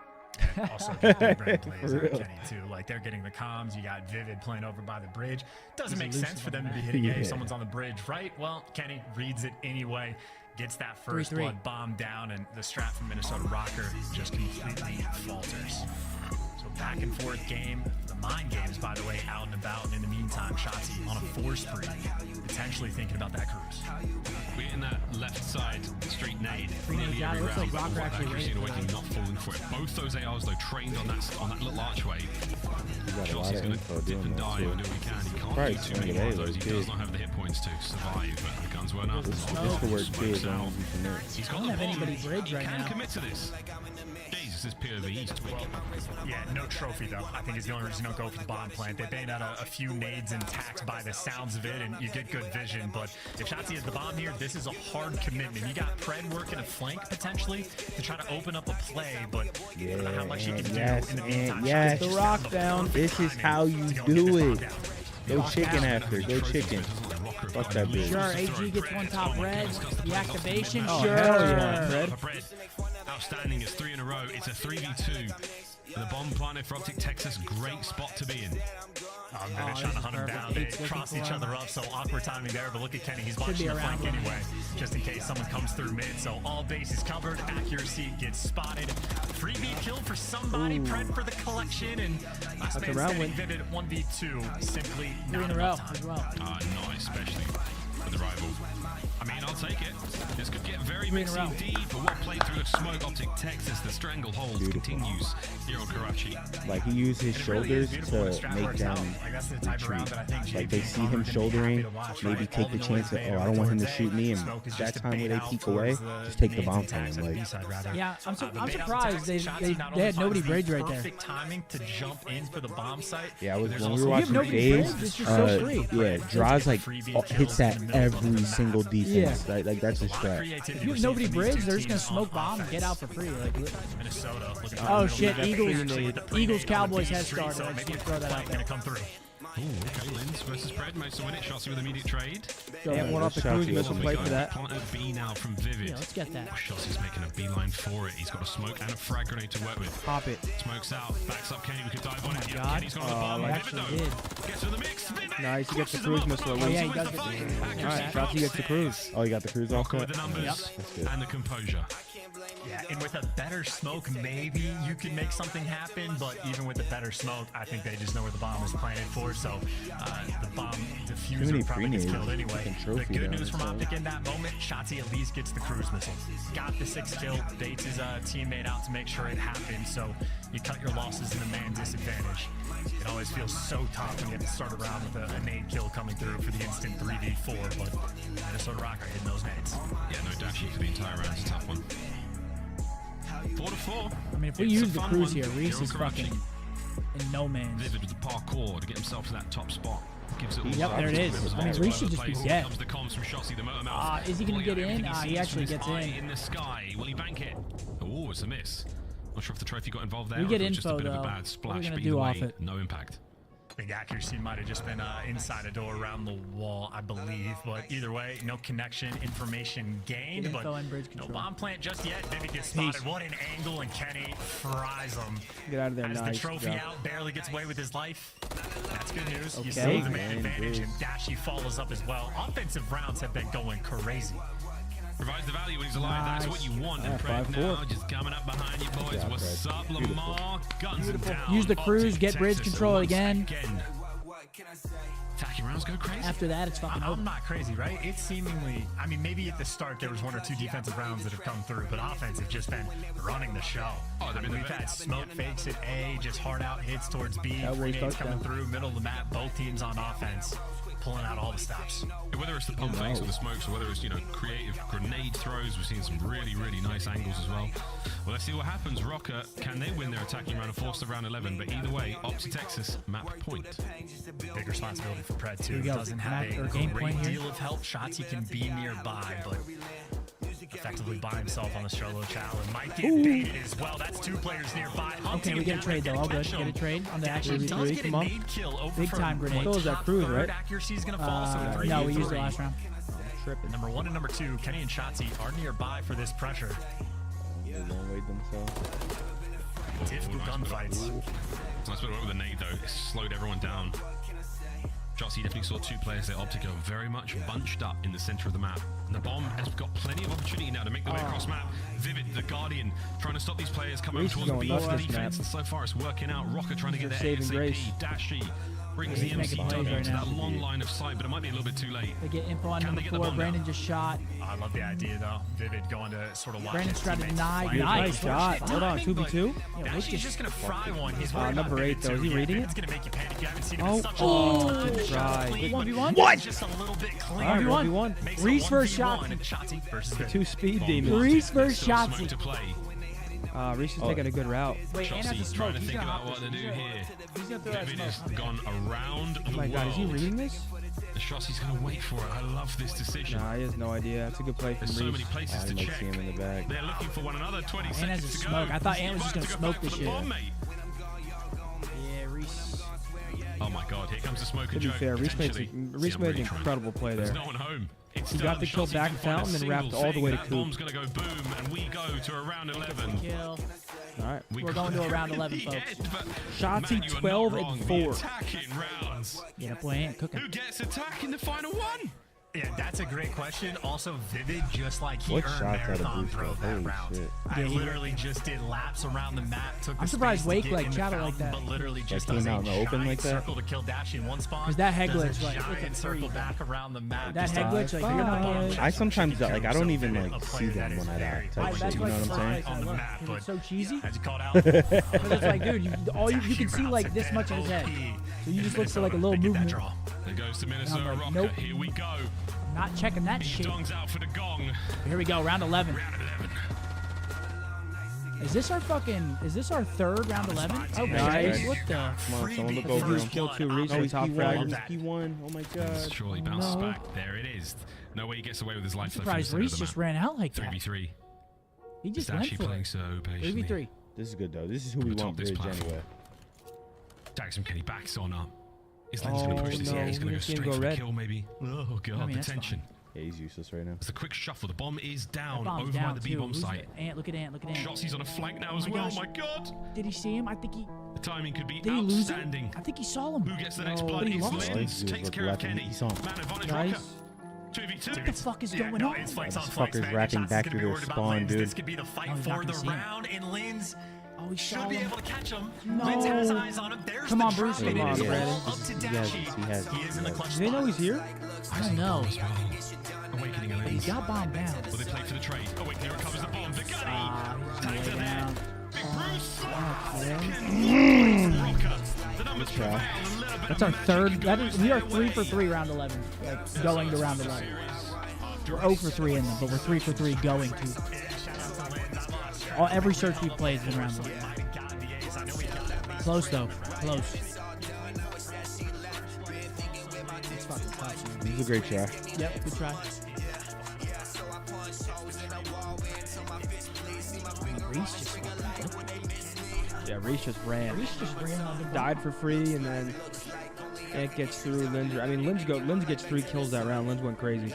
Also, good brand plays For out real. Kenny too. Like they're getting the comms. You got Vivid playing over by the bridge. Doesn't He's make elusive sense for on them to be that. hitting A Yeah. if someone's on the bridge, right? Well, Kenny reads it anyway. Gets that first 3-3. blood bomb down, and the strat from Minnesota Rocker just completely falters. So back and forth game. The mind games, by the way, out and about. And in the meantime, Shotzi on a 4 spree, potentially thinking about that cruise. We're in that left side street nade. Nearly Nearly got it. every Looks like round, Rocker but actually accuracy and raised Awakening not falling for it. Both those ARs though trained on that little archway. He got a lot Shotzi's of going info to dip doing and that dive too. and do what he can. He can't Probably do too many swing more it of those. He A, does too. not have the hit points to survive, but the guns weren't up. This could work too as long as he commits. He's got don't the have bomb. anybody bridge He right can now. commit to this. Jesus, this POV, he's tweaking. Yeah, no trophy though. I think is the only reason you don't go for the bomb plant. They banged out a few nades and tacks by the sounds of it, and you get good vision. But if Shotzi has the bomb here, this is a hard commitment. You got Pred working a flank potentially to try to open up a play, but I don't know how much you can do in the meantime. Yes, Shotzi's just rock got the down. perfect This is timing how you to go do get this bomb it. down. Go chicken after. Go chicken. Fuck that bitch. Sure, AG gets one top red. The activation, Oh, sure. hell yeah, Fred. Fred, outstanding. It's 3 in a row. It's a 3v2. The bomb planted for Optic Texas, great spot to be in. Vivid trying to hunt him down. They cross each other up, so awkward timing there. But look at Kenny. He's Should watching be the flank around anyway, just in case someone comes through mid. So all bases covered. Accuracy gets spotted. Freebie kill for somebody. Pred for the collection. And last That's man a round standing. win. Vivid 1v2. Simply 3 not in a row enough time. as well. Not especially for the rival. 3 in a row. Indeed, but what playthrough of Smoke Optic Texas, the stranglehold continues here on Karachi. Like he used his shoulders to make them retreat. Like they see him shouldering, maybe take the chance that, oh, I don't want him to shoot me, and that time where they peek away, just take the bomb from him. Like, yeah, I'm surprised they had nobody bridge right there. Perfect timing to jump in for the bomb site. yeah, when we were watching Dave's, yeah, Draws like hits that every single defense. Yeah. Like that's his strat. If you have nobody bridge, they're just gonna smoke bomb and get out for free. Like, Minnesota. oh shit, Eagles Cowboys head started. I just want to throw that out there. Ooh, okay, Linz versus Pred, most to win it. Shotzi with immediate trade. Yeah, one off the cruise missile play for that. Plant at B now from Vivid. Yeah, let's get that. Shotzi's making a beeline for it. He's got a smoke and a frag grenade to work with. Pop it. Smokes out, backs up Kenny. We could dive on it. God. Kenny's got on the bomb. Vivid though. Gets to the mix. Vivid. Nice, he gets the cruise missile. Oh, yeah, he does it. Alright, Shotzi gets the cruise. Oh, you got the cruise off With the numbers That's good. and the composure. Yeah, and with a better smoke, maybe you can make something happen. But even with the better smoke, I think they just know where the bomb is planted for. So the bomb diffuser probably gets killed anyway. The good news from Optic in that moment, Shotzi at least gets the cruise missile. Got the 6th kill. Bates his teammate out to make sure it happens. So you cut your losses in a man disadvantage. It always feels so tough when you have to start around with a nade kill coming through for the instant 3v4. But Minnesota Rocker hitting those nades. Yeah, no Dashi for the entire round is a tough one. 4-4. I mean, if we use the cruise here, Reese is fucking in no man's. Vivid with the parkour to get himself to that top spot. Gives it all Yep, there it is. I mean, Reese should just be dead. Comes the comms from Shotzi, the motor mouth. Is he going to get in? He actually gets in. In the sky. Will he bank it? Oh, it's a miss. Not sure if the trophy got involved there. We get or just a info, bit of a though. bad What splash. are we But gonna either do way, off it? no impact. Big accuracy might have just been inside a door around the wall, I believe. But either way, no connection, information gained. Good But info and bridge no control. bomb plant just yet. Vivid gets spotted. What an angle, and Kenny fries him. Get out of there, As nice the trophy job. out, barely gets away with his life. That's good news. You Okay. still have the man advantage, and Dashi follows up as well. Offensive rounds have been going crazy. Provides the value when he's alive. That's what you want. And Pred 5-4. now just coming up behind you boys. What's up, Lamar? Guns and down. Use the cruise, get bridge Texas control once again. Attacking rounds go crazy. After that, it's fucking over. I'm not crazy, right? It's seemingly, I mean, maybe at the start there was 1 or 2 defensive rounds that have come through, but offense have just been running the show. We've had smoke fakes at A, just hard out hits towards B, grenades coming through, middle of the map, both teams on offense, pulling out all the stops. Whether it's the pump fakes or the smokes, or whether it's, creative grenade throws, we've seen some really, really nice angles as well. Well, let's see what happens. Rocker, can they win their attacking round and force to round 11? But either way, Ops Texas, map point. Big responsibility for Pred, too. Here we go. Doesn't have Map or a game point great here. deal of help. Shots he can be nearby, but effectively by himself on the solo chow and might get baited as well. That's 2 players nearby. Okay, we get a trade though. All good. Get a trade on the action. Come on. Big time grenade. Those are cruise, right? Accuracy is going to fall. So No, we used it last round. Tripping. Number 1 and number 2, Kenny and Shotzi are nearby for this pressure. They long wait themselves. Difficult gunfights. Nice bit of work with the nade though. It slowed everyone down. Jossie definitely saw 2 players there. Optic are very much bunched up in the center of the map. And the bomb has got plenty of opportunity now to make their way across map. Vivid, the Guardian, trying to stop these players coming over towards B for the defense. And so far it's working out. Rocker trying to get there ASAP. Dashi brings the MCW to that long line of sight, but it might be a little bit too late. They get info on number 4. Brandon just shot. I love the idea though. Vivid going to sort of watch Brandon's his trying to teammates deny. flank. Nice shot. Hold on, 2v2. Dashi's just gonna fry one. He's worried about number 8 Vivid though. Is too. he reading Vivid's it? gonna make you panic. You haven't seen him Oh, in such a oh, long time. good try. 1v1? What? Just a little bit clean. All right, 1v1. Makes Reese it versus 1v1. Shotzi. Shotzi versus The Vivid. 2 speed demons. Reese versus Still smoke Shotzi. to play. Reese is taking a good route. Wait, and has Jossie a trying smoke. to He's think gonna about hop what this. to do here. He's gonna throw that Vivid has smoke. gone around the Oh my god, is he world. reading this? Shossie's going to wait for it. I love this decision. Nah, he has no idea. That's a good play from There's so Reese. many places to might check. see him in the back. They're looking for one another. 20 Ant seconds has a to smoke. go. I thought Ant was He's just gonna about smoke to go this for the shit. bomb, mate. Yeah, Reese. Oh my god, here comes the smoke To and be joke. fair, Reese made, potentially. Reese See, I'm made really an trying. incredible play There's there. no one home. It's He got the kill Shotzi back can and find a fountain and single wrapped all the thing. way to That coup. bomb's going to go boom, and we go to a round 11. Kill. All right. We're going to a round 11, folks. Shotzi Man, you are 12 not and wrong. 4. The attacking rounds. Yeah, boy, Ant cooking. Who gets attack in the final one? Yeah, that's a great question. Also, Vivid, just like he What earned shots out of Marathon Boost, Pro though? that Holy round. shit. I Yeah, he- literally just did laps around the map. Took the I'm surprised space to Wake, get like, in the chatted like fountain, that. But literally just came does out in the a open giant like that? circle to kill Dash in one spot. 'Cause that head does glitch, a like, look giant at circle three. back around the map. That just head to glitch, like, figure you're out not- the bomb I sometimes check like I so don't even Vivid, like a see player them that when is I die very, type very shit. You know what I'm saying? on the Look, map, it's but so cheesy. as you called out, Because it's like, dude, you can see like this much of his head. So you just look for like a little movement. There goes to Minnesota like, Rocker. nope. Here we go. Not checking that He shit. dongs out for the gong. Here we go, round 11. Is this our third round 11? Oh, Nice. what the? Come on, someone look He over was him. killed too. Reese No, with he top won. frag. He won. Oh my god. Surely bounces back. There it is. No way he gets away with his life. I'm surprised Reese just ran out like that. 3v3. He just He's went actually for playing it. so patiently. 3v3. This is good though. This is who we want this bridge platform. anyway. Jackson Kenny backs on up. Is Lens going to push this? no, Yeah, he's going to go he's gonna straight go for the red. kill, maybe. Oh, God, the that's tension. Yeah, he's useless right now. It's a quick shuffle. The bomb is down Bomb's over down by the too. B-bomb Who's site. the- Ant, look at Ant, look at Ant. Shots, on a flank now Oh as my well. gosh. Oh, my God. Did he see him? I think he. The timing could be Did he lose it? outstanding. I think he saw him. Who gets the next No, blood? but he It's lost. Lens. He was Takes with care of weapon. Kenny. He saw him. Man advantage Nice. Rocker. 2v2. What the fuck is going no, on? it's flanks This on flanks, fucker's man. wrapping Shots back is gonna through be their worried about spawn, Lens. dude. This could be the fight Oh, he's for not the gonna see him. round, and Lens Oh, he saw should be him. able to catch him. No. Lens has eyes on him. There's Come the on, Bruce. drop, and Come it on, is Brandon. all up to He Dashy. has- He is in the clutch Do they know spot. he's here? I don't know. Awakening But he Lens. got bombed down. Will they play for the trade? Oh, wait, here comes the bomb. The gunny. He's way down. Good try. That's our third. We are 3 for 3 round 11. Like going to round 11. We're 0 for 3 in them, but we're 3 for 3 going to. Every search we've played has been round 11. Close though. Close. It's fucking tough, man. This is a great try. Yep, good try. Reese just fucking whipped it. Yeah, Reese just ran. Reese just ran on the Died for free, and then Ant gets through. Lens gets 3 kills that round. Lens went crazy.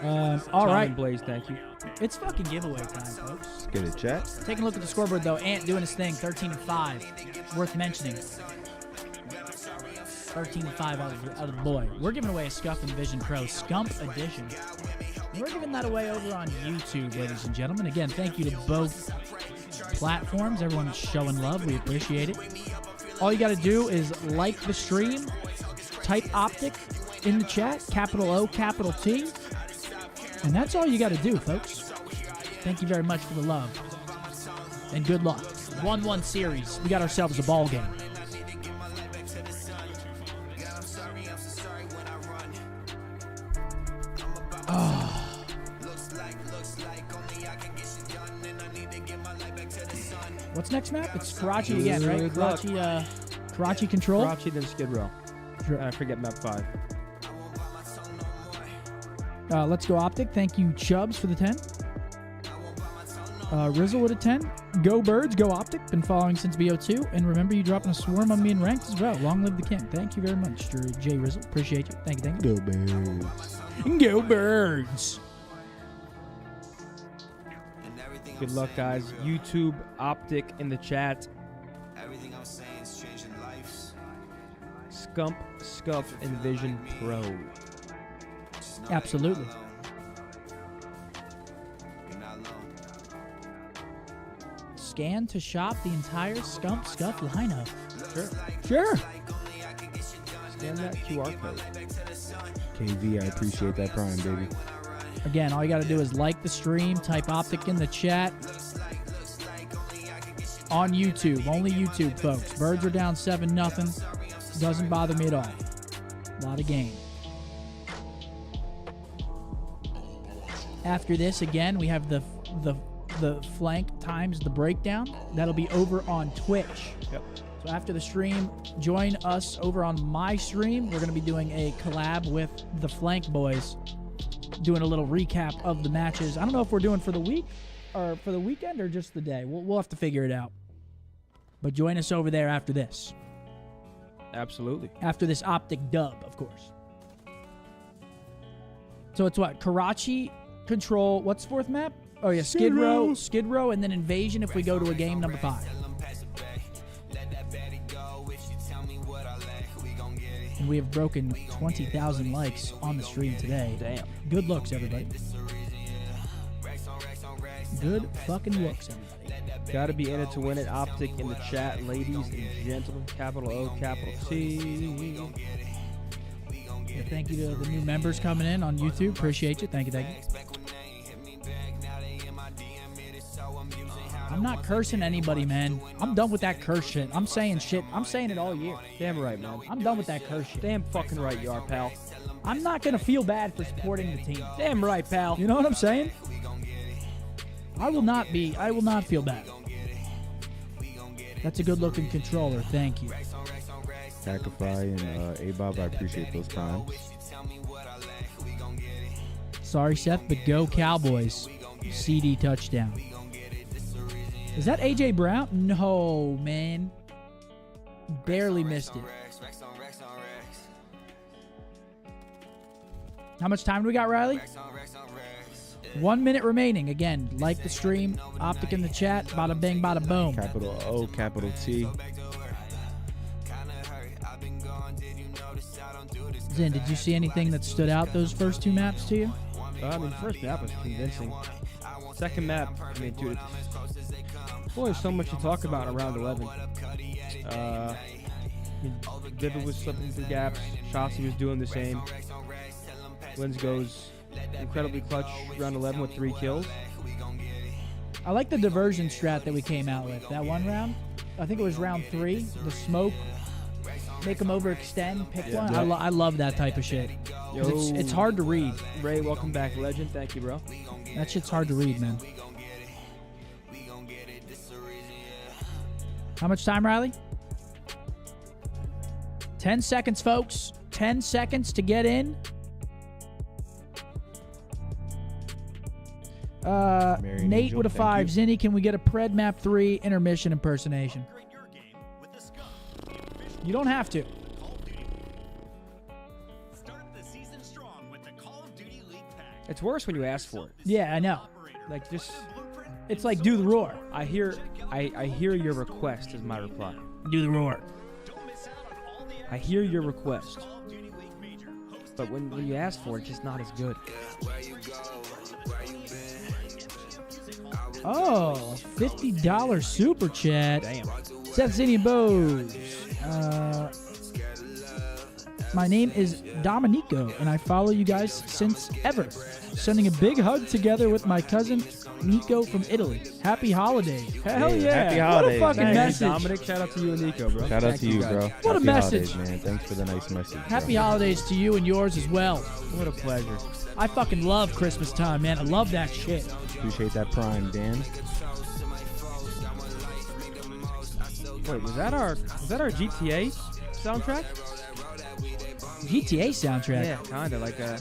All Tom right. and Blaze, thank you. It's fucking giveaway time, folks. Let's get it, chat. Taking a look at the scoreboard, though. Ant doing his thing, 13 and 5. Worth mentioning. 13 and 5 out of the boy. We're giving away a Scuff and Vision Pro Scump Edition. We're giving that away over on YouTube, ladies and gentlemen. Again, thank you to both platforms. Everyone's showing love. We appreciate it. All you got to do is like the stream, type Optic in the chat, capital O, capital T. And that's all you got to do, folks. Thank you very much for the love. And good luck. 1-1 series. We got ourselves a ball game. Oh. What's next map? It's Karachi again, right? Good luck. Karachi Control. Karachi, then Skid Row. I forget map 5. Let's go Optic. Thank you, Chubbs, for the 10. Rizzle with a 10. Go Birds, go Optic. Been following since BO2. And remember, you dropping a swarm on me in ranked as well. Long live the king. Thank you very much, Jay Rizzle. Appreciate you. Thank you, thank you. Go Birds. Go Birds. Good luck, guys. YouTube, Optic in the chat. Everything I'm saying is changing lives. Scump, Scuff, and Vision Pro. Absolutely. Scan to shop the entire Scump Scuff lineup. Sure. Scan that QR code. KV, I appreciate that prime, baby. Again, all you got to do is like the stream, type Optic in the chat. On YouTube, only YouTube, folks. Birds are down 7-0. Doesn't bother me at all. A lot of game. After this, again, we have the flank times the breakdown. That'll be over on Twitch. Yep. So after the stream, join us over on my stream. We're going to be doing a collab with the Flank Boys, doing a little recap of the matches. I don't know if we're doing for the week or for the weekend or just the day. We'll have to figure it out. But join us over there after this. Absolutely. After this Optic dub, of course. So it's what? Karachi, Control. What's fourth map? Oh, yeah. Skid Row, and then Invasion if we go to a game number 5. and we have broken 20,000 likes on the stream today. Damn. Good looks, everybody. Good fucking looks, everybody. Gotta be in it to win it. Optic in the chat, ladies and gentlemen. Capital O, capital T. Yeah, thank you to the new members coming in on YouTube. Appreciate you. Thank you, thank you. I'm not cursing anybody, man. I'm done with that curse shit. I'm saying shit. I'm saying it all year. Damn right, man. I'm done with that curse shit. Damn fucking right you are, pal. I'm not going to feel bad for supporting the team. Damn right, pal. You know what I'm saying? I will not feel bad. That's a good looking controller. Thank you. Sacrifice and A-Bob, I appreciate those times. Sorry, Seth, but go Cowboys. CD touchdown. Is that AJ Brown? No, man. Barely missed it. How much time do we got, Riley? 1 minute remaining. Again, like the stream. Optic in the chat. Bada bing, bada boom. Capital O, capital T. Zin, did you see anything that stood out those first two maps to you? I mean, the first map was convincing. Second map, I mean, dude, boy, there's so much to talk about in round 11. I mean, Vivid was slipping through gaps. Shotzi was doing the same. Lins goes incredibly clutch round 11 with 3 kills. I like the diversion strat that we came out with. That one round, I think it was round 3. The smoke, make them overextend, pick one. I love that type of shit. It's hard to read. Ray, welcome back, legend. Thank you, bro. That shit's hard to read, man. How much time, Riley? 10 seconds, folks. 10 seconds to get in. Nate with a 5. Zinni, can we get a Pred Map 3 intermission impersonation? You don't have to. It's worse when you ask for it. Yeah, I know. Like, just... It's like, do the roar. I hear your request is my reply. Do the roar. I hear your request. But when you ask for it, it's just not as good. Oh, $50 super chat. Damn. Seth Zinni Bose. My name is Dominico, and I follow you guys since ever. Sending a big hug together with my cousin Nico from Italy. Happy holidays. Hell yeah. Happy holidays. What a fucking message. Dominic, shout out to you and Nico, bro. Shout out to you, bro. What a Happy message. Holidays, man. Thanks for the nice message. Happy holidays to you and yours as well. What a pleasure. I fucking love Christmas time, man. I love that shit. Appreciate that prime, Dan. Wait, was that our GTA soundtrack? GTA soundtrack? Yeah, kinda like a...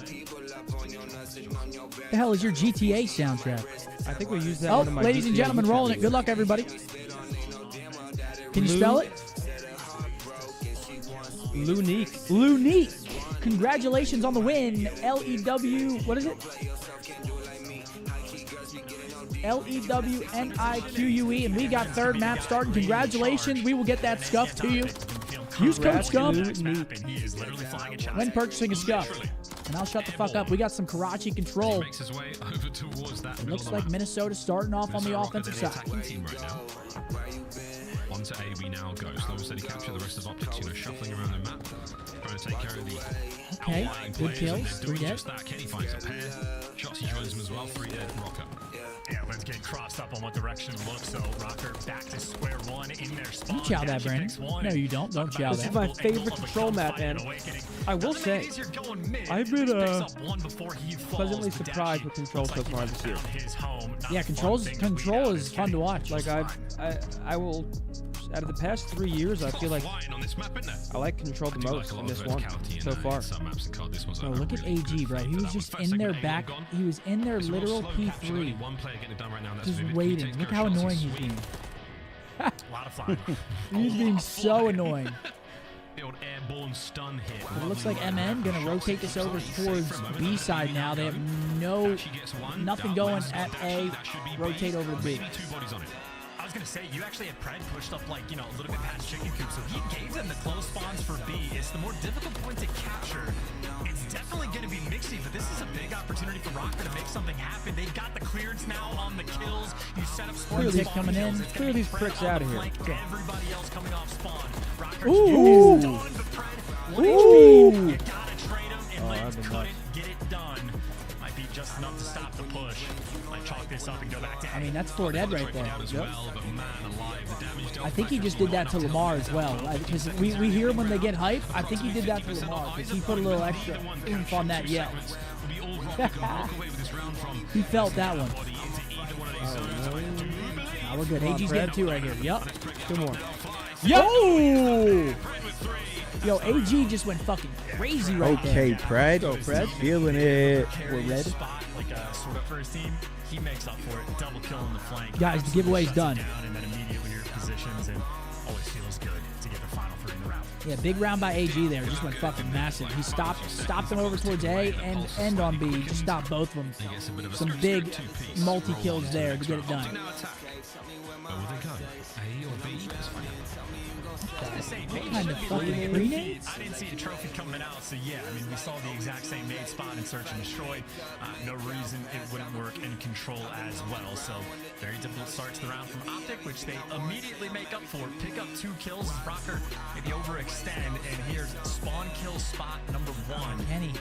The hell is your GTA soundtrack? I think we used that Oh, one in my ladies and GTA gentlemen, rolling it. Good luck, everybody. Can you spell it? Lunique. Lunique. Congratulations on the win. L-E-W, what is it? L-E-W-N-I-Q-U-E, and we got third map starting. Congratulations. We will get that scuff to you. Use code SCUFF when purchasing a scuff. And I'll shut the fuck up. We got some Karachi control. Makes his way over towards that It looks like Minnesota starting off on the offensive side. Team right now. 1 to A we now go. Slow and steady capture. The rest of Optics, shuffling around the map. Trying to take care of the Okay, good kills. 3 dead. just that. Kenny finds a pair. Shotzi joins him as well. 3 dead. Rocker. Yeah, let's get crossed up on what direction to look. So Rocker back to square one in their spawn. You chow that, Brandon. No, you don't. Don't chow that. This is my favorite control map, and I will say, I've been pleasantly surprised with control so far this year. Yeah, control is fun to watch. Like I will, out of the past 3 years, I feel like I like control the most in this one so far. Oh, look at AG, bro. He was just in their back. He was in their literal P3. Just waiting. Look how annoying he's being. A lot of fun. He's being so annoying. The old airborne stun hit. It looks like MN going to rotate this over towards B side now. They have nothing going at A. Rotate over to B. was going to say, you actually had Pred pushed up, like, you know, a little bit past chicken coop, so he gave them the close spawns for B. It's the more difficult point to capture. It's definitely going to be mixy, but this is a big opportunity for Rocker to make something happen. They've got the clearance now on the kills. You set up spawn Clear these spawn coming kills. in. It's Clear gonna be these Pred pricks on out the of here. flank, Okay. everybody else coming off spawn. Rocker's Ooh. done, but Pred, one Ooh. HP. You gotta trade him, and Lens that'd be couldn't get it done. Might be just enough to stop the push. Might chalk this up and go back to I mean, that's 4 dead right there. Well, but man alive, the damage dealt I think he just did that to Lamar as well. Because we hear him when they get hype. I think he did that to Lamar because he put a little extra oomph on that yell. He felt that one. Now we're good. AG's getting 2 right here. Yup. 2 more. Yo! Yo, AG just went fucking crazy right there. Okay, Pred. Go, Pred. Feeling it. We're red. Spot, like a sort of first team, he makes up for it. Double kill on the flank. Guys, the giveaway's done. Down and then immediately your positions, and always feels good to get the final 3 in the round. Yeah, big round by AG there. Just went fucking massive. He stopped them over towards A and on B. Just stopped both of them. Some big multi-kills there to get it done. Where will they go? A or B? What kind of fucking grenade? I didn't see a trophy coming out, so yeah, I mean, we saw the exact same made spot in Search and Destroy. No reason it wouldn't work in Control as well, so very difficult start to the round from Optic, which they immediately make up for. Pick up 2 kills, Rocker maybe overextend, and here's spawn kill spot number 1. Kenny's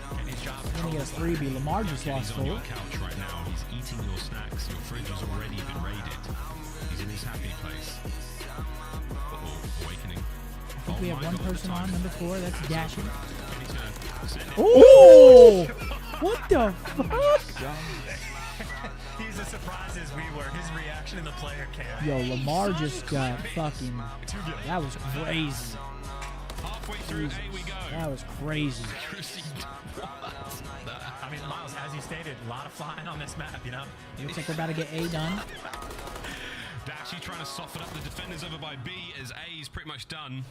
job. Kenny got a 3B. Lamar just lost He's on your 4. couch right now. He's eating your snacks. Your fridge has already been raided. He's in his happy place. Awakening. I think we have one person on, number 4. That's Dashing. Oh! What the fuck? He's as surprised as we were. His reaction in the player cam. Yo, Lamar just got fucking... That was crazy. Jesus, that was crazy. I mean, Miles, as you stated, a lot of flying on this map, you know? It looks like we're about to get A done. Dashy trying to soften up the defenders over by B as A is pretty much done.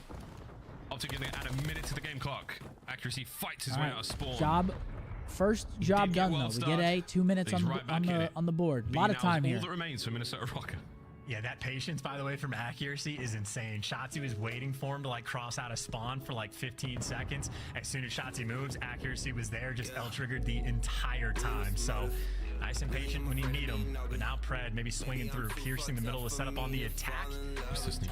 Optic going to add a minute to the game clock. Accuracy fights his way out of spawn. First job done though. We get A, 2 minutes on the board. A lot of time here. All that remains for Minnesota Rocker. Yeah, that patience, by the way, from Accuracy is insane. Shotzi was waiting for him to like cross out of spawn for like 15 seconds. As soon as Shotzi moves, Accuracy was there, just L-triggered the entire time. So nice and patient when you need him. But now Pred maybe swinging through, piercing the middle of the setup on the attack.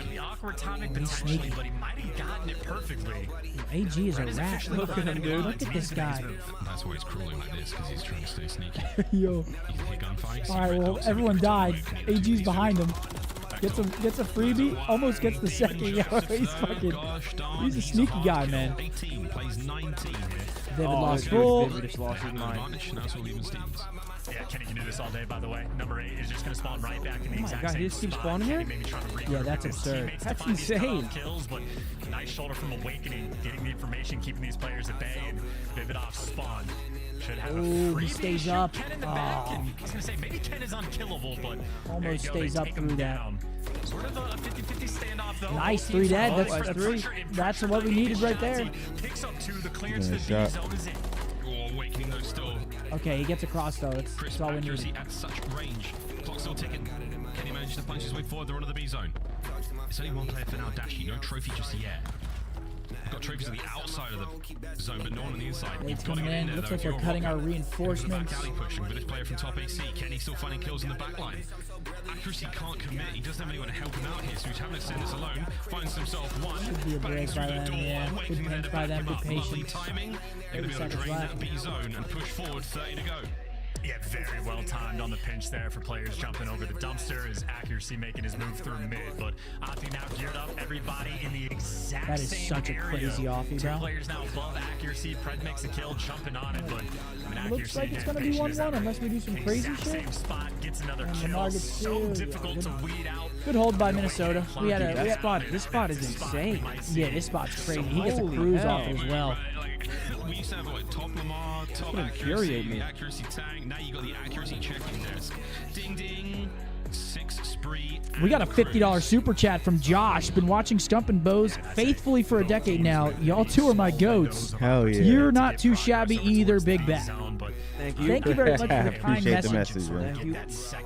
The awkward timing potentially, but he might have gotten it perfectly. AG is a rat. Look at him, dude. Look at this guy. That's why he's crawling like this, because he's trying to stay sneaky. Yo. Alright, well, everyone died. AG's behind him. Gets a freebie, almost gets the second. Yo, he's a sneaky guy, man. 18 plays 19. David lost full. David just lost his mind. Yeah, Kenny can do this all day, by the way. Number 8 is just going to spawn right back in the exact God, same he just keeps spot. spawning here? Maybe trying to regroup Yeah, that's with his absurd. teammates to That's find these insane. cut-off kills, but nice shoulder from Awakening, getting the information, keeping these players at bay, and Vividoff spawn. Should have a Ooh, free he stays up. Ken in the back, and I was going to say, maybe Ken is unkillable, but Almost there you go, stays they up take him through that. down. Sort of a 50-50 standoff, though. Nice, Both 3 teams dead. are That's going for the 3. pressure and That's pressure what we needed right there. Shotzi picks up 2, the clearance to the B shot. zone is in. Awakening though still. Okay, he gets across though. That's all we Accuracy need. at such range. Clock still ticking. Can he manage to punch his way forward? They're under the B zone. It's only one player for now, Dashy. No trophy just yet. Got trophies on the outside of the zone, but no one on the inside. It's You've got to coming get in in. there, Looks though, like if they're you're cutting our Rocker. reinforcements. Back alley pushing with this player from top AC. Kenny still finding kills in the back line. Accuracy can't commit. He doesn't have anyone to help him out here, so he's having to send this alone. Finds himself one. Should be a break by them, yeah. Good pinch by them, good Lovely patience. timing. They're 30 going to be able to seconds drain left. that B zone and push forward. 30 to go. Yeah, very well timed on the pinch there for players jumping over the dumpster. His Accuracy making his move through mid, but Opti now geared up. Everybody in the exact That is same such a area. crazy offie, 2 bro. players now above Accuracy. Pred makes a kill, jumping on it, but I mean, It looks like it's gonna be 1-1 unless we do some crazy exact shit. Same spot, gets another And kill. Lamar gets So 2. difficult Yeah, to weed out. Good hold by Minnesota. We had This spot is insane. Yeah, this spot's crazy. He gets a Holy cruise hell. off as well. We used to have like top Lamar, top would infuriate accuracy, me. accuracy tank. Now you got the accuracy checking desk. Ding ding. Six spree. We got a $50 super chat from Josh. Been watching Stump and Bows faithfully for a decade now. Y'all two are my goats. Hell yeah. You're not too shabby either, Big Bat. Thank you. Thank you very much for the kind Appreciate the message. message, man. Thank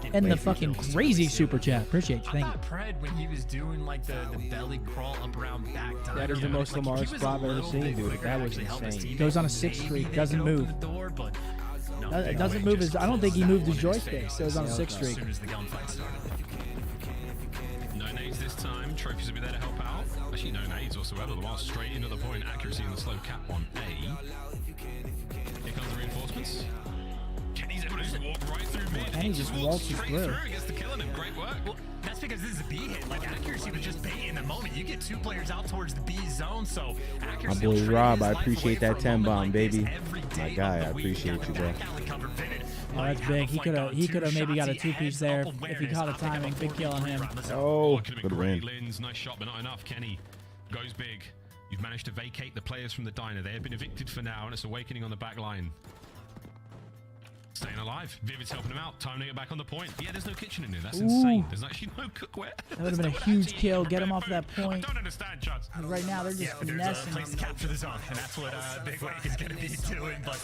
you. And the fucking crazy super chat. Appreciate you. Thank you. Pred, when he was doing like the belly crawl up around back time. That is the most Lamar spot I've ever seen, dude. That was insane. Goes on a 6 streak. Doesn't move. It doesn't move his. I don't think he moved his joystick. Goes on a 6 streak. No nades this time. Trophies will be there to help out. Actually, no nades whatsoever. Lamar straight into the point. Accuracy in the slow cap on A. Here comes the reinforcements. Kenny's able to just walk right through mid. Kenny just waltzes through. Gets the kill and great work. Well, that's because this is a B hit. Like, accuracy was just bait in the moment. You get 2 players out towards the B zone, so My accuracy. boy Rob, I appreciate that 10 bomb, baby. My guy, I appreciate you, bro. Oh, that's big. He could have maybe got a 2-piece there if he caught a timing. Big kill on him. Oh, Could have good been win. great. Linz, nice shot, but not enough. Kenny goes big. You've managed to vacate the players from the diner. They have been evicted for now, and it's Awakening on the back line. Staying alive. Vivid's helping him out. Time to get back on the point. Yeah, there's no kitchen in here. That's insane. There's actually no cookware. That would have been a huge kill. Get him off that point. I don't understand, Chuds. Right now, they're just There's a finessing. place to capture the zone, and that's what Big Wake is going to be doing. But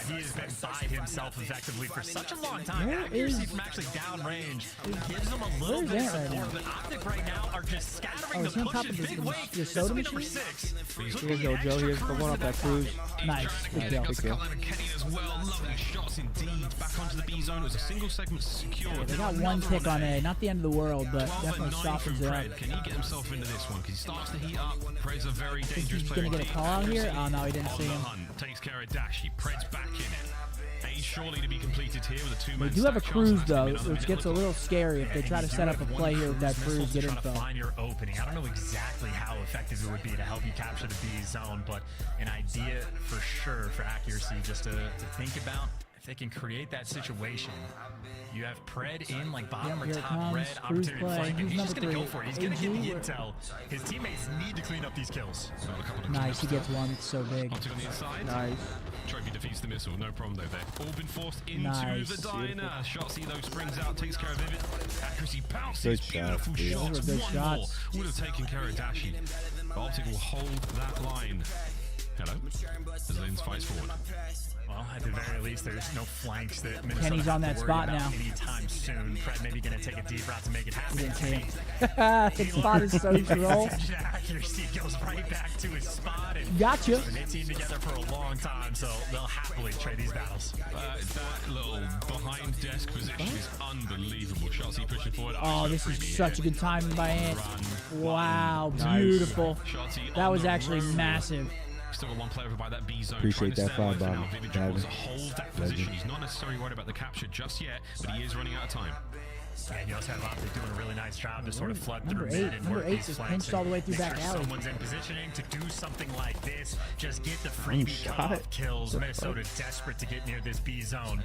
he has been by himself effectively for such a long time. Where Accuracy is- from actually downrange gives him a little Where's bit of that right support. now? But Optic right now are just scattering Oh, the is he on top pushes. of Big the Wake, your soda this will be number machine? 6. Here you go, Joe. Here's the one up that cruise. Nice. Good kill. Got Scarlet and Kenny as well. Lovely shots indeed. Back onto the B zone. It was a single segment secured. They got one tick on A. Not the end of the world, but 12 definitely and 9 softens from it up. Fred. Can he get himself into this one? Because he starts to heat up. Pred's a very dangerous He's player. going to get a call out here. Oh, no, he didn't On see the him. hunt. Takes care of Dashi. Pred's back in it. A surely to be completed here with a They two-man do have a stack. cruise, Johnson though, has to be which gets a little scary if they try to set up a play here with that cruise. Get Trying to info. find your opening. I don't know exactly how effective it would be to help you capture the B zone, but an idea for sure for accuracy just to think about. If they can create that situation, you have Pred in like bottom or here it top comes. red, Cruise opportunity to play. flank, and Who's he's just number going to go three? for it. He's going to get the AG or- intel. His teammates need to clean up these kills. Nice. He gets one. It's so big. Optic on the inside. Nice. Trophy defeats the missile. No problem though. They've all been forced into Nice. the diner. Shotsy though springs out, takes care of Vivid. Accuracy bounces. Good shots, Beautiful dude. shots. Those were good One shots. more would have taken care of Dashi. Optic will hold that line. Hello. As Linz fights forward. Well, at the very least, there's no flanks that Minnesota Kenny's have on to that worry spot about now. anytime soon. Pred maybe going to take a deep route to make it happen. He didn't see him. His spot is so troll. Accuracy goes right back to his spot. And Gotcha. They team together for a long time, so they'll happily trade these battles. That little behind desk position is unbelievable. Shotsy pushing forward. Oh, this is such a good timing by Ant. Wow, Nice. beautiful. Shotsy That on was the actually road. massive. Still got one player over by that B zone. Appreciate trying to that stay alive five for bomb, now. Vivid Gavin. wants to hold that position. He's not necessarily worried about the capture just yet, but he is running out of time. And you also have Optic doing a really nice job to sort of flood Number through mid eight. and Number work eight these is flanks pinched and all the way through make back sure alley. someone's in positioning to do something like this. Just get the freebie cutoff kills. Minnesota desperate to get near this B zone.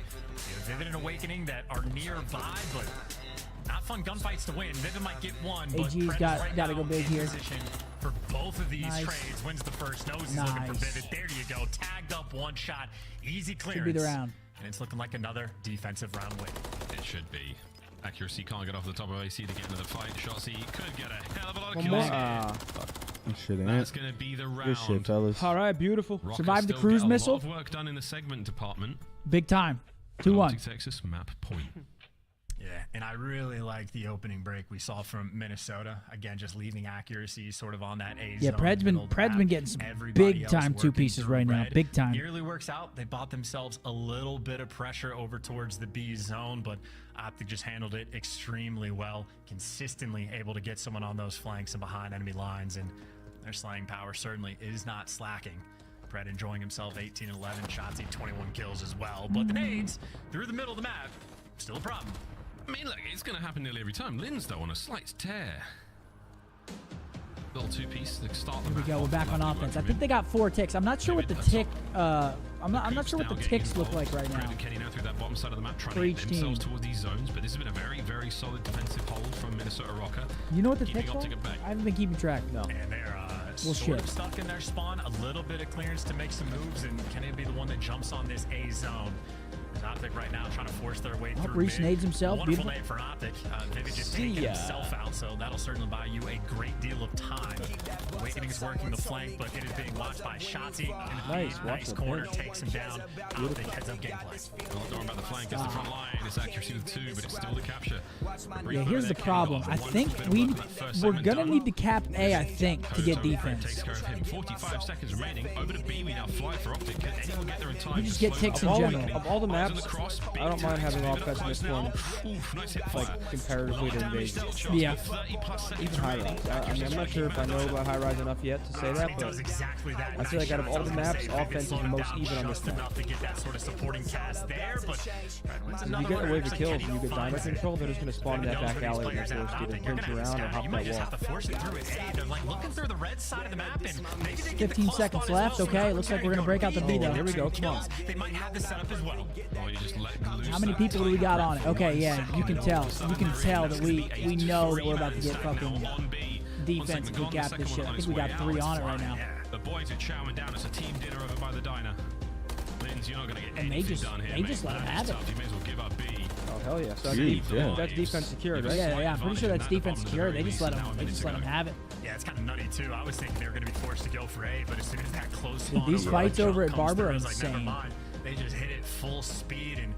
Vivid and Awakening that are nearby, but not fun gunfights to win. Vivid might get one, but AG's Pred is got right to now go big in here. position for both of these Nice. trades. Wins the first. Knows he's looking for Nice. Vivid. There you go. Tagged up, one shot. Easy clearance. Should be the round. And it's looking like another defensive round win. It should be. Accuracy can't get off the top of AC to get into the fight. Shotsy could get a hell of a lot of One kills more. here. Good shit, That's Ant. going to be the round. Good shit, fellas. All right, beautiful. Rockets Survived the still cruise get missile. A lot of work done in the segment department. Big time. 2-1. Optic Texas map point. Yeah, and I really like the opening break we saw from Minnesota. Again, just leaving accuracy sort of on that A Yeah, zone. Pred's been getting some big time two pieces right now. Big time. Nearly works out. They bought themselves a little bit of pressure over towards the B zone, but Optic just handled it extremely well. Consistently able to get someone on those flanks and behind enemy lines, and their slaying power certainly is not slacking. Pred enjoying himself 18-11 shots, 21 kills as well. But the nades through the middle of the map, still a problem. I mean, look, it's going to happen nearly every time. Linz, though, on a slight tear. Little two-piece to start the Here we map go. We're off. back on Lovely offense. work I from think him. they got 4 ticks. I'm not sure what the tick. I'm not sure what the Now getting ticks look involved. like right now. Fred and Kenny now through that bottom side of the map, trying For to each get themselves team. towards these zones. But this has been a very, very solid defensive hold from Minnesota Rocker. You know what the Keeping ticks are? Optic at bay. I haven't been keeping track. No. And they're Well, sort shit. of stuck in their spawn. A little bit of clearance to make some moves, and can it be the one that jumps on this A zone? There's Optic right now trying to force their way Oh, through. Reese nades himself. Wonderful Beautiful. nade for Optic. Vivid just taking himself out, so that'll certainly buy you a great deal of time. Awakening's working the flank, but it is being watched by Shotzi. Nice corner, takes him down. Optic heads up gameplay. Not talking about the flank, it's the front line. It's accuracy with 2, but it's still the capture. Yeah, here's the problem. I think we're gonna need to cap A. I think to get defense. Takes care of him. 45 seconds remaining. Over to B, we now fly for Optic. Can anyone get there in time? We just get ticks in general. Of all the maps, I don't mind having offense in this one, like comparatively to Invasion. Yeah. Even high rise. I mean, I'm not sure if I know about high rise enough yet to say that, but I feel like out of all the maps, offense is the most even on this map. To get that sort of supporting cast there, but If you get away with kills and you get diamond control, they're just going to spawn in that back alley and they're forced to either pinch around or hop you might that just wall. have to force it through it. They're like looking through the red side of the map, and maybe they get 15 seconds left. Okay, looks like we're gonna break out the B though. Here we go. Come on. They might have the setup as well. How many people do we got on it? Okay, yeah, you can tell. You can tell that we know that we're about to get fucking defense if we cap this shit. I think we got 3 on it right now. The boys are chowing down. It's a team dinner over by the diner. Linz, you're not going to get And they anything just done here, they mate. just let them have it. You may as well give up B. Oh hell yeah! So Jeez, that's defense secured, right? Yeah, I'm pretty sure that's defense secure. They just let them have it. Yeah, it's kind of nutty too. I was thinking they were going to be forced to go for A, but as soon as that close Dude, spawn these fights over at Barber are I was like, never insane. mind. They just hit it full speed and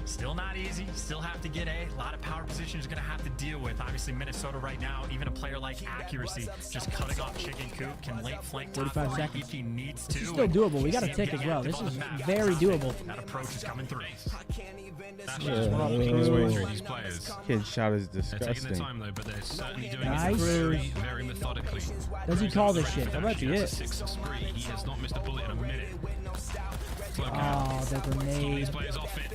still not easy. Still have to get A. A lot of power positions going to have to deal with. Obviously, Minnesota right now, even a player like Accuracy, just cutting off Chicken Coop, can late flank top 45 4 seconds. if he needs to. This is still doable. We got a tick as well. This is very doable. That approach is coming through. These players. Kid shot is They're taking their disgusting. time though, but they're certainly doing Nice. it very, very methodically. Does he call this shit? That might be it. 6 spree. He has not missed a bullet in a minute. Oh, the grenade.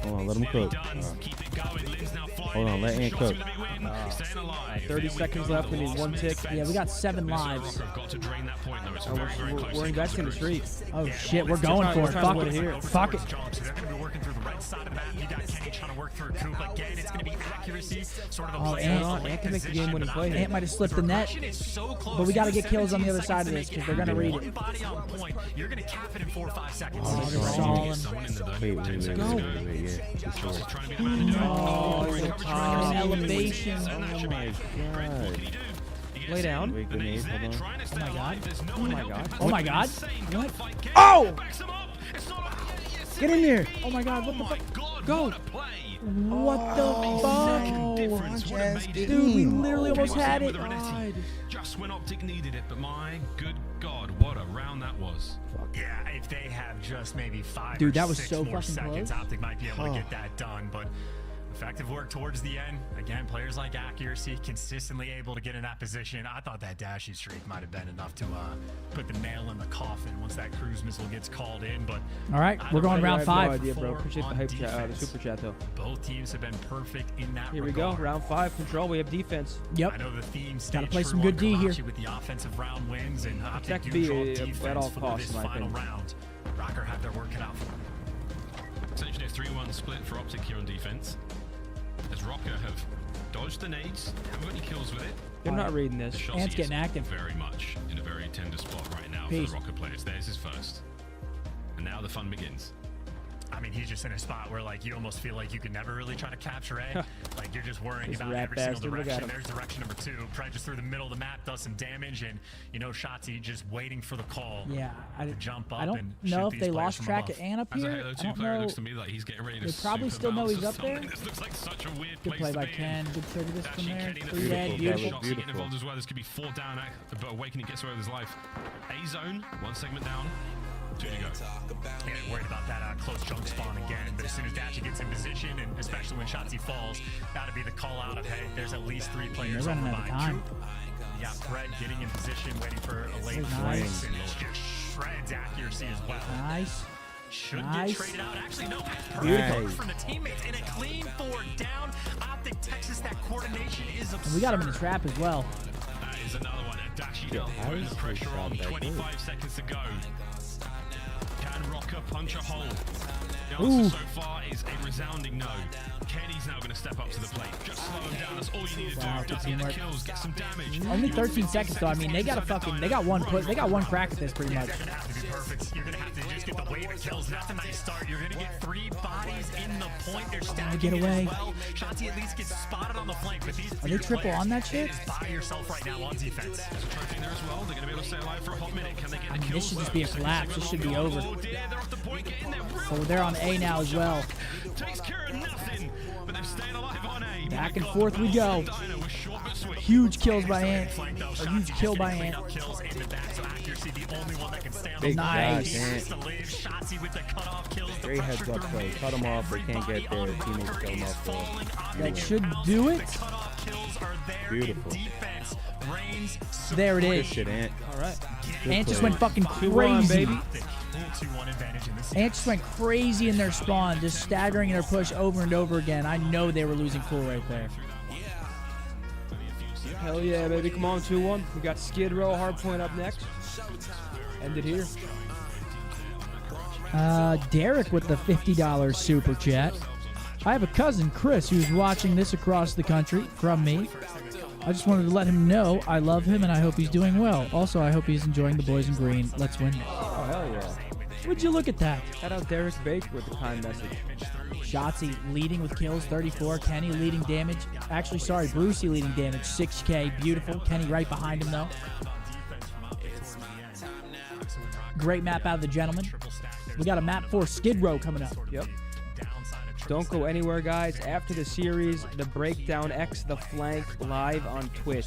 Hold on, let him cook. Hold on, let Ant cook. 30 seconds left. We need 1 tick. Yeah, we got 7 lives. Got to drain that point though. It's very, very close. We're investing the streak. Oh shit, we're going for it. Fuck it. Fuck it. They're going to be working through the right side of the map. You got Kenny trying to work through Coop. Again, it's going to be accuracy. Sort of a Oh, play Ant can make the game-winning play here. Ant might have slipped the net, but we got to get kills on the other side of this because they're gonna read it. Body on point. You're going to cap it in 4 or 5 seconds. Oh, they're stalling. Wait, yeah. This works. Oh, it's a tie in elevation. Oh my god. Lay down. Wait, grenade, hold on. Oh my god. Oh my god. Oh my god. What? Oh! Get in there! Oh my god. What the fuck? Go. What the fuck? Dude, we literally almost had it. Just when Optic needed it, but my good God, what a round that was. Yeah, if they have just maybe 5 Dude, or that was 6 so more fucking seconds, close. Optic might be able to get that done, but effective work towards the end. Again, players like Accuracy consistently able to get in that position. I thought that dashy streak might have been enough to put the nail in the coffin once that cruise missile gets called in. But All right, we're going round I have 5. No idea, bro. Appreciate the hype chat, the super chat though. Both teams have been perfect in that Here we regard. go, round 5. Control. We have defense. Yep. I know the theme Gotta play stayed some true good on D here. Karachi with the offensive round wins and Optic Protect do B draw at defense all for costs, this in my final opinion. round. Rocker have their work cut out for them. Essentially a 3-1 split for Optic here on defense. As Rocker have dodged the nades, haven't got any kills with it. They're not reading this. Shotzi Ant's getting is active. very much in a very tender spot right now Peace. for the Rocker players. There's his first. And now the fun begins. I mean, he's just in a spot where, like, you almost feel like you could never really try to capture A. Like, you're just worrying This about rat every single bastard, look at direction. him. There's direction number 2. Probably just through the middle of the map, does some damage, and, you know, Shotzi just waiting for the call Yeah, to jump up I don't and know shoot if these they players lost from track above. of Ant up As a here. Halo I 2 don't player, it know. looks to me like he's getting ready to They probably super still know bounce he's or up there. something. This looks like such a weird Good place play to by be in. Ken. Good trigger this from Dashing there. Kenny in the 3 field. dead. Beautiful. Shots getting involved as well. This could be 4 down, but Awakening gets away with his life. A zone, 1 segment down, 2 to go. Yeah, worried about that close jump spawn again, but as soon as Dashy gets in position, and especially when Shotzi falls, that'll be the call out of, hey, there's at least 3 players They're over running out of by time. Coop. You got Fred getting in position, waiting for a late Nice. flank, and it just shreds Accuracy as well. Nice. Should Nice. get traded out. Actually, no, perfect Beautiful. work from the teammates, and a clean 4 down. Optic Texas, that coordination is absurd. And we got him in the trap as well. That is another one. And Dashy Yeah, putting nice. the pressure on. Good shot back 25 seconds to go. Can Rocker punch a hole? The answer so far is a resounding no. Kenny's now going to step up to the plate. Just slow him down. That's all you need to do. Does get the kills, get some damage. Only 13 seconds though. I mean, they got one crack at this pretty much. You're going to have to be perfect. You're going to have to just get the wave of kills. That's a nice start. You're going to get 3 bodies in the point. They're stacking get away. it as well. Shotzi at least gets spotted on the flank. But these Are they triple on that shit? By yourself right now on defense. There's a trophy there as well. They're going to be able to stay alive for a hot minute. Can they get the kills? This should just be a collapse. This should be over. Oh dear, they're off the point, getting there. So they're on A now as well. Takes care of nothing, but they're staying alive on A. Back and forth we go. Huge kills by Ant. A huge kill by Ant. Kills in the back, so accuracy the only one that can stay on Big the nice. Shotzi with the cutoff kills. Great heads up play. Cut them off. They can't get their teammates kill them off. That should do it. Beautiful. There it Good is. shit, Ant. All right. Ant just went fucking 2-1, crazy. baby. 2-1 advantage in this. Ant just went crazy in their spawn, just staggering in their push over and over again. I know they were losing cool right there. Hell yeah, baby. Come on, 2-1. We got Skid Row, Hardpoint up next. End it here. Derek with the $50 super chat. I have a cousin, Chris, who's watching this across the country from me. I just wanted to let him know I love him and I hope he's doing well. Also, I hope he's enjoying the boys in green. Let's win. Oh, hell yeah. Would you look at that? Shout out Derek Baker with the kind message. Shotzi leading with kills, 34. Kenny leading damage. Actually, sorry, Brucey leading damage, 6K. Beautiful. Kenny right behind him, though. Great map out of the gentleman. We got a map for Skid Row coming up. Yep. Don't go anywhere, guys. After the series, the Breakdown X The Flank live on Twitch.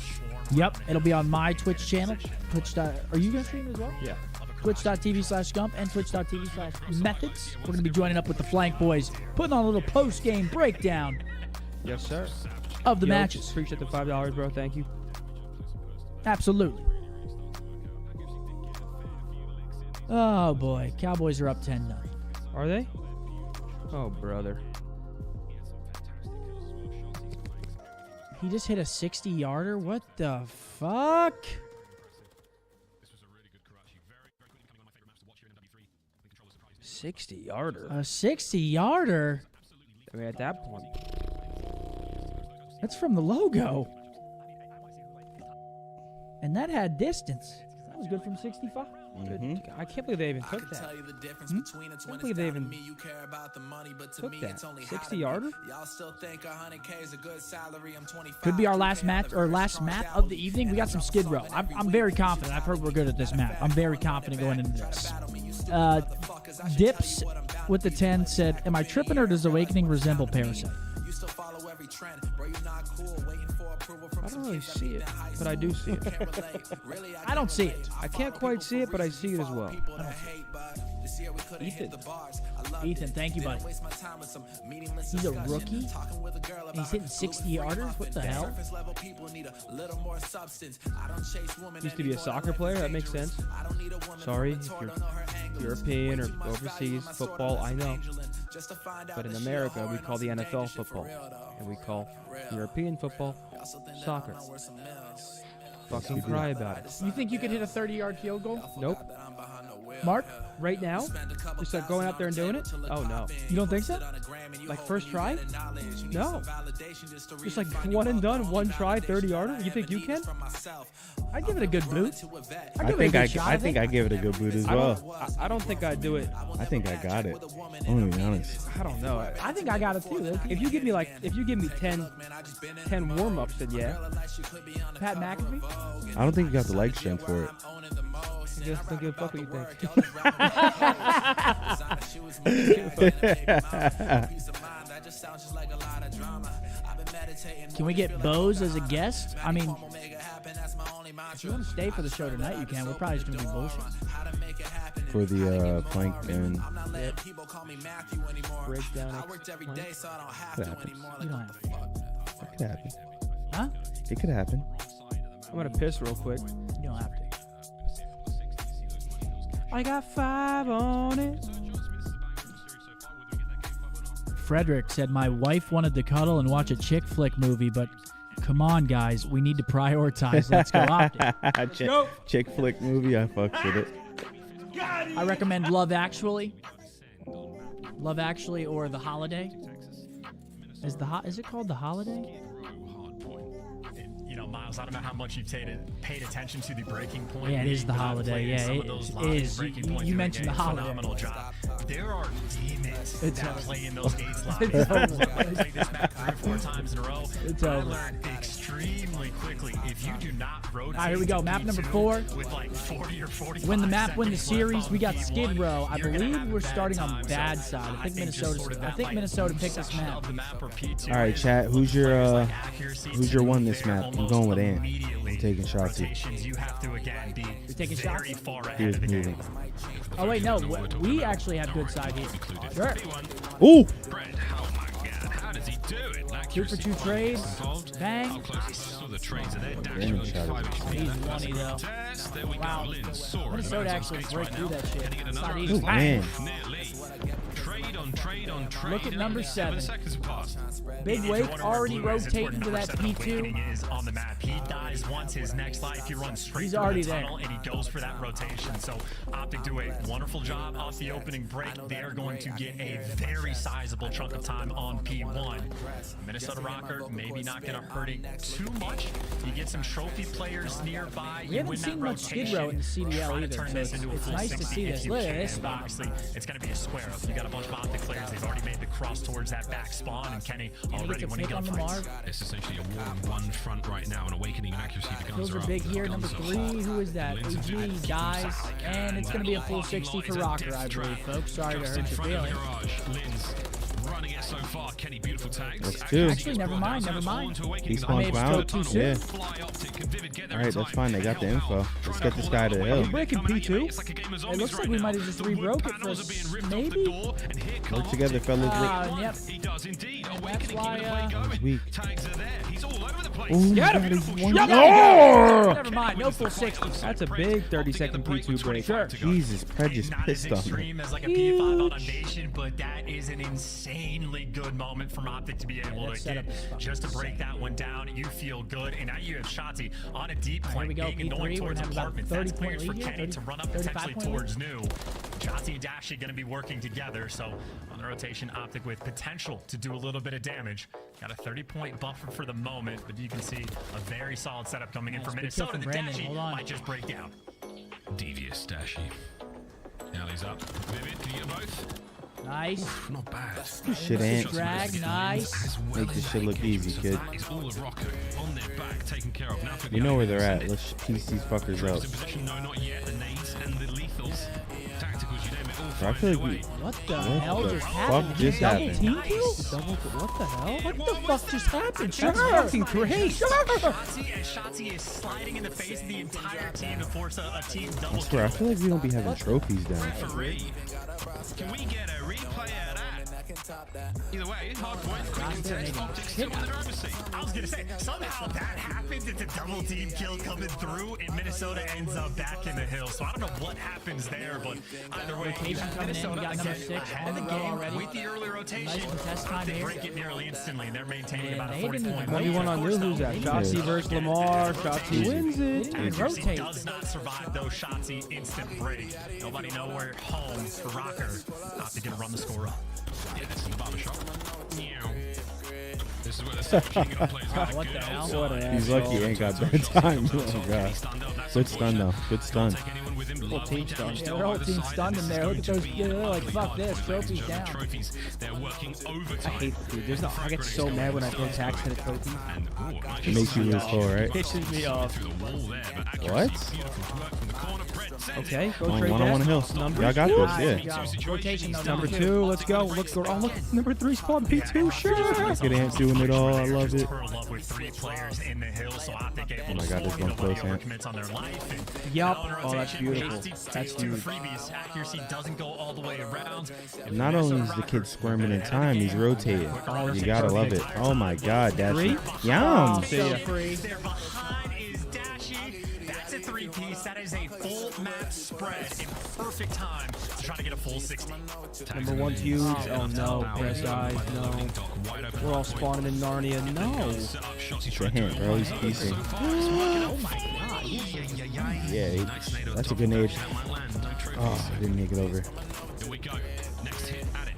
Yep, it'll be on my Twitch channel. Twitch. Are you going to stream as well? Yeah. Twitch.tv/Scump and Twitch.tv/Methods. We're going to be joining up with the Flank Boys, putting on a little post-game breakdown. Yes, sir. Of the Yo, matches. Appreciate the $5, bro. Thank you. Absolutely. Oh, boy. Cowboys are up 10-0. Are they? Oh, brother. He just hit a 60-yarder? What the fuck? 60-yarder. A 60-yarder? I mean, at that point. That's from the logo. And that had distance. That was good from 65. I can't believe they even took that. I can't believe they even took that. 60-yarder? Could be our last match or last map of the evening. We got some Skid Row. I'm very confident. I've heard we're good at this map. I'm very confident going into this. Dips with the 10 said, "Am I tripping or does Awakening resemble Parasite?" I don't really see it, but I do see it. I don't see it. I can't quite see it, but I see it as well. Ethan, thank you, buddy. He's a rookie, and he's hitting 60-yarders? What the hell? Used to be a soccer player, that makes sense. Sorry if you're European or overseas football, I know. But in America, we call the NFL football, and we call European football soccer. Fucking cry about it. You think you could hit a 30-yard field goal? Nope. Mark? Right now? Just like going out there and doing it? Oh, no. You don't think so? Like first try? No. Just like one and done, one try, 30-yarder? You think you can? I'd give it a good boot. I think I give it a good boot as well. I don't think I'd do it. I think I got it. I'm gonna be honest. I don't know. I think I got it too. If you give me 10 warm-ups, then yeah. Pat McAfee? I don't think you got the leg strength for it. Just don't give a fuck what you think. Can we get Bose as a guest? I mean, if you want to stay for the show tonight, you can. We're probably just going to be bullshit. For the flank and breakdown. Could happen. You don't have to. It could happen. Huh? It could happen. I'm going to piss real quick. You don't have to. I got 5 on it. Frederick said, "My wife wanted to cuddle and watch a chick flick movie, but come on, guys, we need to prioritize. Let's go Optic." Chick flick movie, I fucks with it. I recommend Love Actually. Love Actually or The Holiday? Is it called The Holiday? You know, Miles, I don't know how much you paid attention to the breaking point. Yeah, it is The Holiday. Yeah, it is. You mentioned The Holiday. Phenomenal job. There are demons It's that over. play in those gate slots. It's over. I played this map 3 or 4 times in a row. It's I over. learned extremely quickly if you do not rotate. All right, here we go. Map number 4. With like 40 or 45 Win the map, win the seconds left series. on We got P1, Skid Row. I you're gonna believe have a we're bad starting on time. bad So side. I think just Minnesota. sort of I that, think like, Minnesota picked this section map. of the map or P2 All right, is chat. Who's your one this map? I'm almost going with Ant. immediately I'm taking shots. rotations. You have to again be You're taking shots? very far He ahead was of the game. moving. Oh wait, no. We actually have good side here. Sure. Ooh. How does he do it? 2 for 2 trades. Bang. How close is the trades are there? Damn shot. He's 20 though. There we Wow. go. Lynn soaring Minnesota around actually space break right through now. that shit. Heading in It's not another easy. Man. Nearly. Trade on trade on trade. Look at number 7. 7 seconds have passed. Big If Wake you're wondering already where Blue is, it's where rotating to number that 7 Awakening P2. is on the map. He dies once his next life. He runs straight He's through already the there. tunnel, and he goes for that rotation. So Optic do a wonderful job off the opening break. They are going to get a very sizable chunk of time on P1. Minnesota Rocker maybe not going to hurt it too much. You get some trophy players nearby. We haven't win seen that much Skid Row in the rotation. CDL Try to either, turn so this it's into a full nice to 60 see if this. you Look at can, this but spot. Obviously, it's going to be a square up. You got a bunch of Optic players. They've already made the cross towards that back spawn, and Kenny already winning gunfights. It's essentially a war on one front right now, and Awakening and accuracy. The guns Kills are are up. big The here. guns Number are 3. hot. Who is that? Lynn's in AG deep. dies, and it's going to be a full 60 for Rocker, I believe, folks. Sorry to Just in hurt your front of the feelings. garage. Lynn's running it so far. Kenny, beautiful tags. That's two. Actually, never mind. He spawns him out. Yeah. All right, that's fine. They got the info. Let's get this guy to the hill. Breaking P2. It looks like we might have just rebroke it for maybe. Work together, fellas. Yep. That's why. He's weak. Tags are there. He's all over the place. Ooh, he Got got him. his one. Yep. Oh! Never mind. No full 60. That's a big 30-second P2 break. Sure. Jesus, Pred just Not as pissed on me. extreme as like a P5 on Invasion, but that is an insanely good moment from Optic to be able that to setup get is fucking just to break that one down. You feel good, and now you have Shotzi on a deep Here point, we go, being annoying P3. We're towards gonna have about apartments. 30 That's point clears for lead here, Kenny to run up 35 potentially point lead. towards New. Shotzi and Dashy going to be working together, so on the rotation, Optic with potential to do a little bit of damage. Got a 30-point buffer for the moment, but you can see a very solid setup coming in Nice, from good Minnesota. kill The from Brandon. Dashy Hold on. might just break down. Devious Dashy. Alley's up. Vivid, can you get them both? Nice. Not bad. Shit, Ant. Drag. Nice. Make this shit look easy, kid. That is all of Rocco on their back, taken care of. Now for the You know where they're others. at. Let's piece these fuckers Troops up. in position, no, not yet. The nades and the lethals. Tacticals, you name it, all I feel like away. we. What the What hell the just fuck happened? just Double happened? team kill? What the hell? What the fuck just happened? Sure. That's fucking great. Shotzi, and Shotzi is sliding in the face of the entire team to force a team I double swear, I kill. feel like we don't be having trophies down. Referee. Can we get a replay of that? Either way, hard point, quick and test, optics still in the driver's seat. I was gonna say, somehow that happens. It's a double team kill coming through, and Minnesota ends up back in the hill. So I don't know what happens there, but either way, Rotation coming in. Minnesota We got number again 6 ahead on of the the go game already. with the early rotation. Nice contest time They here. break it nearly instantly, and they're maintaining And about a they 40 didn't point even lead. 1v1 on Of course, New. Who's that? though, Shotzi Yeah. versus Lamar. Shotzi wins it. Didn't even Accuracy rotate. does not survive those Shotzi instant break. Nobody nowhere home for Rocker. Not to get run the score up. Yeah, this is the barbershop. Meow. This is where the South King of players got a What good the hell? outside. What an He's lucky he ain't got bad time. Oh, God. Good stun, though. Good stun. Take anyone with him. Whole team stunned. Damage Yeah, to their whole either team side, stunned and in this there. is Look at going those. to be They're like, ugly fuck hard this. point, ladies Trophies and gentlemen. down. Trophies. They're working I overtime. hate it, dude. There's no, I get so mad when I throw tax to the trophy. It makes you lose full, right? Pisses me off. Through the wall there, but accuracy, What? beautiful work from the corner. Brett sends Okay, it. go One trade on one that. hill. Numbers. Y'all got this, yeah. Rotation though. Number 2, let's go. Look, number 3 spawn P2. Sure. Good Ant doing it all. I love it. Curled up with 3 players in the hill, so Optic able Oh my to God, slow there's one nobody close, Ant. overcommits on their life. And Yup. now in Oh, that's rotation, beautiful. Hasty takes That's 2 huge. freebies. Accuracy doesn't go all the way around. And Not only is the kid squirming in time, he's rotating. You gotta love it. Oh my God, Dashy. Yum. See ya. Free. There behind is Dashy. That's a 3-piece. That is a full map spread in perfect time to try to get a full 60. Number 1's huge. Oh no, press eyes. No. We're all spawning in Narnia. No. It's a hint, bro. He's piecing. Oh my god. Yeah, that's a good nade. Oh, I didn't make it over. Here we go. Next hit at it.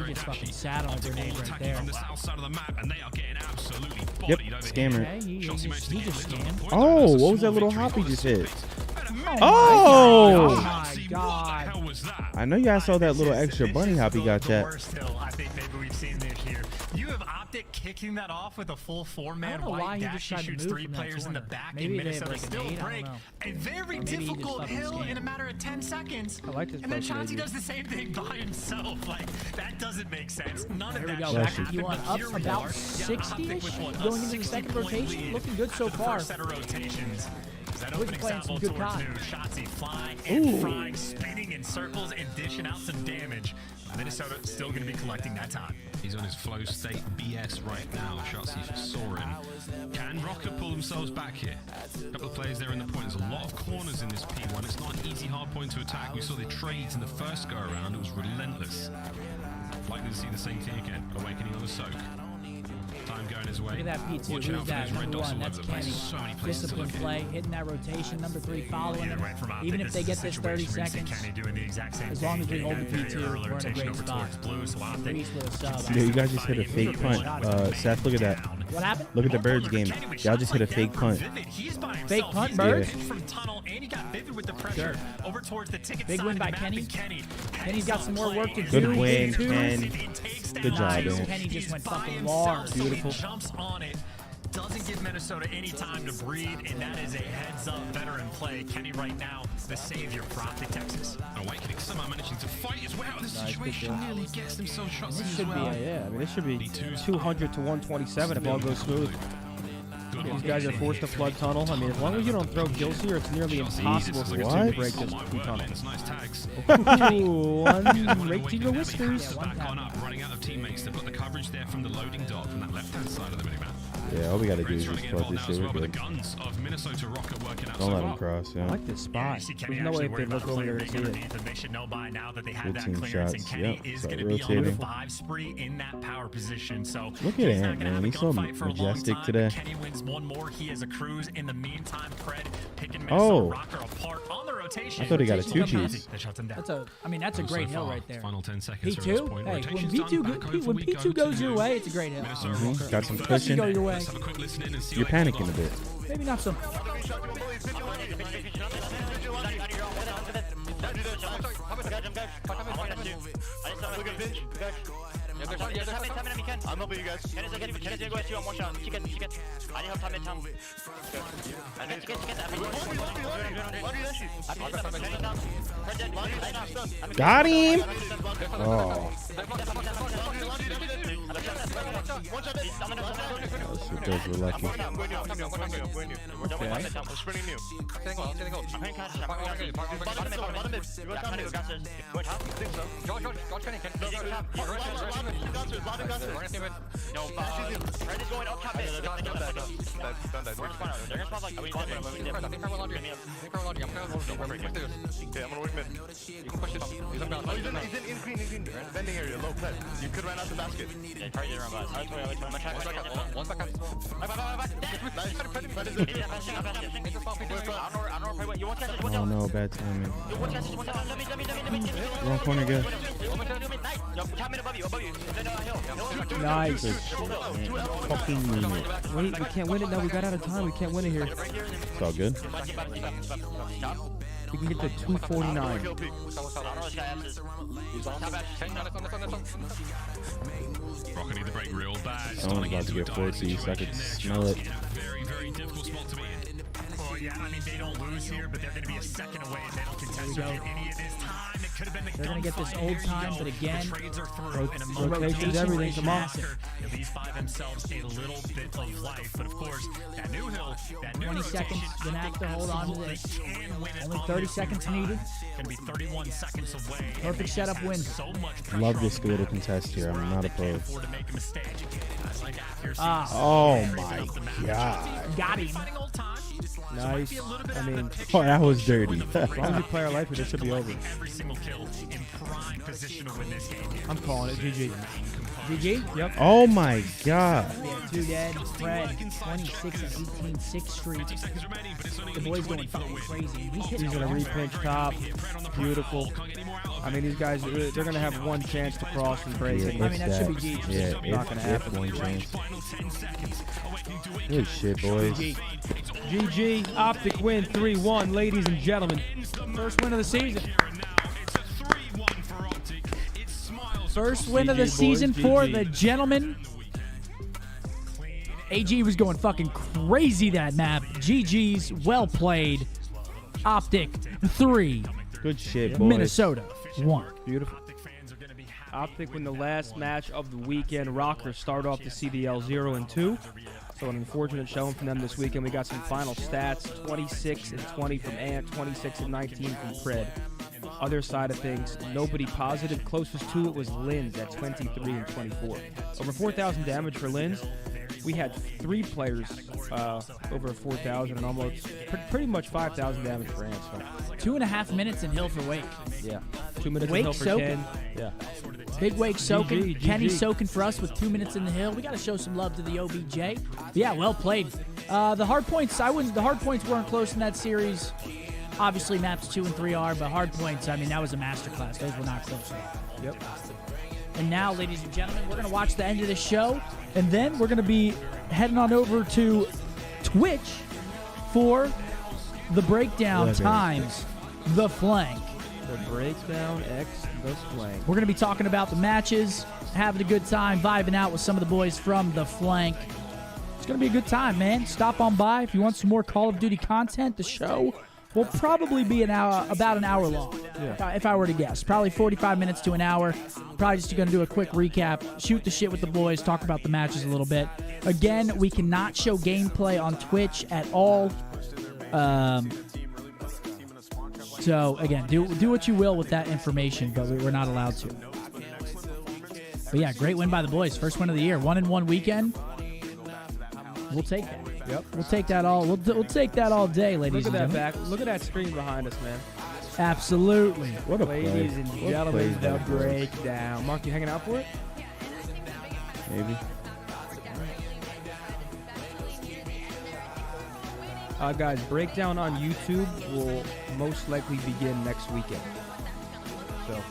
he just fucking sat on a grenade right there. From the south side of the map, and they are getting absolutely Yep, bodied over scammer. here. Okay, he Shotzi managed to just get a little scammed. point. Oh, That's a what was that small little victory hop he for just the hit? Civics. Oh! Oh my god. What was that? I know y'all saw that little extra bunny hop he got, the chat. worst hill I think maybe we've seen this year. You have Optic kicking that off with a full four-man know why white he dash. just He tried to shoots move 3 from that players in the corner. back, Maybe and they have, Minnesota like, a still nade, I break don't know. a very Or maybe he just difficult fucking hill scammed. in a matter of 10 seconds. I like this And then play from Chauncey AD. does the same thing by himself. Like, that doesn't make sense. None of Here we that go. should Back happen, you want but up here we about are. 60-ish Optic with going into the second 60-point rotation. lead Looking good so for the far. first set of rotations. That Boys opening playing salvo some good towards COD. new. Shotzi flying and frying, spinning in circles and dishing out some damage. Minnesota still going to be collecting that time. He's on his flow state BS right now. Shotzi for soaring. Can Rocker pull themselves back here? A couple of players there in the point. There's a lot of corners in this P1. It's not an easy hard point to attack. We saw the trades in the first go around. It was relentless. Likely to see the same thing again. Awakening on the soak. Time going his way. Look at that P2. Watch Who's out for that? those red Number dots one. all That's over the place. Kenny. So many places to Discipline look play, at. hitting that rotation. Number 3 following him. Either way, from Optic, Even if they get this 30 situation where you see seconds, Kenny doing the exact same as long as we thing, hold the getting that P2, early we're in a rotation great over spot. towards blue, so Optic Reese with a sub. Yeah, you guys just hit a fake punt. Seth, look at that. What happened? Look at the Birds game. Y'all just hit a fake punt. He's by himself. Fake punt, He's Birds? getting from tunnel, and he got Vivid with the pressure over towards the ticket Big side win of the by map, Kenny. and Kenny's got some more work to do. Good win, Two. Ken. Good job, Nice. man. Kenny just went By fucking himself, large. so he jumps on it. Doesn't give Minnesota any time to breathe, and that is a heads-up veteran play. Kenny right now, the savior for Optic Texas. Awakening somehow managing to fight as well. This situation nearly gets themselves shots This as should be, well. I mean, this should be 200 to 127 if all goes smooth. These guys are forced to flood tunnel. I mean, as long as you don't throw kills here, it's nearly impossible for your team to break this tunnel. Nice tags. Ooh, one right to your whiskers. Back on up, running out of teammates. They've got the coverage there from the loading dock from that left-hand side of the minimap. Yeah, all we gotta do is Trying just to get flood involved this now as shit. well, We're but the good. guns of Minnesota Rocker working out Don't so let well. him cross, I yeah. like this spot. There's no way if they look over, they're going to see it. And they should know by now that they have Good that team clearance, shots, and Kenny yep. is Start going to be on the rotating. 5 spree in that power position. So Look at he's not him, gonna man. have a He's so gunfight for a long majestic time, today. but Kenny wins one more. He has a cruise. In the meantime, Fred picking Oh. Minnesota Rocker apart on the rotation. I thought he got a Rotation two-piece. that shuts him down. That's a, I mean, that's a great hill right there. Final 10 seconds from this P2, point. hey, when Rotation's P2, done. Back over when we P2 go goes to your way, it's a great hill. Minnesota Mhm. Rocker. Got some Doesn't cushion. go your way. Let's have a quick listen in and see You're how they hold panicking a on. bit. Maybe not so. I'm helping you guys. Kenny's gonna go at you on one shot. Chicken. I need help time mid-town. Got him! Oh. Those were lucky. Bending area, low pet. You could run out the basket. Yeah, try to run by. Oh no, bad timing. Wrong corner, good. Nice. Fucking mean it. Wait, we can't win it. No, we got out of time. We can't win it here. It's all good. We can get to 249. Rocker need the break real bad. Someone's about to get 4-piece. I could smell it. Very, very difficult spot to be in. Well, yeah, I mean, they don't lose here, but they're going to be a second away if they don't contest There we with go. any of this time. It could have been the They're gonna get this gunfight. old Here you time, go. but again, The trades are through, and a rotation's everything. Come on. At least by themselves, a little bit of life. But of course, that new hill, that new 20 seconds, rotation, gonna have to hold on to this. can win it Only on 30 this seconds time. needed. Gonna be 31 seconds away. and Perfect they just setup have win. So much pressure Love on this them. little contest here. I'm not Can't opposed. afford to make a mistake. Guys like accuracy, Oh raising my up the match. god. Got him. Fighting old time. Nice. I mean, Oh, that was dirty. as long as you play our life, this should be over. Every single kill in prime position to win this game here. I'm calling it. GG. GG? Yep. Oh my god. We have 2 dead. Fred, 26 and 18, 6 streak. The boy's going fucking crazy. He's gonna repinch top. Beautiful. I mean, these guys, they're going to have one chance to cross and break. Yeah, and I mean, that should be GG. Yeah, not going to happen. one chance. Good shit, boys. GG. Optic win 3-1, ladies and gentlemen. First win of the season. First win of the season for the gentlemen. AG was going fucking crazy that map. GG's, well played. Optic 3. Good shit, boys. Minnesota 1. Beautiful. Optic win the last match of the weekend. Rockers start off the CDL 0-2. So an unfortunate showing from them this weekend. We got some final stats: 26-20 from Ant, 26-19 from Pred. Other side of things, nobody positive. Closest to it was Linz at 23-24. Over 4,000 damage for Linz. We had 3 players over 4,000 and almost pretty much 5,000 damage for Ant. So. 2.5 minutes in hill for Wake. Yeah. 2 minutes Wake in hill for soaking. Ken. Yeah. Big Wake soaking. GG. Kenny soaking for us with 2 minutes in the hill. We got to show some love to the OBJ. Yeah, well played. The hard points. The hard points weren't close in that series. Obviously, maps 2 and 3 are, but hard points. I mean, that was a masterclass. Those were not close. Yep. And now, ladies and gentlemen, we're going to watch the end of the show, and then we're going to be heading on over to Twitch for the breakdown times the flank. The breakdown X the flank. We're going to be talking about the matches, having a good time, vibing out with some of the boys from the flank. It's going to be a good time, man. Stop on by if you want some more Call of Duty content. The show will probably be about an hour long, if I were to guess. Probably 45 minutes to an hour. Probably just going to do a quick recap, shoot the shit with the boys, talk about the matches a little bit. Again, we cannot show gameplay on Twitch at all. So, again, do what you will with that information, but we're not allowed to. But, yeah, great win by the boys. First win of the year. 1-1 weekend. We'll take that. Yep. We'll take that all. We'll take that all day, ladies Look at and that gentlemen. Look at that screen behind us, man. Absolutely. What a play. Ladies and What gentlemen, play the that was. breakdown. Mark, you hanging out for it? Maybe. Guys, breakdown on YouTube will most likely begin next weekend. So,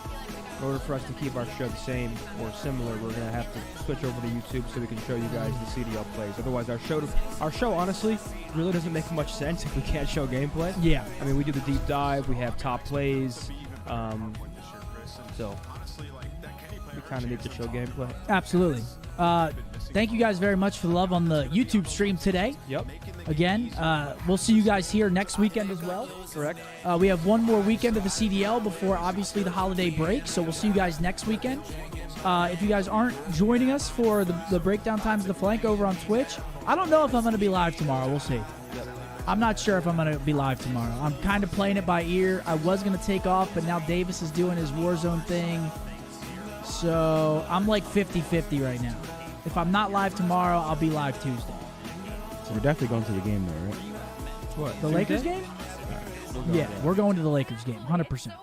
in order for us to keep our show the same or similar, we're going to have to switch over to YouTube so we can show you guys the CDL plays. Otherwise, our show honestly really doesn't make much sense if we can't show gameplay. Yeah. I mean, we do the deep dive, we have top plays, so we kind of need to show gameplay. Absolutely. Thank you guys very much for the love on the YouTube stream today. Yep. Again, we'll see you guys here next weekend as well. Correct. We have one more weekend of the CDL before, obviously, the holiday break. So we'll see you guys next weekend. If you guys aren't joining us for the breakdown times of the flank over on Twitch, I don't know if I'm going to be live tomorrow. We'll see. Yep. I'm not sure if I'm going to be live tomorrow. I'm kind of playing it by ear. I was going to take off, but now Davis is doing his Warzone thing. So I'm like 50-50 right now. If I'm not live tomorrow, I'll be live Tuesday. So we're definitely going to the game though, right? What? The Lakers game? Yeah, we're going to the Lakers game, 100%.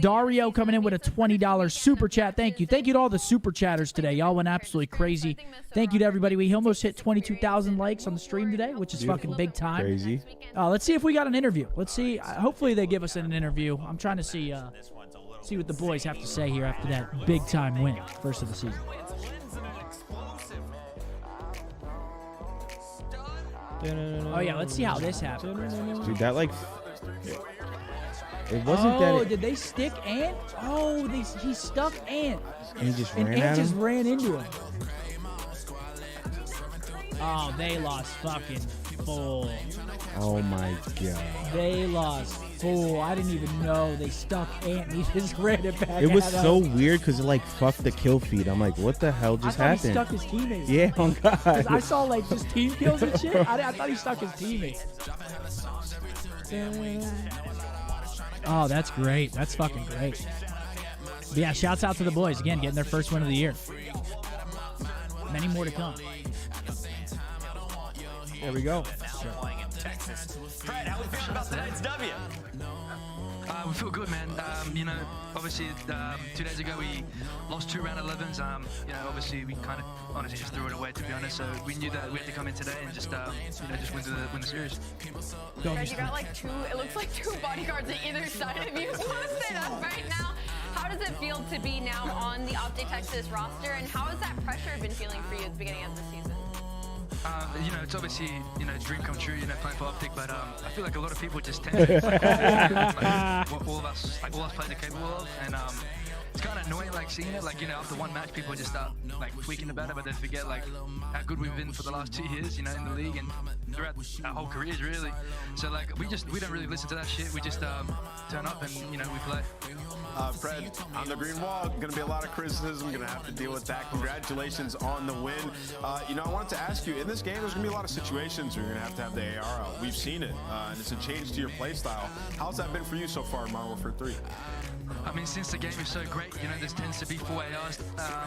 Dario coming in with a $20 super chat. Thank you. Thank you to all the super chatters today. Y'all went absolutely crazy. Thank you to everybody. We almost hit 22,000 likes on the stream today, which is fucking big time. Crazy. Let's see if we got an interview. Let's see. Hopefully they give us an interview. I'm trying to see what the boys have to say here after that big time win, first of the season. Oh yeah, let's see how this happened. Dude, that like it wasn't that. Oh, did they stick Ant? Oh, he stuck Ant. And he just and ran Ant at just him? ran into him. Oh, they lost fucking full. Oh my god. They lost full. I didn't even know they stuck Ant. He just ran it back. It was at so him. weird because it like fucked the kill feed. I'm like, what the hell just I thought happened? he stuck his teammate. Yeah, oh 'Cause god. I saw like just team kills and shit. I thought he stuck his teammate. Oh, that's great. That's fucking great. But yeah, shouts out to the boys again, getting their first win of the year. Many more to come. There we go. Playing in Texas. Fred, how we feeling about tonight's W? We feel good, man. You know, obviously 2 days ago we lost 2 round 11s. You know, obviously we kind of honestly just threw it away, to be honest. So we knew that we had to come in today and just you know, just win the series. Guys, you got like it looks like 2 bodyguards at either side of you. So want to say that right now. How does it feel to be now on the Optic Texas roster, and how has that pressure been feeling for you at the beginning of the season? You know, it's obviously, you know, dream come true, you know, playing for Optic, but I feel like a lot of people just tend to like, what all of us players are capable of, and it's kind of annoying, like, seeing it, like, you know, after one match, people just start, like, tweaking about it, but they forget, like, how good we've been for the last 2 years, you know, in the league, and throughout our whole careers, really. So, like, we don't really listen to that shit, we just turn up and, you know, we play. Fred, on the green wall, going to be a lot of criticism, going to have to deal with that. Congratulations on the win. You know, I wanted to ask you, in this game, there's going to be a lot of situations where you're going to have the AR out. We've seen it, and it's a change to your play style. How's that been for you so far in Modern Warfare 3? I mean, since the game is so great, you know, there tends to be 4 ARs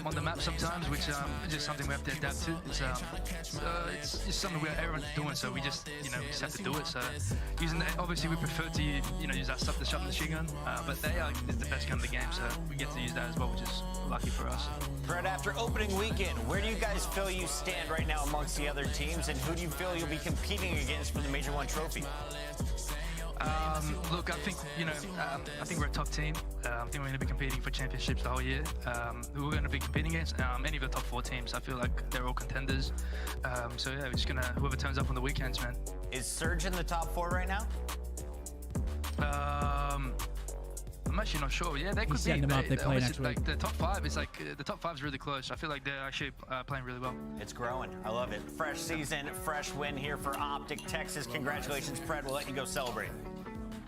on the map sometimes, which is just something we have to adapt to. It's just something everyone's doing, so we just, you know, we just have to do it. So using obviously we prefer to, you know, use that stuff to sharpen the machine gun, but the AR is the best gun of the game, so we get to use that as well, which is lucky for us. Fred, after opening weekend, where do you guys feel you stand right now amongst the other teams, and who do you feel you'll be competing against for the Major 1 trophy? Look, I think, you know, I think we're a top team. I think we're going to be competing for championships the whole year. Who we're going to be competing against? Any of the top 4 teams. I feel like they're all contenders. So yeah, we're just going to, whoever turns up on the weekends, man. Is Surge in the top 4 right now? I'm actually not sure. Yeah, they could be. Setting them up, they play next week. Like the top 5 is like the top 5 is really close. I feel like they're actually playing really well. It's growing. I love it. Fresh season, fresh win here for Optic Texas. Congratulations, Fred. We'll let you go celebrate.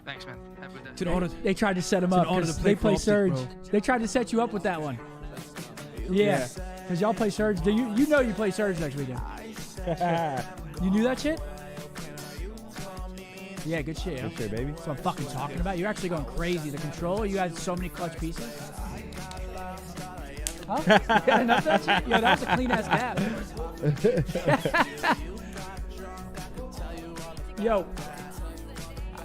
Thanks, man. Have a good day. They tried to set him up because they play Surge. They tried to set you up with that one. Yeah, because y'all play Surge. You know you play Surge next weekend. You knew that shit? Yeah, good shit. Good shit, baby. That's what I'm fucking talking about. You're actually going crazy. The controller, you had so many clutch pieces. Huh? You got enough of that shit? Yo, that was a clean ass gap. Yo.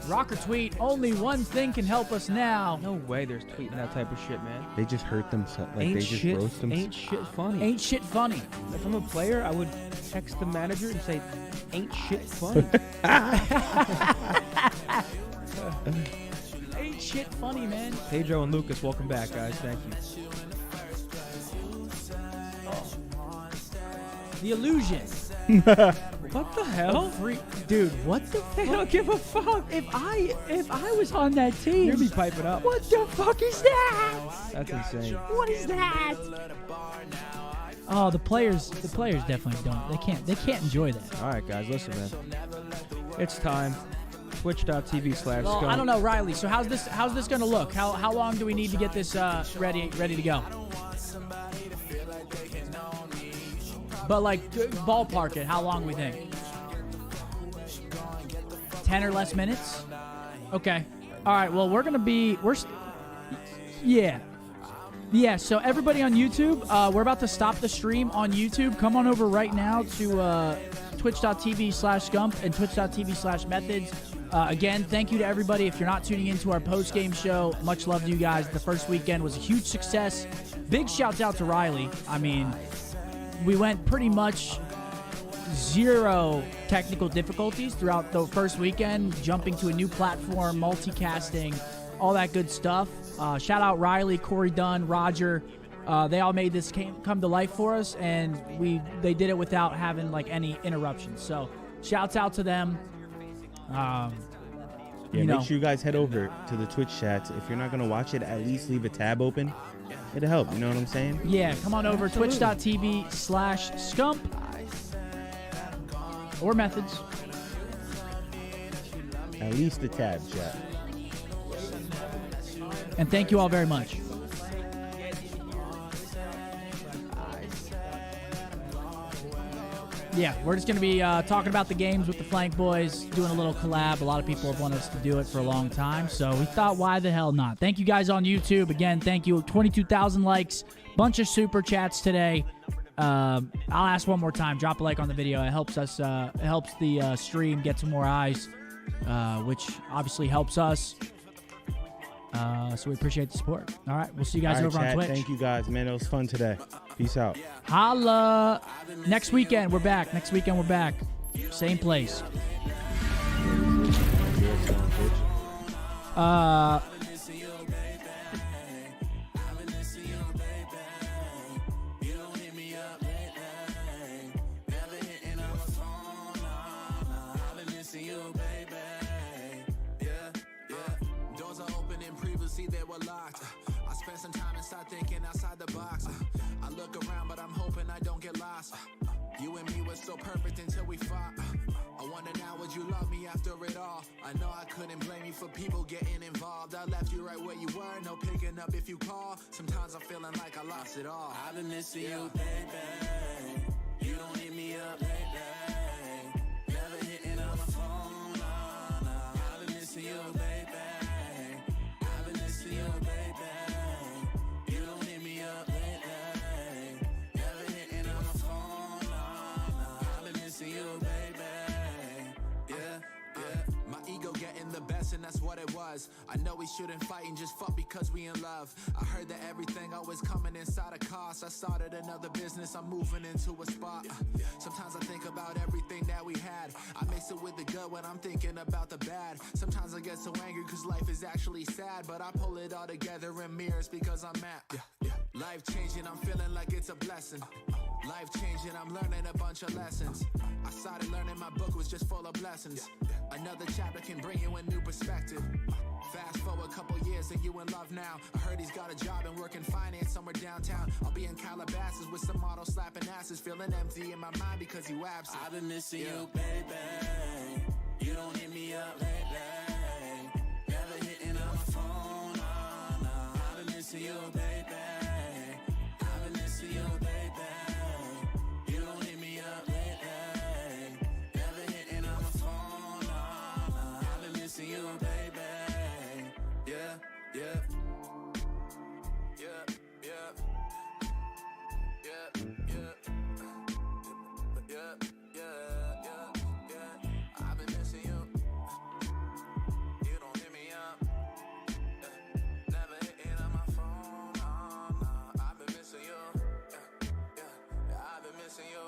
Rocker tweet, only one thing can help us now. No way there's tweeting that type of shit, man. They just hurt themselves. Like, they just roast themselves. Ain't shit funny. Ain't shit funny. If I'm a player, I would text the manager and say, ain't shit funny. Ain't shit funny, man. Pedro and Lucas, welcome back, guys. Thank you. The illusion. What the hell? Dude, what the fuck? They don't give a fuck. If I was on that team, you'd be piping up. What the fuck is that? That's insane. What is that? Oh, the players definitely don't. They can't enjoy that. All right, guys, listen, man. It's time. Twitch.tv/scum. Well, I don't know, Riley. So how's this gonna look? How long do we need to get this ready to go? But like ballpark it, how long we think? 10 or less minutes? Okay. All right. Well, yeah. So everybody on YouTube, we're about to stop the stream on YouTube. Come on over right now to twitch.tv/scump and twitch.tv/methods. Again, thank you to everybody. If you're not tuning into our post-game show, much love to you guys. The first weekend was a huge success. Big shouts out to Riley. I mean, we went pretty much 0 technical difficulties throughout the first weekend, jumping to a new platform, multicasting, all that good stuff. Shout out Riley, Corey Dunn, Roger. They all made this come to life for us, and they did it without having like any interruptions. So shouts out to them. Make sure you guys head over to the Twitch chats. If you're not going to watch it, at least leave a tab open. It'll help, you know what I'm saying? Yeah, come on over, twitch.tv/scump or methods. At least a tab, chat. And thank you all very much. Yeah, we're just going to be talking about the games with the Flank Boys, doing a little collab. A lot of people have wanted us to do it for a long time, so we thought, why the hell not? Thank you guys on YouTube. Again, thank you. 22,000 likes, bunch of super chats today. I'll ask one more time. Drop a like on the video. It helps us. It helps the stream get some more eyes, which obviously helps us. So we appreciate the support. All right, we'll see you guys over on Twitch. Thank you guys, man. It was fun today. Peace out. Holla. Next weekend, we're back. Same place. Doors are open and previously they were locked. I spent some time inside thinking outside the box. I look around, but I'm hoping I don't get lost. You and me were so perfect until we fought. I wonder now, would you love me after it all? I know I couldn't blame you for people getting involved. I left you right where you were, no picking up if you call. Sometimes I'm feeling like I lost it all. I've been missing you, baby. You don't hit me up lately. Never hitting on my phone, no, no. I've been missing you, baby. I've been missing you, baby. You don't hit me up lately. Never hitting on my phone, no, no. I've been missing you, baby. My ego getting the best and that's what it was. I know we shouldn't fight and just fuck because we in love. I heard that everything always coming inside a cost. I started another business, I'm moving into a spot. Sometimes I think about everything that we had. I mix it with the good when I'm thinking about the bad. Sometimes I get so angry cause life is actually sad, but I pull it all together in mirrors because I'm mad. Life changing, I'm feeling like it's a blessing. Life changing, I'm learning a bunch of lessons. I started learning my book was just full of blessings. Another chapter can bring you a new perspective. Fast forward a couple years and you in love now. I heard he's got a job and working finance somewhere downtown. I'll be in Calabasas with some models slapping asses, feeling empty in my mind because you absent. I've been missing you, baby. You don't hit me up lately. Never hitting on my phone, no, no. I've been missing you, baby. I've been missing you, baby. You don't hit me up lately. Never hitting on my phone, no, no. I've been missing you, baby. Yeah, yeah. Yeah, yeah. Yeah, yeah. Yeah, yeah, yeah, yeah. I've been missing you. You don't hit me up. Yeah. Never hitting on my phone, no, no. I've been missing you. Yeah, yeah, yeah. I've been missing you.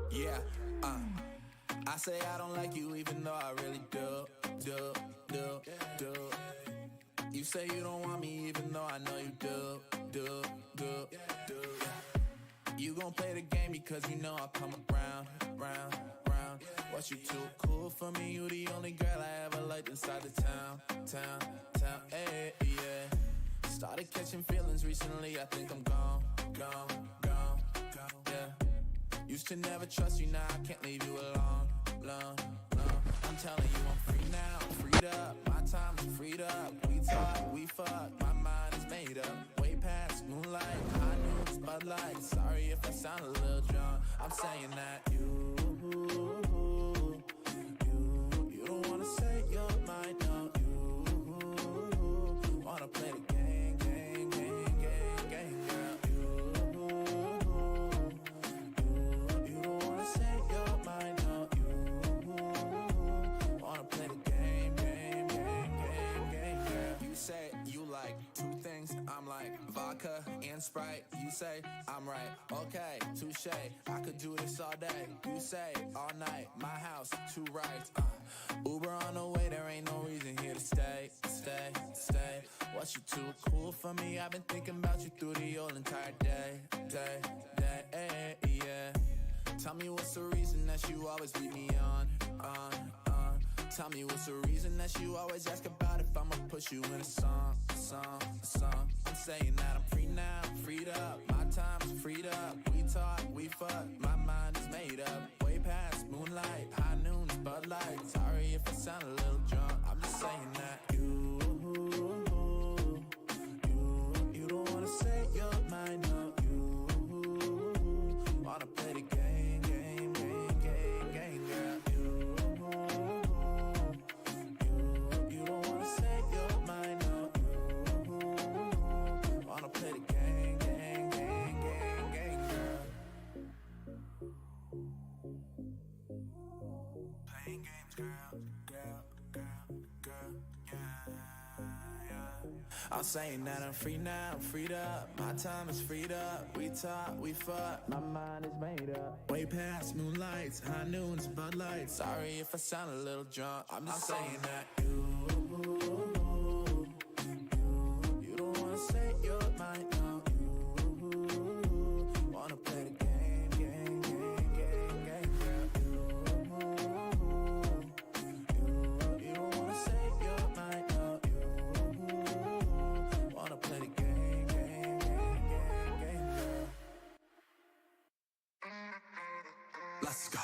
Yeah, I say I don't like you even though I really do. You say you don't want me even though I know you do. You gon' play the game because you know I come around. What you too cool for me, you the only girl I ever liked inside the town, hey, yeah. Started catching feelings recently, I think I'm gone, yeah. Used to never trust you, now I can't leave you alone. I'm telling you I'm free now, I'm freed up. My time is freed up. We talk, we fuck, my mind is made up. Way past moonlight, high noons, Bud Light. Sorry if I sound a little drunk. I'm saying that you don't wanna say your mind, no. You wanna play the game, girl. You don't wanna say your mind, no. You wanna play the game, girl. You say you like two things, I'm like vodka and Sprite. You say I'm right, okay, touche. I could do this all day. You say all night, my house, two rights. Uber on the way, there ain't no reason here to stay. What you too cool for me? I've been thinking about you through the whole entire day, yeah. Tell me what's the reason that you always leave me on. Tell me what's the reason that you always ask about if I'ma push you in a song. I'm saying that I'm free now, freed up. My time's freed up. We talk, we fuck. My mind is made up. Way past moonlight, high noons, Bud Light. Sorry if I sound a little drunk. I'm just saying that. I'm saying that I'm free now, I'm freed up. My time is freed up. We talk, we fuck. My mind is made up. Way past moonlights, high noons, Bud Lights. Sorry if I sound a little drunk. I'm just saying that you don't wanna say your mind now. You wanna play the game, girl. You don't wanna say your mind now. You wanna play the game, girl. Let's go.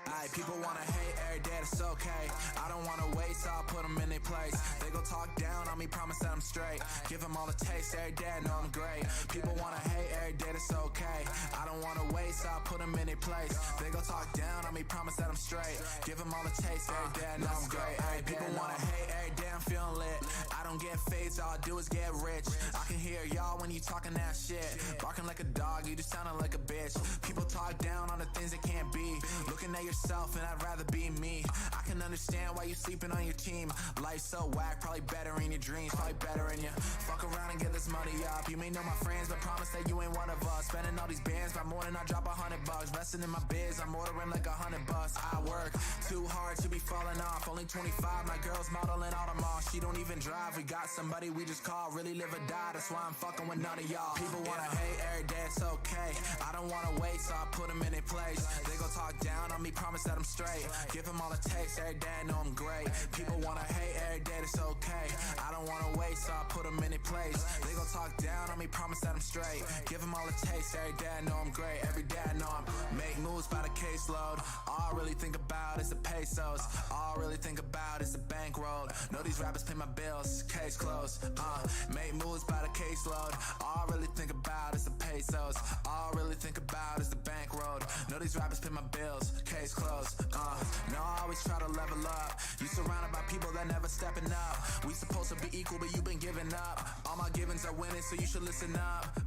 Aight, people wanna hate every day, that's okay. I don't wanna wait, so I'll put them in their place. They gon' talk down on me, promise that I'm straight. Give them all a taste every day, I know I'm great. People wanna hate every day, that's okay. I don't wanna wait, so I'll put them in their place. They gon' talk down on me, promise that I'm straight. Give them all a taste every day, I know I'm great. Aight, people wanna hate every day, I'm feeling lit. I don't get fades, all I do is get rich. I can hear y'all when you talking that shit. Barking like a dog, you just sounding like a bitch. People talk down on the things that can't be. Looking at yourself and I'd rather be me. I can understand why you sleeping on your team. Life's so whack, probably better in your dreams. Probably better in you. Fuck around and get this money up. You may know my friends, but promise that you ain't one of us. Spending all these bands, by morning I drop $100. Resting in my biz, I'm ordering like $100. I work too hard to be falling off. Only 25, my girl's modeling all the mall. She don't even drive, we got somebody we just call. Really live or die, that's why I'm fucking with none of y'all. People wanna hate every day, it's okay. I don't wanna wait, so I put them in their place. They gon' talk down on me, promise that I'm straight. Give them all a taste every day, I know I'm great. People wanna hate every day, that's okay. I don't wanna wait, so I put them in their place. They gon' talk down on me, promise that I'm straight. Give them all a taste every day, I know I'm great. Every day I know I'm make moves by the caseload. All I really think about is the pesos. All I really think about is the bankroll. Know these rappers pay my bills, case closed. Make moves by the caseload. All I really think about is the pesos. All I really think about is the bankroll. Know these rappers pay my bills, case closed. No, I always try to level up. You surrounded by people that never stepping up. We supposed to be equal, but you been giving up. All my givings are winning, so you should listen up.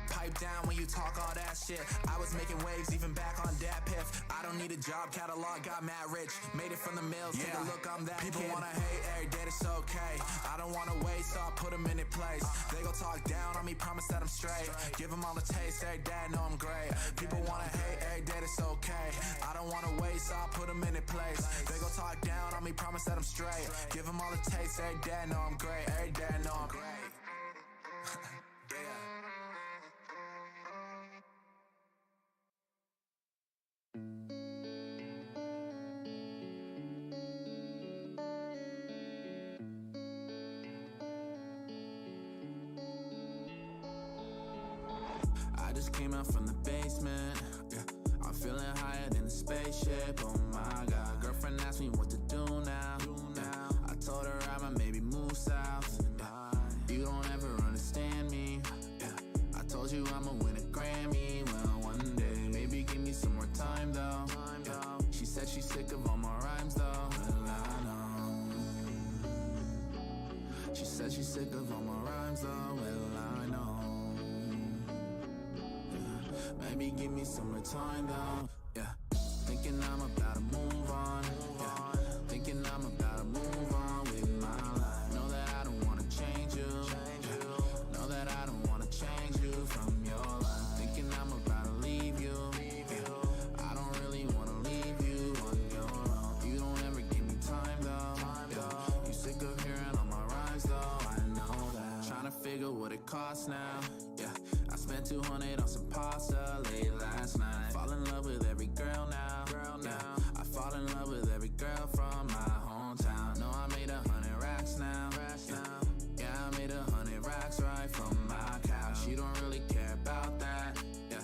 Pipe down when you talk all that shit. I was making waves even back on that piff. I don't need a job, catalog, got mad rich. Made it from the mills, take a look, I'm that people kid. Wanna hate every day, it's okay. I don't wanna wait, so I put them in their place. They gon' talk down on me, promise that I'm straight. Give them all a taste every day, I know I'm great. People wanna hate every day, it's okay. I don't wanna wait, so I put them in their place. They gon' talk down on me, promise that I'm straight. Give them all a taste every day, I know I'm great. Every day, I know I'm great. I just came out from the basement. Yeah, I'm feeling higher than a spaceship. Oh my God, girlfriend asked me what to do now. I told her I'ma maybe move south. Yeah, you don't ever understand me. Yeah, I told you I'ma win a Grammy. Well, one day, maybe give me some more time though. Yeah, she said she's sick of all my rhymes though. Well, I know. She said she's sick of all my rhymes though. Well, I know. Maybe give me some more time though, yeah. Thinking I'm about to move on, yeah. Thinking I'm about to move on with my life. Know that I don't wanna change you, yeah. Know that I don't wanna change you from your life. Thinking I'm about to leave you, yeah. I don't really wanna leave you on your own. You don't ever give me time though, yeah. You sick of hearing all my rhymes though, I know that. Trying to figure what it costs now, yeah. I spent 200 on some pasta late last night. Fall in love with every girl now. I fall in love with every girl from my hometown. No, I made 100 racks now. Yeah, I made 100 racks right from my couch. She don't really care about that. Yeah,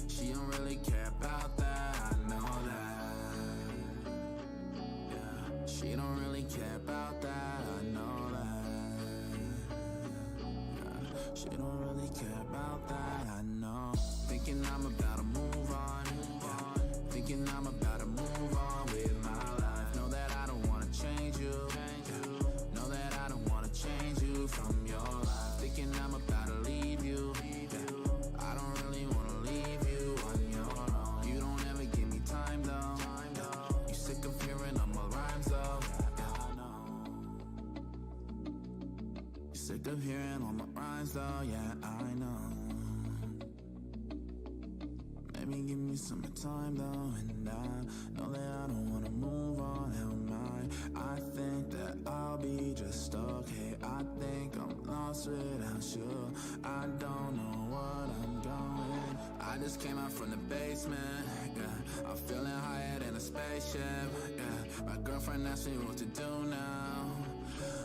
she don't really care about that. I know that. Yeah, she don't really care about that. I know that. She don't really care about that, I know. Thinking I'm about to move on, yeah. Thinking I'm about to move on with my life. Know that I don't wanna change you, yeah. Know that I don't wanna change you from your life. Thinking I'm about to leave you, yeah. I don't really wanna leave you on your own. You don't ever give me time though, yeah. You sick of hearing all my rhymes though, yeah, I know. sick of hearing all my rhymes though, yeah, I know. Maybe give me some time though, and I know that I don't wanna move on, hell my. I think that I'll be just okay. I think I'm lost without you. I don't know what I'm doing. I just came out from the basement, yeah. I'm feeling higher than a spaceship, yeah. My girlfriend asked me what to do now.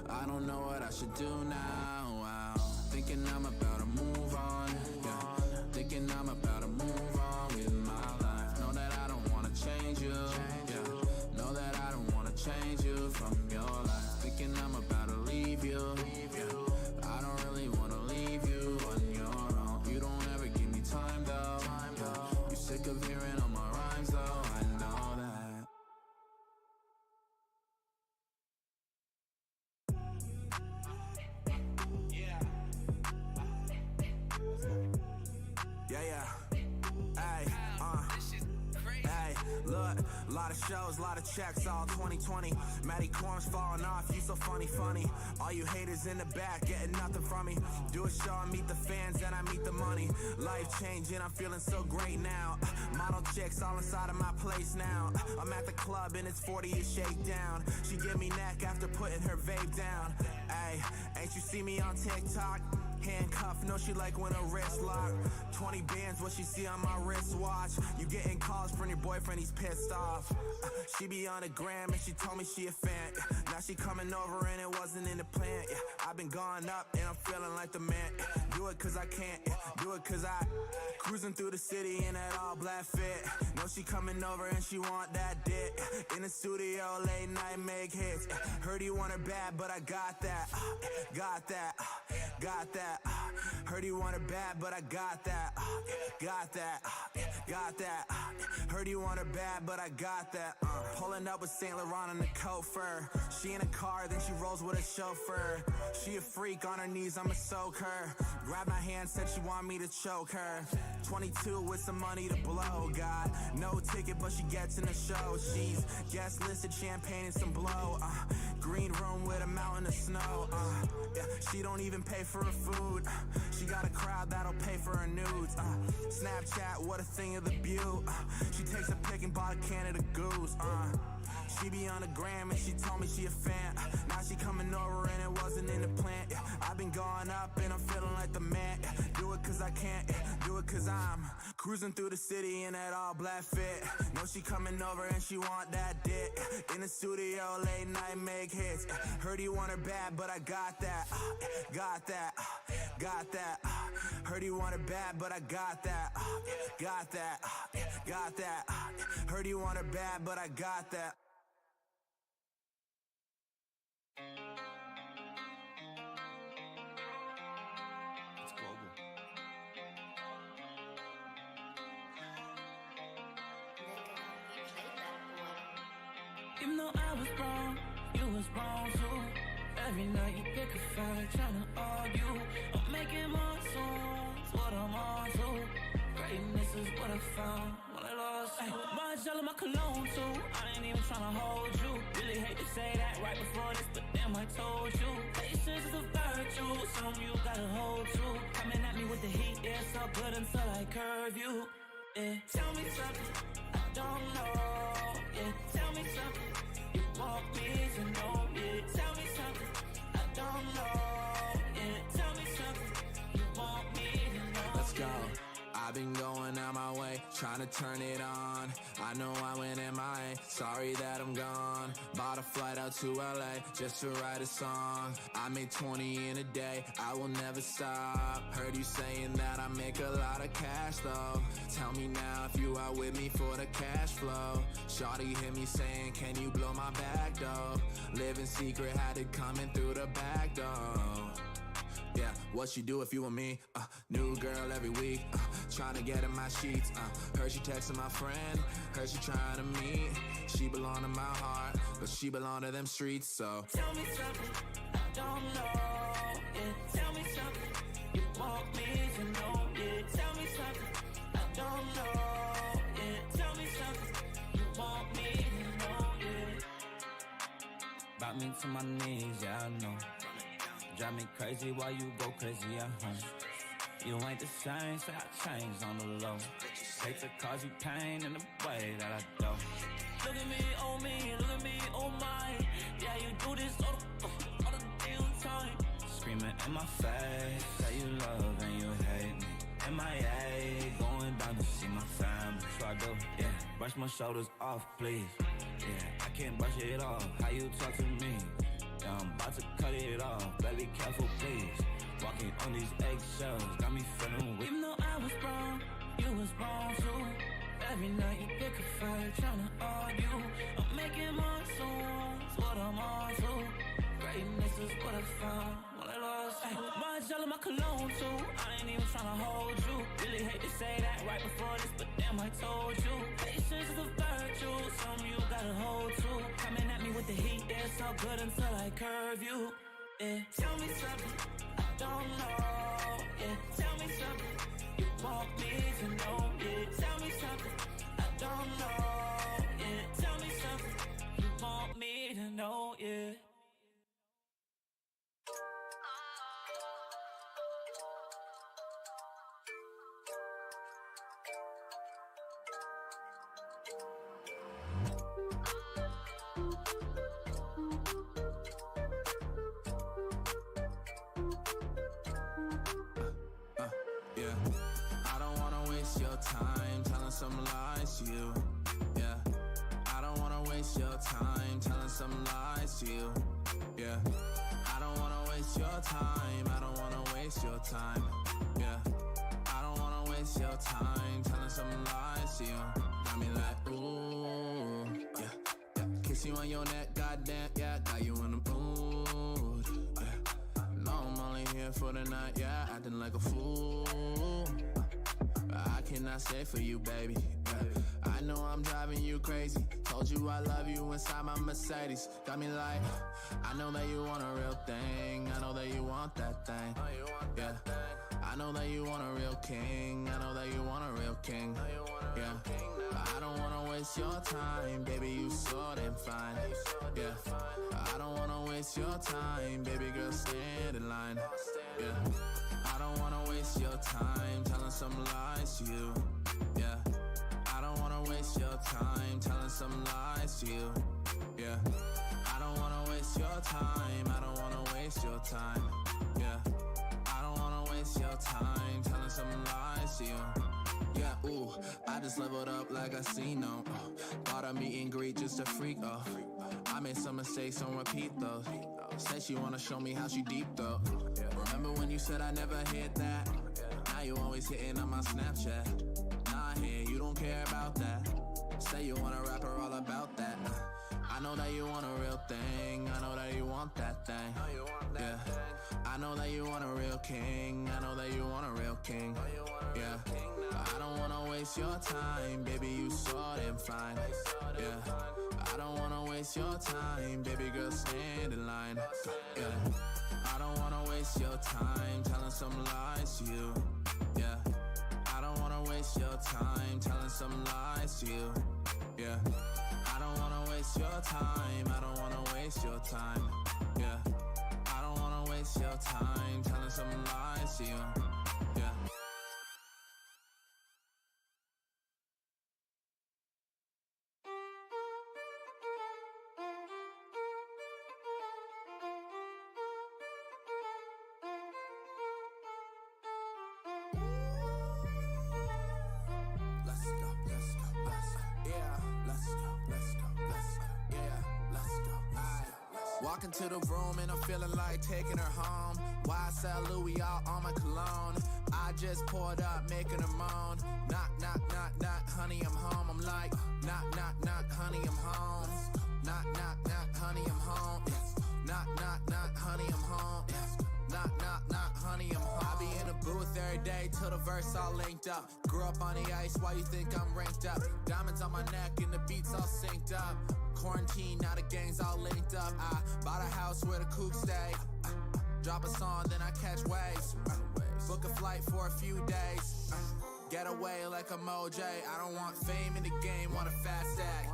I don't know what I should do now, wow. Thinking I'm about to move on, yeah. Thinking I'm about to move on with my life. Know that I don't wanna change you, yeah. Know that I don't wanna change you from your life. Thinking I'm about to leave you, yeah. I don't really wanna leave you on your own. You don't ever give me time though, yeah. You sick of hearing all my rhymes though, I know that. Yeah, hey, hey, look, lot of shows, lot of checks, all 2020. Matty Corns falling off, you so funny. All you haters in the back, getting nothing from me. Do a show and meet the fans, then I meet the money. Life changing, I'm feeling so great now. Model chicks all inside of my place now. I'm at the club and it's 40 a shakedown. She give me neck after putting her vape down. Hey, ain't you see me on TikTok? Handcuffed, know she like when a wrist lock. 20 bands, what she see on my wristwatch. You getting calls from your boyfriend, he's pissed off. She be on the gram and she told me she a fan. Now she coming over and it wasn't in the plan. I've been going up and I'm feeling like the man. Do it cause I can't, do it cause I cruising through the city in that all black fit. Know she coming over and she want that dick. In the studio, late night, make hits. Heard you want her bad, but I got that. Got that. Got that. Heard you want her bad, but I got that. Got that. Got that. Heard you want her bad, but I got that. Pulling up with Saint Laurent and the coat fur. She in a car, then she rolls with a chauffeur. She a freak on her knees, I'ma soak her. Grab my hand, said she want me to choke her. 22 with some money to blow, God. No ticket, but she gets in the show. She's guest listed, champagne and some blow. Green room with a mountain of snow. Yeah, she don't even pay for her food. She got a crowd that'll pay for her nudes. Snapchat, what a thing of the beaut. She takes a pic and bought a can of the goose. She be on the gram and she told me she a fan. Now she coming over and it wasn't in the plan. I've been going up and I'm feeling like the man. Do it cause I can't, do it cause I'm cruising through the city in that all black fit. Know she coming over and she want that dick. In the studio, late night, make hits. Heard you want her bad, but I got that. Got that. Got that. Heard you want her bad, but I got that. Got that. Got that. Heard you want her bad, but I got that. It's global. Even though I was wrong, you was wrong too. Every night you pick a fight, trying to argue. I'm making more songs, what I'm on to. Greatness is what I found when I lost you. My gel and my cologne too. I ain't even trying to hold you. Really hate to say that right before this, but damn I told you. Patience is a virtue, something you gotta hold to. Coming at me with the heat, yeah, so good until I curve you. Yeah, tell me something I don't know. Yeah, tell me something you want me to know. Yeah, tell me something I don't know. Yeah, tell me something you want me to know. Let's go. I've been going out my way, trying to turn it on. I know I went MIA, sorry that I'm gone. Bought a flight out to LA just to write a song. I made 20 in a day, I will never stop. Heard you saying that I make a lot of cash though. Tell me now if you are with me for the cash flow. Shawty hit me saying, can you blow my back though? Living secret, had it coming through the back door. Yeah, what she do if you were me? New girl every week, trying to get in my sheets. Heard she texting my friend, heard she trying to meet. She belong to my heart, but she belong to them streets, so tell me something I don't know. Yeah, tell me something you want me to know. Yeah, tell me something I don't know. Yeah, tell me something you want me to know. Yeah, brought me to my knees, yeah I know. drive me crazy while you go crazy at home. You ain't the same, say I changed on the low. Hate to cause you pain in the way that I do. Look at me, oh me, look at me, oh my. Yeah, you do this all the damn time. Screaming in my face, say you love and you hate me. MIA, going down to see my family. So I do, yeah. Brush my shoulders off, please. Yeah, I can't brush it off. How you talk to me? Yeah, I'm about to cut it off. Baby, careful, please. Walking on these eggshells, got me feeling weak. Even though I was wrong, you was wrong too. Every night you pick a fight, tryna argue. I'm making my songs, what I'm on to. Greatness is what I found when I lost you. My gel and my cologne too. I ain't even tryna hold you. Really hate to say that right before this, but damn I told you. Patience is a virtue, something you gotta hold to. Coming at me with the heat, they're so good until I curve you. Yeah, tell me something I don't know. Yeah, tell me something you want me to know. Yeah, tell me something I don't know. Yeah, tell me something you want me to know. Yeah. Yeah, I don't wanna waste your time telling some lies to you. Yeah, I don't wanna waste your time telling some lies to you. Yeah, I don't wanna waste your time. I don't wanna waste your time. Yeah, I don't wanna waste your time telling some lies to you. Got me like, ooh, yeah, yeah. Kiss you on your neck, goddamn, yeah, got you in the mood. Yeah, no, I'm only here for the night, yeah, acting like a fool. I cannot stay for you, baby. Yeah. I know I'm driving you crazy. Told you I love you inside my Mercedes. Got me like, I know that you want a real thing. I know that you want that thing. Yeah. I know that you want a real king. I know that you want a real king. Yeah. I don't wanna waste your time, baby. You so damn fine. Yeah. I don't wanna waste your time, baby girl. Stand in line. Yeah. I don't wanna waste your time telling some lies to you. Yeah. I don't wanna waste your time telling some lies to you. Yeah. I don't wanna waste your time. I don't wanna waste your time. Yeah. I don't wanna waste your time telling some lies to you. Yeah, ooh, I just leveled up like a casino. Bought a meet and greet just a freak, I made some mistakes on repeat though. Said she wanna show me how she deep though. Remember when you said I never hit that? Now you always hitting on my Snapchat. Nah, here, you don't care about that. Say you want a rapper all about that. I know that you want a real thing. I know that you want that thing. Yeah. I know that you want a real king. I know that you want a real king. Yeah. I don't wanna waste your time, baby. You so damn fine. Yeah. I don't wanna waste your time, baby girl. Stand in line. Yeah. I don't wanna waste your time telling some lies to you. Yeah. I don't wanna waste your time telling some lies to you. Yeah. I don't wanna waste your time. I don't wanna waste your time. Yeah. I don't wanna waste your time telling some lies to you. Yeah. Walk into the room and I'm feeling like taking her home. YSL Louis all on my cologne. I just poured up, making her moan. Knock, knock, knock, knock, honey, I'm home. I'm like, knock, knock, knock, honey, I'm home. Knock, knock, knock, honey, I'm home. Knock, knock, knock, honey, I'm home. Knock, knock, knock, honey, I'm home. I be in the booth every day till the verse all linked up. Grew up on the ice, why you think I'm ranked up? Diamonds on my neck and the beats all synced up. Quarantine, now the gang's all linked up. I bought a house where the coops stay. Drop a song, then I catch waves. Book a flight for a few days. Get away like I'm OJ. I don't want fame in the game, want a fast stack.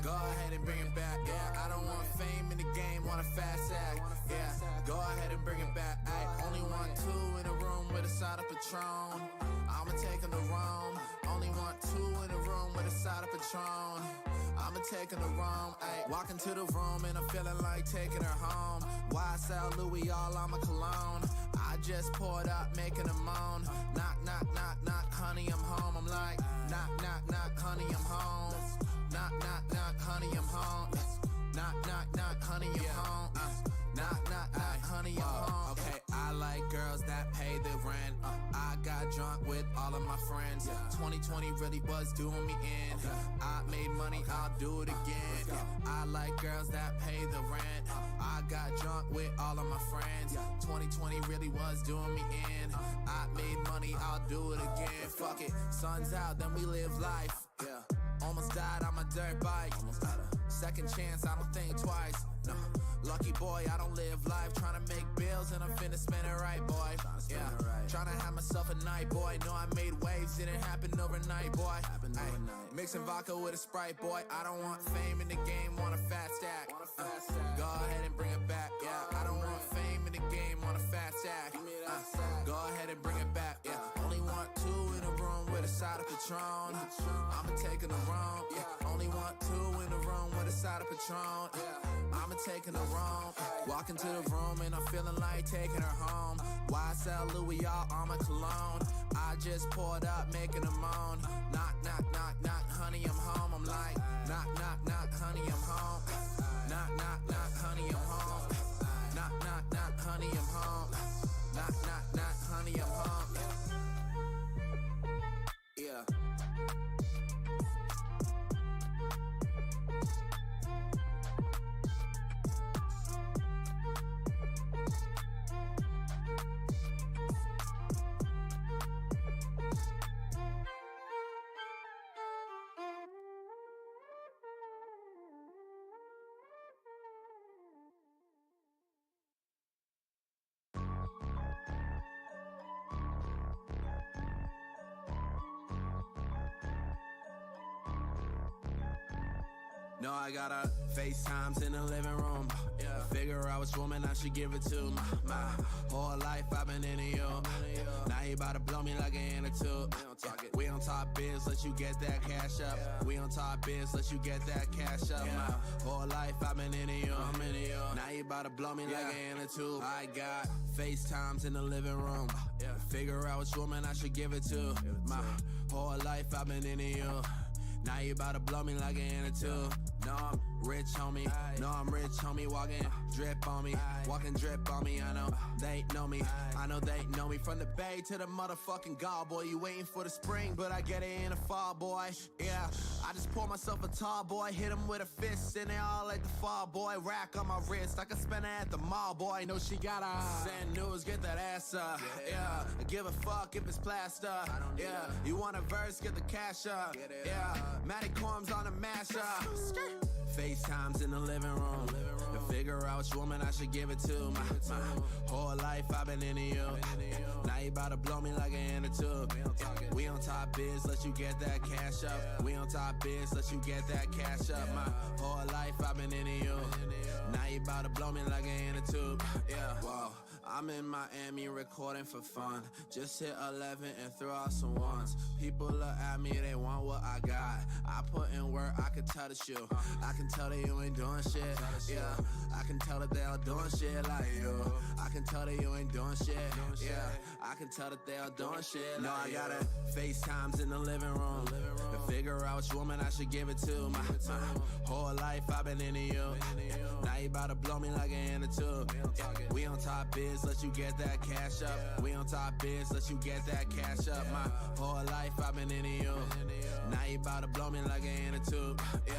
Go ahead and bring it back. Yeah, I don't want fame in the game, want a fast stack. Yeah, go ahead and bring it back. I only want 2 in a room with a side of Patron. I'ma take him to Rome. Only want 2 in a room with a side of Patron. I'ma take her to Rome, ayy. Walk into the room and I'm feeling like taking her home. YSL Louis all on my cologne. I just poured up, making a moan. Knock, knock, knock, knock, honey, I'm home. I'm like, knock, knock, knock, honey, I'm home. Knock, knock, knock, honey, I'm home. Knock, knock, knock, honey, I'm home. Knock, knock, knock, honey, I'm home. Okay, I like girls that pay the rent. I got drunk with all of my friends. 2020 really was doing me in. I made money, I'll do it again. I like girls that pay the rent. I got drunk with all of my friends. 2020 really was doing me in. I made money, I'll do it again. Fuck it, sun's out, then we live life. Yeah, almost died on my dirt bike. Second chance, I don't think twice. No, lucky boy, I don't live life trying to make bills and I'm finna spend it right, boy. Yeah, trying to have myself a night, boy. Know I made waves, didn't happen overnight, boy. Ay, mixing vodka with a Sprite, boy. I don't want fame in the game, want a fat stack. Go ahead and bring it back. Yeah, I don't want fame in the game, want a fat stack. Go ahead and bring it back. Yeah, only want 2 in a room with a side of Patron. I'ma take her to Rome. Yeah, only want 2 in a room with a side of Patron. I'ma take her to Rome. Walk into the room and I'm feeling like taking her home. YSL Louis all on my cologne. I just poured up, making a moan. Knock, knock, knock, knock, honey, I'm home. I'm like, knock, knock, knock, honey, I'm home. Knock, knock, knock, honey, I'm home. Knock, knock, knock, honey, I'm home. Knock, knock, knock, honey, I'm home. Yeah. No, I got a FaceTimes in the living room. Yeah, figure out which woman I should give it to. My whole life I've been into you. Now you about to blow me like an attitude. We don't talk biz, let you get that cash up. We don't talk biz, let you get that cash up. My whole life I've been into you. I'm into you. Now you about to blow me like an attitude. I got FaceTimes in the living room. Yeah, figure out which woman I should give it to. My whole life I've been into you. Now you about to blow me like an attitude. No, I'm rich, homie. No, I'm rich, homie. Walking drip on me. Walking drip on me. I know they know me. I know they know me. From the bay to the motherfucking gall, boy. You waiting for the spring, but I get it in the fall, boy. Yeah, I just pour myself a tall, boy. Hit him with a fist, and they all like the fall, boy. Rack on my wrist. I can spend it at the mall, boy. Know she got a send news, get that ass up. Yeah, I give a fuck if it's plaster. Yeah, you want a verse, get the cash up. Yeah, Matty Corms on the mash up. FaceTimes in the living room. To figure out which woman I should give it to. My whole life I've been into you. Now you about to blow me like an attitude. We on top biz, let you get that cash up. We on top biz, let you get that cash up. My whole life I've been into you. Now you about to blow me like an attitude. Yeah, wow. I'm in Miami recording for fun. Just hit 11 and throw out some ones. People look at me, they want what I got. I put in work, I can tell the shoe. I can tell that you ain't doing shit. Yeah, I can tell that they all doing shit like you. I can tell that you ain't doing shit. Yeah, I can tell that they all doing shit. No, I got it. FaceTimes in the living room. To figure out which woman I should give it to. My whole life I've been into you. Now you about to blow me like an attitude. We on top biz, let you get that cash up. We on top biz, let you get that cash up. My whole life I've been into you. Now you about to blow me like an attitude. Yeah.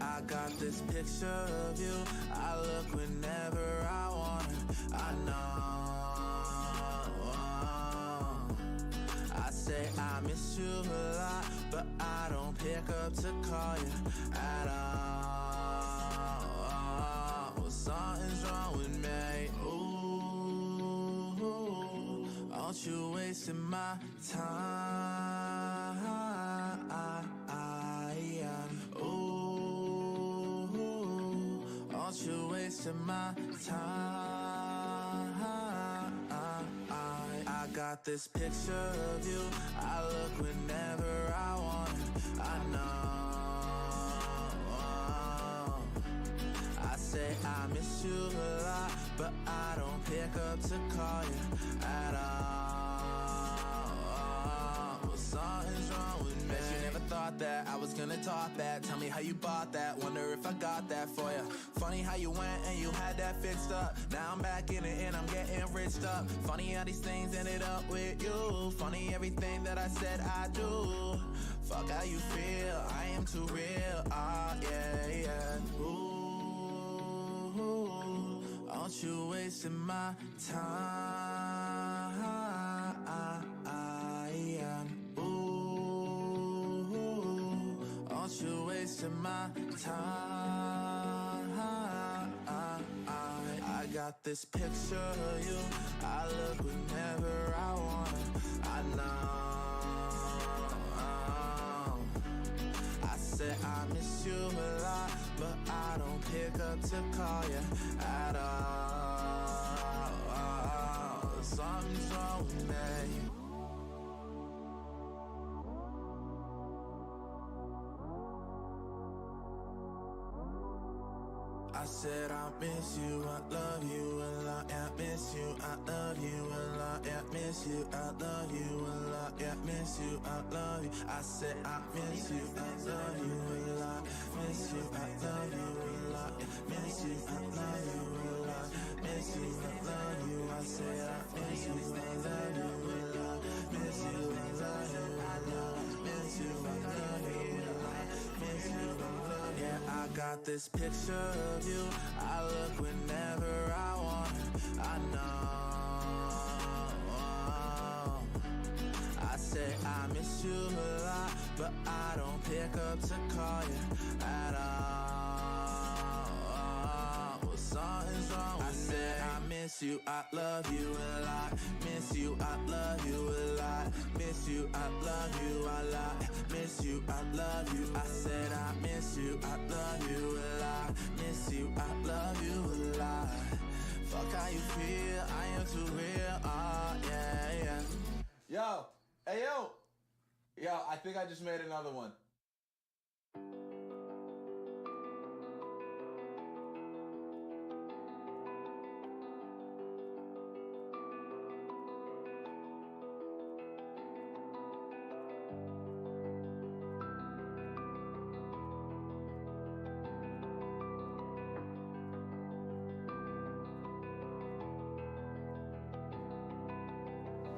I got this picture of you. I look whenever I want it. I know I miss you a lot, but I don't pick up to call you at all. Something's wrong with me. Ooh, aren't you wasting my time? Ooh, aren't you wasting my time? I got this picture of you. I look whenever I want. I know. I say I miss you a lot, but I don't pick up to call you at all. Something's wrong with me. Bet you never thought that I was gonna talk that. Tell me how you bought that. Wonder if I got that for you. Funny how you went and you had that fixed up. Now I'm back in it and I'm getting rich up. Funny how these things ended up with you. Funny everything that I said I do. Fuck how you feel. I am too real. Yeah. Ooh, aren't you wasting my time? Ooh, aren't you wasting my time? I got this picture of you. I look whenever I want. I know. I said I miss you a lot, but I don't pick up to call you at all. Something's wrong with me. I said I miss you, I love you a lot, yeah, miss you, I love you a lot, yeah, miss you, I love you a lot, yeah, miss you, I love you. I said I miss you, I love you a lot, miss you, I love you a lot, yeah, miss you, I love you a lot, miss you, I love you. I said I miss you, I love you a lot, miss you, I love you a lot, miss you, I love you a lot, miss you, I love you. Yeah, I got this picture of you. I look whenever I want. I know. I say I miss you a lot, but I don't pick up to call you at all. Something's wrong with me. I said I miss you, I love you a lot. Miss you, I love you a lot. Miss you, I love you a lot. Miss you, I love you. I said I miss you, I love you a lot. Miss you, I love you a lot. Fuck how you feel, I am too real. Yeah. Yo, hey yo. Yo, I think I just made another one.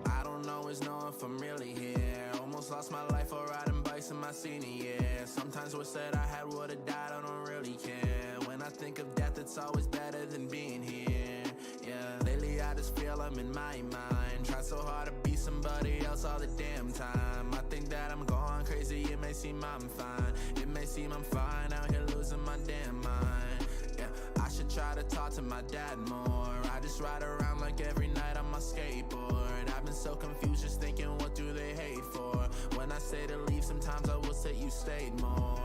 I don't always know if I'm really here. Almost lost my life for riding bikes in my senior year. Sometimes wish that I had would've died, I don't really care. When I think of death, it's always better than being here. Yeah, lately I just feel I'm in my mind. Try so hard to be somebody else all the damn time. I think that I'm going crazy, it may seem I'm fine. It may seem I'm fine, out here losing my damn mind. Yeah, I should try to talk to my dad more. I just ride around like every night on my skateboard. I've been so confused just thinking what do they hate for. When I say to leave, sometimes I will say you stayed more.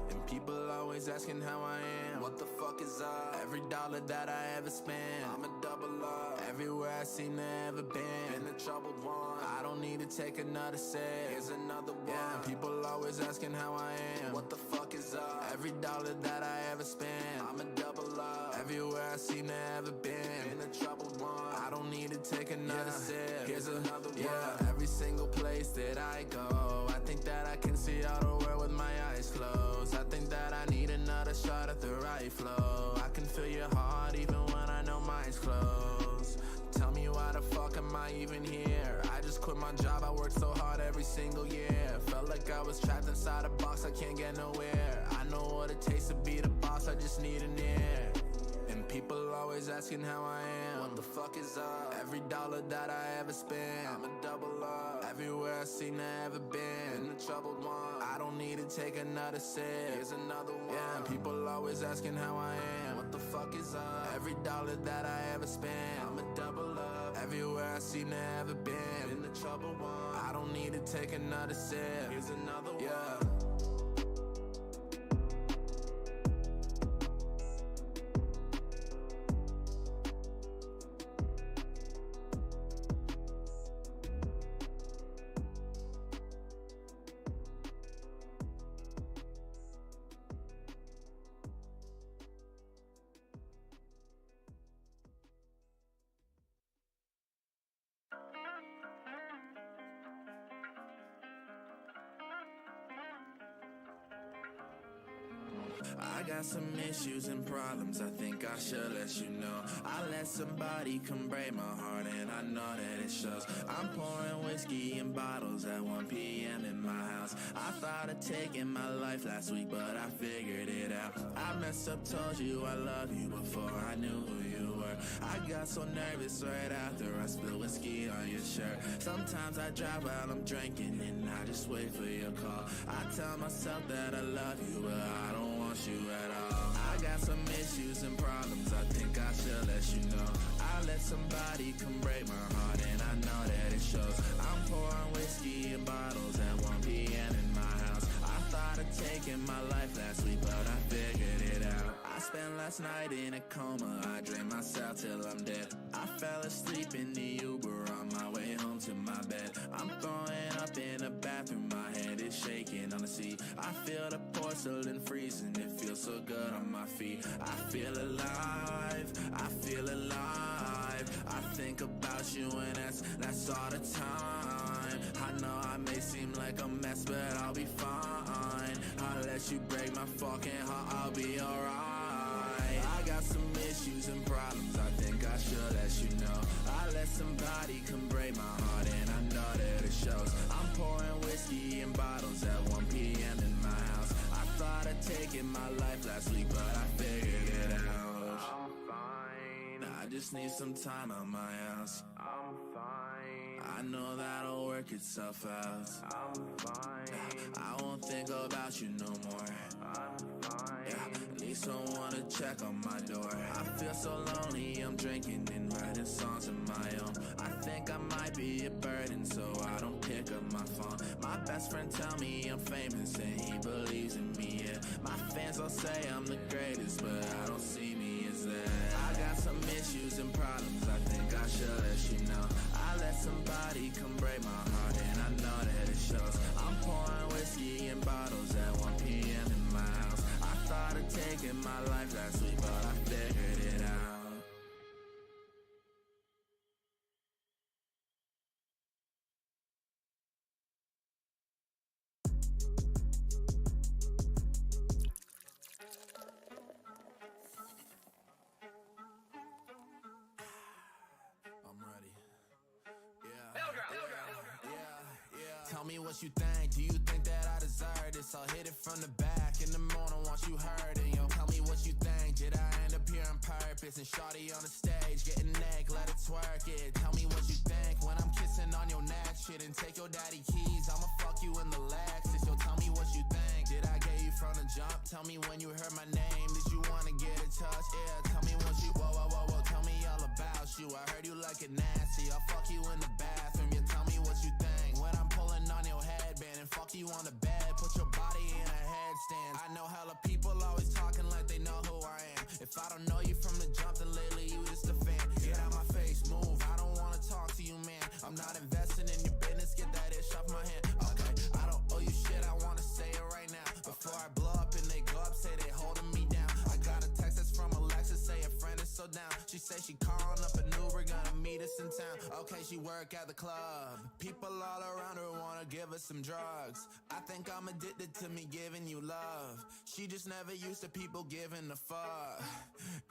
And people always asking how I am. What the fuck is up? Every dollar that I ever spent, I'm a double up. Everywhere I seem to ever been the troubled one. I don't need to take another sip. Here's another one. Yeah, people always asking how I am. What the fuck is up? Every dollar that I ever spent, I'm a double up. Everywhere I seem to ever been the troubled one. I don't need to take another sip. Here's another one. Yeah, every single place that I go, I think that I can see all the world with my eyes closed. I think that I need another shot at the right flow. I can feel your heart even when I know mine's closed. Tell me why the fuck am I even here? I just quit my job, I worked so hard every single year. Felt like I was trapped inside a box, I can't get nowhere. I know what it takes to be the boss, I just need an ear. And people People always asking how I am. What the fuck is up? Every dollar that I ever spend, I'ma double up. Everywhere I seem to ever been the troubled one. I don't need to take another sip. Here's another one. Yeah, people always asking how I am. What the fuck is up? Every dollar that I ever spend, I'ma double up. Everywhere I seem to ever been the troubled one. I don't need to take another sip. Here's another one. Yeah. I got some issues and problems, I think I should let you know. I let somebody come break my heart and I know that it shows. I'm pouring whiskey in bottles at 1 p.m. in my house. I thought of taking my life last week, but I figured it out. I messed up, told you I love you before I knew who you were. I got so nervous right after I spilled whiskey on your shirt. Sometimes I drive while I'm drinking and I just wait for your call. I tell myself that I love you, but I don't want you at all. I got some issues and problems, I think I should let you know. I let somebody come break my heart and I know that it shows. I'm pouring whiskey in bottles at 1 p.m. in my house. I thought of taking my life last week, but I figured it out. I spent last night in a coma, I drained myself till I'm dead. I fell asleep in the Uber on my way home to my bed. I'm throwing up in the bathroom, my head is shaking on the seat. I feel the porcelain freezing, it feels so good on my feet. I feel alive, I feel alive. I think about you and that's all the time. I know I may seem like a mess, but I'll be fine. I'll let you break my fucking heart, I'll be alright. I got some issues and problems, I think I should let you know. I let somebody come break my heart and I know that it shows. I'm pouring whiskey in bottles at 1 p.m. in my house. I thought of taking my life last week, but I figured it out. I'm fine, I just need some time on my house. I'm fine, I know that'll work itself out. I'm fine, I won't think about you no more. I'm fine, need someone to check on my door. I feel so lonely, I'm drinking and writing songs of my own. I think I might be a burden, so I don't pick up my phone. My best friend tell me I'm famous and he believes in me, yeah. My fans all say I'm the greatest, but I don't see me as that. I got some issues and problems, I think I should let you know. I let somebody come break my heart and I know that it shows. I'm pouring whiskey in bottles at 1 p.m. in my house. I thought of taking my life last week, but I figured it out. Tell me what you think, do you think that I deserve this? I'll hit it from the back in the morning once you heard it, yo. Tell me what you think, did I end up here on purpose? And shawty on the stage, getting neck, let it twerk it. Tell me what you think when I'm kissing on your neck, shit. And take your daddy keys, I'ma fuck you in the Lexus. Yo, tell me what you think, did I get you from the jump? Tell me when you heard my name, did you wanna get a touch? Yeah, tell me what you, whoa, whoa, whoa, whoa. Tell me all about you, I heard you like it nasty. I'll fuck you in the bathroom, yeah, tell me what you think. When I'm pulling on your headband and fuck you on the bed, put your body in a headstand. I know hella people always talking like they know who I am. If I don't know you from the jump, then lately you just a fan. Get out my face, move, I don't wanna talk to you, man. I'm not investing in your business, get that ish off my hand. Okay, I don't owe you shit, I wanna say it right now. Before I blow up and they go up, say they holding me down. I got a text that's from Alexis, say a friend is so down. She say she calling up an Uber, gonna meet us in town. Okay, she work at the club. People all around her wanna give us some drugs. I think I'm addicted to me giving you love. She just never used to people giving a fuck.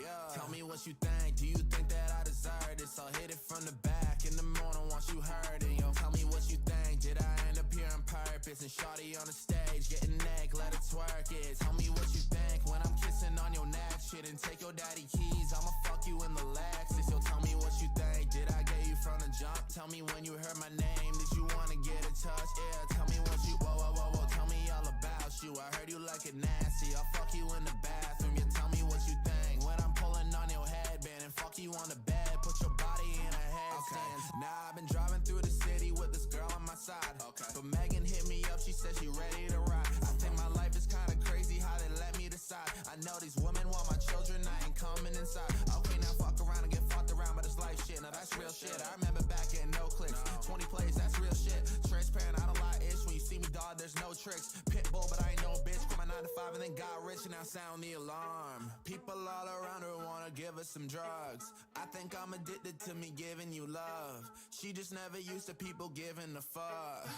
Yeah. Tell me what you think, do you think that I deserve this? I'll hit it from the back in the morning once you heard it, yo. Tell me what you think, did I end up here on purpose? And shawty on the stage, getting neck, let it twerk it. Tell me what you think when I'm kissing kissing on your neck, shit, and take your daddy keys. I'ma fuck you in the Lexus. So tell me what you think. Did I get you from the jump? Tell me when you heard my name. Did you wanna get a touch? Yeah, tell me what you. Whoa, whoa, whoa, whoa. Tell me all about you. I heard you like it nasty. I'll fuck you in the bathroom. Yeah, tell me what you think. When I'm pulling on your headband and fuck you on the bed, put your body in a headstand. Now I've been driving through the city with this girl on my side. But Megan hit me up. She said she ready to ride. I think my life is kind of crazy how they let me decide. I know these women want my children. I ain't coming inside. Okay, now fuck around and get fucked around, but it's life shit. Now that's real shit. I remember back getting no clicks. 20 plays, that's real shit. Transparent, I don't lie ish. When you see me, dog, there's no tricks. Pitbull, but I ain't no bitch. Quit my 9 to 5 and then got rich and now sound the alarm. People all around her wanna give us some drugs. I think I'm addicted to me giving you love. She just never used to people giving a fuck.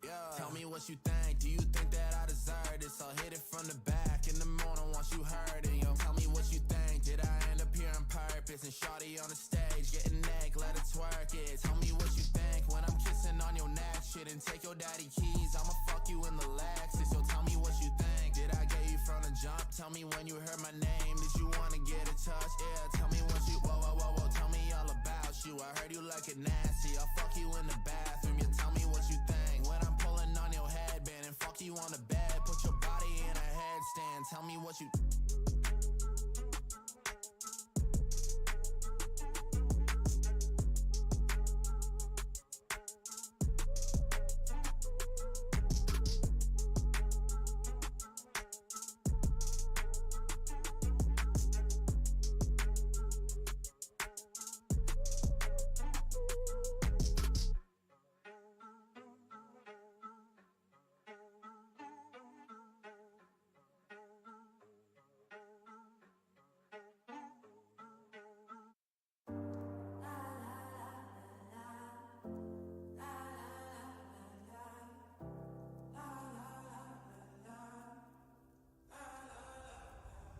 Yeah. Tell me what you think. Do you think that I deserve this? I'll hit it from the back in the morning once you heard it. Yo, tell me what you think. Did I end up here on purpose? And shawty on the stage getting neck, let her twerk it. Tell me what you think when I'm kissing on your neck, shit, and take your daddy keys. I'ma fuck you in the Lexus. So tell me what you think. Did I get you from the jump? Tell me when you heard my name. Did you wanna get a touch? Yeah, tell me what you. Whoa, whoa, whoa, whoa. Tell me all about you. I heard you like it nasty. I'll fuck you in the bathroom. Yeah, tell me what you think. When I'm pulling on your headband and fuck you on the bed, put your body in a headstand. Tell me what you.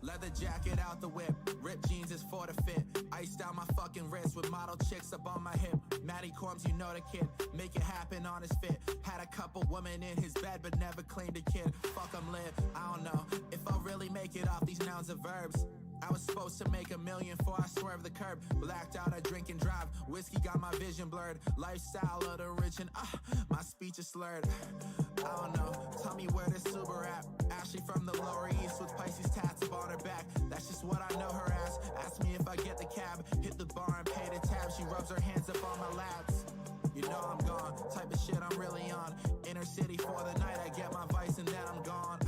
Leather jacket out the whip, ripped jeans is for the fit. Iced out my fucking wrist with model chicks up on my hip. Matty Corms, you know the kid, make it happen on his fit. Had a couple women in his bed but never claimed a kid. Fuck, I'm lit, I don't know if I'll really make it off these nouns and verbs. I was supposed to make $1 million before I swerved the curb. Blacked out, I drink and drive. Whiskey got my vision blurred. Lifestyle of the rich and my speech is slurred. I don't know, tell me where this Uber at. Ashley from the Lower East with Pisces tats up on her back. That's just what I know her as. Ask me if I get the cab. Hit the bar and pay the tab. She rubs her hands up on my laps. You know I'm gone, type of shit I'm really on. Inner city for the night, I get my vice and then I'm gone.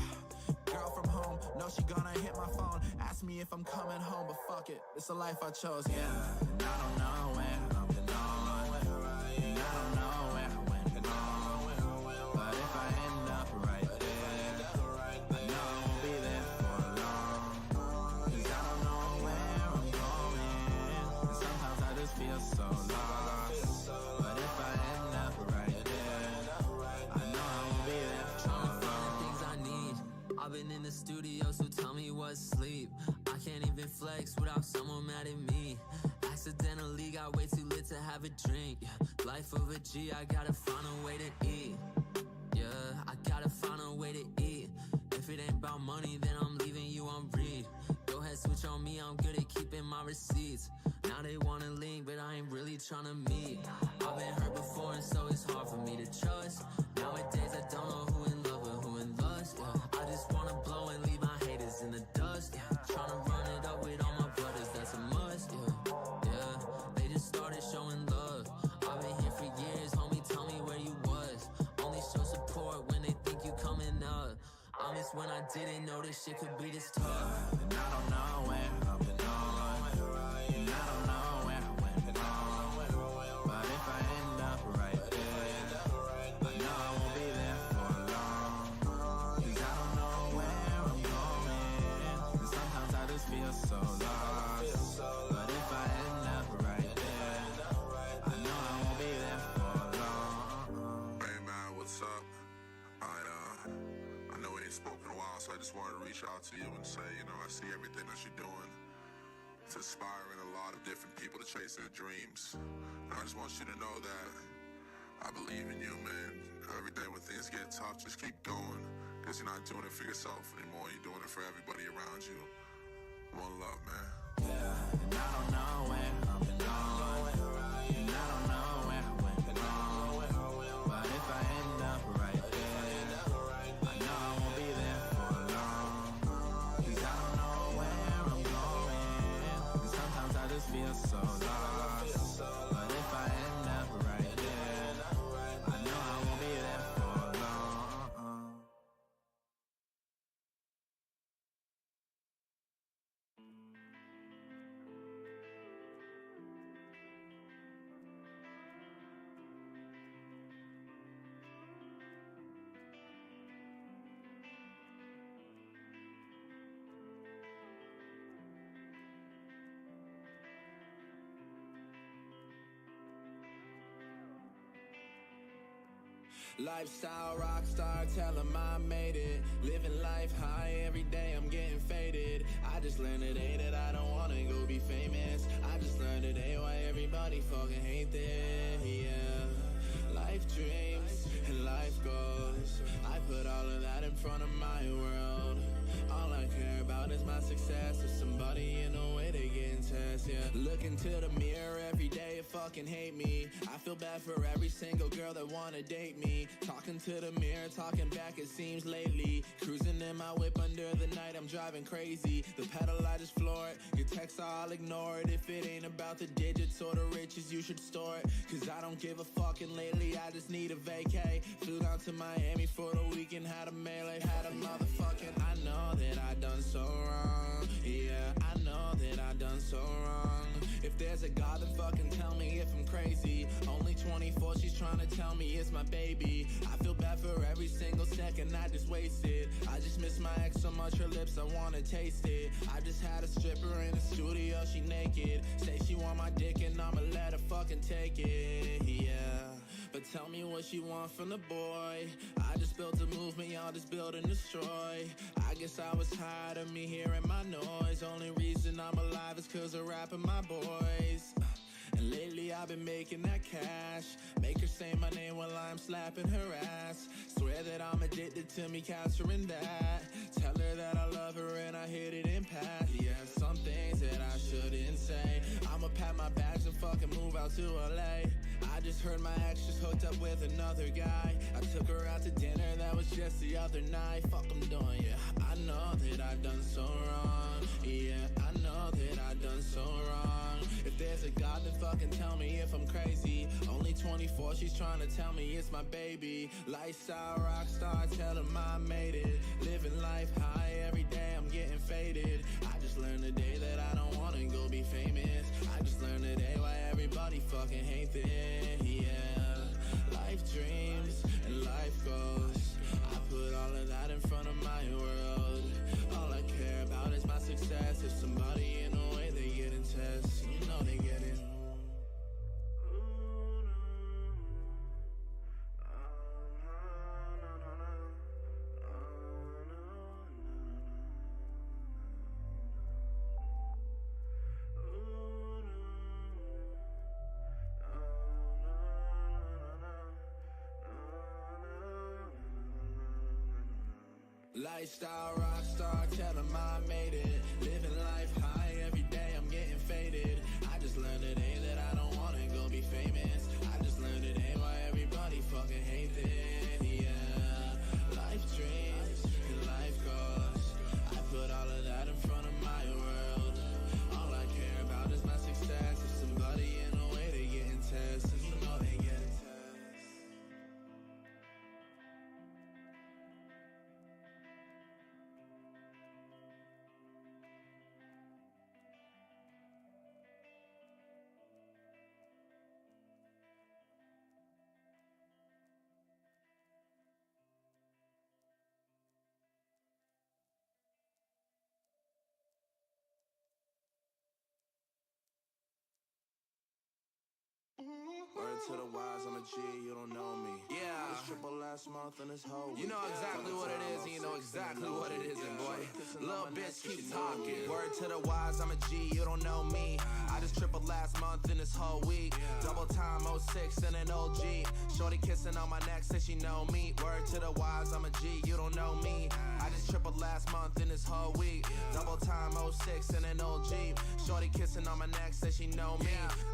Girl from home, know she gonna hit my phone. Ask me if I'm coming home, but fuck it, it's the life I chose, yeah. And I don't know where I'm going, and I don't know where I went wrong. But if I end up right there, I know I won't be there for long. Cause I don't know where I'm going, and sometimes I just feel so lost. But if I end up right there, I know I won't be there for long. Things I need, I've been in the studio, so tell me what's sleep. I can't even flex without someone mad at me. Accidentally got way too lit to have a drink. Life of a G, I gotta find a way to eat. Yeah, I gotta find a way to eat. If it ain't about money, then I'm leaving you on read. Go ahead, switch on me, I'm good at keeping my receipts. Now they wanna link, but I ain't really tryna meet. I've been hurt before, and so it's hard for me to trust. Nowadays, I don't know who in love or who in lust. Yeah, I just wanna blow and leave my haters in the dust. Yeah, tryna run it up with all my brothers, that's a must. Yeah, yeah, they just started showing love. I've been here for years, homie, tell me where you was. Only show support when they think you coming up. I miss when I didn't know this shit could be this tough. And I don't know where I'm going, and I don't know where I went wrong. But if I end up right there, I know I won't be there for long. Cause I don't know where I'm going, and sometimes I just feel so lost. But if I end up right there, I know I won't be there for long. Hey man, what's up? I know we ain't spoken in a while, so I just wanted to reach out to you and say, you know, I see everything that you're doing. It's inspiring a lot of different people to chase their dreams. And I just want you to know that I believe in you, man. Every day when things get tough, just keep going. Because you're not doing it for yourself anymore. You're doing it for everybody around you. One love, man. Yeah, and I don't know where I've been going, and I don't know where I went wrong. But if I end up right there, I know I won't be there for long. 'Cause I don't know where I'm going, and sometimes I just feel so lost. But if I end up right there, I know I won't be there for long. Lifestyle rockstar, tell 'em I made it. Living life high, every day I'm getting faded. I just learned today that I don't wanna go be famous. I just learned today why everybody fucking hate this, yeah. Life dreams and life goals. I put all of that in front of my world. All I care about is my success. If somebody in a way they getting tested, yeah. Look into the mirror every day and fucking hate me. I feel bad for every single girl that wanna date me. Talking to the mirror, talking back it seems lately. Cruising in my whip under the night, I'm driving crazy. The pedal I just floor it, your texts I'll ignore it. If it ain't about the digits or the riches, you should store it. 'Cause I don't give a fuck and lately I just need a vacay. Flew down to Miami for the weekend, had a melee, had a motherfucking. I know that I done so wrong, yeah, I know that I done so wrong. If there's a God, then fucking tell me if I'm crazy. Only 24, she's trying to tell me it's my baby. I feel bad for every single second I just wasted. I just miss my ex so much, her lips, I wanna taste it. I just had a stripper in the studio, she naked. Say she want my dick and I'ma let her fucking take it, yeah. But tell me what you want from the boy. I just built a movement, y'all just build and destroy. I guess I was tired of me hearing my noise. Only reason I'm alive is 'cause of rapping my boys. And lately I've been making that cash. Make her say my name while I'm slapping her ass. Swear that I'm addicted to me capturing that. Tell her that I love her and I hit it in past. Yeah, some things that I shouldn't say. I'ma pack my bags and fucking move out to LA. I just heard my ex just hooked up with another guy. I took her out to dinner, that was just the other night. Fuck I'm doing, yeah. I know that I done so wrong. Yeah, I know that I done so wrong. If there's a God, then fucking tell me if I'm crazy. Only 24, she's trying to tell me it's my baby. Lifestyle rockstar, tell 'em I made it. Living life high, every day I'm getting faded. I just learned today that I don't wanna go be famous. I just learned today why everybody fucking hate this, yeah. Life dreams and life goals. I put all of that in front of my world. All I care about is my success. If somebody in a way they get in tests, you know they get it. Lifestyle rockstar, tell 'em I made it. Living life high, every day I'm getting faded. I just learned today that I don't wanna go be famous. I just learned today why everybody fucking hate this, yeah. Life dreams and life goals. I put all of that in front of my world. All I care about is my success. If somebody in a way they getting tested, you know they getting tested. Word to the wise, I'm a G, you don't know me. Yeah. This triple last month and this whole week. You know exactly what it is, and you know exactly what it isn't, boy. Little bitch, keep talking. Word to the wise, I'm a G, you don't know me. I just tripled last month and this whole week. Double time OG 06 in an old Jeep. Shorty kissing on my neck, says she know me. Word to the wise, I'm a G, you don't know me. I just tripled last month in this whole week. Double time 06 in an old Jeep. Shorty kissing on my neck, says she know me.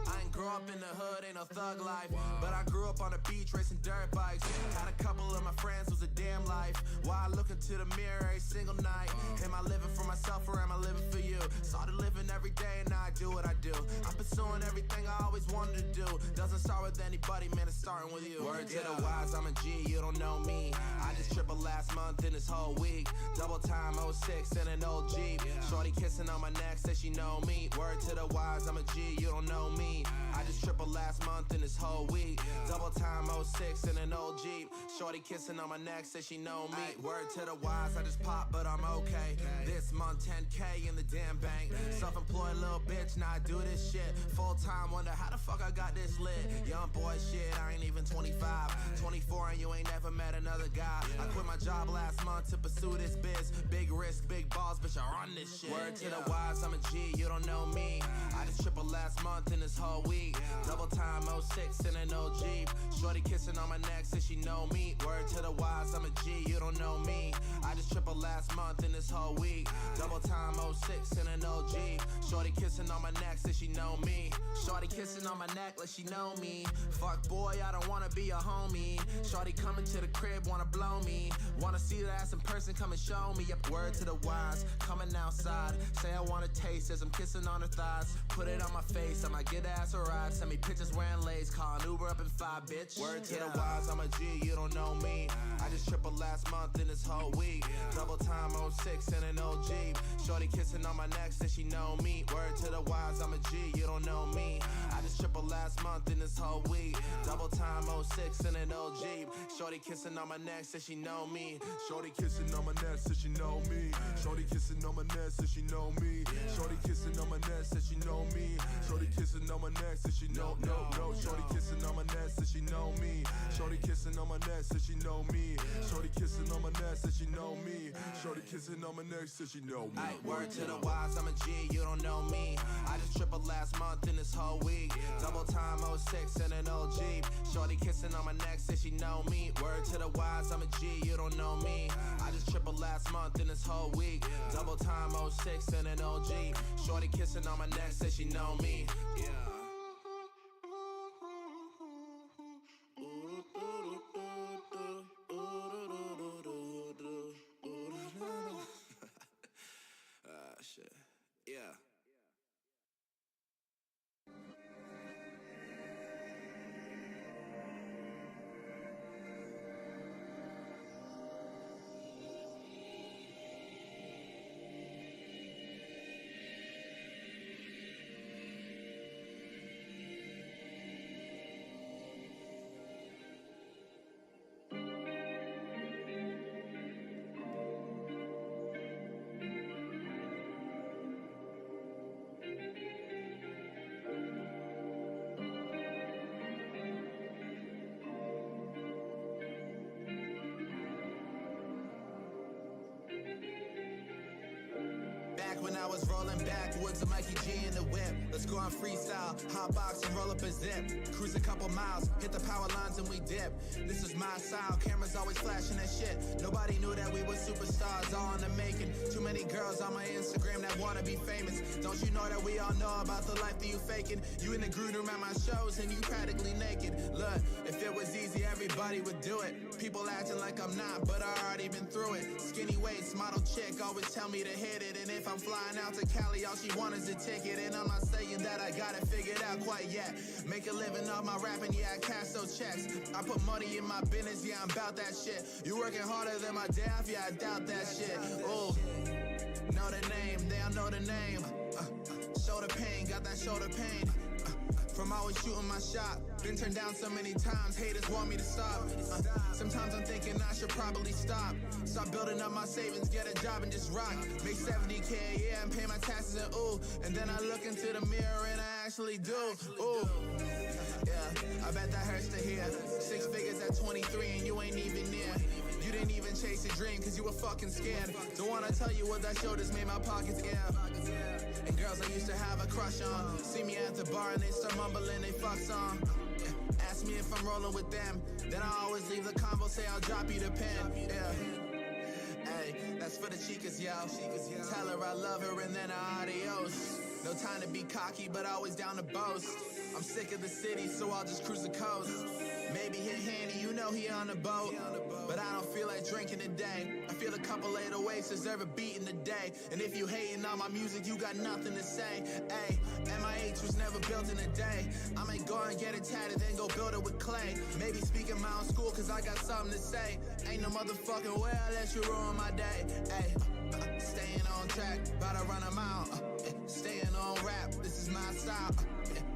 I ain't grow up in the hood, ain't no thug life. But I grew up on the beach racing dirt bikes. Had a couple of my friends, was a damn life. Why I look into the mirror every single night. Am I living for myself or am I living for you? Started living every day and now I do what I do. I'm pursuing everything I always wanted to do. Doesn't start with anybody, man, it's starting with you. Word to the wise, I'm a G, you don't know me. I just tripled last month in this whole week. Double time 06 in an old Jeep. Shorty kissing on my neck, says she know me. Word to the wise, I'm a G, you don't know me. I just tripled last month in this whole week. Double time 06 in an old Jeep. Shorty kissing on my neck, says she know me. Word to the wise, I just popped, but I'm okay. This month 10K in the damn bank. Self-employed little bitch, now I do this shit. Full-time, wonder how the fuck I got this lit. Young boy shit, I ain't even 25. 24 and you ain't never met another guy. I quit my job last month to pursue this biz. Big risk, big balls, bitch, I run this shit. Word to the wise, I'm a G, you don't know me. I just tripled last month in this whole week. Double time 06 in an old Jeep. Shorty kissing on my neck, says she know me. Word to the wise, I'm a G, you don't know me. I just tripled last month in this whole week. Double time 06 in an old Jeep. Shorty kissing on my neck, says she know me. Shorty kissing on my neck, like she know me. Fuck boy, I don't wanna be a homie. Shorty coming to the crib, wanna blow me. Wanna see that ass in person, come and show me. Yep, word to the wise, coming outside. Say I wanna taste as I'm kissing on her thighs. Put it on my face, I might get ass a ride. Send me pictures wearing lace, call an Uber up in 5, bitch. Word to the wise, I'm a G, you don't know me. I just tripled last month in this whole week. Double time 06 in an old Jeep. Shorty kissing on my neck, says she know me. Word to the wise, I'm a G, you don't know me. I just tripled last month in this whole week. Double time 06 in an old Jeep. Shorty kissing on my neck, says she know me. Shorty kissing on my neck, says she know me. Shorty kissing on my neck, says she know me. Shorty kissing on my neck, says she know me. Shorty kissing on my neck, says she know, no. Shorty kissing on my neck, says she know me. Shorty kissing on my neck, says she know me. Shorty kissing on my neck, says she know me. Shorty kissing on my neck, says she know me. Word to the wise, I'm a G, you don't know me. I just tripled last month in this whole week. Double time 06 in an old Jeep. Shorty kissing on my neck, says she know me. Word to the wise, I'm a G, you don't know me. I just tripled last month in this whole week. Double time 06 in an old Jeep. Shorty kissing on my neck, says she know me. Yeah. Shit. Yeah. When I was rolling backwards, a Mikey G in the whip. Let's go on freestyle, hot box and roll up a zip. Cruise a couple miles, hit the power lines and we dip. This is my style, cameras always flashing that shit. Nobody knew that we were superstars, all in the making. Too many girls on my Instagram that wanna be famous. Don't you know that we all know about the life that you faking? You in the green room at my shows and you practically naked. Look, if it was easy, everybody would do it. People acting like I'm not, but I already been through it. Skinny waist, model chick, always tell me to hit it. And if I'm flying out to Cali, all she want is a ticket. And I'm not saying that I got it figured out quite yet. Make a living off my rapping, yeah, I cash those checks. I put money in my business, yeah, I'm about that shit. You working harder than my dad, yeah, I doubt that shit. Ooh, know the name, they don't know the name. Shoulder pain, got that shoulder pain. From always shooting my shot, been turned down so many times, haters want me to stop. Sometimes I'm thinking I should probably stop. Start building up my savings, get a job and just rock. Make 70K a year and pay my taxes and ooh. And then I look into the mirror and I actually do, ooh. Yeah, I bet that hurts to hear. 6 figures at 23 and you ain't even near. You didn't even chase a dream cause you were fucking scared. Don't wanna tell you what that show just made my pockets air. And girls I used to have a crush on see me at the bar and they start mumbling they fuck song. I'm rolling with them. Then I always leave the convo, say I'll drop you the pen. Yeah. Hey, that's for the chicas, yo. Tell her I love her and then adios. No time to be cocky, but always down to boast. I'm sick of the city, so I'll just cruise the coast. Maybe hit handy, you know he on the boat. But I don't feel like drinking today. I feel a couple 808s deserve a beat in the day. And if you hating on my music, you got nothing to say. Ay, MIH was never built in a day. I may go and get it tatted, then go build it with clay. Maybe speak in my own school, cause I got something to say. Ain't no motherfucking way I let you ruin my day. Ay, staying on track, about to run a mile. Staying on rap, this is my style.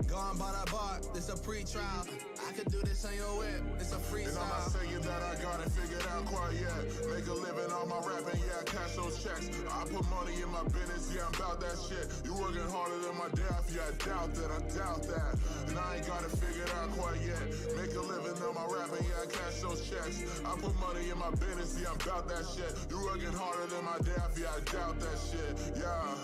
Gone by the bar, this a pre-trial. I could do this on your whip, it's a freestyle. And I'm not saying that I got it figured out quite yet. Make a living on my rapping, yeah, cash those checks. I put money in my business, yeah, I'm about that shit. You working harder than my death, yeah, I doubt that. And I ain't got it figured out quite yet. Make a living on my rapping, yeah, cash those checks. I put money in my business, yeah, I'm about that shit. You working harder than my death, yeah, I doubt that shit, yeah.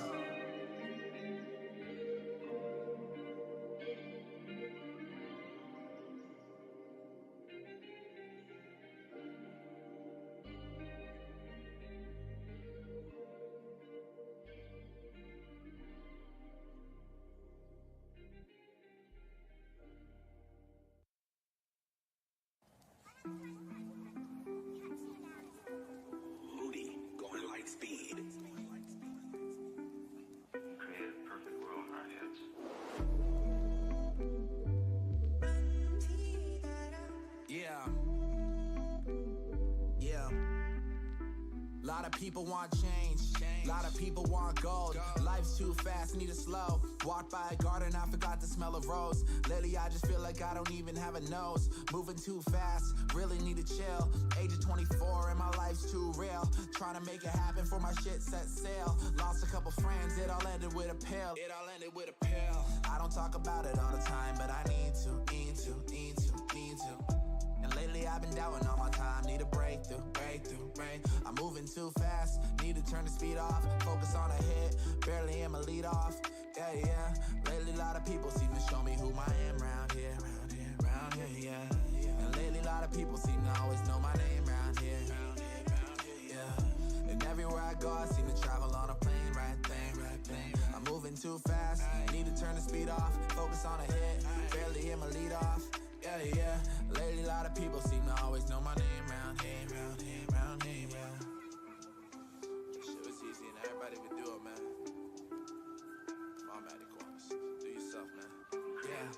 Moody, going light speed. Create a perfect world in our heads. Yeah. Yeah. Lot of people want change. Lot of people want gold. Life's too fast, need it slow. Walked by a garden, I forgot the smell of rose. Lately, I just feel like I don't even have a nose. Moving too fast, really need to chill. Age of 24 and my life's too real. Trying to make it happen for my shit set sail. Lost a couple friends, it all ended with a pill. I don't talk about it all the time, but I need to. And lately I've been doubting all my time. Need a breakthrough. I'm moving too fast. Need to turn the speed off. Focus on a hit. Barely am a lead off. Yeah. Lately a lot of people seem to show me who I am round here. Yeah. And lately a lot of people seem to always know my name round here. Yeah. And everywhere I go, I seem to travel on a plane, right thing. I'm moving too fast. Need to turn the speed off. Focus on a hit. Barely am a lead off. Yeah. Lately a lot of people seem to always know my name round here. Shit was easy and everybody would do it, man. I'm at the corners. Do yourself, man. Yeah.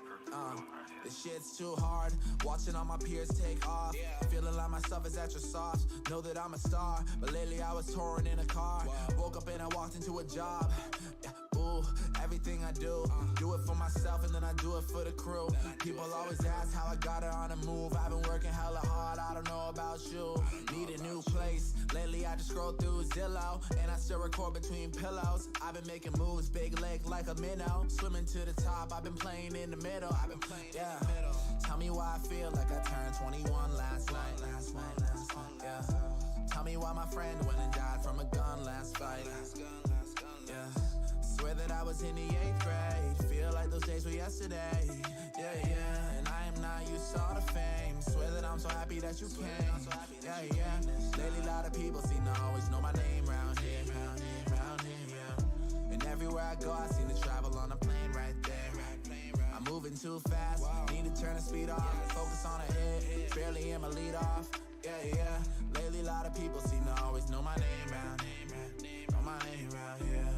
This shit's too hard. Watching all my peers take off. Feeling like myself is extra soft. Know that I'm a star, but lately I was touring in a car. Woke up and I walked into a job. Ooh, everything I do it for myself and then I do it for the crew. People always ask how I got it on the move. I've been working hella hard, I don't know about you. Need a new place. Lately I just scroll through Zillow and I still record between pillows. I've been making moves, big leg like a minnow. Swimming to the top, I've been playing in the middle. Yeah. Tell me why I feel like I turned 21 last night. Yeah. Tell me why my friend went and died from a gun last fight. Yeah. Swear that I was in the 8th grade. Feel like those days were yesterday. Yeah. And I am not used to all the fame. Swear that I'm so happy that you came. Yeah. Lately, a lot of people seem to always know my name round here. And everywhere I go, I seem to travel on a plane right there. I'm moving too fast. Need to turn the speed off. Focus on a hit. Barely am a lead off. Yeah. Lately, a lot of people seem to always know my name round here. Know my name round here.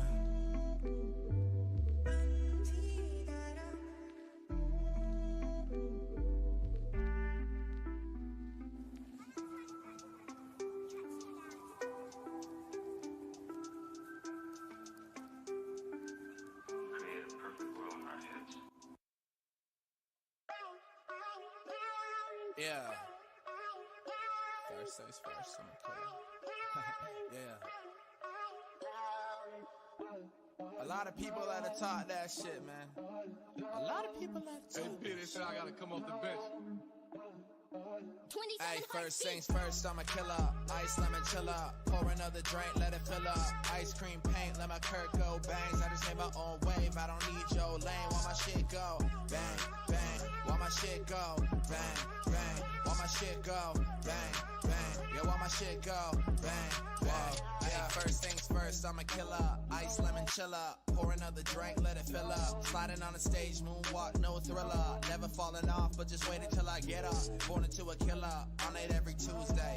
Yeah. First things first, I'm Yeah. A lot of people like to talk that shit, man. A lot of people like to talk that shit. I gotta come off the bench. Hey, first things first, I'm a killer. Ice, lemon, chill up. Pour another drink, let it fill up. Ice cream paint, let my Kurt go bangs. I just made my own wave, I don't need your lane. While my shit go, bang, bang. While my shit go, bang, bang. While my shit go, bang, bang. Yeah, while my shit go, bang, bang. Yeah, first things first, I'm a killer. Ice lemon chiller. Pour another drink, let it fill up. Sliding on the stage, moonwalk, no thriller. Never falling off, but just wait until I get up. Born into a killer, on it every Tuesday.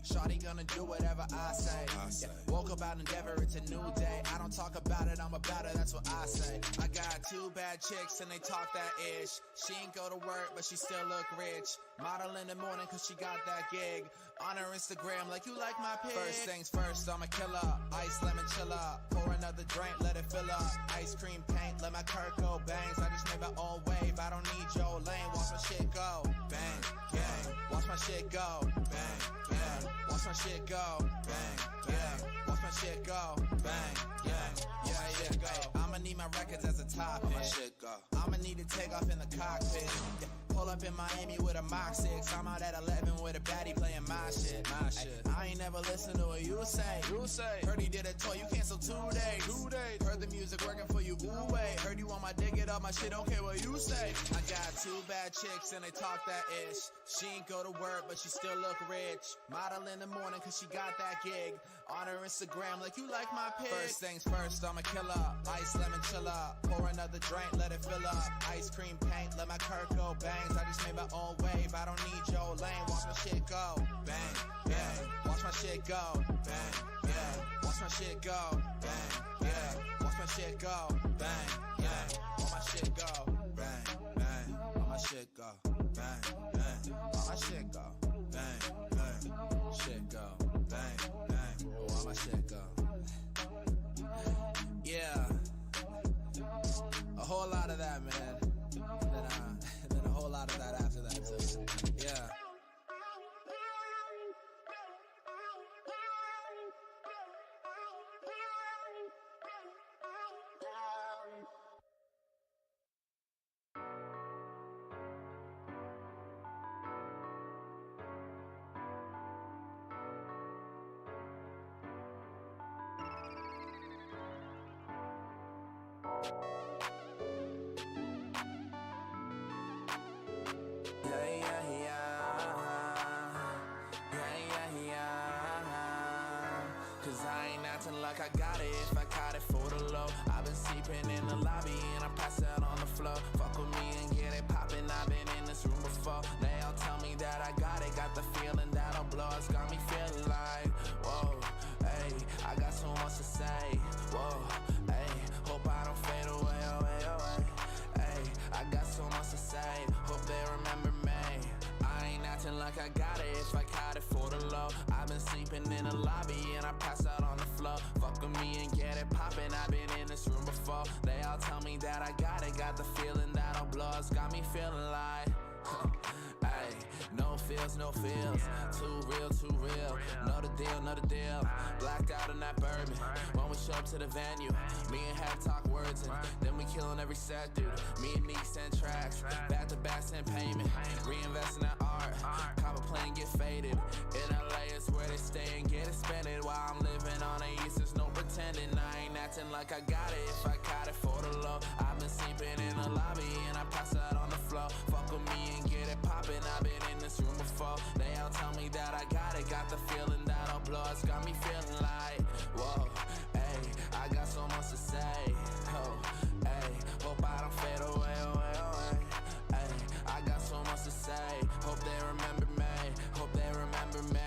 Shawty gonna do whatever I say. Yeah. Woke up out in Denver, it's a new day. I don't talk about it, I'm about it, that's what I say. I got two bad chicks and they talk that ish. She ain't go to work, but she still look rich. Model in the morning cause she got that gig. On her Instagram like you like my pig. First things first, I'm a killer. Ice lemon chiller. Pour another drink, let it fill up. Ice cream paint, let my Kurt go bangs. I just made my own wave, I don't need your lane. Watch my shit go, bang, bang. Watch my shit go, bang, bang. Watch my shit go, bang, bang. Watch my shit go, bang, bang. Yeah, go. I'ma need my records as a topic. My shit go. I'ma need to take off in the cockpit. Yeah. Pull up in Miami with a Mach 6. I'm out at 11 with a baddie playing my shit. My shit. I ain't never listened to what you say. You say. Heard he did a tour, you canceled 2 days. 2 days. Heard the music working for you. Ooh, wait. Heard you want my dick, get up my shit. Don't care what you say. I got two bad chicks and they talk that ish. She ain't go to work, but she still look rich. Model in the morning cause she got that gig. On her Instagram like you like my pig. First things first, I'm a killer. Ice lemon chiller. Pour another drink, let it fill up. Ice cream paint, let my Kurt go bangs. I just made my own wave, I don't need your lane. Watch my shit go, bang, bang. Watch my shit go, bang, yeah. Watch my shit go, bang, yeah. Watch my shit go, bang, bang. Watch my shit go, bang, bang. Watch my shit go, bang, bang. Watch my shit go, bang, bang. Shit go, bang, bang. Watch my shit go. Yeah. A whole lot of that, man. Then a whole lot of that after that too. Yeah. Cause I ain't acting like I got it if I caught it for the low. I've been sleeping in the lobby and I pass out on the floor. Fuck with me and get it poppin', I've been in this room before. They all tell me that I got it, got the feeling that'll blow. It's got me feeling like, whoa, hey, I got so much to say, whoa, hey, hope I don't fade away, away, away. Hey, I got so much to say, hope they remember me. I ain't acting like I got it if I caught it for the low. I've been sleeping in the lobby and I pass out on the floor. Fuck with me and get it poppin', I've been in this room before. They all tell me that I got it, got the feeling that'll blow. It's got me feeling like, hey, no feels, no feels. Too real, too real. Know the deal, know the deal. Blacked out in that bourbon. When we show up to the venue, me and Hat talk words and then we killin' every set, dude. Me and Neek send tracks, back to back send payment. Reinvest in that art, cop a plane, get faded. In LA is where they stay and get it spended. While I'm living on the east, there's no pretending. I ain't acting like I got it if I caught it for the low. I've been sleeping in the lobby and I pass out on the floor. Fuck with me and get it poppin', I've been in this room before. They all tell me that I got it, got the feeling that'll blow. It's got me feeling like, whoa, hey, I got so much to say, oh, hey, hope I don't fade away, away, away. Hey, I got so much to say, hope they remember me, hope they remember me.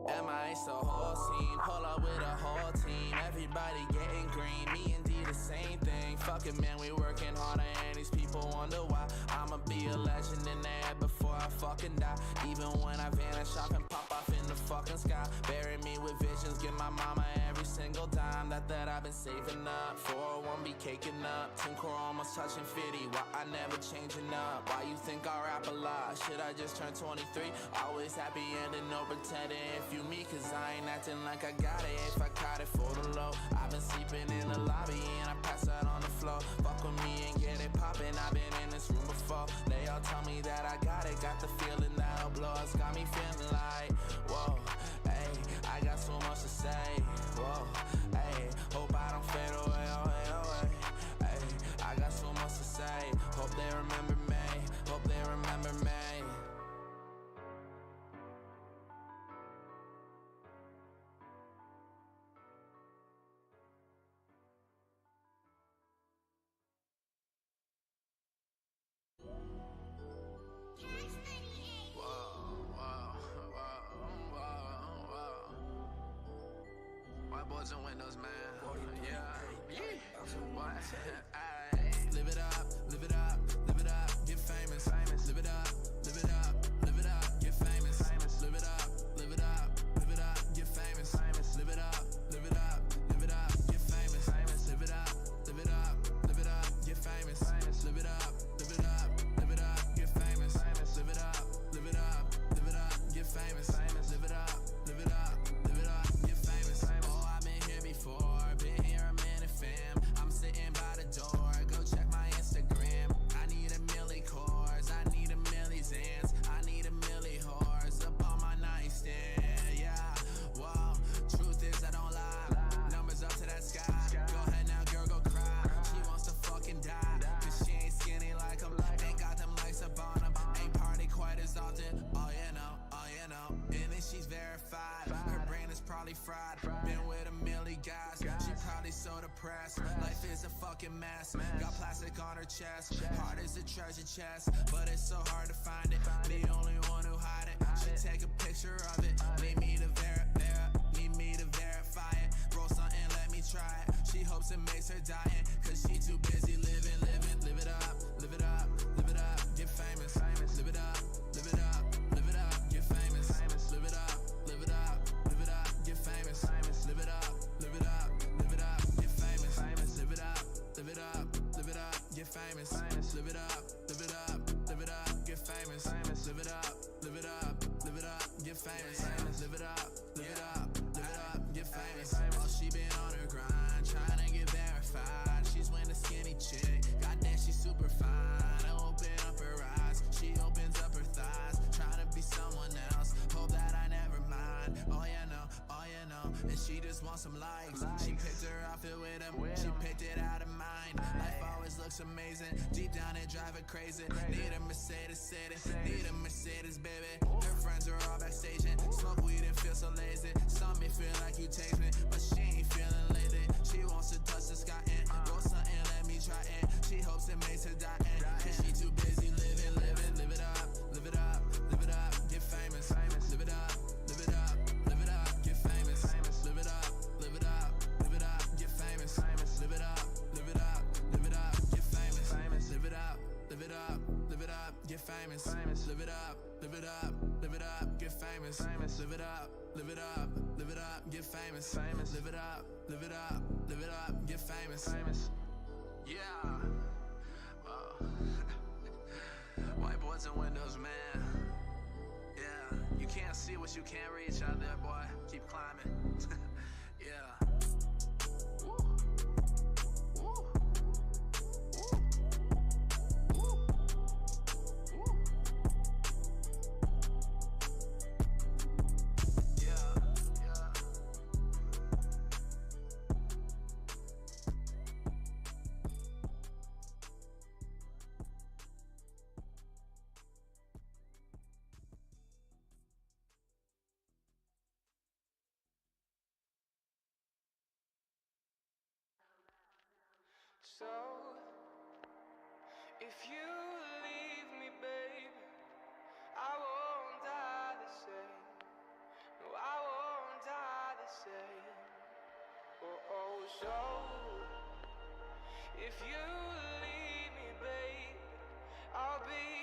MIA the whole scene, pull up with a whole team, everybody getting green, me and D the same thing. Fuck it, man, we working harder and these people wonder why. I'ma be a legend in the air before I fucking die. Even when I vanish, I can pop off in the fucking sky. Bury me with visions, give my mama every single dime that I've been saving up. 401 be caking up, Team Core almost touching 50. Why I never changing up? Why you think I rap a lot? Should I just turn 23? Always happy ending, no pretending if you me. Cause I ain't acting like I got it if I caught it for the low. I've been sleeping in the lobby and I pass out on the floor. Fuck with me and get it poppin', I've been in this room before. They all tell me that I got it, got the feeling that'll blow. It's got me feeling like, whoa, hey, I got so much to say, whoa, hey, hope I don't fade away, away, away. Hey, they remember me. Hope they remember me. White boys and windows, man. Yeah. What? Ayy. Live it up, live it up, live it up, get famous. Live it up, live it up, live it up, get famous. Live it up, live it up, live it up, get famous. Live it up, live it up, live it up, get famous. Live it up, live it up, live it up, get famous. Live it up, live it up, live it up, get famous. Live it up, live it up, live it up, get famous. Live it up, live it up, live it up, get famous. Oh, I've been here before, been here a minute, fam. I'm sitting by the door, go check my Instagram. I need a milli cores, I need a milli zans, I need a milli whores up on my nightstand. Yeah, whoa, truth is I don't lie. Numbers up to that sky. Go ahead now, girl, go cry. She wants to fucking die, cause she ain't skinny like them. Ain't got them likes up on them. Ain't party quite as often. Oh, you know, oh, you know. And then she's verified. Her brain is probably fried. Been with a milli guys. She probably so depressed. Life is a fucking mess. Got plastic on her chest. Heart is a treasure chest, but it's so hard to find it. The only one who hide it. She take a picture of it. Need me to verify it. Roll something, let me try it. She hopes it makes her dying, cause she too busy living. Live it up, live it up, live it up, get famous. Live it up, live it up, live it up, get famous. Live it up, live it up, live it up, get famous. Live it up, live it up, live it up, get famous. Live it up, live it up, live it up, get famous. Live it up, live it up, live it up, get famous. Live it up, live it up, live it up, get famous. Live it up, live it up, live it up, get famous. Oh, she been on her grind, trying to get verified. She's with a skinny chick, goddamn she's super fine. I open up her eyes, she opens up her thighs, trying to be someone else. Hope that I never mind. Oh yeah, no, oh yeah, no. And she just wants some likes. She picked her outfit with him, she picked it out of mind. Life always looks amazing, deep down it drive her crazy. Need a Mercedes city, need a Mercedes, baby. Her friends are all backstage and smoke weed and feel so lazy. Some may feel like you taste me, but she ain't feeling lazy. She wants to touch the sky and roll something, let me try it. She hopes it makes her die and cause she too busy living. Live it up, live it up, live it up, get famous. Live it up, live it up, live it up, get famous. Live it up, live it up, live it up, get famous. Live it up, live it up, live it up, get famous. Live it up, live it up, live it up, get famous. Live it up, live it up, live it up, get famous. Live it up, live it up, live it up, get famous. Live it up, live it up, live it up, get famous. Yeah. White boys and windows, man. Yeah. You can't see what you can't reach out there, boy. Keep climbing. Yeah. Woo. Woo. Woo. Woo. Yeah. Yeah. So, if you leave me, babe, I won't die the same. No, I won't die the same. Oh, so, if you leave me, babe, I'll be